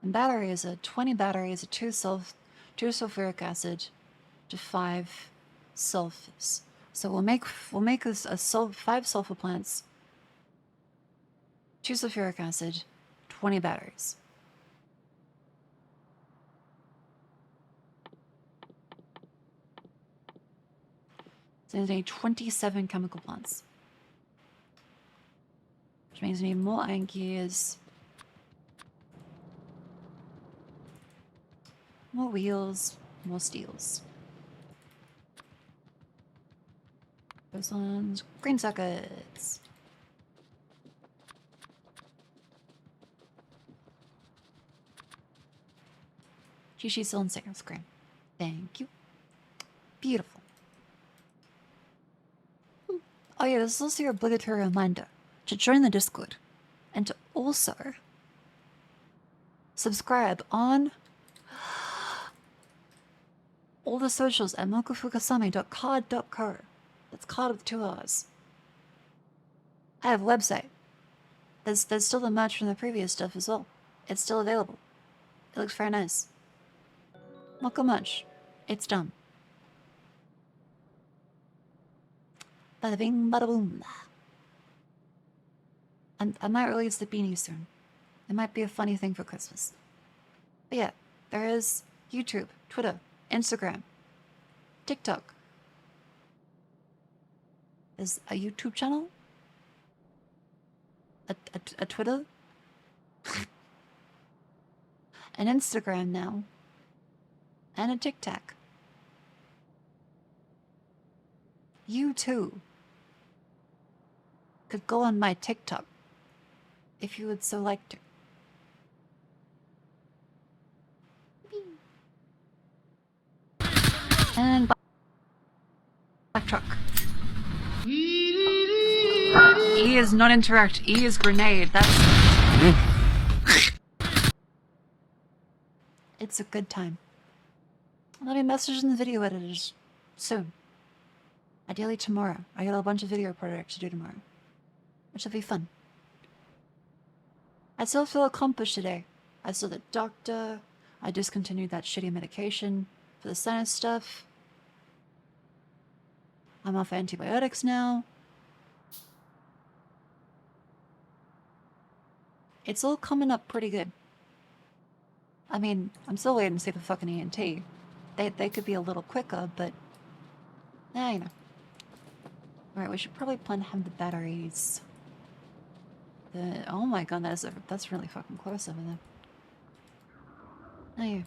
And batteries are 20 batteries, 2 sulfuric acid to 5 sulfurs. So we'll make this 5 sulfur plants, 2 sulfuric acid, 20 batteries. So there's 27 chemical plants. Which means we need more iron gears, more wheels, more steels. Those ones, green sockets. GG still in second screen. Thank you. Beautiful. Oh yeah, this is also your obligatory reminder to join the Discord and to also subscribe on all the socials at mokofukasami.card.co. That's card with 2 R's. I have a website. There's still the merch from the previous stuff as well. It's still available. It looks very nice. Moko merch. It's done. Bada bing, bada boom. I might release the beanie soon. It might be a funny thing for Christmas. But yeah, there is YouTube, Twitter, Instagram, TikTok. There's a YouTube channel, a Twitter, an Instagram now, and a TikTok. You too could go on my TikTok if you would so like to. And backtrack. E is not interact. E is grenade. That's. It's a good time. I'll be messaging the video editors soon. Ideally tomorrow. I got a bunch of video projects to do tomorrow, which will be fun. I still feel accomplished today. I saw the doctor. I discontinued that shitty medication for the sinus stuff. I'm off antibiotics now. It's all coming up pretty good. I mean, I'm still waiting to see the fucking ENT. They could be a little quicker, but you know. Alright, we should probably plan to have the batteries. Oh my god, that's really fucking close over there. Oh yeah.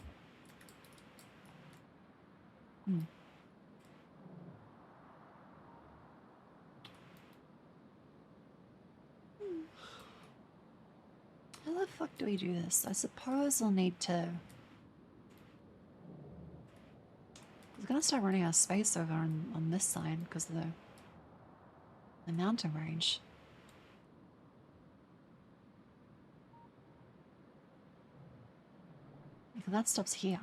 How the fuck do we do this? I suppose I'll need to... I'm gonna start running out of space over on this side because of the mountain range. Because that stops here.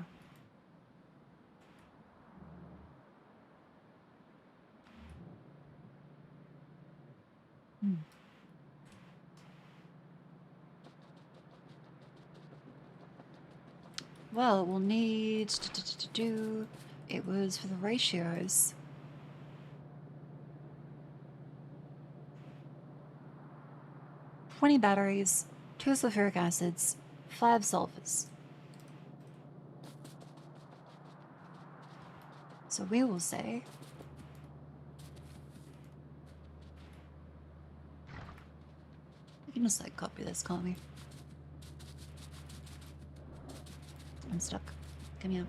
Well, we'll need to do... It was for the ratios. "20 batteries, 2 sulfuric acids, 5 sulfurs." So we will say... We can just like copy this, can't we? I'm stuck. Get me out.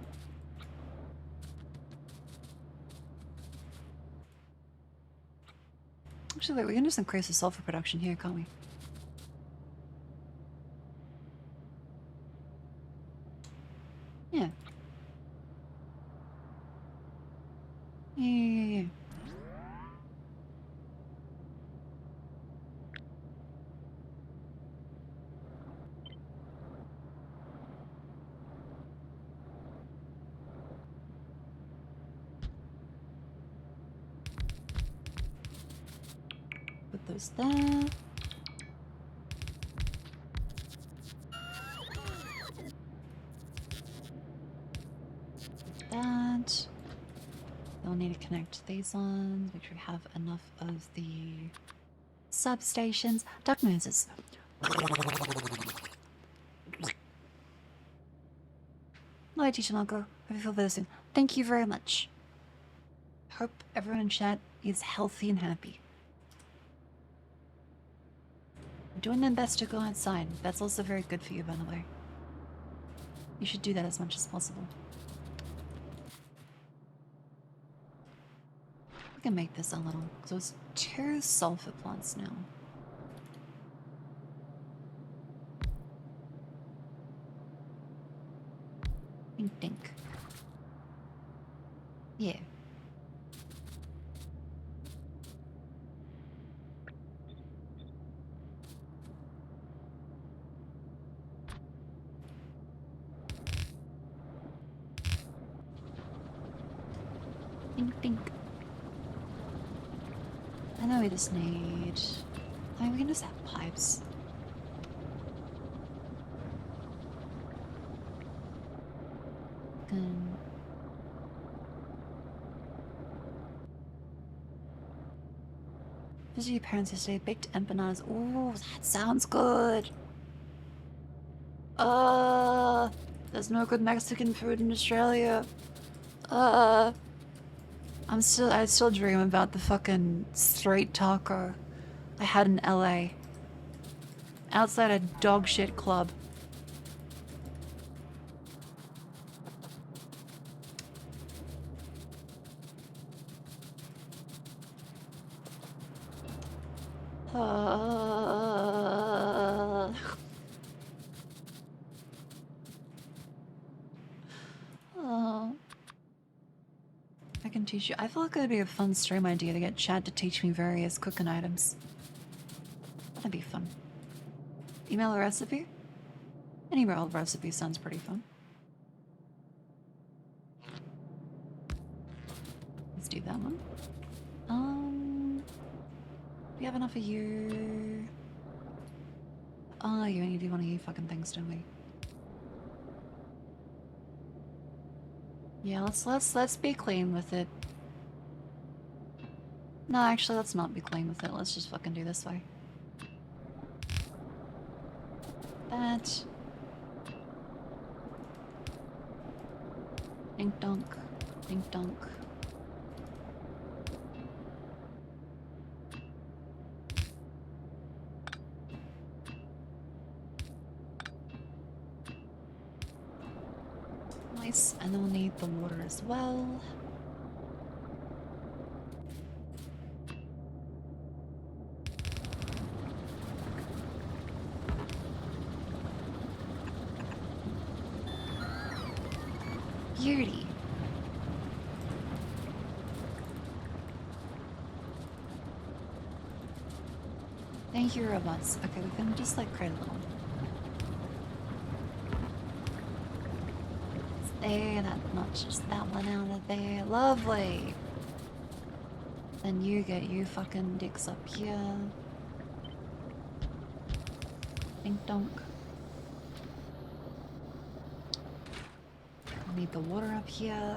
Actually, wait, we can just increase the sulfur production here, can't we? Yeah. Yeah. Put those there. That. We'll need to connect these ones. Make sure we have enough of the substations. Duck noises. Hi, Teacher Marco. Hope you feel better soon. Thank you very much. Hope everyone in chat is healthy and happy. Doing their best to go outside. That's also very good for you, by the way. You should do that as much as possible. We can make this a little, because there's 2 sulfur plants now. Think. Yeah. Dink dink. I know we just need... I mean, we can just have pipes. Good. Visited your parents yesterday, baked empanadas. Ooh, that sounds good. There's no good Mexican food in Australia. I still dream about the fucking straight taco I had in LA. Outside a dog shit club. I can teach you. I feel like it would be a fun stream idea to get Chad to teach me various cooking items. That'd be fun. Email a recipe? Any old recipe sounds pretty fun. Let's do that one. We have enough of you. Oh, you only do one of you fucking things, don't we? Yeah, let's be clean with it. No, actually, let's not be clean with it. Let's just fucking do this way. That. Dink donk. Dink donk. Nice, and then we'll need the water as well. Beauty. Thank you, robots. Okay, we can just like create a little. There, that notches that one out of there. Lovely. Then you get you fucking dicks up here. Dink donk. I need the water up here.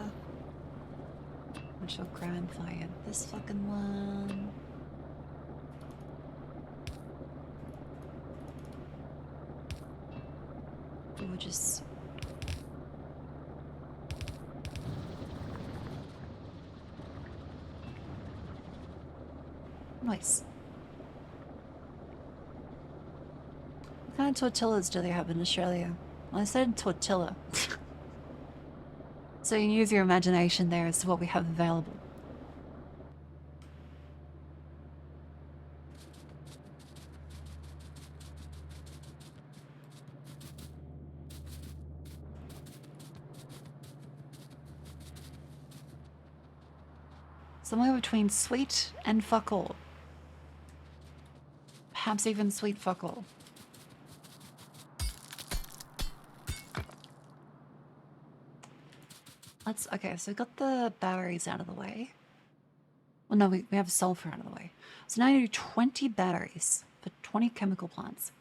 Which will grand fire this fucking one. We'll just... Nice. What kind of tortillas do they have in Australia? Well, I said tortilla. So you can use your imagination there as to what we have available. Somewhere between sweet and fuck all. Perhaps even sweet fuck all. Okay, so we got the batteries out of the way. Well, no, we have sulfur out of the way. So now you do 20 batteries for 20 chemical plants.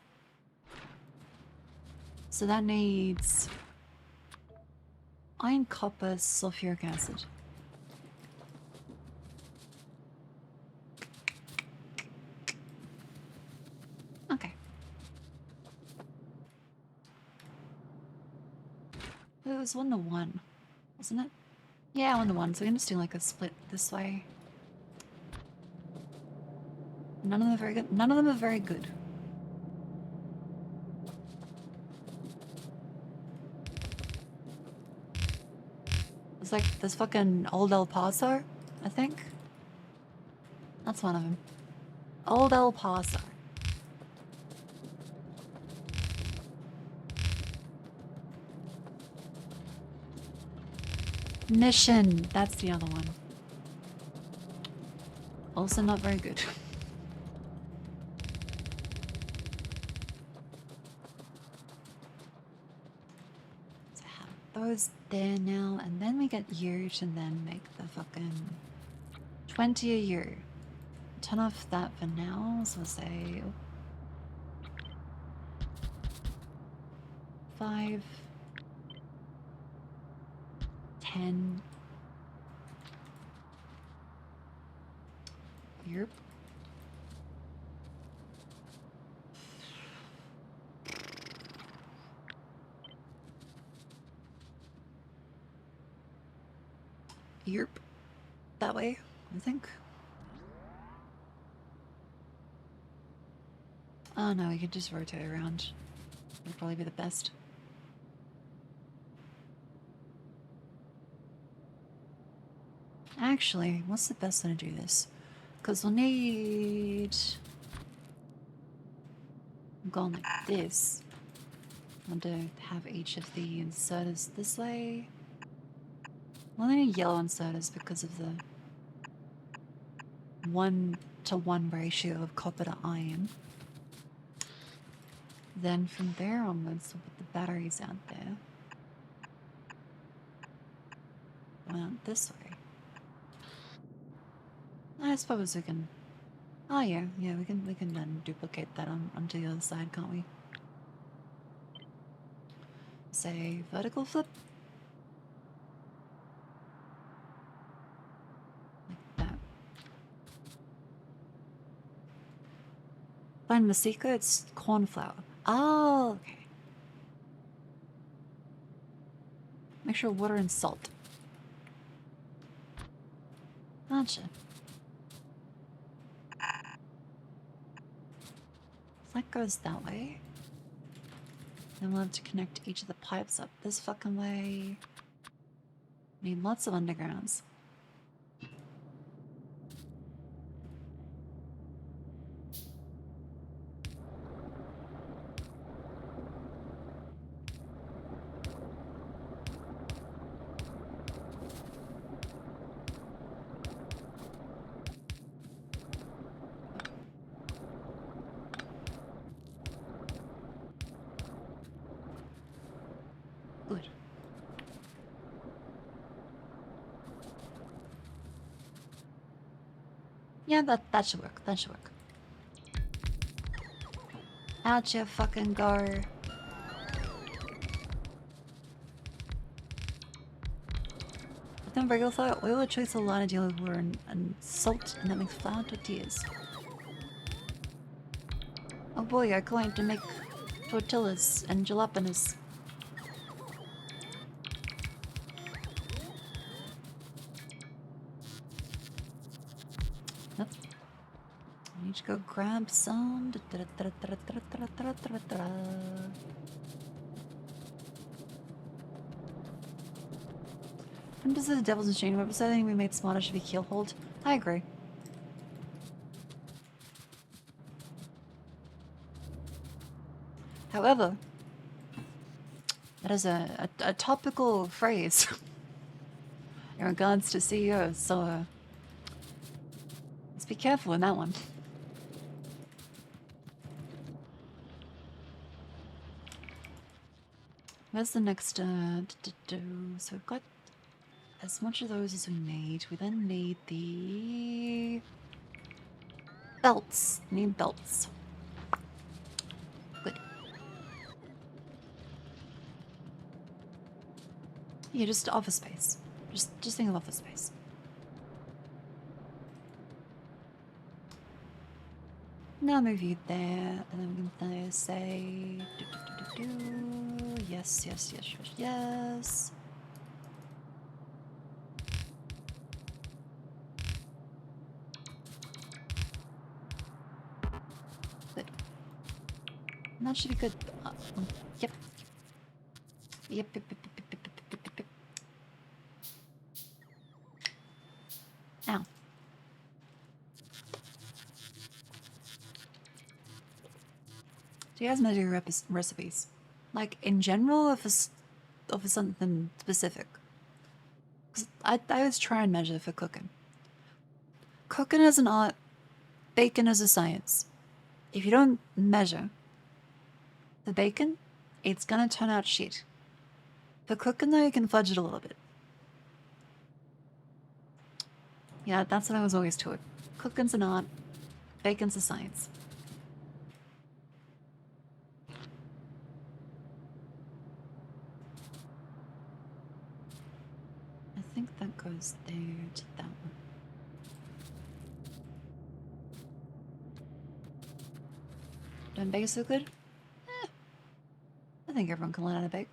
So that needs iron, copper, sulfuric acid. Okay. It was 1-to-1, wasn't it? Yeah, 1-to-1. So we can just do like a split this way. None of them are very good. None of them are very good. It's like this fucking Old El Paso, I think. That's one of them. Old El Paso. Mission. That's the other one. Also not very good. those there now, and then we get you to then make the fucking 20 a year. Turn off that for now, so we'll say 5, 10. Yep. Yerp. That way, I think. Oh no, we could just rotate around. Would probably be the best. Actually, what's the best way to do this? Because we'll need... I'm going like this. I want to have each of the inserters this way. Well, I need yellow inserters because of the 1-to-1 ratio of copper to iron. Then from there onwards, we'll put the batteries out there. Out this way. I suppose we can... Oh yeah, we can then duplicate that onto the other side, can't we? Say vertical flip. Like that. Find the secret, it's cornflour. Oh, okay. Make sure water and salt. Gotcha. So that goes that way. Then we'll have to connect each of the pipes up this fucking way. Need lots of undergrounds. Good. Yeah, that should work. That should work. Out you fucking go. With them regular flour, oil attracts a lot of deal with water and salt, and that makes flour tortillas. Oh boy, I'm going to make tortillas and jalapenos. Nope. I need to go grab some. Princess of the Devil's Chain website, I think we made smarter should be keelhold. I agree. However, that is a topical phrase in regards to CEOs, so let's be careful in that one. Where's the next, so we've got as much of those as we need. We then need the belts. We need belts. Good. Yeah, just office space. Just think of office space. Now move you there, and then we can say yes, yes, yes, yes, yes. Good. And that should be good. Yep. Yep, yep, yep, yep, yep, yep, yep, yep, yep. Ow. Do you guys measure your recipes? Like, in general, or for something specific? 'Cause I always try and measure for cooking. Cooking is an art, bacon is a science. If you don't measure the bacon, it's gonna turn out shit. For cooking though, you can fudge it a little bit. Yeah, that's what I was always taught. Cooking's an art, bacon's a science. I think that goes there to that one. Don't bake so good? I think everyone can learn how to bake.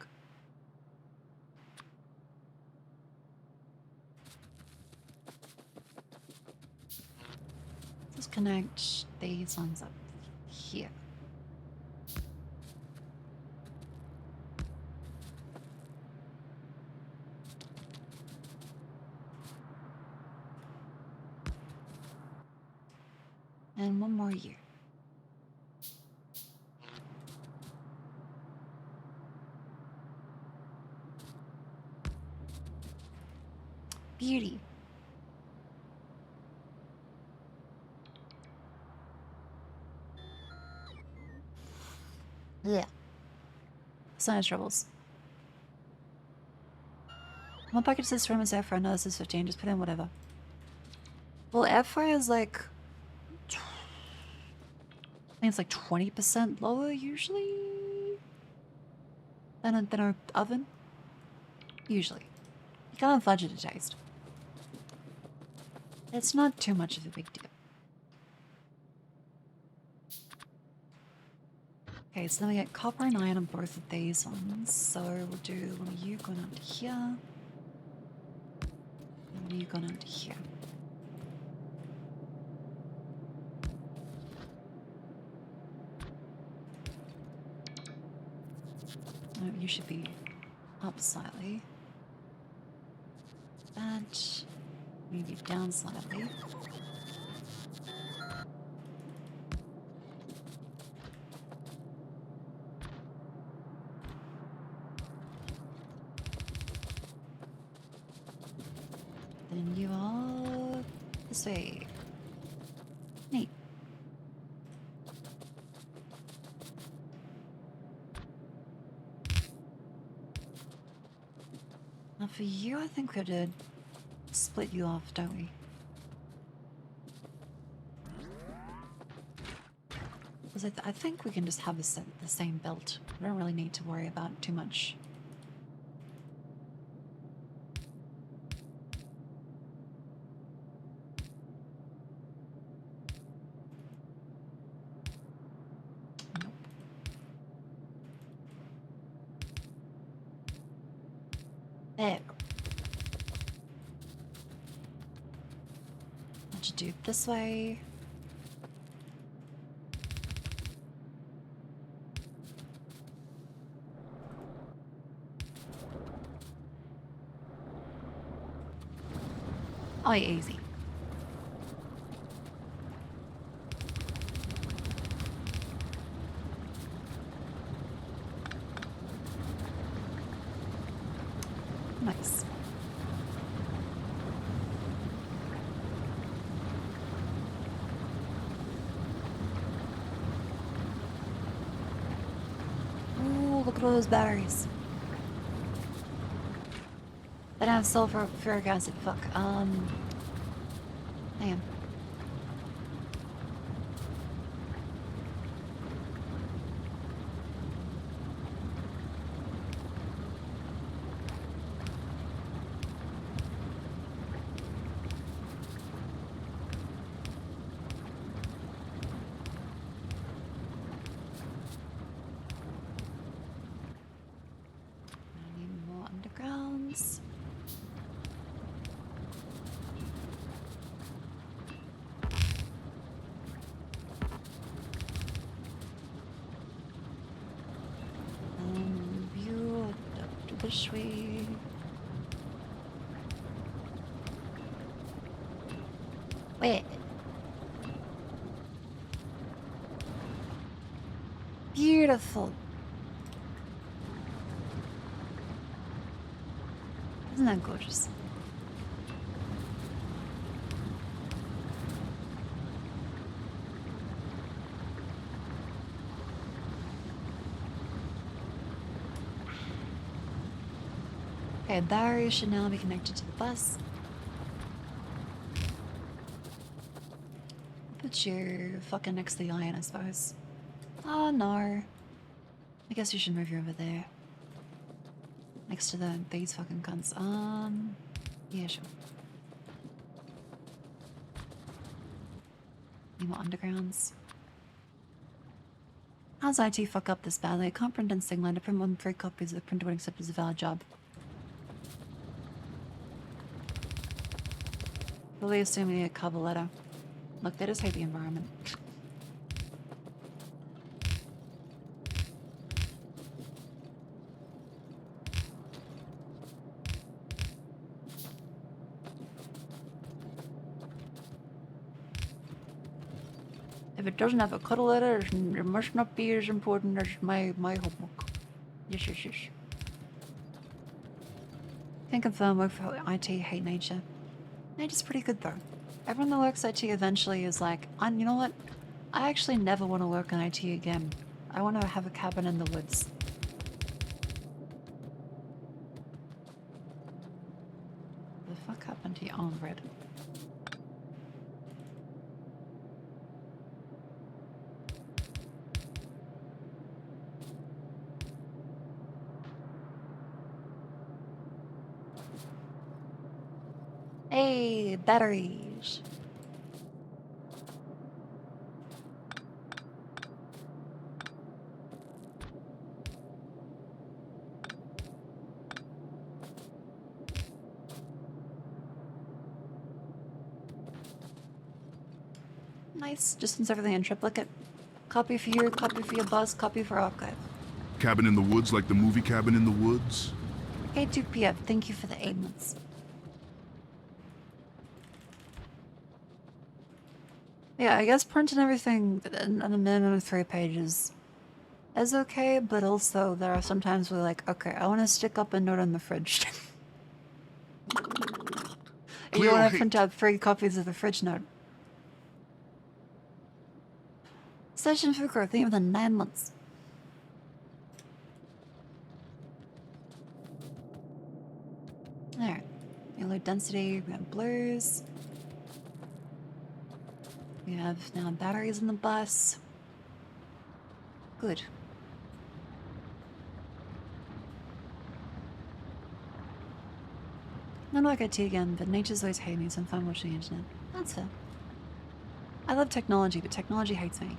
Let's connect these ones up here. And one more year. Beauty. Yeah. Sinus troubles. One packet says from is air fryer, no, this is 15, just put in whatever. Well, air fryer is like... I think it's like 20% lower usually than an oven. Usually. You can't fudge it to taste. It's not too much of a big deal. Okay, so then we get copper and iron on both of these ones. So we'll do one of you going out to here. And one of you going out to here. Oh, you should be up slightly. That maybe down slightly. Then you are this way. Neat. Now for you, I think we have to split you off, don't we? Because I think we can just have the same belt. We don't really need to worry about too much. Nope. There. What you do this way? Oh, yeah, easy. Nice. Ooh, look at all those batteries. They don't have sulfuric acid. Fuck. Hang on. I need more undergrounds. View up to this way. Wait. Beautiful. Isn't that gorgeous? Okay, batteries should now be connected to the bus. Put you fucking next to the iron, I suppose. Oh no. I guess you should move you over there. Next to these fucking cunts. Yeah, sure. Need more undergrounds. How's IT fuck up this badly? I can't print and sing line to print more than 3 copies of the printer would accept as a valid job. Fully assuming a cover letter. Look, they just hate the environment. If it doesn't have a cover letter, it must not be as important as my homework. Yes, yes, yes. Can confirm work for IT hate nature. Nature's pretty good though. Everyone that works IT eventually is like, you know what? I actually never want to work in IT again. I want to have a cabin in the woods. The fuck happened to your own bread? Hey, batteries. Nice. Distance everything in triplicate. Copy for you, copy for your bus, copy for archive. Cabin in the woods like the movie Cabin in the Woods? K2PF, thank you for the 8 months. Yeah, I guess printing everything on a minimum of 3 pages is okay, but also there are some times where like, okay, I want to stick up a note on the fridge. You want to print out 3 copies of the fridge note. Session for growth, thank you for the 9 months. Alright. Yellow density, we have blues. We have now batteries in the bus. Good. Not like IT again, but nature's always hated me, so I'm fine watching the internet. That's fair. I love technology, but technology hates me.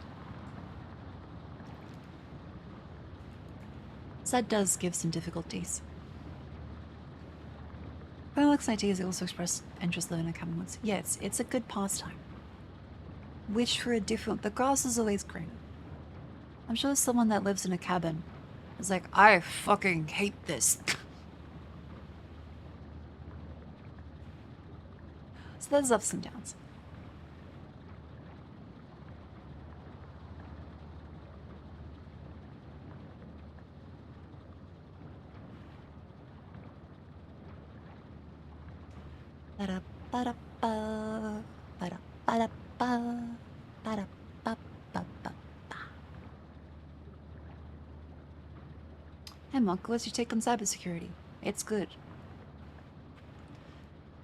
So that does give some difficulties. Alex IT has also expressed interest living in a cabin woods. Yeah, it's a good pastime. Which for a different... The grass is always green. I'm sure someone that lives in a cabin is like, I fucking hate this. So there's ups and downs. Ba-da-ba-da-ba, ba-da-ba-da-ba, ba-da-ba-ba-ba-ba. Hey Mark, what's your take on cybersecurity? It's good.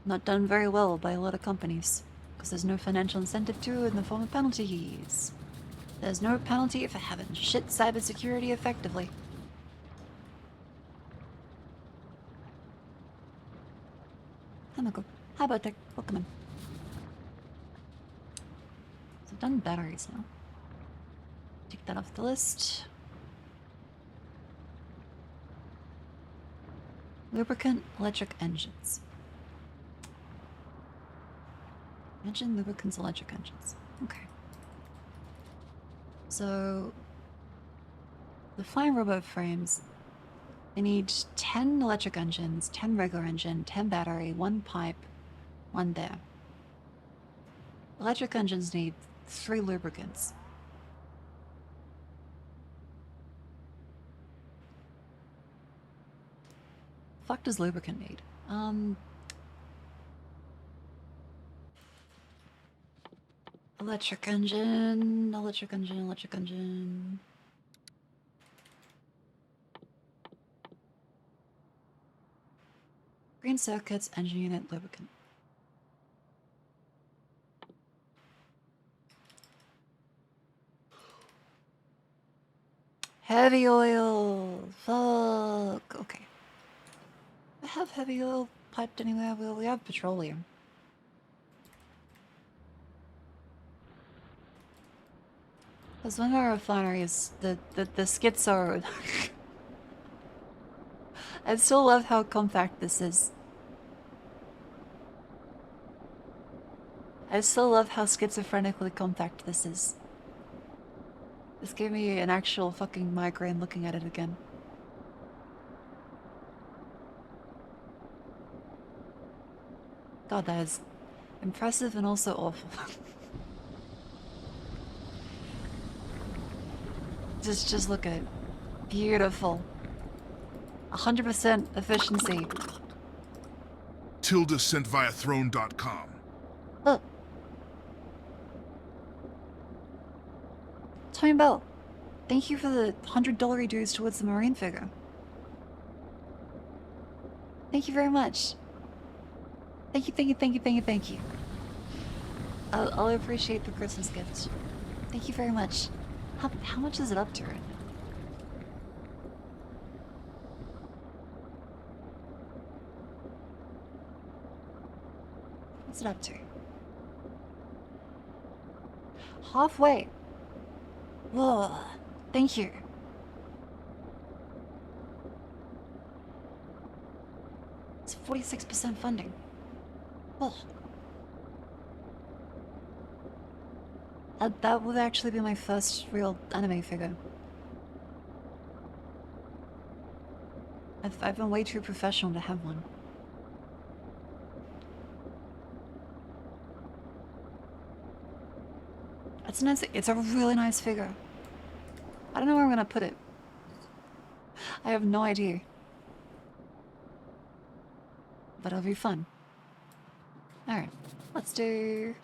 Not done very well by a lot of companies, because there's no financial incentive to it in the form of penalties. There's no penalty for having shit cybersecurity effectively. Chemical. How about tech? Welcome in. So I've done batteries now. Take that off the list. Lubricant, electric engines. Engine, lubricants, electric engines. Okay. So, the flying robot frames, they need 10 electric engines, 10 regular engine, 10 battery, 1 pipe, 1 there. Electric engines need 3 lubricants. Fuck does lubricant need? Electric engine, electric engine, electric engine. Green circuits, engine unit, lubricant. Heavy oil. Fuck. Okay. I have heavy oil piped anywhere. Well, we have petroleum. Because one of our refineries, the schizo. I still love how compact this is. I still love how schizophrenically compact this is. This gave me an actual fucking migraine looking at it again. God, that is impressive and also awful. just look at it. Beautiful. 100% efficiency. Tilda sent via throne.com. Oh. Tony Bell, thank you for the $100 dues towards the Marine figure. Thank you very much. Thank you, thank you, thank you, thank you, thank you. I'll appreciate the Christmas gift. Thank you very much. How much is it up to right now? What's it up to? Halfway. Whoa. Thank you. It's 46% funding. Oh. That would actually be my first real anime figure. I've been way too professional to have one. It's nice. It's a really nice figure. I don't know where I'm gonna put it. I have no idea. But it'll be fun. Alright, let's do...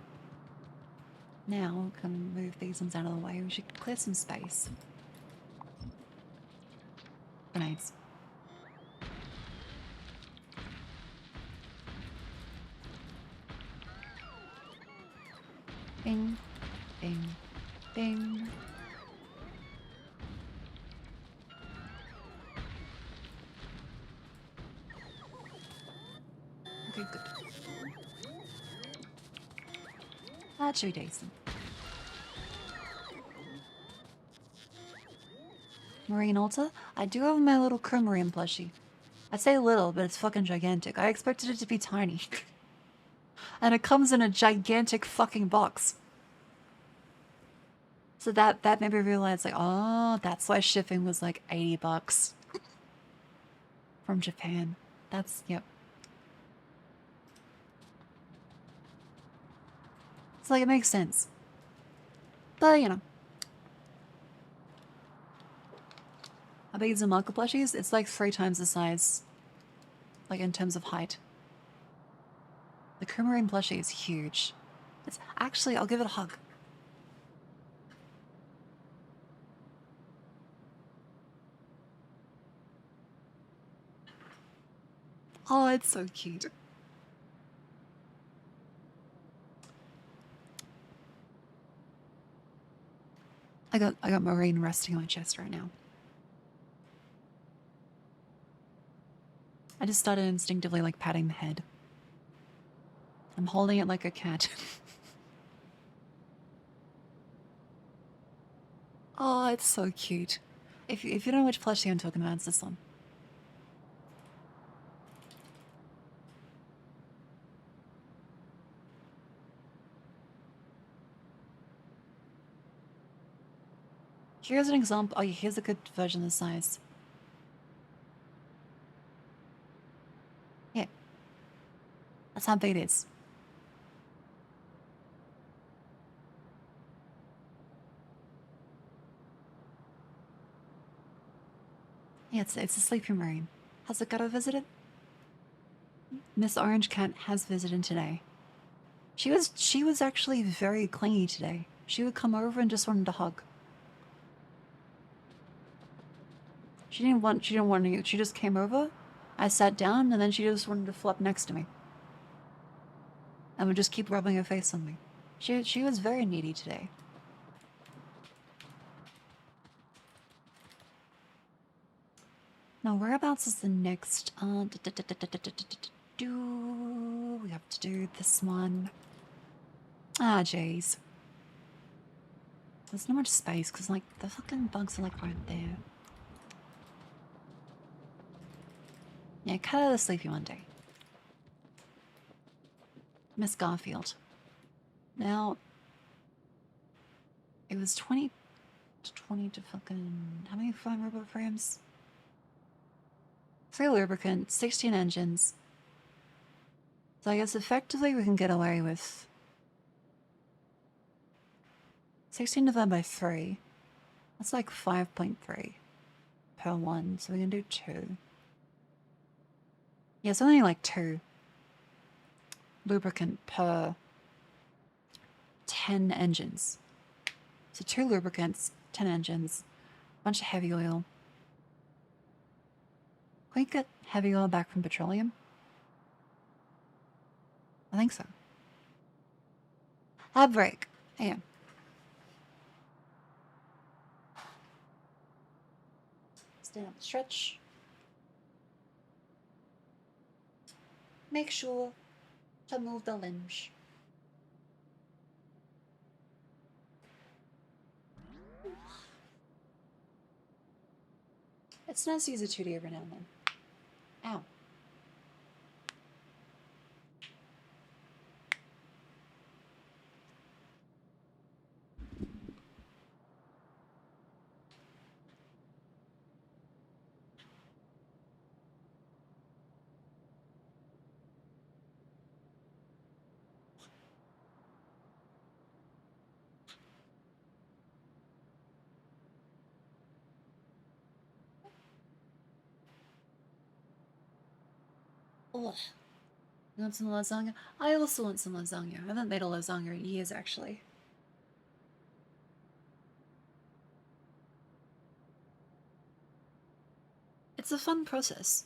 Now, we can move these ones out of the way. We should clear some space. Grenades. Bing, bing, bing. Okay, good. That should be decent. Marine Alta? I do have my little Marine plushie. I say little, but it's fucking gigantic. I expected it to be tiny. And it comes in a gigantic fucking box. So that made me realize, like, oh, that's why shipping was like $80 from Japan. That's, yep. It's like, it makes sense. But, you know. How big is the Marco plushies? It's like 3 times the size. Like, in terms of height. The Marine plushie is huge. It's actually, I'll give it a hug. Oh, it's so cute. I got Marine resting on my chest right now. I just started instinctively like patting the head. I'm holding it like a cat. Oh, it's so cute. If you don't know which plushie I'm talking about, it's this one. Here's an example. Oh, here's a good version of the size. Yeah. That's how big it is. Yeah, it's a sleepy Marine. Has it got a visited? Miss Orange Cat has visited today. She was actually very clingy today. She would come over and just wanted to hug. She didn't want to. She just came over I sat down and then she just wanted to flop next to me. And would just keep rubbing her face on me. She was very needy today. Now, whereabouts is the next? We have to do this one. Ah, jeez. There's not much space because, like, the fucking bugs are, like, right there. Yeah, cut out the Sleepy Monday. Miss Garfield. Now, it was 20 to fucking... How many fine robot frames? 3 lubricant, 16 engines. So I guess effectively we can get away with 16 divided by 3. That's like 5.3 per one, so we can do 2. Yeah, it's only like 2 lubricant per 10 engines. So 2 lubricants, 10 engines, a bunch of heavy oil. Can we get heavy oil back from petroleum? I think so. Ab break. Yeah. Stand up, stretch. Make sure to move the limbs. It's nice to use a 2D every now and then. Ow. Ugh. You want some lasagna? I also want some lasagna. I haven't made a lasagna in years, actually. It's a fun process.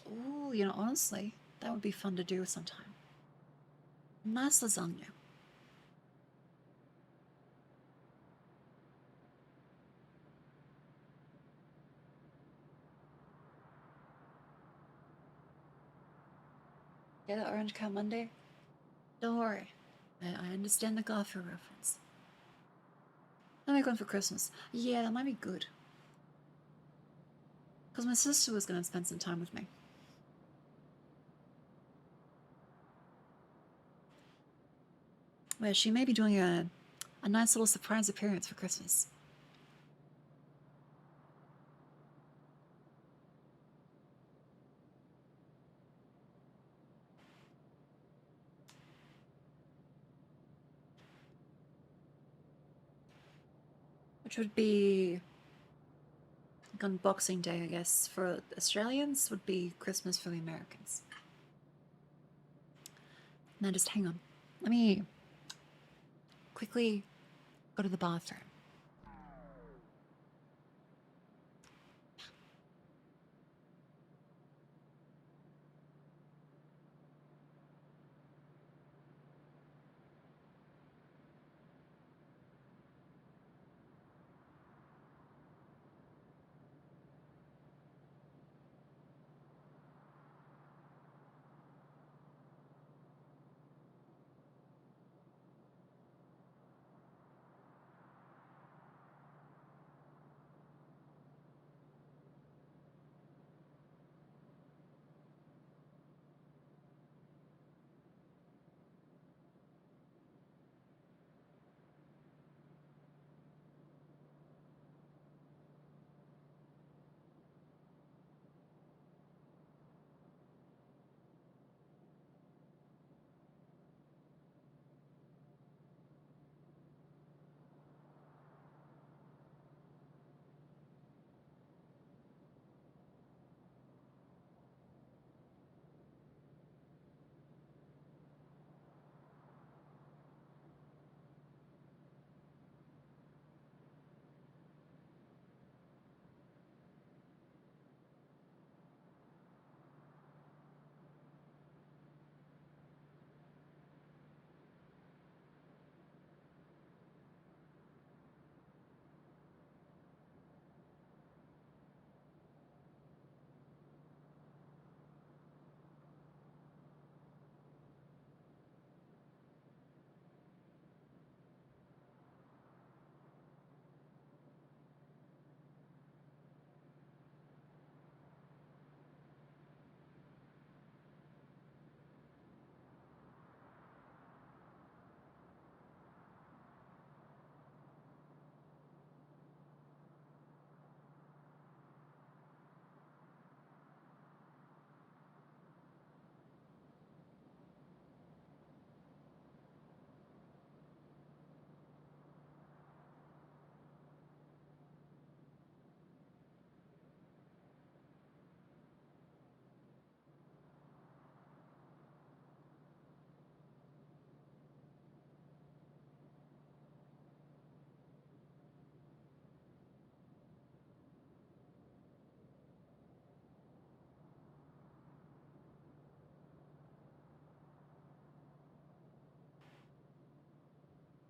Ooh, you know, honestly, that would be fun to do sometime. Nice lasagna. Get an Orange Cow Monday? Don't worry. I understand the Garfield reference. I'll make one for Christmas. Yeah, that might be good. Because my sister was going to spend some time with me. Well, she may be doing a nice little surprise appearance for Christmas. Which would be like on Boxing Day, I guess. For Australians, would be Christmas for the Americans. Now just hang on. Let me quickly go to the bathroom.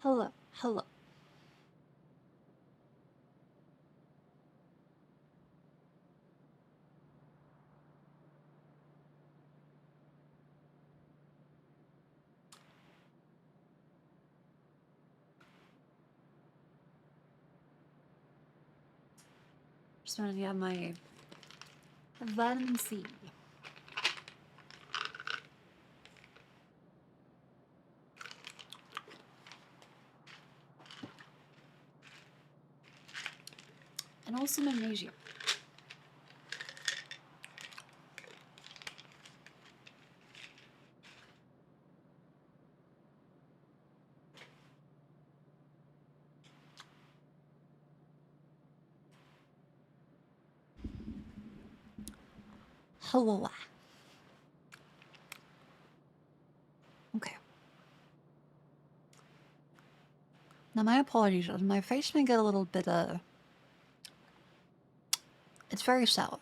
Hello, hello. Just wanted to have my vitamin C. And also magnesium. Hello. Okay. Now my apologies, my face may get a little bit, it's very sour.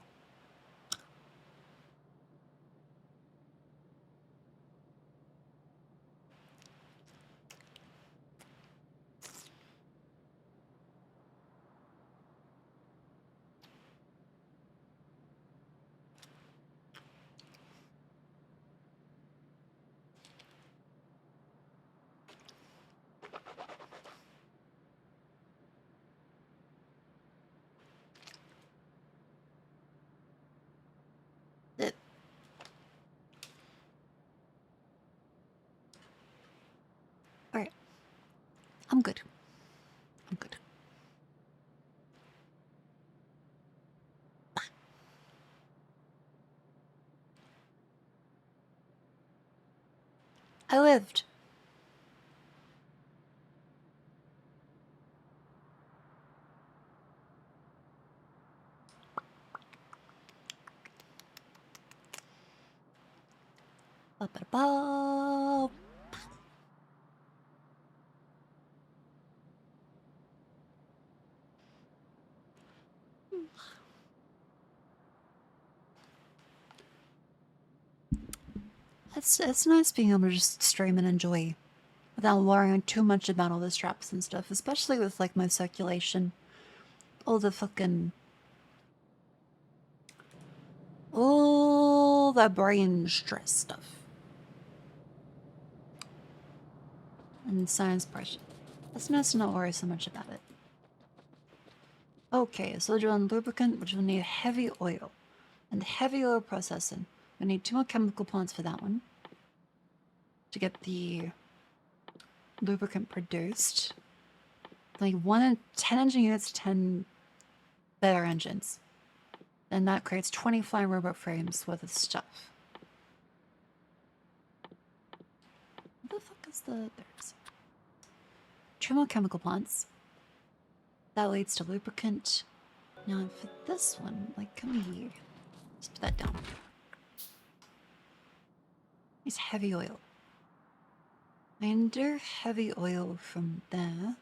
Alright. I'm good. I'm good. I lived. Ba-ba-da-ba. It's nice being able to just stream and enjoy without worrying too much about all the straps and stuff, especially with like my circulation. All the fucking... all the brain stress stuff. And science pressure. It's nice to not worry so much about it. Okay, so we're doing lubricant, which will need heavy oil. And heavy oil processing. We need 2 more chemical plants for that one. To get the lubricant produced. Like 1 in 10 engine units, 10 better engines. And that creates 20 flying robot frames worth of stuff. What the fuck is the... there's 2 more chemical plants. That leads to lubricant. Now for this one, like, come here. Just put that down. It's heavy oil. I endure heavy oil from there.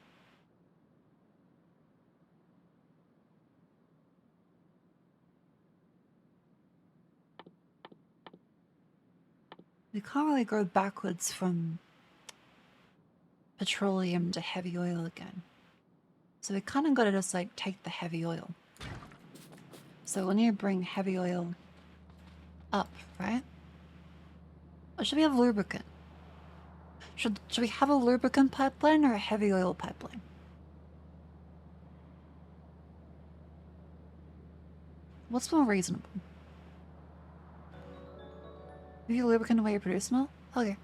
We can't really go backwards from petroleum to heavy oil again. So we kind of got to just like take the heavy oil. So we'll need to bring heavy oil up, right? Or should we have lubricant? Should we have a lubricant pipeline or a heavy oil pipeline? What's more reasonable? Give you lubricant the way you produce milk? Okay.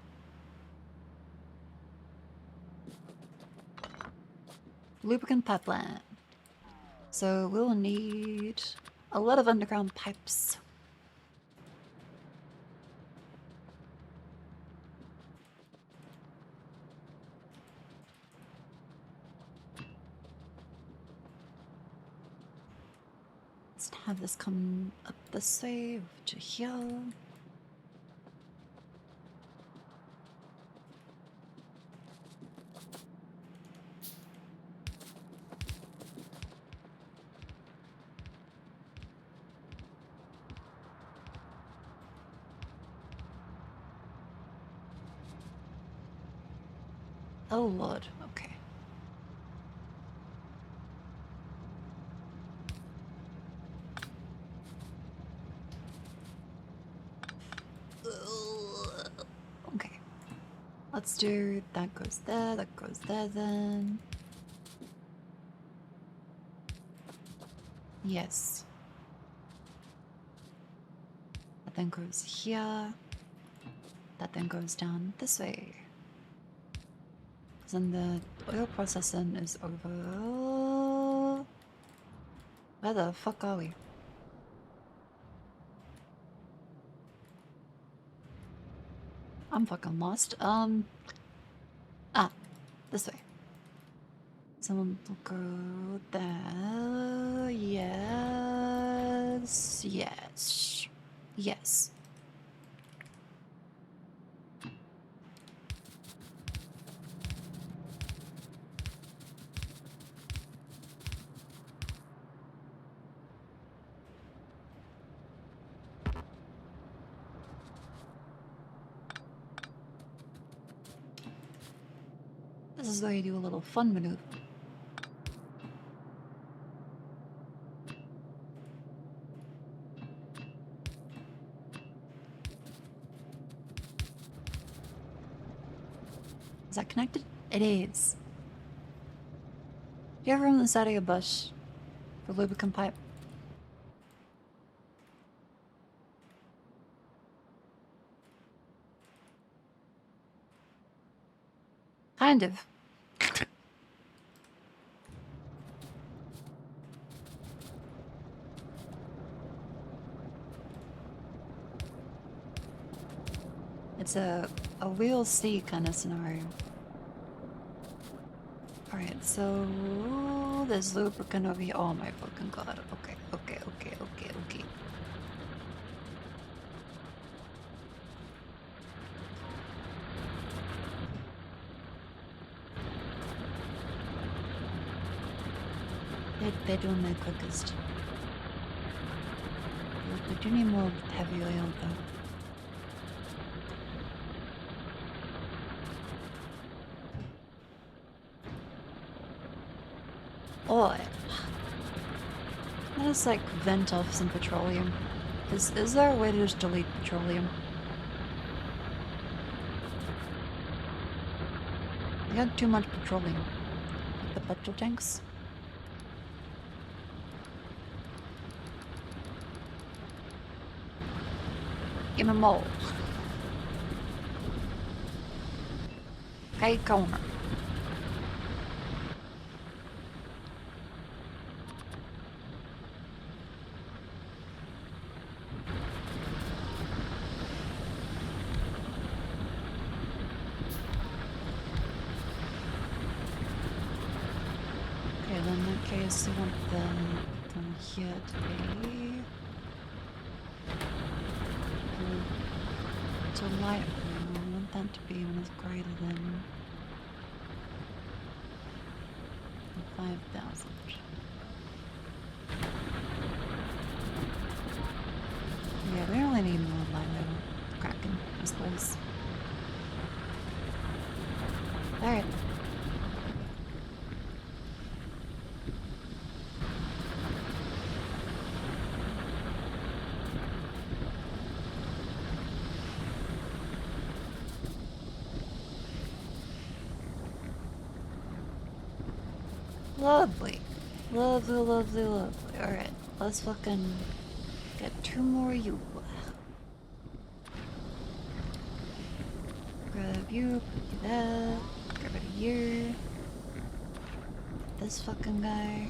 Lubricant pipeline. So we'll need a lot of underground pipes. Let's have this come up this way, over to here. Oh lord, okay. let's do that goes there, that goes there then. Yes. That then goes here. That then goes down this way. Then the oil processing is over. Where the fuck are we? I'm fucking lost. This way. Someone will go there. Yes. Yes. Yes. This is where you do a little fun maneuver. Is that connected? It is. Do you ever on the side of your bus for lubricant pipe? Kind of. It's a we'll see kind of scenario. Alright, so there's lubricant over here. Oh my fucking god. Okay. They're doing their quickest. We do need more heavy oil though. Oh, let us like vent off some petroleum. Is there a way to just delete petroleum? We got too much petroleum. The petrol tanks. Give me more. Okay, corner. Okay, then in that case, we want them from here to be to light. I want that to be when it's greater than 5,000. Yeah, we only need more light oil. Cracking, I suppose. Alright. Lovely. Lovely. Alright, let's fucking get 2 more you. Grab you, put you there. Grab it here. This fucking guy.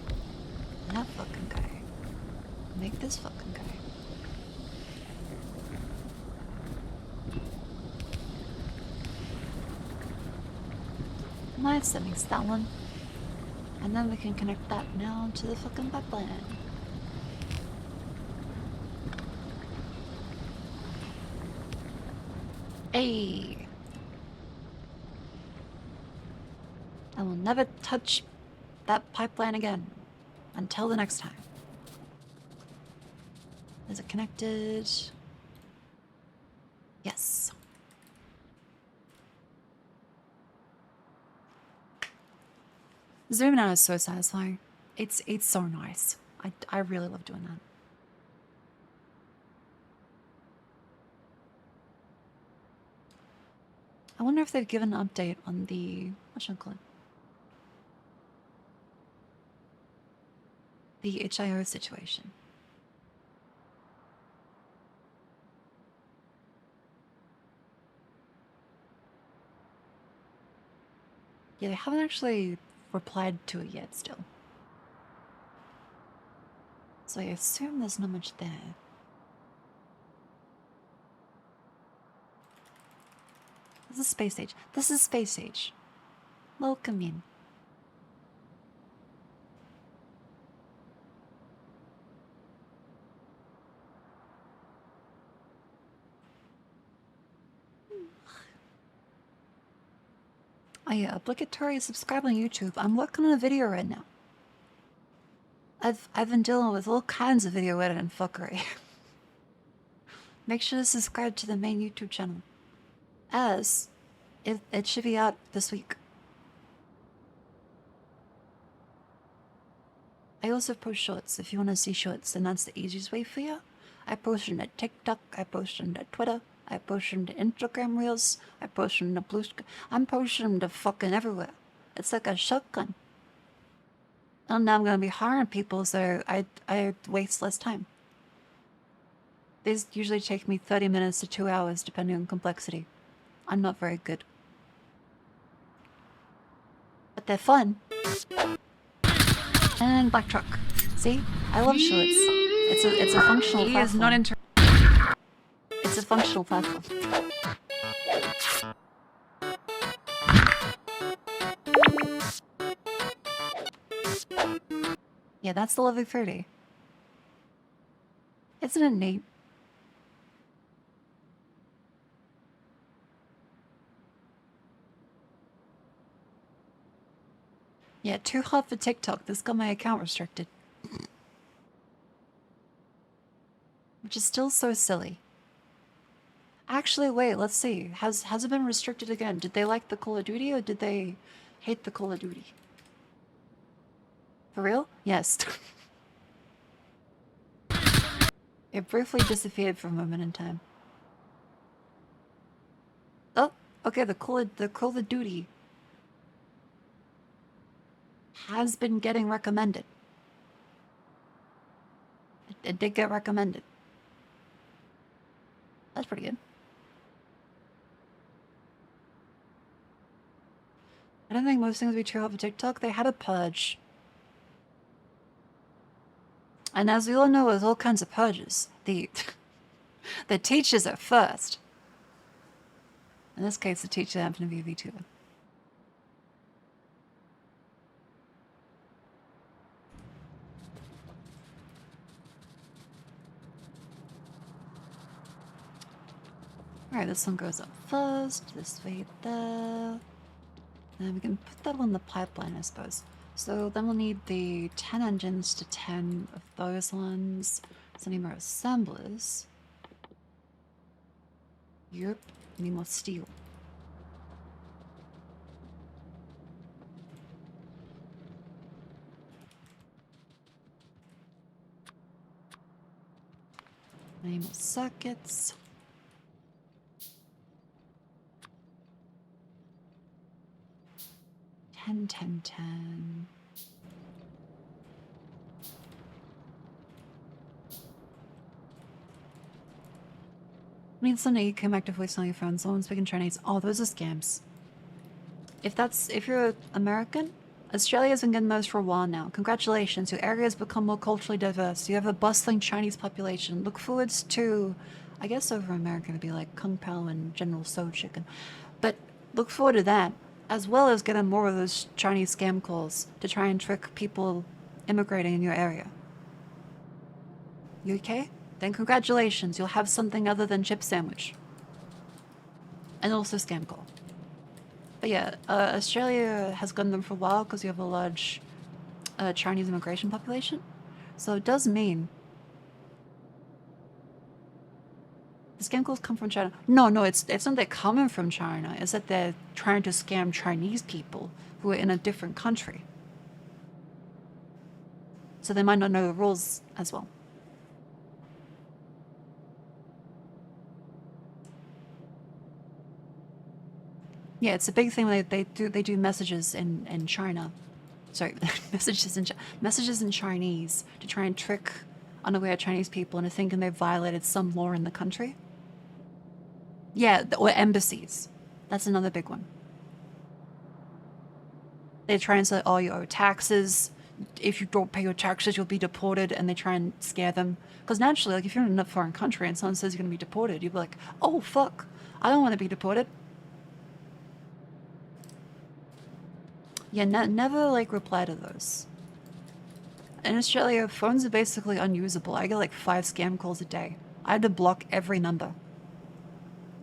And that fucking guy. Make this fucking guy. Nice, that makes that one. And then we can connect that now to the fucking pipeline. Hey! I will never touch that pipeline again. Until the next time. Is it connected? Yes. Zooming out is so satisfying. It's so nice. I really love doing that. I wonder if they've given an update on the what should I call it? The HIO situation. Yeah, they haven't actually replied to it yet still. So I assume there's not much there. This is space age. This is space age. Welcome in. Oh yeah, obligatory subscribe on YouTube. I'm working on a video right now. I've been dealing with all kinds of video editing fuckery. Make sure to subscribe to the main YouTube channel, as it should be out this week. I also post shorts if you want to see shorts, and that's the easiest way for you. I post them to TikTok, I post them to Twitter, I post them to Instagram Reels, I post them to Blue Sky. I'm posting them to fucking everywhere. It's like a shotgun. And now I'm gonna be hiring people, so I waste less time. These usually take me 30 minutes to 2 hours, depending on complexity. I'm not very good. But they're fun. And black truck. See? I love shorts. It's a functional platform. He is not It's a functional platform. Yeah, that's the level 30. Isn't it neat? Yeah, too hot for TikTok. This got my account restricted. Which is still so silly. Actually, wait, let's see. Has it been restricted again? Did they like the Call of Duty or did they hate the Call of Duty? For real? Yes. It briefly disappeared for a moment in time. Oh, okay, the Call of Duty has been getting recommended. It did get recommended. That's pretty good. I don't think most things would be too hot for TikTok. They had a purge. And as we all know, there's all kinds of purges. The teachers are first. In this case, the teacher happened to be a VTuber. Alright, this one goes up first, this way there. Then we can put that on the pipeline, I suppose. So then we'll need the 10 engines to 10 of those ones. So need more assemblers. Yep, need more steel. Need more circuits. 10, 10, 10. We need something you can active voice on your phone. Someone speaking Chinese. Oh, those are scams. If you're American, Australia's been getting those for a while now. Congratulations, your area has become more culturally diverse. You have a bustling Chinese population. Look forwards to, I guess over America it'd be like Kung Pao and General Tso chicken. But look forward to that, as well as getting more of those Chinese scam calls to try and trick people immigrating in your area. You okay? Then congratulations, you'll have something other than chip sandwich. And also scam call. But yeah, Australia has gotten them for a while because you have a large Chinese immigration population. So it does mean the scam calls come from China. No, it's not they're coming from China. It's that they're trying to scam Chinese people who are in a different country. So they might not know the rules as well. Yeah, it's a big thing. They do messages in China. Sorry, messages in Chinese to try and trick unaware Chinese people into thinking they've violated some law in the country. Yeah, or embassies. That's another big one. They try and say, oh, you owe taxes. If you don't pay your taxes, you'll be deported. And they try and scare them. Because naturally, like, if you're in a foreign country and someone says you're going to be deported, you'll be like, oh, fuck. I don't want to be deported. Yeah, never, like, reply to those. In Australia, phones are basically unusable. I get, like, 5 scam calls a day. I had to block every number.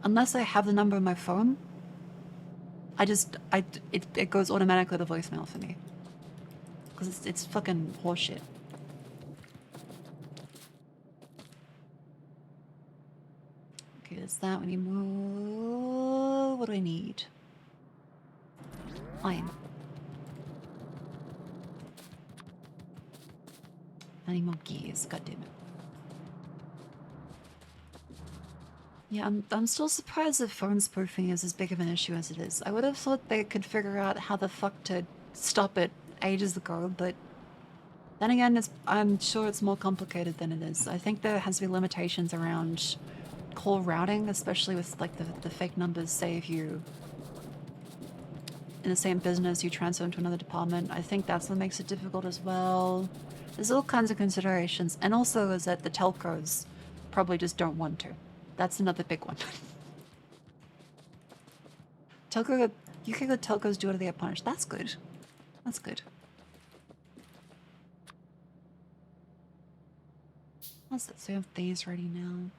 Unless I have the number on my phone, it goes automatically to voicemail for me. Because it's fucking horseshit. Okay, there's that. We need more... What do I need? Iron. I need more gears. God damn it. Yeah, I'm still surprised that phone spoofing is as big of an issue as it is. I would have thought they could figure out how the fuck to stop it ages ago, but then again, I'm sure it's more complicated than it is. I think there has to be limitations around call routing, especially with like the fake numbers. Say if you in the same business, you transfer into another department. I think that's what makes it difficult as well. There's all kinds of considerations, and also is that the telcos probably just don't want to. That's another big one. UK telcos do it or they get punished. That's good. That's good. What's that? So we have these ready now.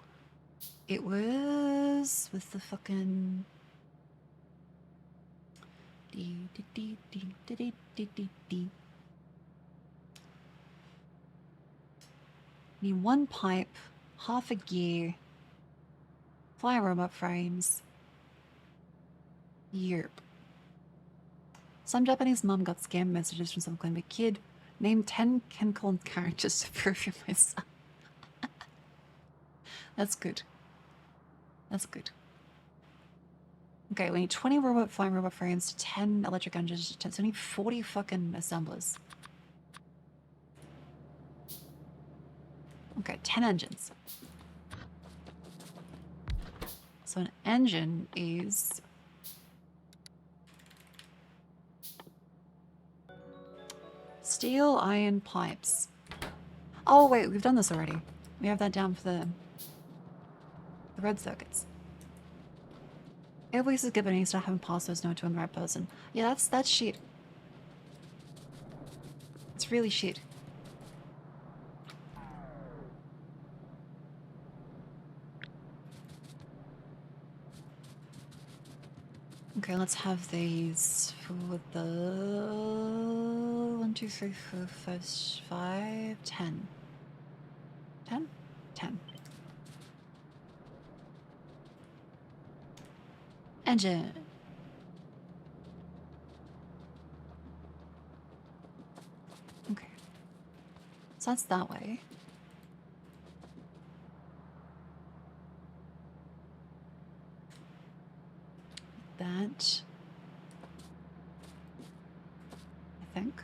It was with the fucking... Need 1 pipe, half a gear, fly robot frames. Yerp. Some Japanese mom got scam messages from some climate kid. Name 10 Kencon characters to prove you're my son. That's good. That's good. Okay, we need 20 flying robot frames to 10 electric engines to 10. So we need 40 fucking assemblers. Okay, 10 engines. So an engine is... steel iron pipes. Oh wait, we've done this already. We have that down for the red circuits. Airways is given and you start having passwords known to a right person. Yeah, that's shit. It's really shit. Okay, let's have these for the 1, 2, 3, 4, 5, 10. 10? 10. Engine. Okay. So that's that way. That. I think.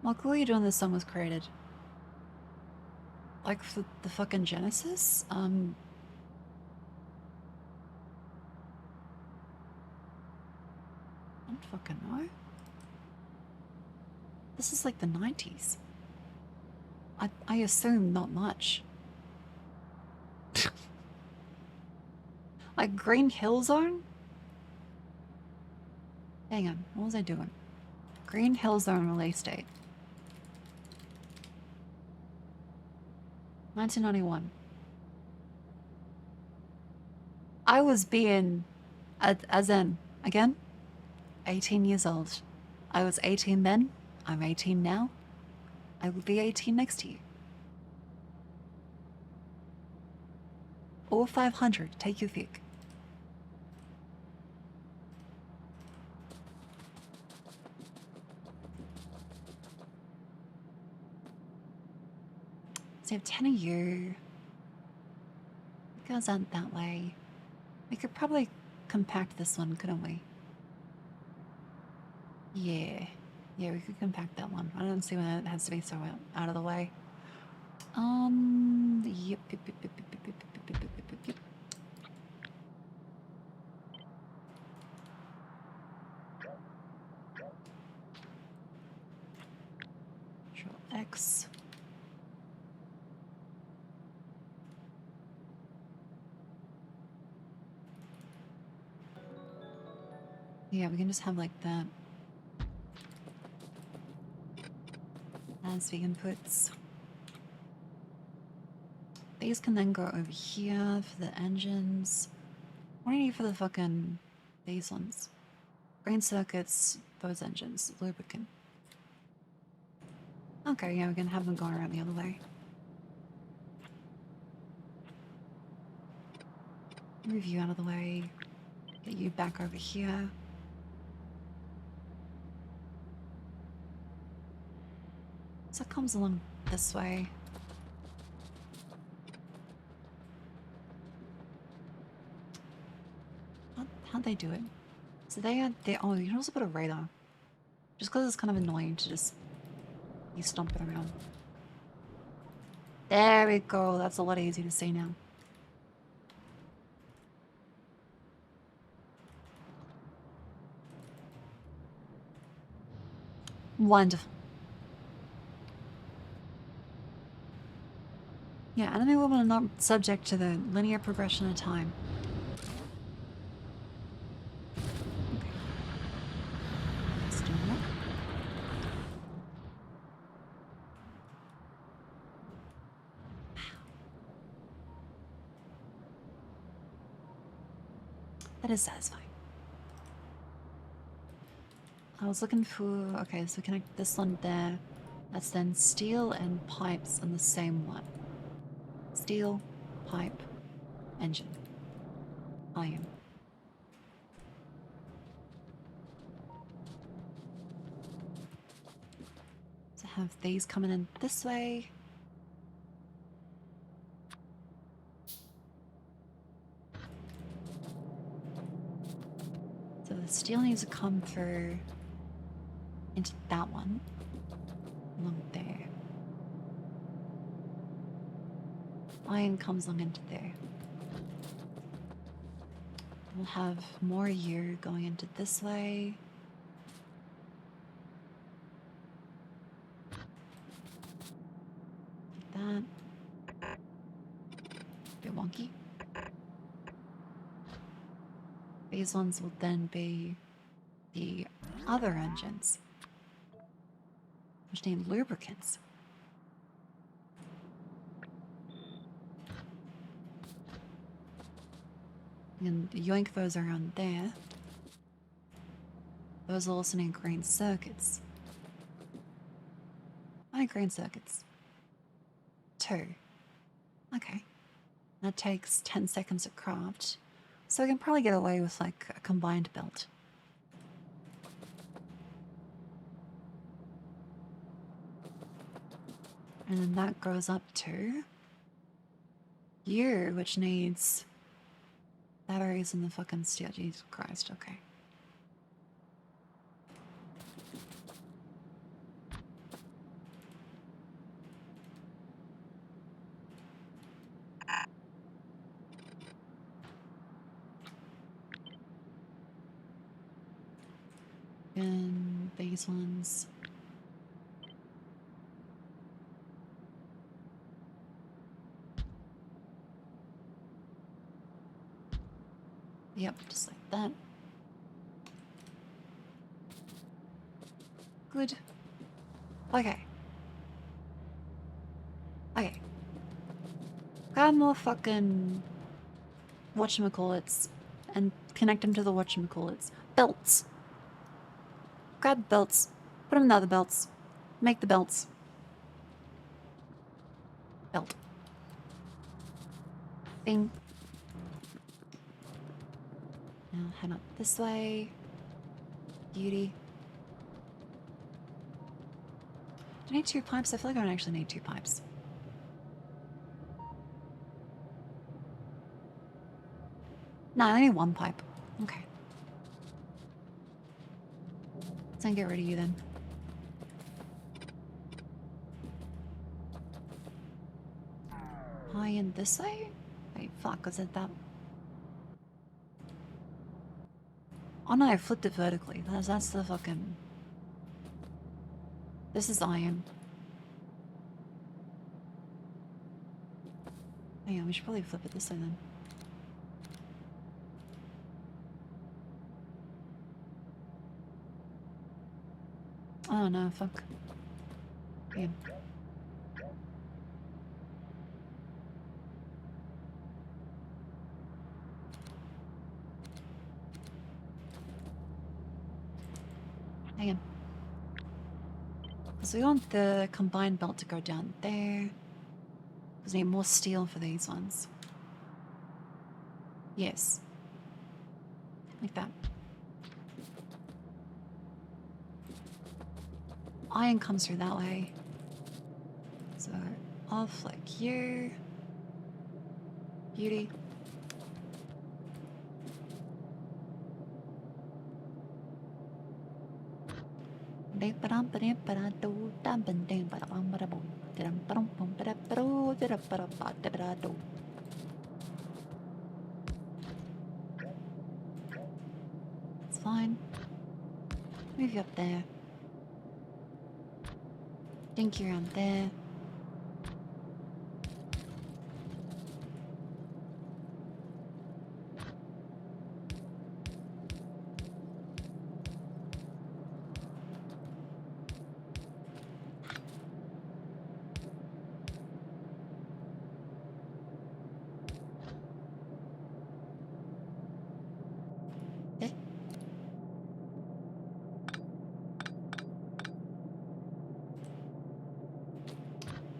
What cool are you doing this song was created? Like for the fucking Genesis? I don't fucking know. This is like the 90s. I assume not much. Like Green Hill Zone? Hang on, what was I doing? Green Hill Zone release date. 1991. I was being, as in, again, 18 years old. I was 18 then, I'm 18 now. I will be 18 next year. Or 500, take your pick. So you have 10 a year. It goes out that way. We could probably compact this one, couldn't we? Yeah. Yeah, we could compact that one. I don't see why it has to be so out of the way. Yep. Control X. Yeah, we can just have like that as the inputs. These can then go over here for the engines. What do you need for the fucking these ones? Green circuits, those engines, lubricant. Okay, yeah, we can have them going around the other way. Move you out of the way. Get you back over here. So it comes along this way. How'd they do it? So they had their, oh, you can also put a radar. Just because it's kind of annoying to just be stomping around. There we go, that's a lot easier to see now. Wonderful. Yeah, enemy women are not subject to the linear progression of time. Okay. Let's do that. That is satisfying. I was looking for... Okay, so we connect this one there. That's then steel and pipes on the same one. Steel, pipe, engine. Iron. So have these coming in this way. So the steel needs to come through into that one. Along there. Iron comes along into there. We'll have more you going into this way. Like that. Bit wonky. These ones will then be the other engines, which need lubricants. And yoink those around there. Those also need green circuits. How many green circuits? 2. Okay. That takes 10 seconds to craft. So we can probably get away with like a combined belt. And then that goes up to you, which needs batteries in the fucking steel. Jesus Christ, okay. And these ones. Yep, just like that. Good. Okay. Okay. Grab more fucking whatchamacallits and connect them to the whatchamacallits. Belts. Grab belts. Put them in the other belts. Make the belts. Belt. Bing. Now head up this way. Beauty. Do I need 2 pipes? I feel like I don't actually need 2 pipes. No, I need 1 pipe. Okay. Let's get rid of you then. High in this way? Wait, fuck, was it that? Oh no, I flipped it vertically. That's the fucking... This is iron. Hang on, we should probably flip it this way then. Oh no, fuck. Yeah. Hang on. So we want the combined belt to go down there. Because we need more steel for these ones. Yes. Like that. Iron comes through that way. So off like you. Beauty. It's fine. Move you up there. Dink you around there.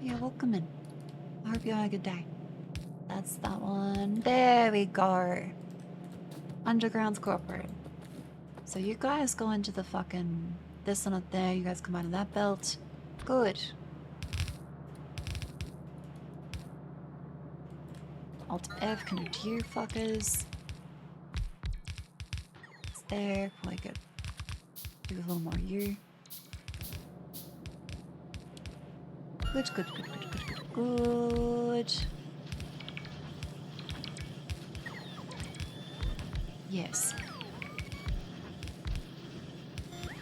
Yeah, welcome in. I hope you had a good day. That's that one. There we go. Underground's corporate. So you guys go into the fucking... This one up there, you guys come out of that belt. Good. Alt F, connect to you fuckers. It's there, probably good. Do a little more you. Good, good, good, good, good, good, good. Yes.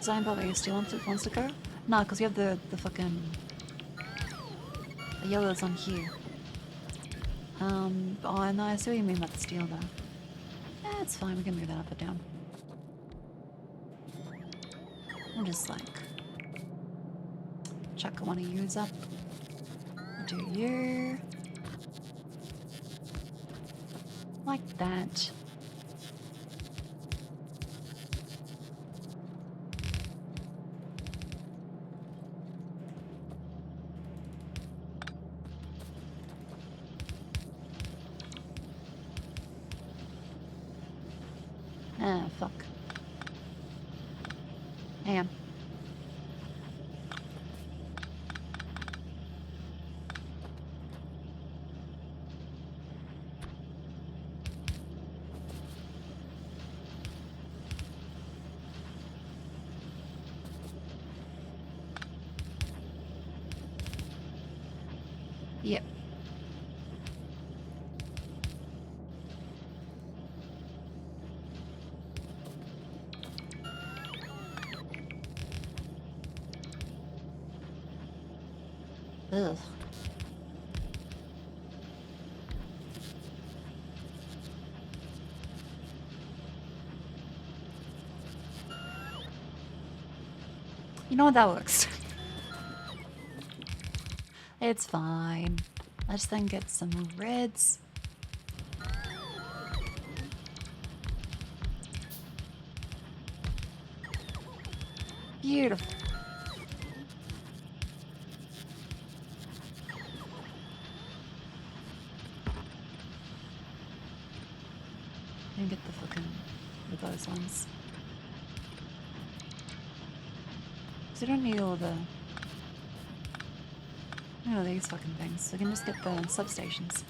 Zion Bobby still wants to go? No, because we have the fucking... The yellow's on here. Oh no, I see what you mean about the steel though. Yeah, it's fine, we can move that up or down. We'll just like... chuck one of yous up. Do you. Like that. Ah, fuck. Hang on. Yep. Ugh. You know what, that works. It's fine. Let's then get some reds. Beautiful. And get the fucking those ones. So we don't need all the these fucking things. We can just get the substations.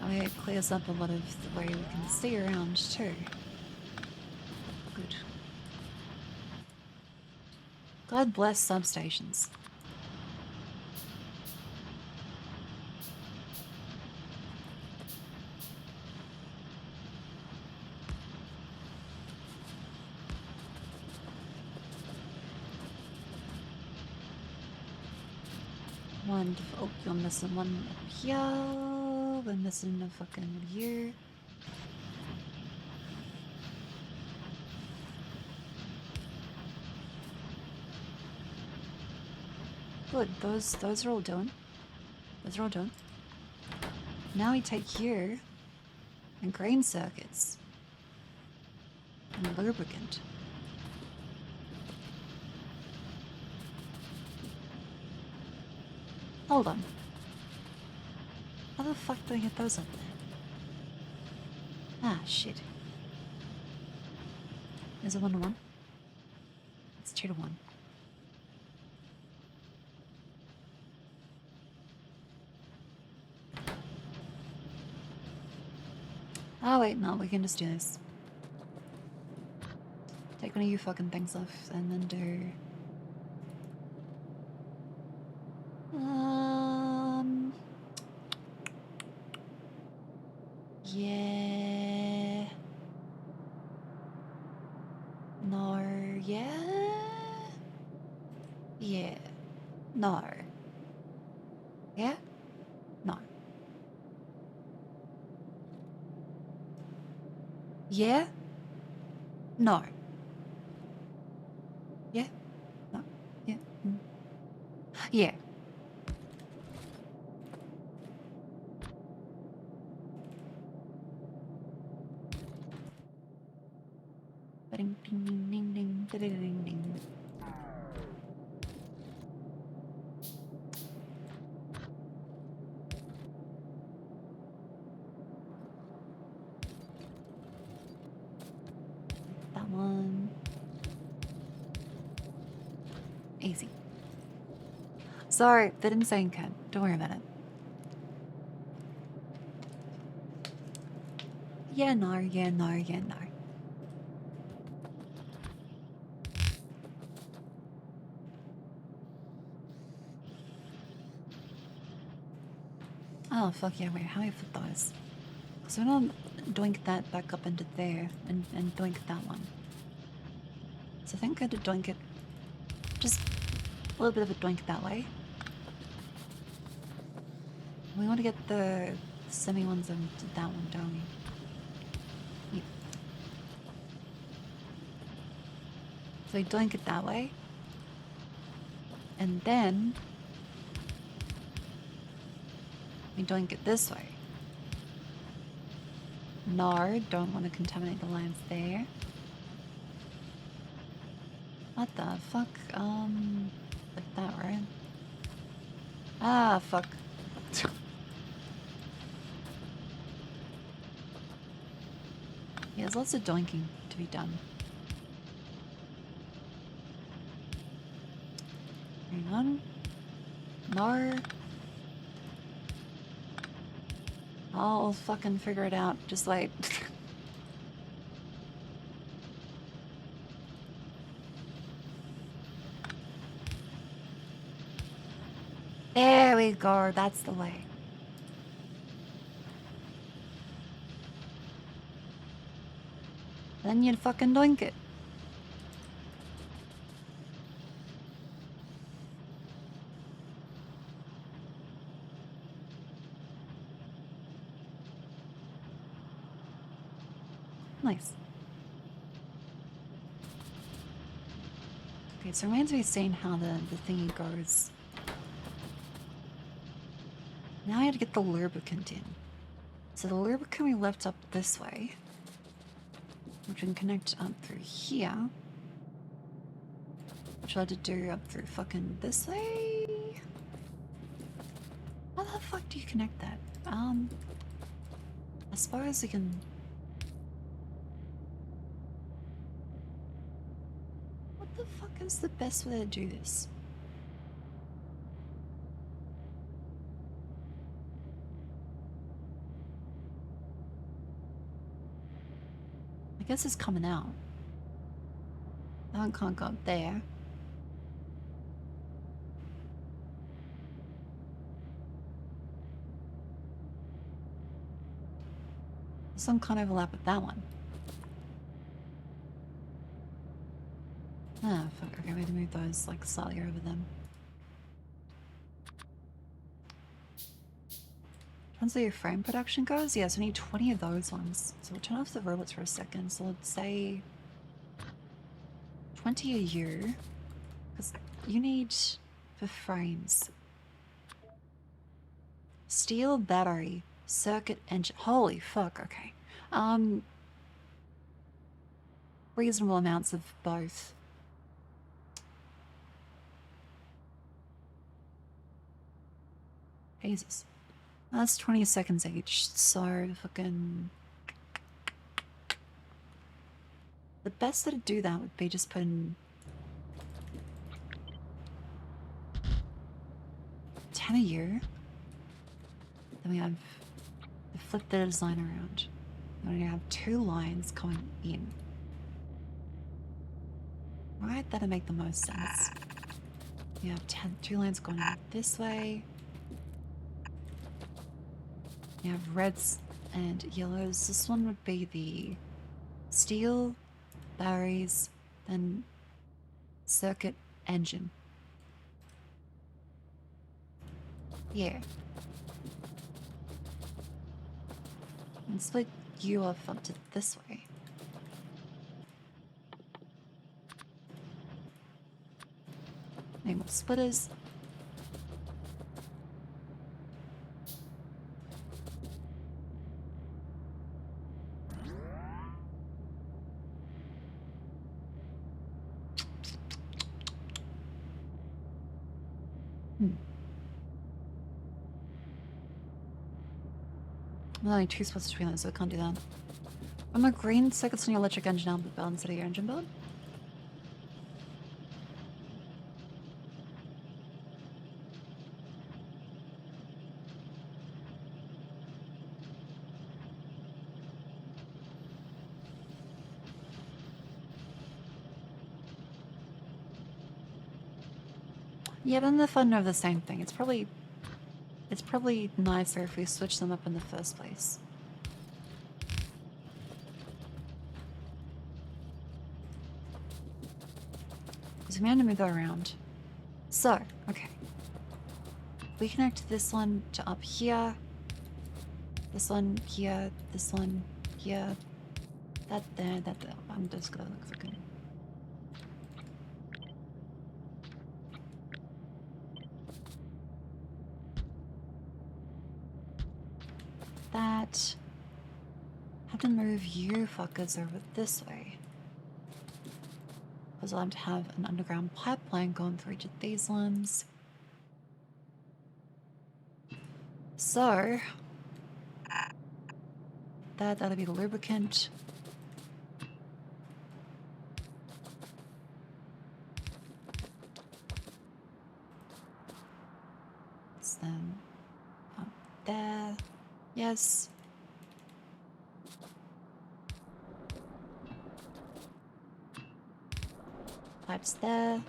way it clears up a lot of the way we can see around too. Good. God bless substations. Wonderful. Oh, you're missing one up here. We're missing a fucking one here. Good, those are all done. Those are all done. Now we take here and grain circuits and lubricant. Hold on. How the fuck do I get those up there? Ah, shit. Is it 1 to 1? It's 2 to 1. Oh wait, no, we can just do this. Take one of you fucking things off and then do... Yeah... No, yeah... Yeah... No. Yeah? No. Yeah? No. Yeah? No. Yeah? Mm. Yeah. Ding ding ding ding ding ding ding ding. That one. Easy. Sorry, that didn't say cut. Don't worry about it. Yeah, no, yeah, no, yeah, no. Oh, fuck yeah, wait, how do I put those? So I'm gonna doink that back up into there and doink that one. So I think I did doink it just a little bit of a doink that way. We want to get the semi ones into that one, don't we? Yep. So we doink it that way. And then we doink it this way. No, don't want to contaminate the lines there. What the fuck? Like that, right? Ah, fuck. Yeah, there's lots of doinking to be done. Hang on. No. I'll fucking figure it out. Just wait. There we go. That's the way. Then you'd fucking doink it. Nice. Okay, so it reminds me of seeing how the thingy goes. Now I have to get the lubricant in. So the lubricant we left up this way, which we can connect up through here. Which I had to do up through fucking this way. How the fuck do you connect that? I suppose we can... What the fuck is the best way to do this? guess it's coming out. That one can't go up there. This one can't overlap with that one. Ah, fuck. Okay, we have to move those like slightly over them. Depends how your frame production goes. Yeah, so I need 20 of those ones. So we'll turn off the robots for a second. So let's say 20 a year. Because you need for frames. Steel battery, circuit engine. Holy fuck, okay. Reasonable amounts of both. Jesus. That's 20 seconds each, so fucking... The best way to do that would be just put in 10 a year. Then we have to flip the design around. Then we have 2 lines coming in. Right, that'll make the most sense. We have 2 lines going in this way. You have reds and yellows. This one would be the steel, batteries, then circuit engine. Yeah. And split you off up to this way. Make more splitters. There's only 2 spots between them, so I can't do that. I'm a green circuits on your electric engine output belt instead of your engine belt. Yeah, then they're fun of the same thing. It's probably nicer if we switch them up in the first place. So we had to move that around. So, okay. We connect this one to up here. This one here. This one here. That there. That there. I'm just gonna look for good. That. Have to move you fuckers over this way. Because I'll have to have an underground pipeline going through each of these ones. So, that'll be the lubricant. It's then up there. Yes. Pipes there.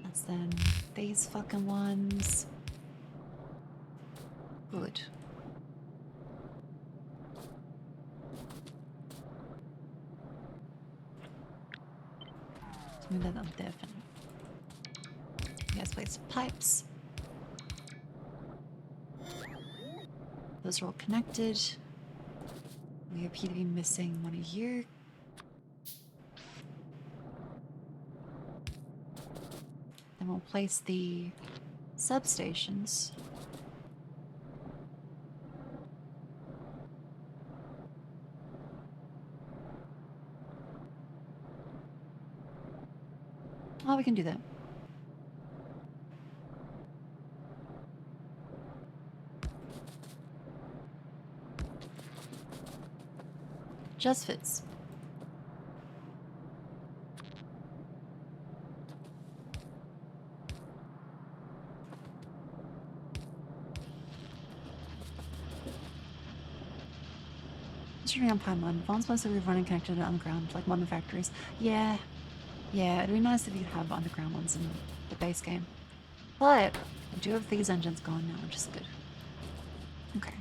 That's then these fucking ones. Good. Let's move that up there for now. Yes, place pipes. Those are all connected. We appear to be missing one of you. Then we'll place the substations. Oh, we can do that. Just fits. Considering on Piedmont, advanced ones that we're running connected to underground, like modern factories. Yeah. Yeah, it'd be nice if you'd have underground ones in the base game. But we do have these engines going now, which is good. Okay.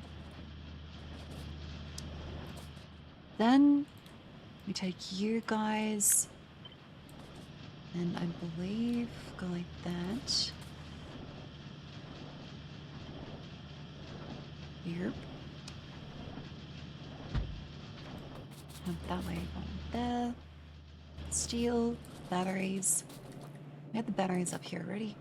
Then we take you guys, and I believe go like that. Yep. Have that way going there. Steel, batteries. We have the batteries up here already.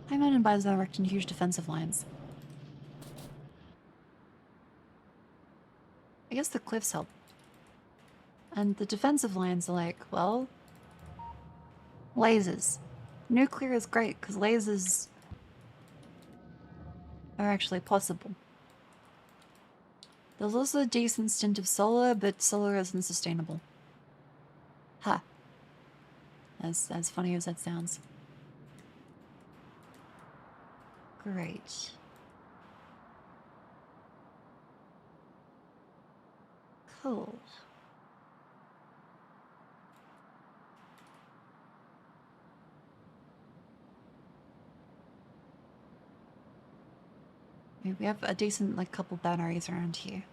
High mountain buys are erecting huge defensive lines. I guess the cliffs help. And the defensive lines are like, well, lasers. Nuclear is great because lasers are actually possible. There's also a decent stint of solar, but solar isn't sustainable. Ha. As funny as that sounds. Great. Cool. We have a decent, like, couple batteries around here.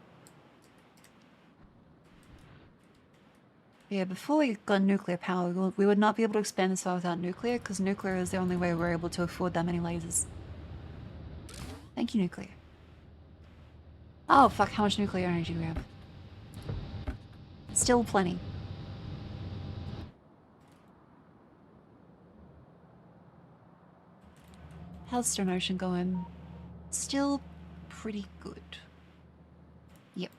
Yeah, before we got nuclear power, we would not be able to expand this far without nuclear, because nuclear is the only way we're able to afford that many lasers. Thank you, nuclear. Oh, fuck, how much nuclear energy do we have? Still plenty. How's Stone Ocean going? Still pretty good. Yep.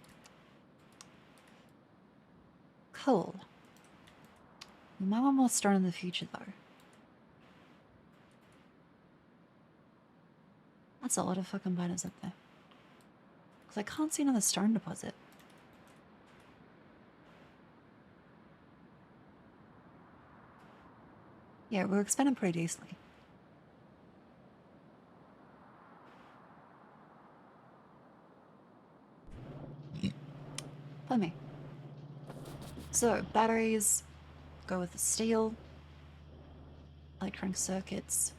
Cool. We might want more stone in the future, though. That's a lot of fucking miners up there. Because I can't see another stone deposit. Yeah, we're expanding pretty decently. Let me. So, batteries, go with the steel, electronic circuits.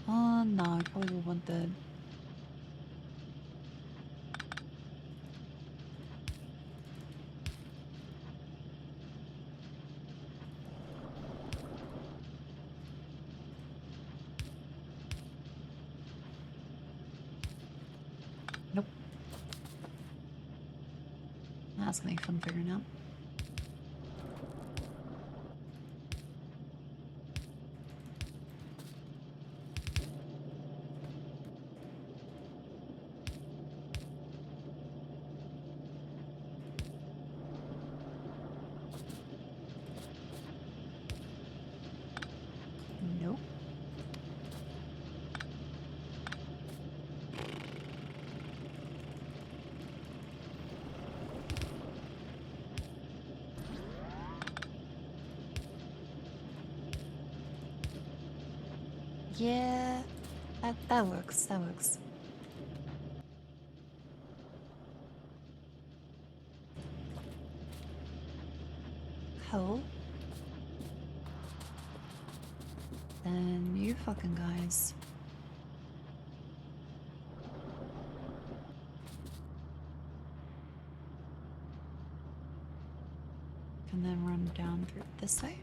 Oh no, I probably will want the... Nope. That's gonna be fun figuring out. Nope. Yeah, that works, that works. Cool. Then you fucking guys. Can then run down through this way.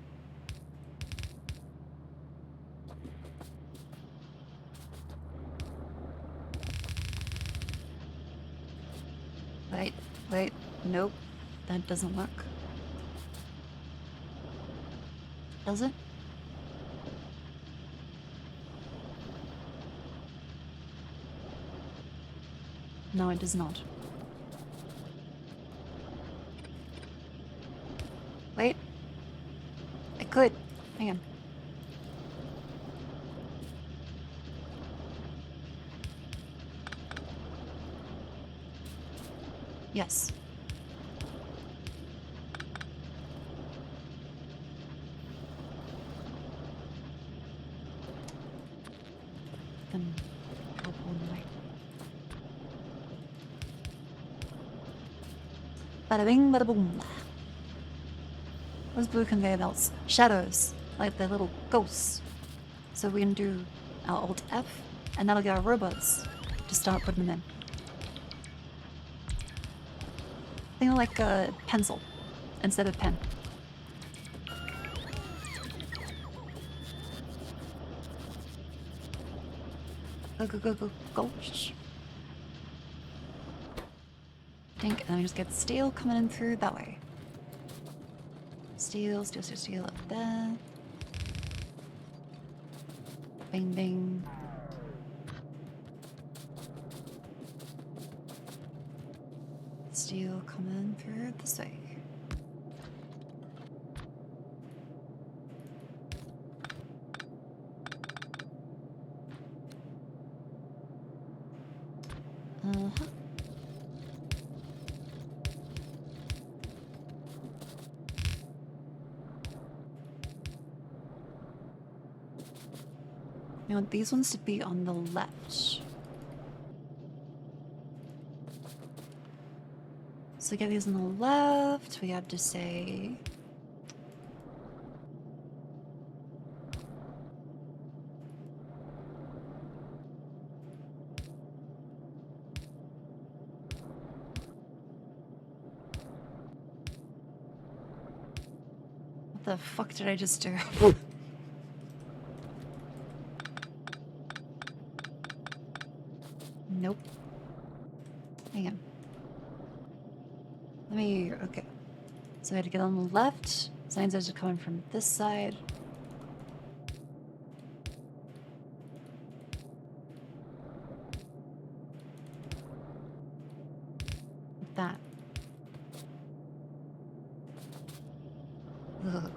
Wait, nope, that doesn't work. Does it? No, it does not. Wait, could. Hang on. Yes. Then teleport away. Bada bing, bada boom. What's blue conveyor belts? Shadows, like the little ghosts. So we can do our Alt F, and that'll get our robots to start putting them in. Think of like a pencil instead of pen. Go, go, go, go, go. Dink, and then we just get steel coming in through that way. Steel, steel, steel, steel up there. Bing, bing. Steel coming through this way. Uh-huh. You want these ones to be on the left. So to get these on the left, we have to say... What the fuck did I just do? Nope. Hang on. Let me... Okay. So we had to get on the left. Signs are coming from this side. Like that. Ugh.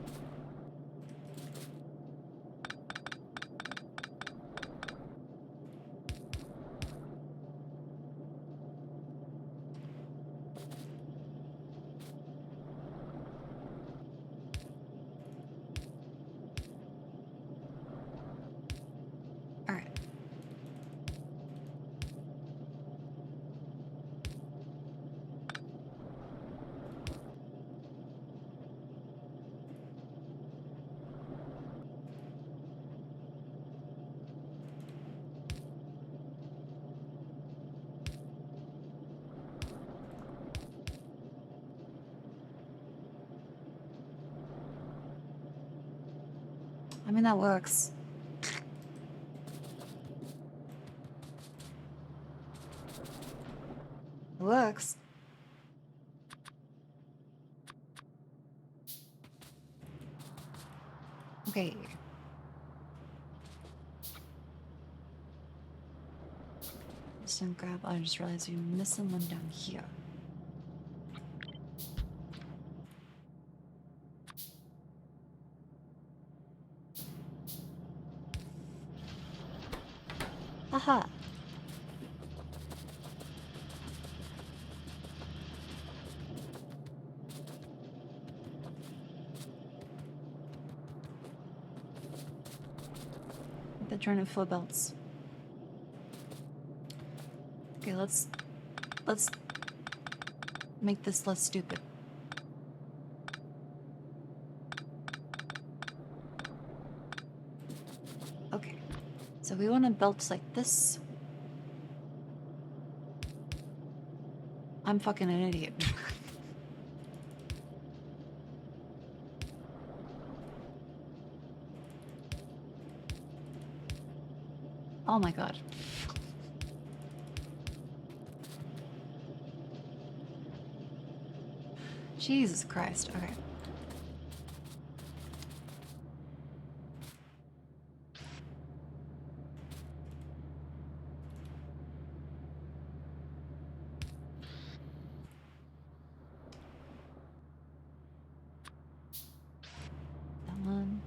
I mean, that works. It works. Okay. Just don't grab. I just realized you're missing one down here. Aha. They're trying to fill belts. Okay, let's make this less stupid. Okay. So we want to belt like this. I'm fucking an idiot. Oh my god. Jesus Christ. Okay. That one.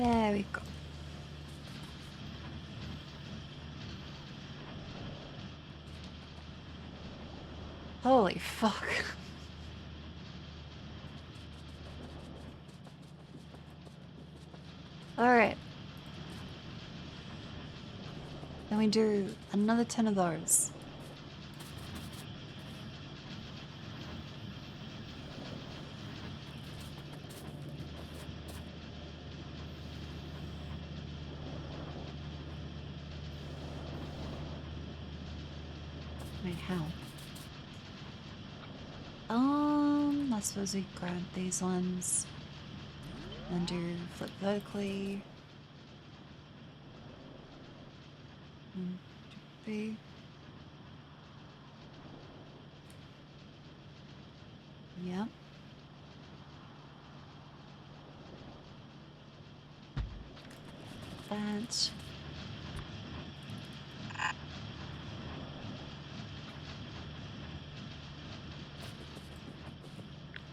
There we go. Holy fuck. Alright. Then we do another 10 of those. Wait, how? I suppose we grab these ones and do flip vertically. 1, 2, 3. Yep. That.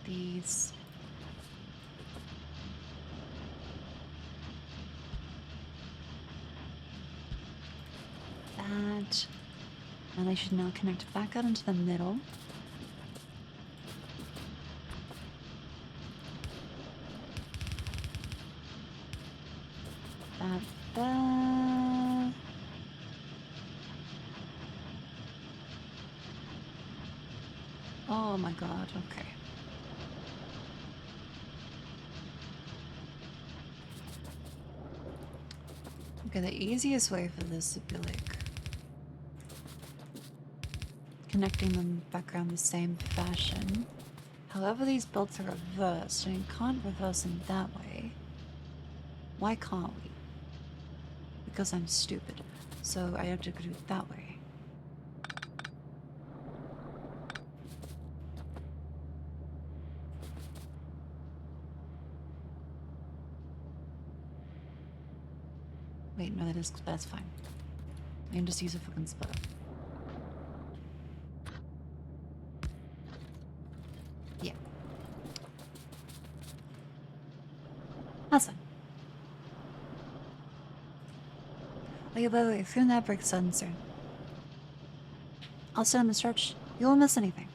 These. That. And they should now connect back out into the middle. That. Oh my god, okay. Okay, the easiest way for this would be like connecting them back around the same fashion. However, these bolts are reversed, and you can't reverse them that way. Why can't we? Because I'm stupid. So I have to do it that way. Wait, no, that's fine. I can just use a fucking splitter. Yeah. That's fine. Oh yeah, by the way, if you're in that break sensor, I'll send them a stretch. You won't miss anything.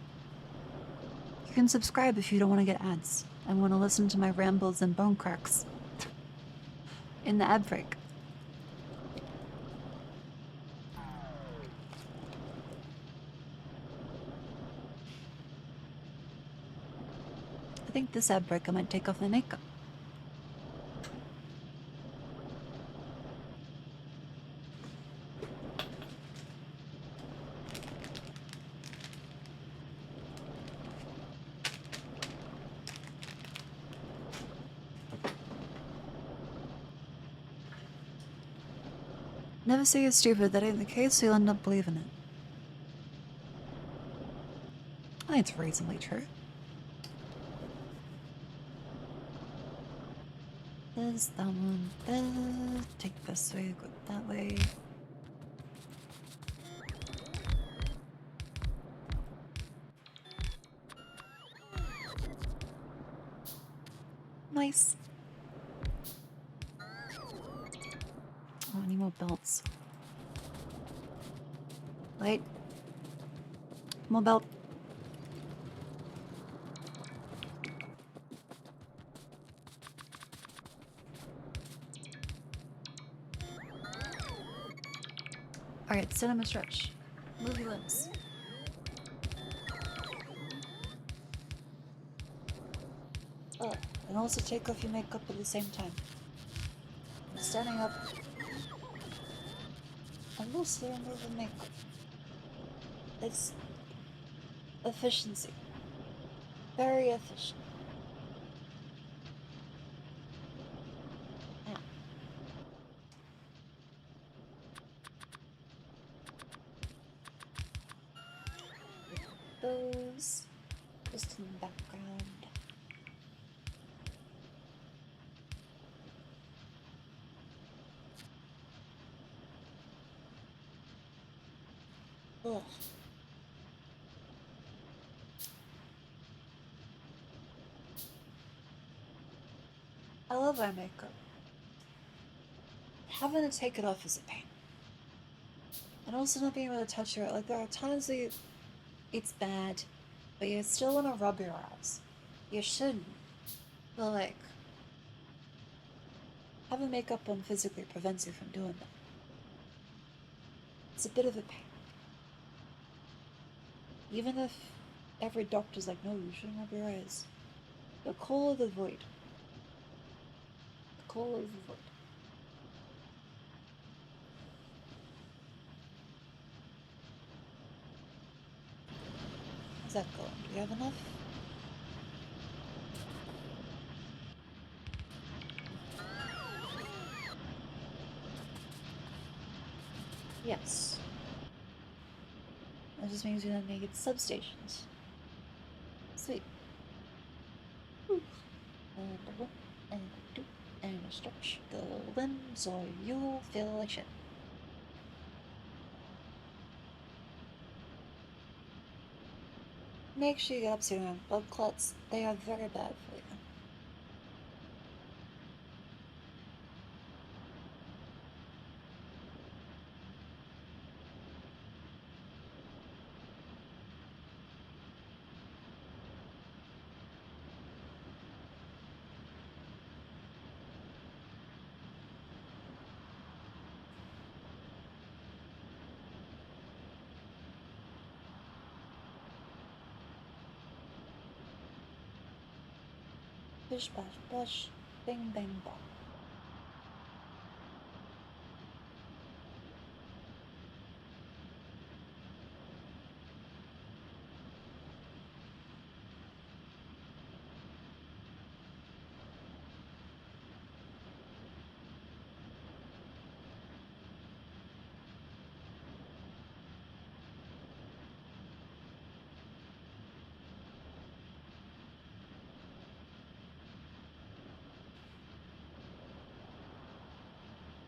You can subscribe if you don't want to get ads and want to listen to my rambles and bone cracks in the ad break. I think this ad break I might take off my makeup. Never say you're stupid, that ain't the case, you'll end up believing it. I think it's reasonably true. This, that one, this. Take this way, go that way. Nice. Oh, I need more belts. Wait. More belt. Alright, cinema stretch. Move your limbs. Oh, and also take off your makeup at the same time. Standing up. And loosely remove the makeup. It's efficiency. Very efficient. Yeah. Those just in the background. Ugh. I love eye makeup. having to take it off is a pain. And also not being able to touch your, like, there are times that it's bad, but you still want to rub your eyes. You shouldn't. But, like, having makeup on physically prevents you from doing that. It's a bit of a pain. Even if every doctor's like, no, you shouldn't rub your eyes. The call of the void. The call of the void. How's that going? Do we have enough? Yes. That just means we don't need substations. Sweet. And a one, and a two, and a stretch. The limbs or you'll feel like shit. Make sure you get up soon. Blood clots, they are very bad for you. Bish bash bush, bing bang bong.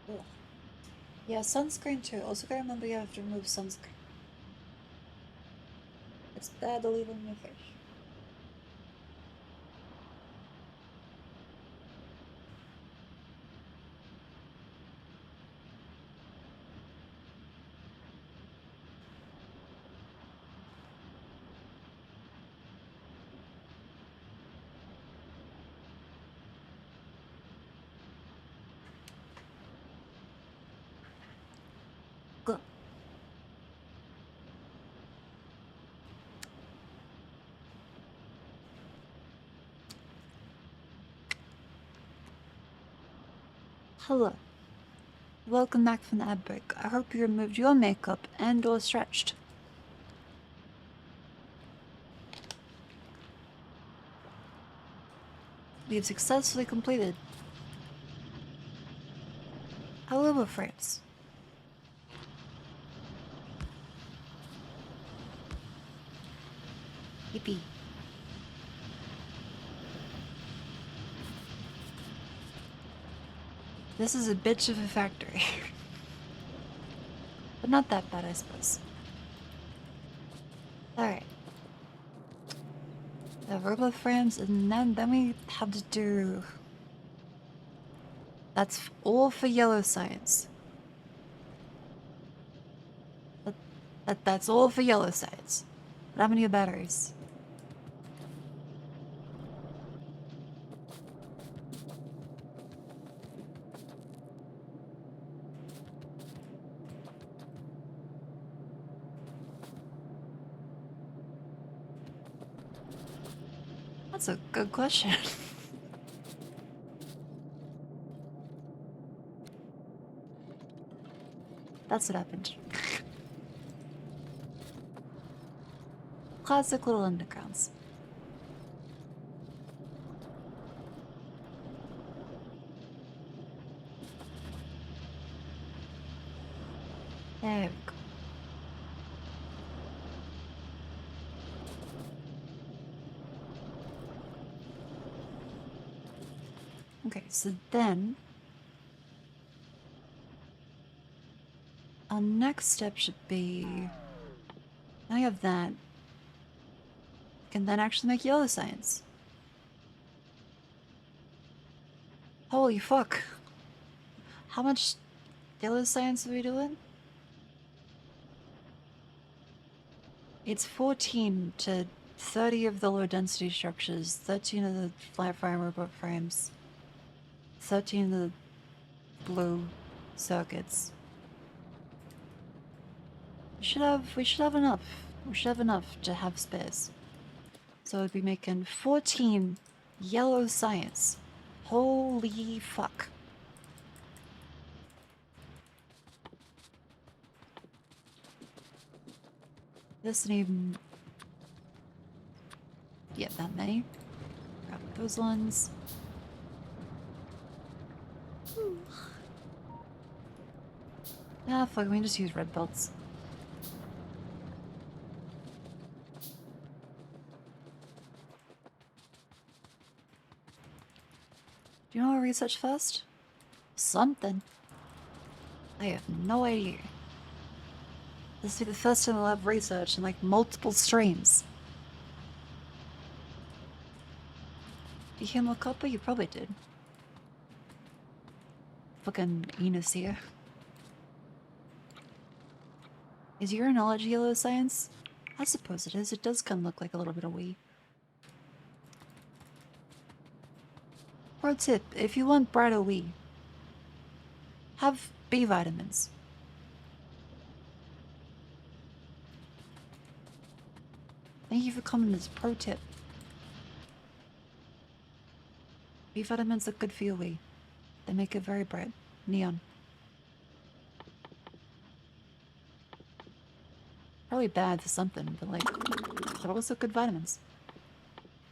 Ugh. Yeah, sunscreen too. Also gotta remember you have to remove sunscreen. It's bad to leave it on your face. Good. Hello. Welcome back from the ad break. I hope you removed your makeup and or stretched. We have successfully completed our frames. Yippee. This is a bitch of a factory. But not that bad, I suppose. Alright. The robo frames, and then we have to do... That's all for yellow science. That's all for yellow science. But how many batteries? That's a good question. That's what happened. Classic little undergrounds. There we go. Okay, so then our next step should be, now you have that, you can then actually make yellow science. Holy fuck. How much yellow science are we doing? It's 14 to 30 of the low density structures, 13 of the flat frame robot frames, 13 of the blue circuits. We should have enough. We should have enough to have space. So we'd be making 14 yellow science. Holy fuck. This need... Yeah, that many. Grab those ones. Ah, fuck, we can just use red belts. Do you know what research first? Something. I have no idea. This will be the first time I'll have research in like multiple streams. You hear more copper? You probably did. Fucking Enos here. Is your knowledge yellow science? I suppose it is. It does kind of look like a little bit of wee. Pro tip, if you want brighter wee, have B vitamins. Thank you for coming as pro tip. B vitamins are good for your wee. They make it very bright. Neon. Probably bad for something, but like, they're also good vitamins.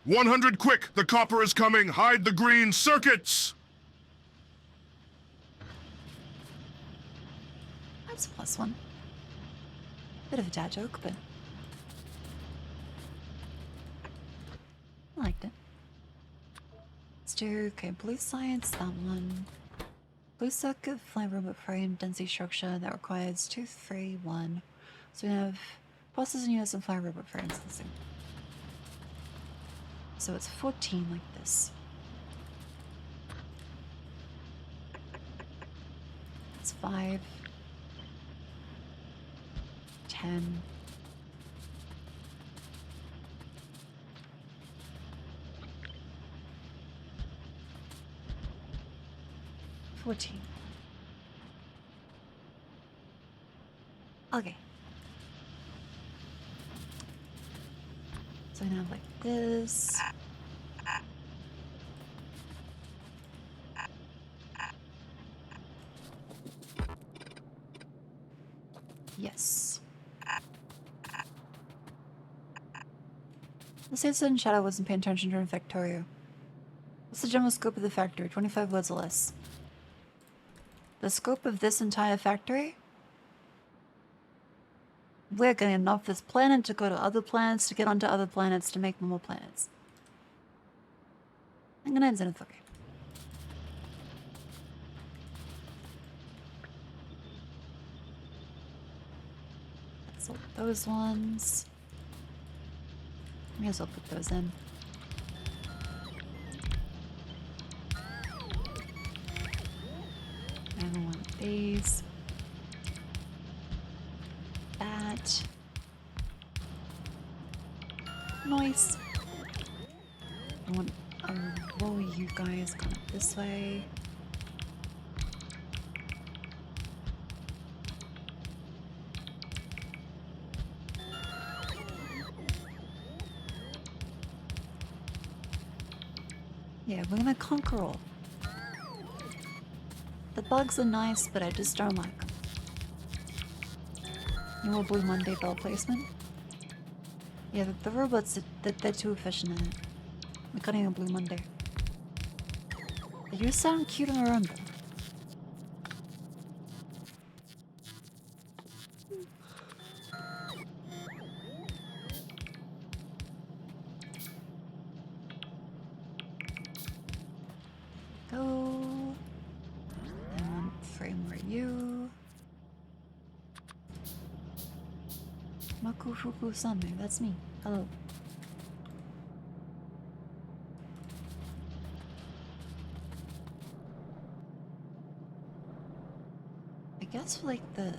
100 quick! The copper is coming! Hide the green circuits! That's a +1. Bit of a dad joke, but I liked it. Let's do, okay, blue science, that one. Blue circuit, flame robot frame, density structure, that requires 2, 3, 1. So we have processing units and flame robot frames. Let's see. So it's 14 like this. It's 5, 10, 14. Okay. So I have like this. Yes. The citizen in shadow wasn't paying attention during Factorio. What's the general scope of the factory? 25 words or less. The scope of this entire factory? We're getting off this planet to go to other planets, to get onto other planets, to make more planets. I'm gonna end it, okay. So those ones. May as well put those in. I don't want these. That. Nice. I want a row of you guys going up this way. Yeah, we're gonna conquer all. The bugs are nice, but I just don't like them. You want Blue Monday bell placement? Yeah, the robots, they're too efficient in it. We're cutting a Blue Monday. You sound cute on your own, though. Go. I want frame where you. Maku Fuku Same, that's me. Hello. I guess for like the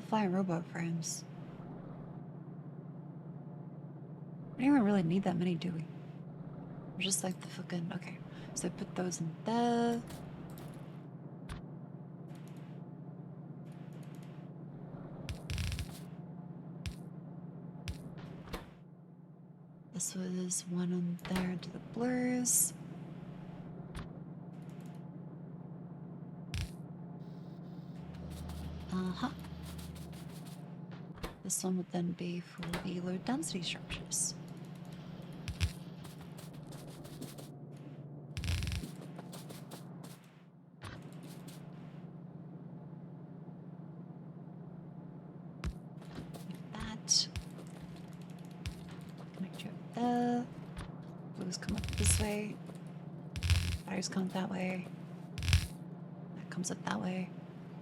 flying robot frames. We don't even really need that many, do we? We're just like the fucking okay. So put those in there. This was one on there to the blurs. Uh-huh. This one would then be for the low density structures. Like that. Connect you up there. Blues come up this way. Fires come up that way. That comes up that way.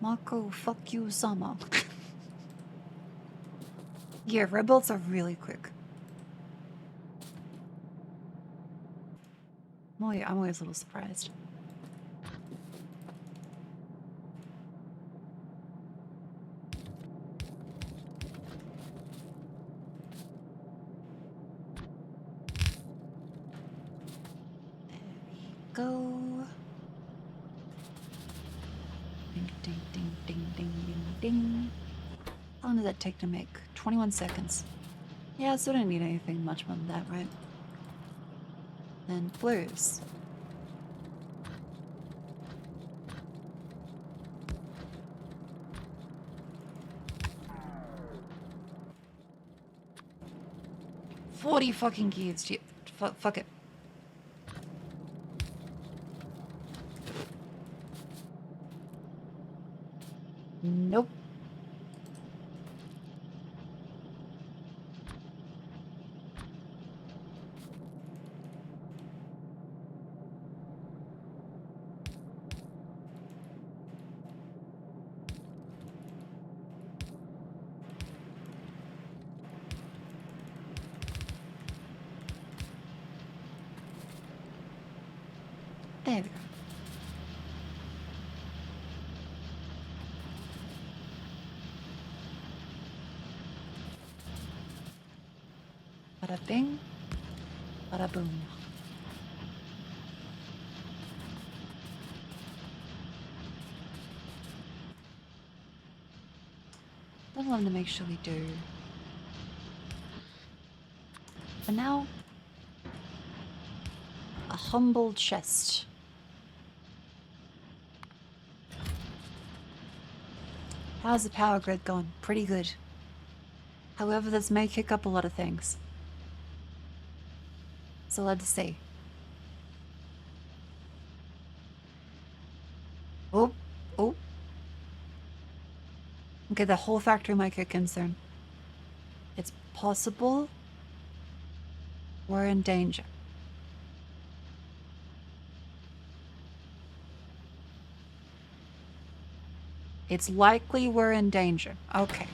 Marco, fuck you, Sama. Yeah, red bolts are really quick. I'm always a little surprised. There we go. Ding, ding, ding, ding, ding, ding, ding. How long does that take to make? 21 seconds. Yeah, so I don't need anything much more than that, right? Then blues. $40 fucking gears. Fuck it. Nope. There we go. Bada bing, bada boom. I wanted to make sure we do. For now, a humble chest. How's the power grid going? Pretty good. However, this may kick up a lot of things. So let's see. Oh, oh. Okay, the whole factory might get concerned. It's possible we're in danger. It's likely we're in danger. Okay.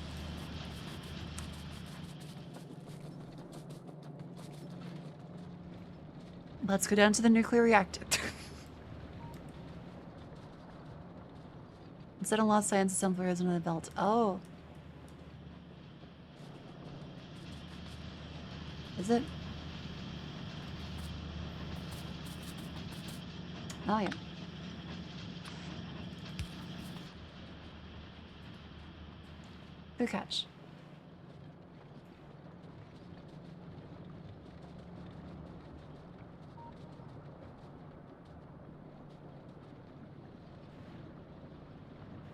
Let's go down to the nuclear reactor. Instead of lost science assembly is under the belt. Oh. Is it? Oh yeah. Good catch.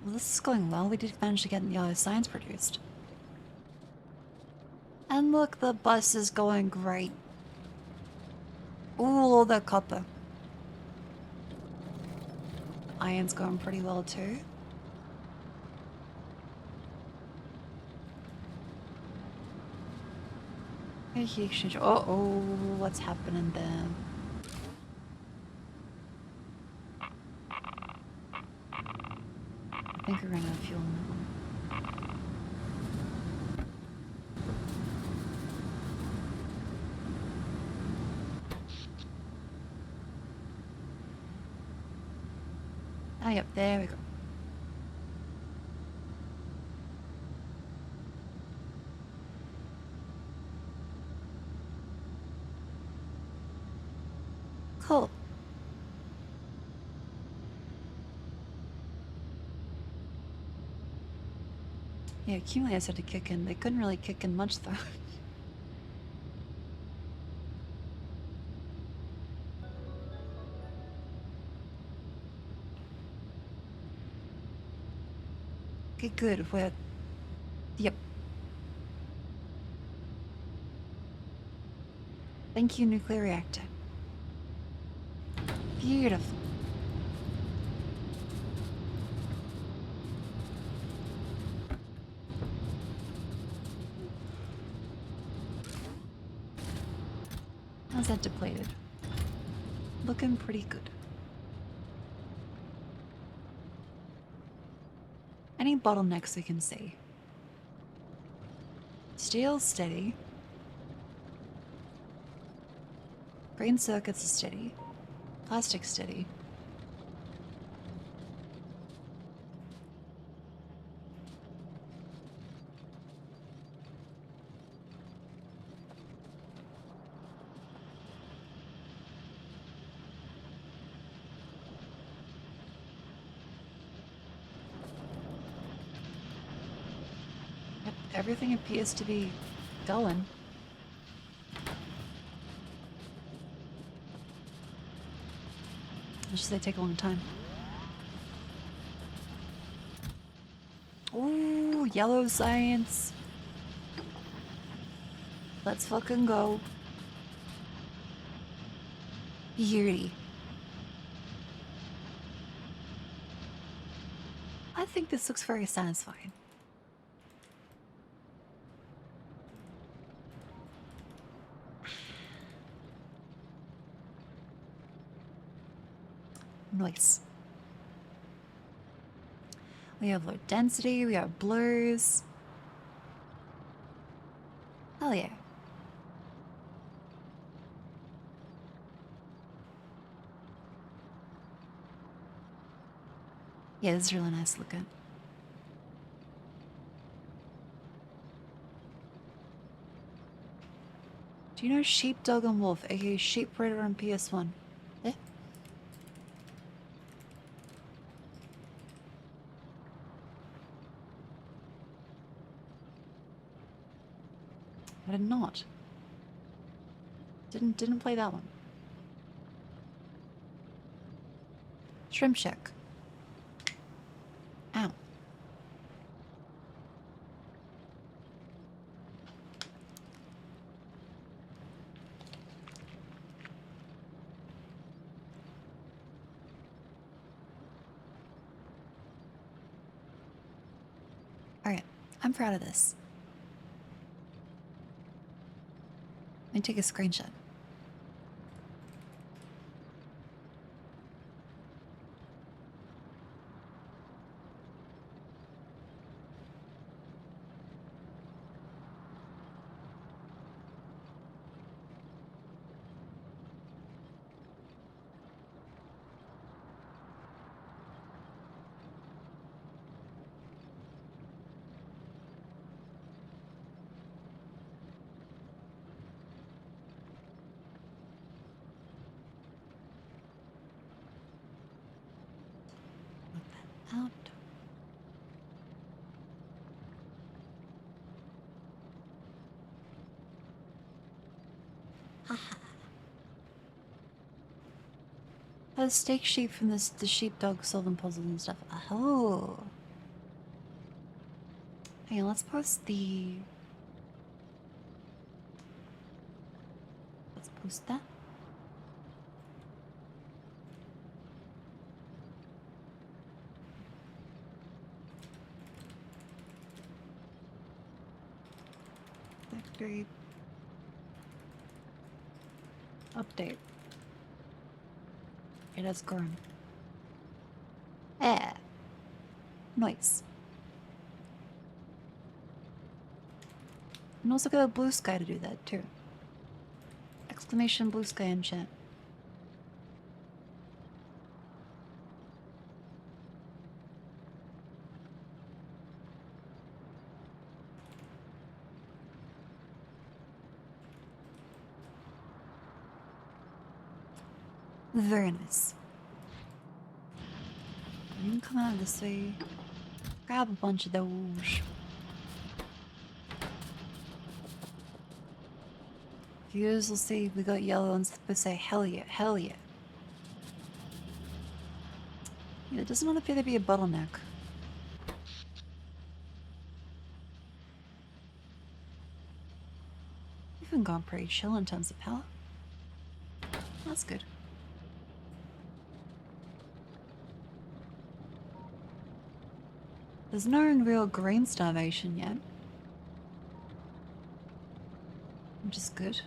Well, this is going well. We did manage to get the science produced. And look, the bus is going great. Ooh, all the copper. Iron's going pretty well too. Heat exchange. Uh-oh, what's happening there? I think we're running out of fuel on that one. Ah, yep, there we go. Cool. Yeah, accumulators had to kick in. They couldn't really kick in much though. Okay, good. We're... Yep. Thank you, nuclear reactor. Beautiful. How's that depleted? Looking pretty good. Any bottlenecks we can see? Steel steady. Green circuits are steady. Plastic steady. Yep, everything appears to be going. It's just they take a long time. Ooh, yellow science. Let's fucking go. Beauty. I think this looks very satisfying. Nice. We have low density, we have blurs. Hell yeah. Yeah, this is really nice looking. Do you know Sheepdog and Wolf, aka Sheep Raider on PS1? Eh? I did not. Didn't play that one. Shrimp Shack. Ow. Alright, I'm proud of this. Let me take a screenshot. Out. Haha. A steak sheep from the sheepdog solving puzzles and stuff. Oh. Hey, let's post the... Let's post that. Factory update. It has grown. Eh. Nice. And also got a blue sky to do that too. Exclamation blue sky in chat. Very nice. You can come out this way. Grab a bunch of those. Viewers will see we got yellow and they say, hell yeah, hell yeah. Yeah, it does not appear to be a bottleneck. We've been gone pretty chill in terms of power. That's good. There's no real grain starvation yet. Which is good.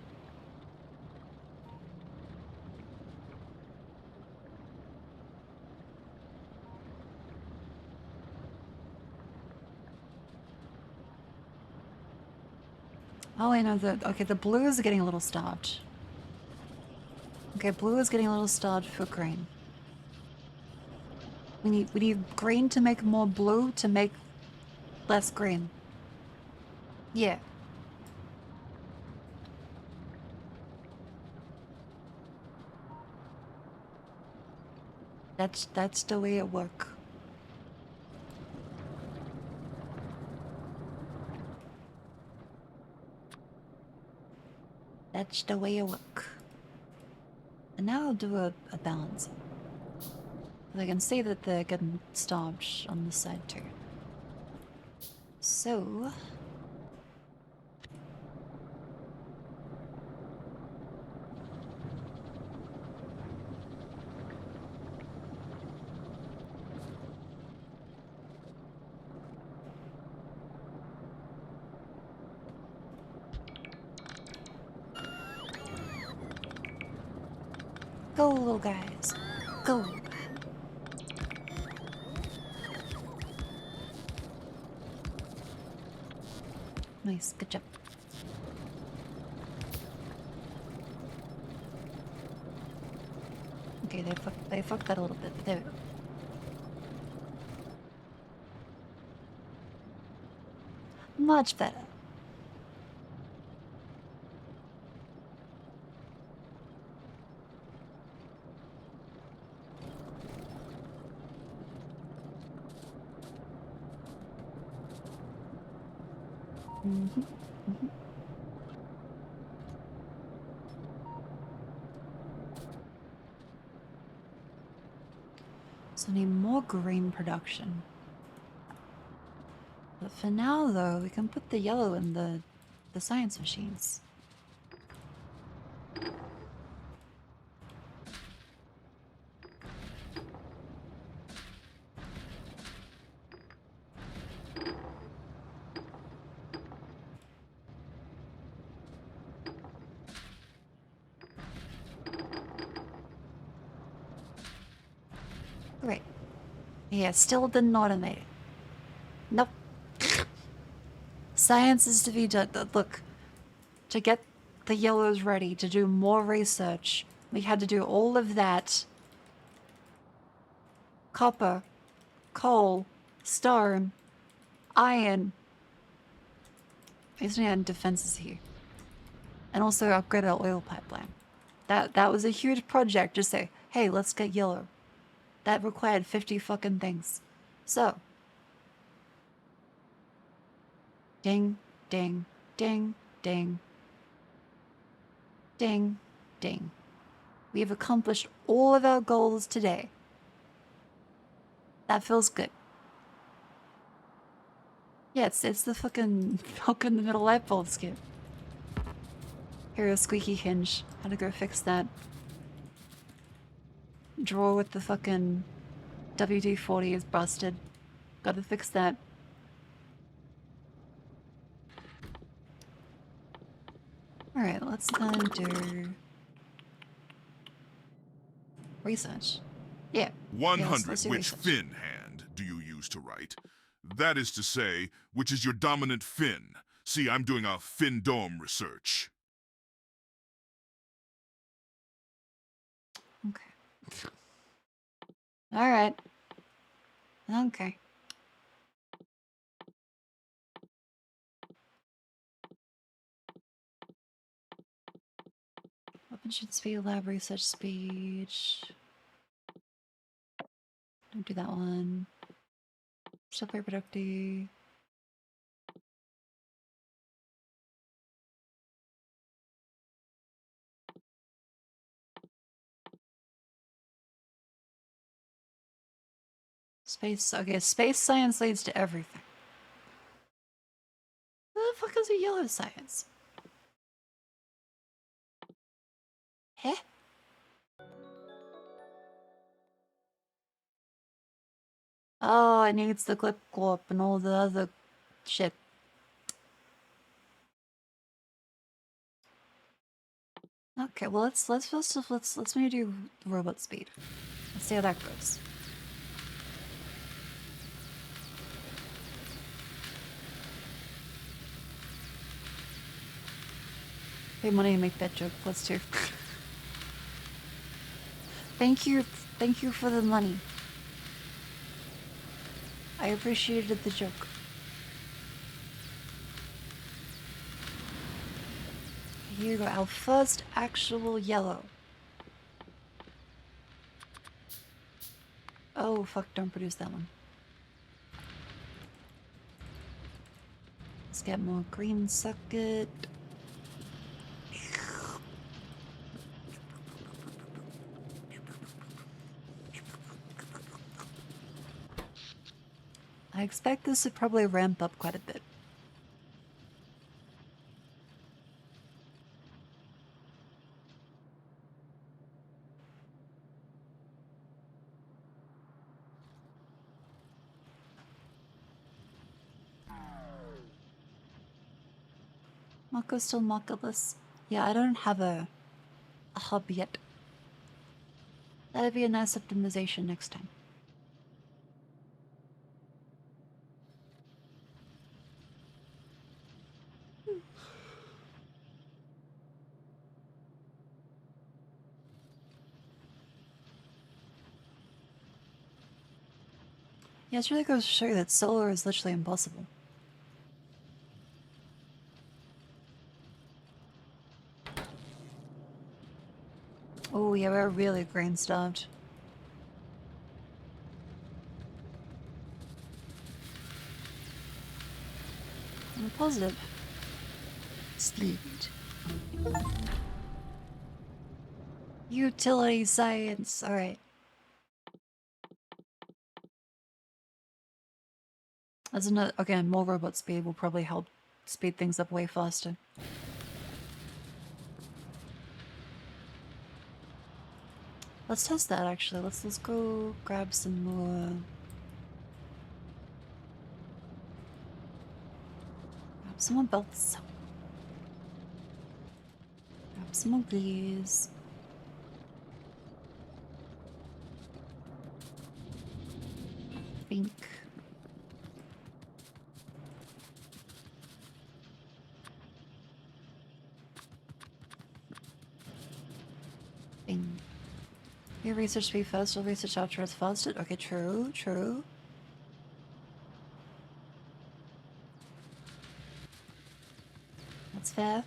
Oh, I know that. Okay, the blue is getting a little starved. Okay, blue is getting a little starved for green. We need green to make more blue to make less green. Yeah. That's the way it works. That's the way it works. And now I'll do a balance. I can see that they're getting starved on this side too. So... Go, little guys. Go. Nice, good job. Okay, they fucked that a little bit, but there we go. Much better. So I need more green production. But for now though, we can put the yellow in the science machines. Great. Yeah, still didn't automate it. Nope. Science is to be done. Look, to get the yellows ready, to do more research, we had to do all of that. Copper, coal, stone, iron. I used to add defenses here. And also upgrade our oil pipeline. That was a huge project. Just say, hey, let's get yellow. That required 50 fucking things. So. Ding, ding, ding, ding. Ding, ding. We have accomplished all of our goals today. That feels good. Yeah, it's the fucking hook in the middle light bulb skip. Here, a squeaky hinge. How to go fix that. Drawer with the fucking WD-40 is busted. Gotta fix that. Alright, let's then do... research. Yeah. 100. Let's do Which research. fin hand do you use to write? That is to say, which is your dominant fin? See, I'm doing a fin dome research. Okay. Alright. Okay. Weapon Engine speed, lab research speed. Don't do that one. Still very productive. Space, okay, space science leads to everything. What the fuck is a yellow science? Heh? Oh, it needs the clip clop and all the other shit. Okay, well let's maybe do robot speed. Let's see how that goes. Pay money to make that joke. Let's do. Thank you for the money. I appreciated the joke. Here you go, our first actual yellow. Oh fuck, don't produce that one. Let's get more green circuit. I expect this to probably ramp up quite a bit. Mako's still Makaless. Yeah, I don't have a hub yet. That'd be a nice optimization next time. Yeah, it's really goes to show you that solar is literally impossible. Oh yeah, we're really grain starved. I'm positive. Speed. Utility science. Alright. As another, again, more robot speed will probably help speed things up way faster. Let's test that actually. Let's go grab some more. Grab some more belts. Grab some more gears. Pink. Bing. Your research speed first, we'll research after it's fasted. Okay, true, true. That's fair.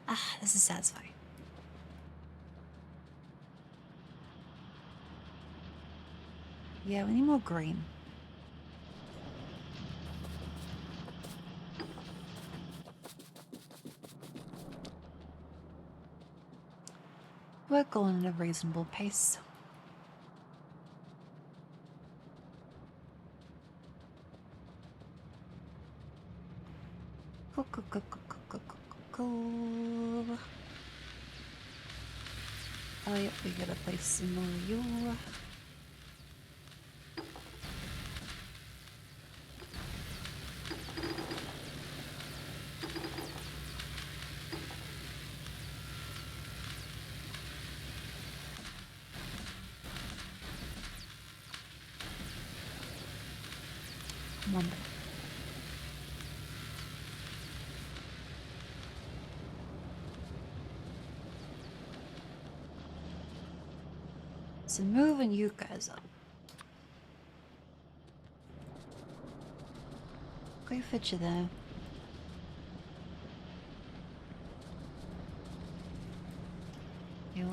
Ah, this is satisfying. Yeah, we need more green. We're going at a reasonable pace. Cool, cool, cool, cool, cool, cool, cool, cool. Oh yeah, we gotta place some more you. Monday. So moving you guys up. Go fit you there.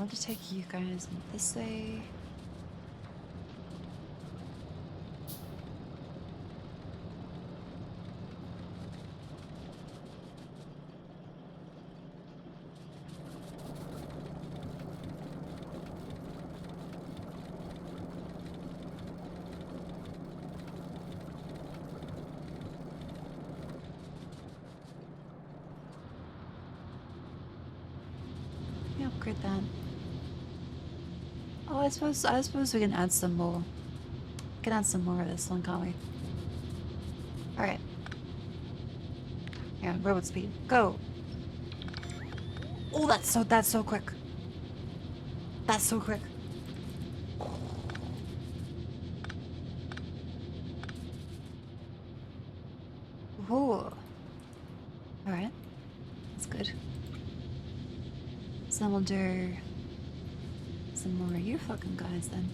I'll just take you guys this way. Yeah, upgrade that. Oh, I suppose we can add some more. We can add some more of this one, can't we? Alright. Yeah, robot speed. Go! Oh, that's so quick. That's so quick. Ooh. Alright. That's good. So then we'll do some more of you fucking guys then.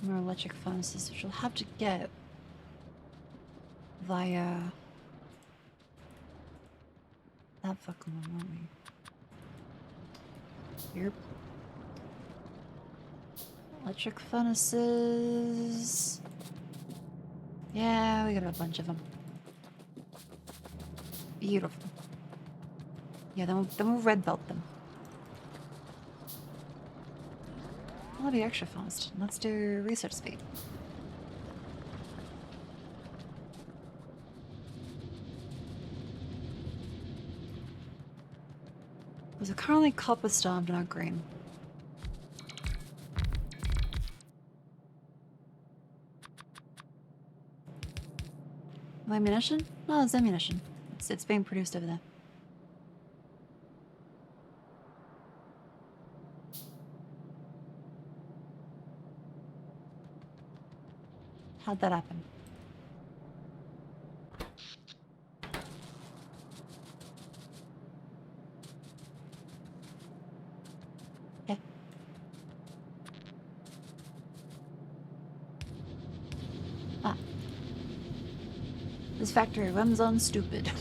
More electric furnaces, which we'll have to get via that fucking one, won't we? Yep. Electric furnaces. Yeah, we got a bunch of them. Beautiful. Yeah, then we'll red belt them. That'll be extra fast. Let's do research speed. Those are currently copper starved, not green. Ammunition? No, it's ammunition. It's being produced over there. How'd that happen? Yeah. Ah. This factory runs on stupid.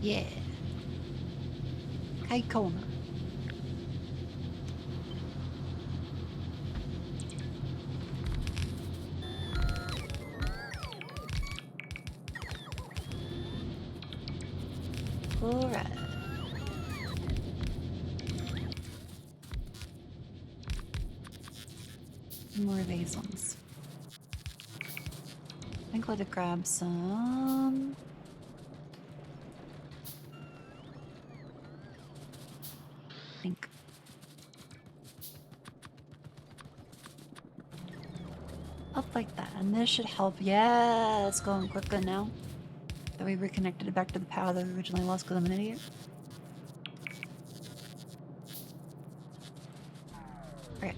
Yeah. K corner. Alright. More of these ones. I think I'll have to grab some. I think. Up like that, and this should help. Yeah, it's going quicker now. That we reconnected it back to the power that we originally lost because I'm an idiot. Okay.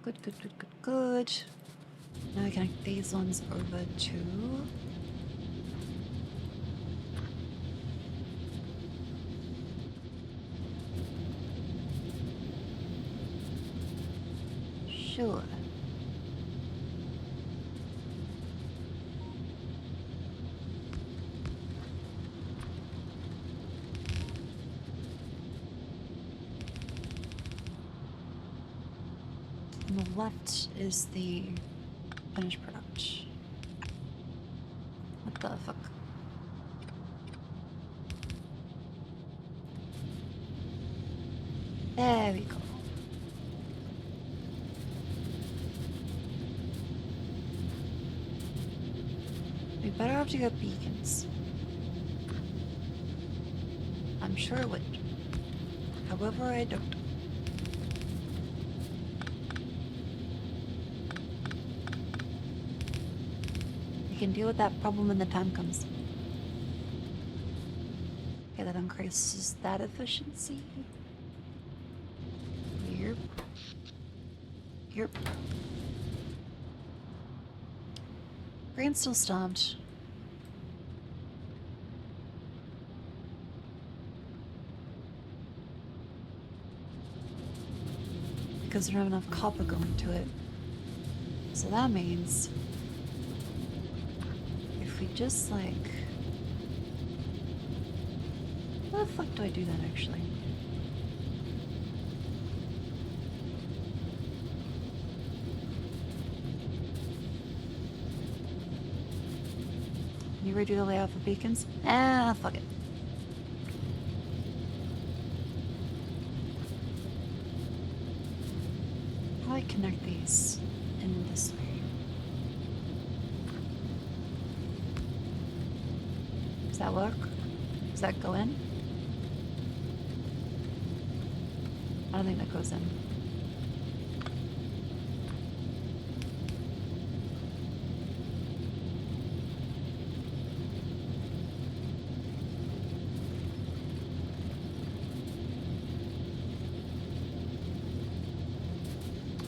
Good, good, good, good, good. Now we connect these ones over to... Sure. On the left is the finished product. What the fuck? There we go. We better have to get beacons. I'm sure it would. However, I don't. You can deal with that problem when the time comes. Okay, that increases that efficiency. Yep. Yep. Grant's still stopped. Because we don't have enough copper going to it. So that means if we just like... How the fuck do I do that actually? Can you redo the layout for beacons? Ah, fuck it. How do I connect these in this way? Does that work? Does that go in? I don't think that goes in.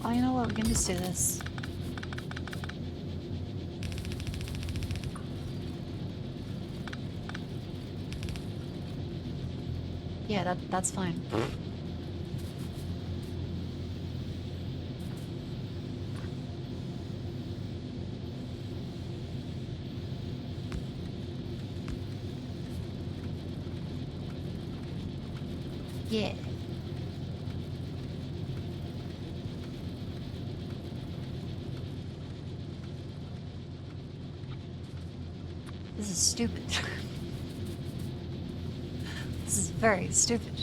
Oh, you know what? We can just do this. Yeah, that's fine. Yeah. This is stupid. This is very stupid.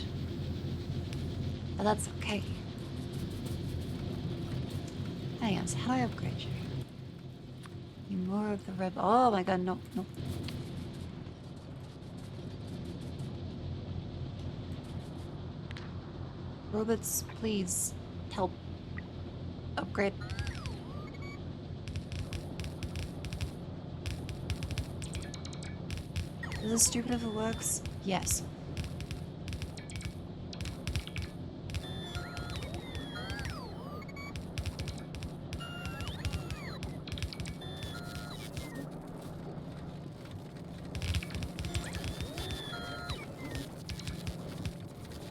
But that's okay. Hang on, so how do I upgrade you? You more of the red. Oh my god, no, no. Robots, please help upgrade. Is this stupid if it works? Yes.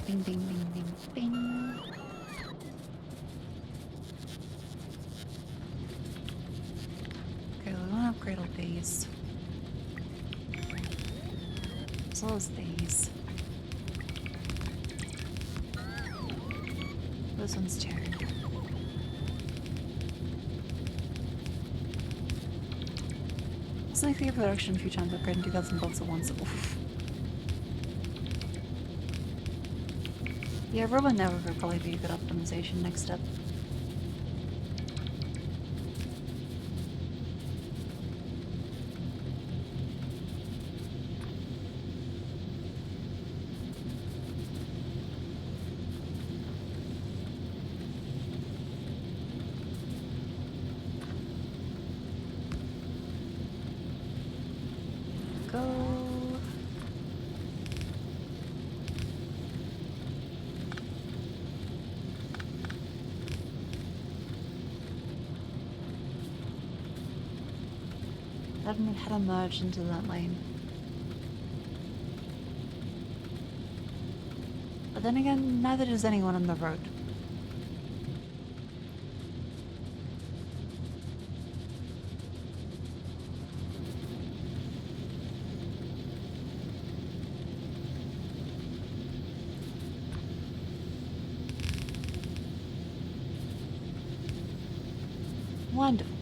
Bing, bing, bing, bing, bing. Okay, we want to upgrade all these. As well as these. Those ones too. It's like the production a few times upgrading 2,000 bucks at once. Oof. Yeah, Robot Network would probably be a good optimization next step. I don't know how to merge into that lane. But then again, neither does anyone on the road. Wonderful.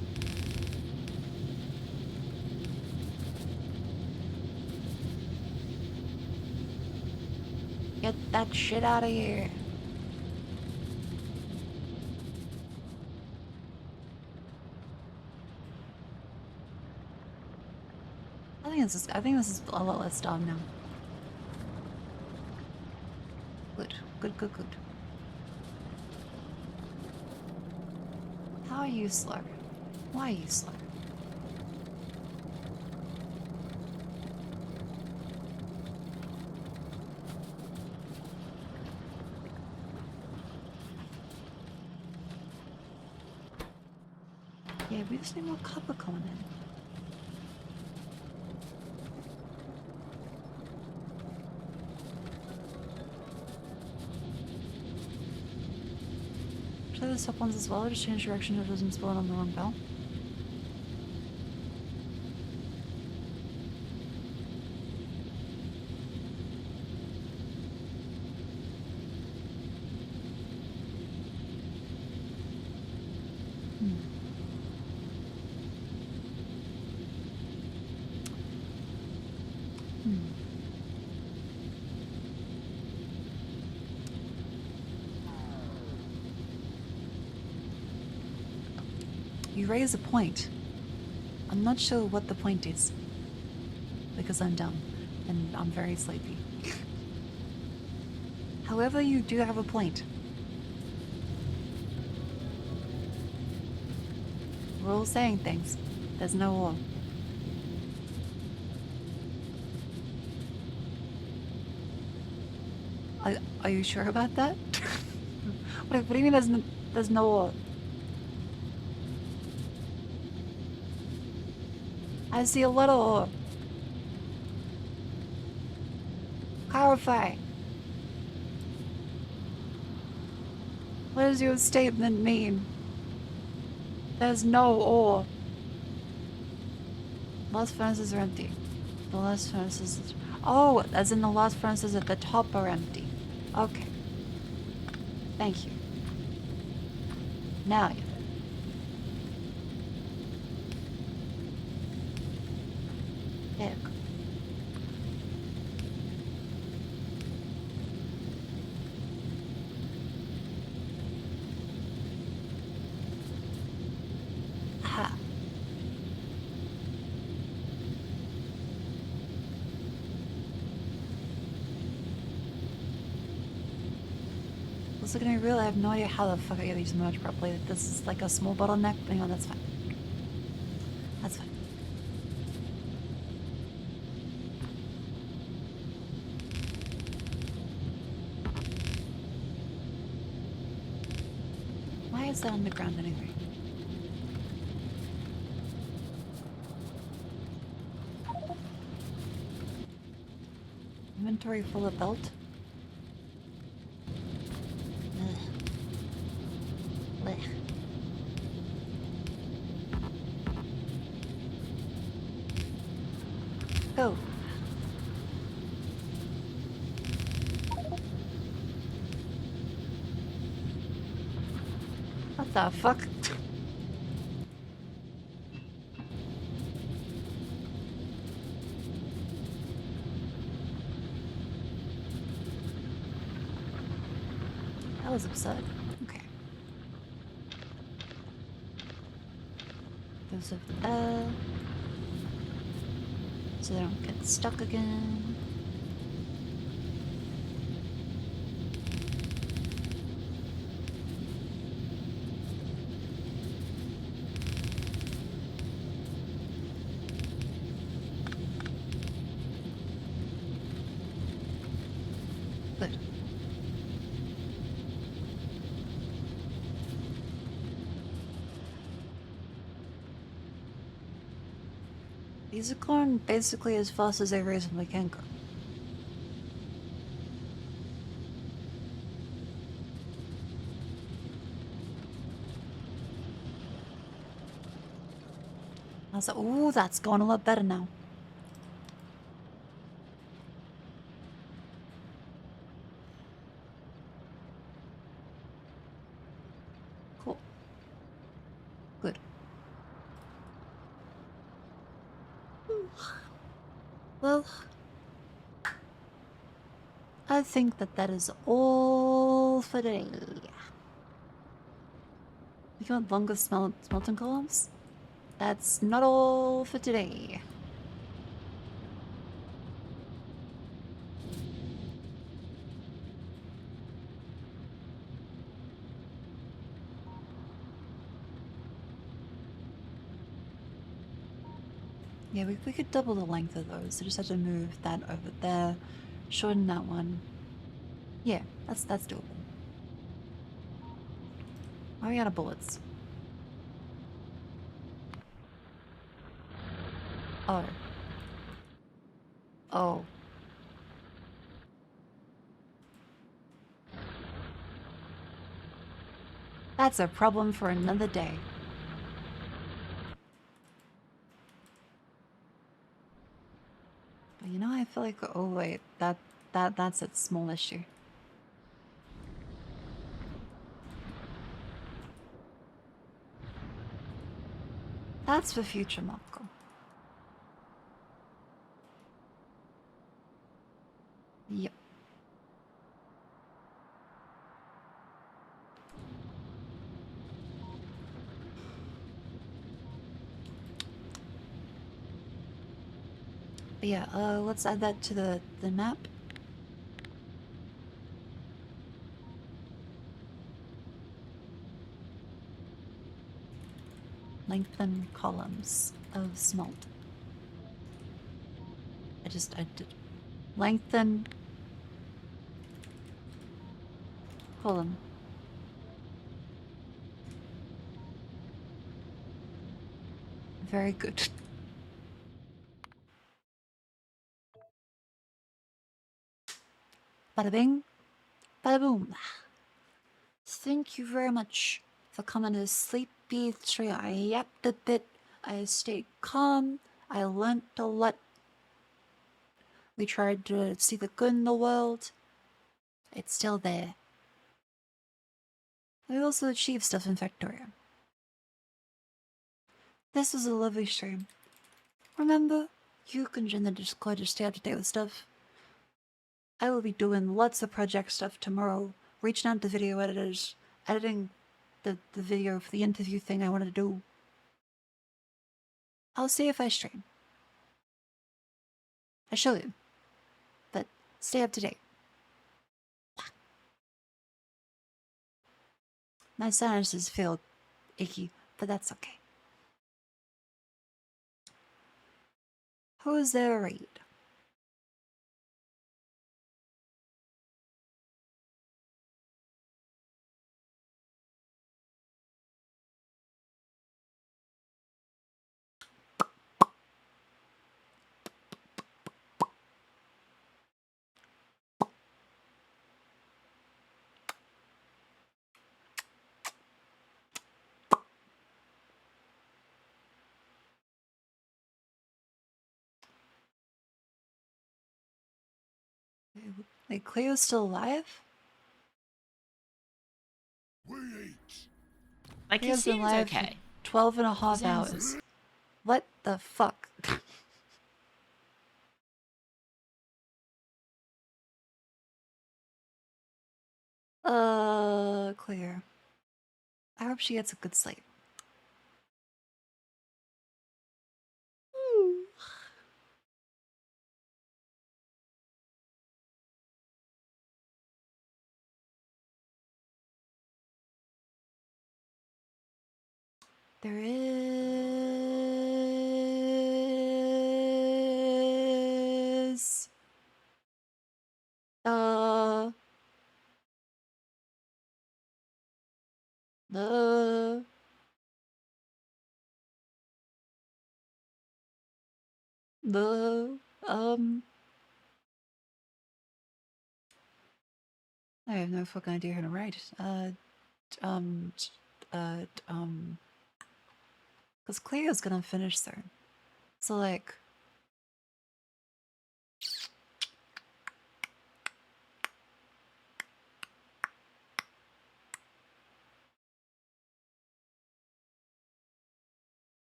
Get that shit out of here. I think this is a lot less dumb now. Good. Good, good, good. How are you slow? Why are you slow? Yeah, we just need more copper coming in. Try the top ones as well, just change direction so it doesn't spawn on the wrong bell. You raise a point. I'm not sure what the point is. Because I'm dumb. And I'm very sleepy. However, you do have a point. We're all saying things. There's no war. Are you sure about that? What do you mean there's no war? I see a little. Clarify. What does your statement mean? There's no ore. Last furnaces are empty. The last furnaces. Oh, as in the last furnaces at the top are empty. Okay. Thank you. Now you. There we go. Aha. Also gonna be real, I have no idea how the fuck I get these merged properly. This is like a small bottleneck, but no, that's fine. That's fine. Why is that on the ground anyway? Inventory full of belt? Ugh. Blech. Go. What the fuck? That was absurd. Okay. Goes over the bell. So they don't get stuck again. Good. These are going basically as fast as they reasonably can go. I was like, ooh, that's going a lot better now. Cool. Good. Well, I think that is all for today. You want longer smelting columns? That's not all for today. Yeah, we could double the length of those. So just have to move that over there, shorten that one. Yeah, that's doable. Are we out of bullets? Oh. Oh. That's a problem for another day. But you know, I feel like, oh wait, that's a small issue. That's for future Marco. Yep. But yeah, let's add that to the map. Lengthen columns of smalt. I did. Lengthen column. Very good. Bada bing, bada boom. Thank you very much for coming to Sleepy 3. I yapped a bit. I stayed calm. I learnt a lot. We tried to see the good in the world. It's still there. We also achieved stuff in Factoria. This was a lovely stream. Remember, you can join the Discord to stay up to date with stuff. I will be doing lots of project stuff tomorrow, reaching out to video editors, editing the video for the interview thing I wanted to do. I'll see if I stream. I show you. But stay up to date. My sinuses feel icky, but that's okay. Who's there raid? Like, Cleo's still alive? Like, he Cleo's been seems alive for okay. 12 and a half hours. What the fuck? Cleo. I hope she gets a good sleep. There is... The... I have no fucking idea how to write. Because Cleo's gonna finish soon. So, like...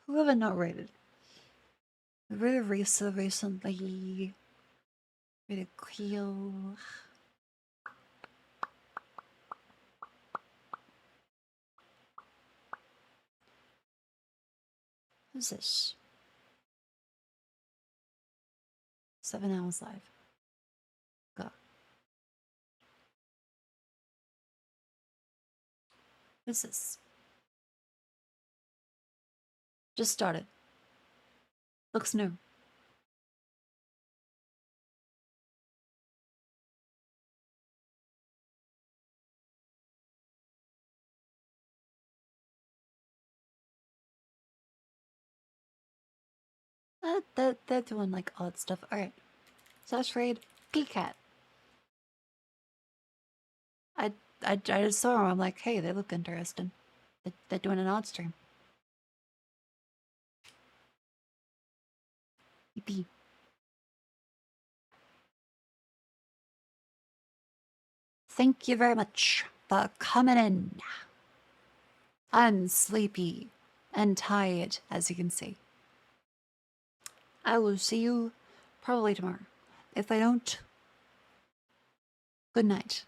Who have I not rated? I rated Risa recently. Rated Cleo. Who's this? 7 hours live. What's this? Just started. Looks new. They're doing like odd stuff. Alright. Slash raid PCAT. I just saw them. I'm like, hey, they look interesting. They're doing an odd stream. Yippee. Thank you very much for coming in. I'm sleepy and tired, as you can see. I will see you probably tomorrow. If I don't, good night.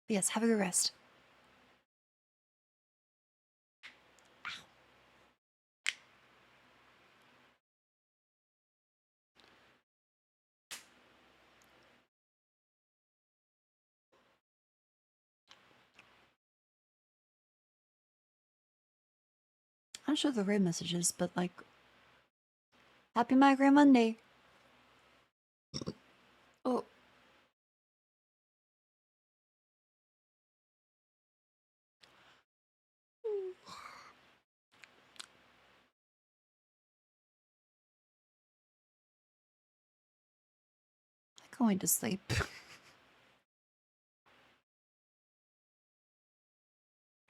Yes, have a good rest. I'm sure the raid messages, but like, happy Migraine Monday. Oh. I'm going to sleep.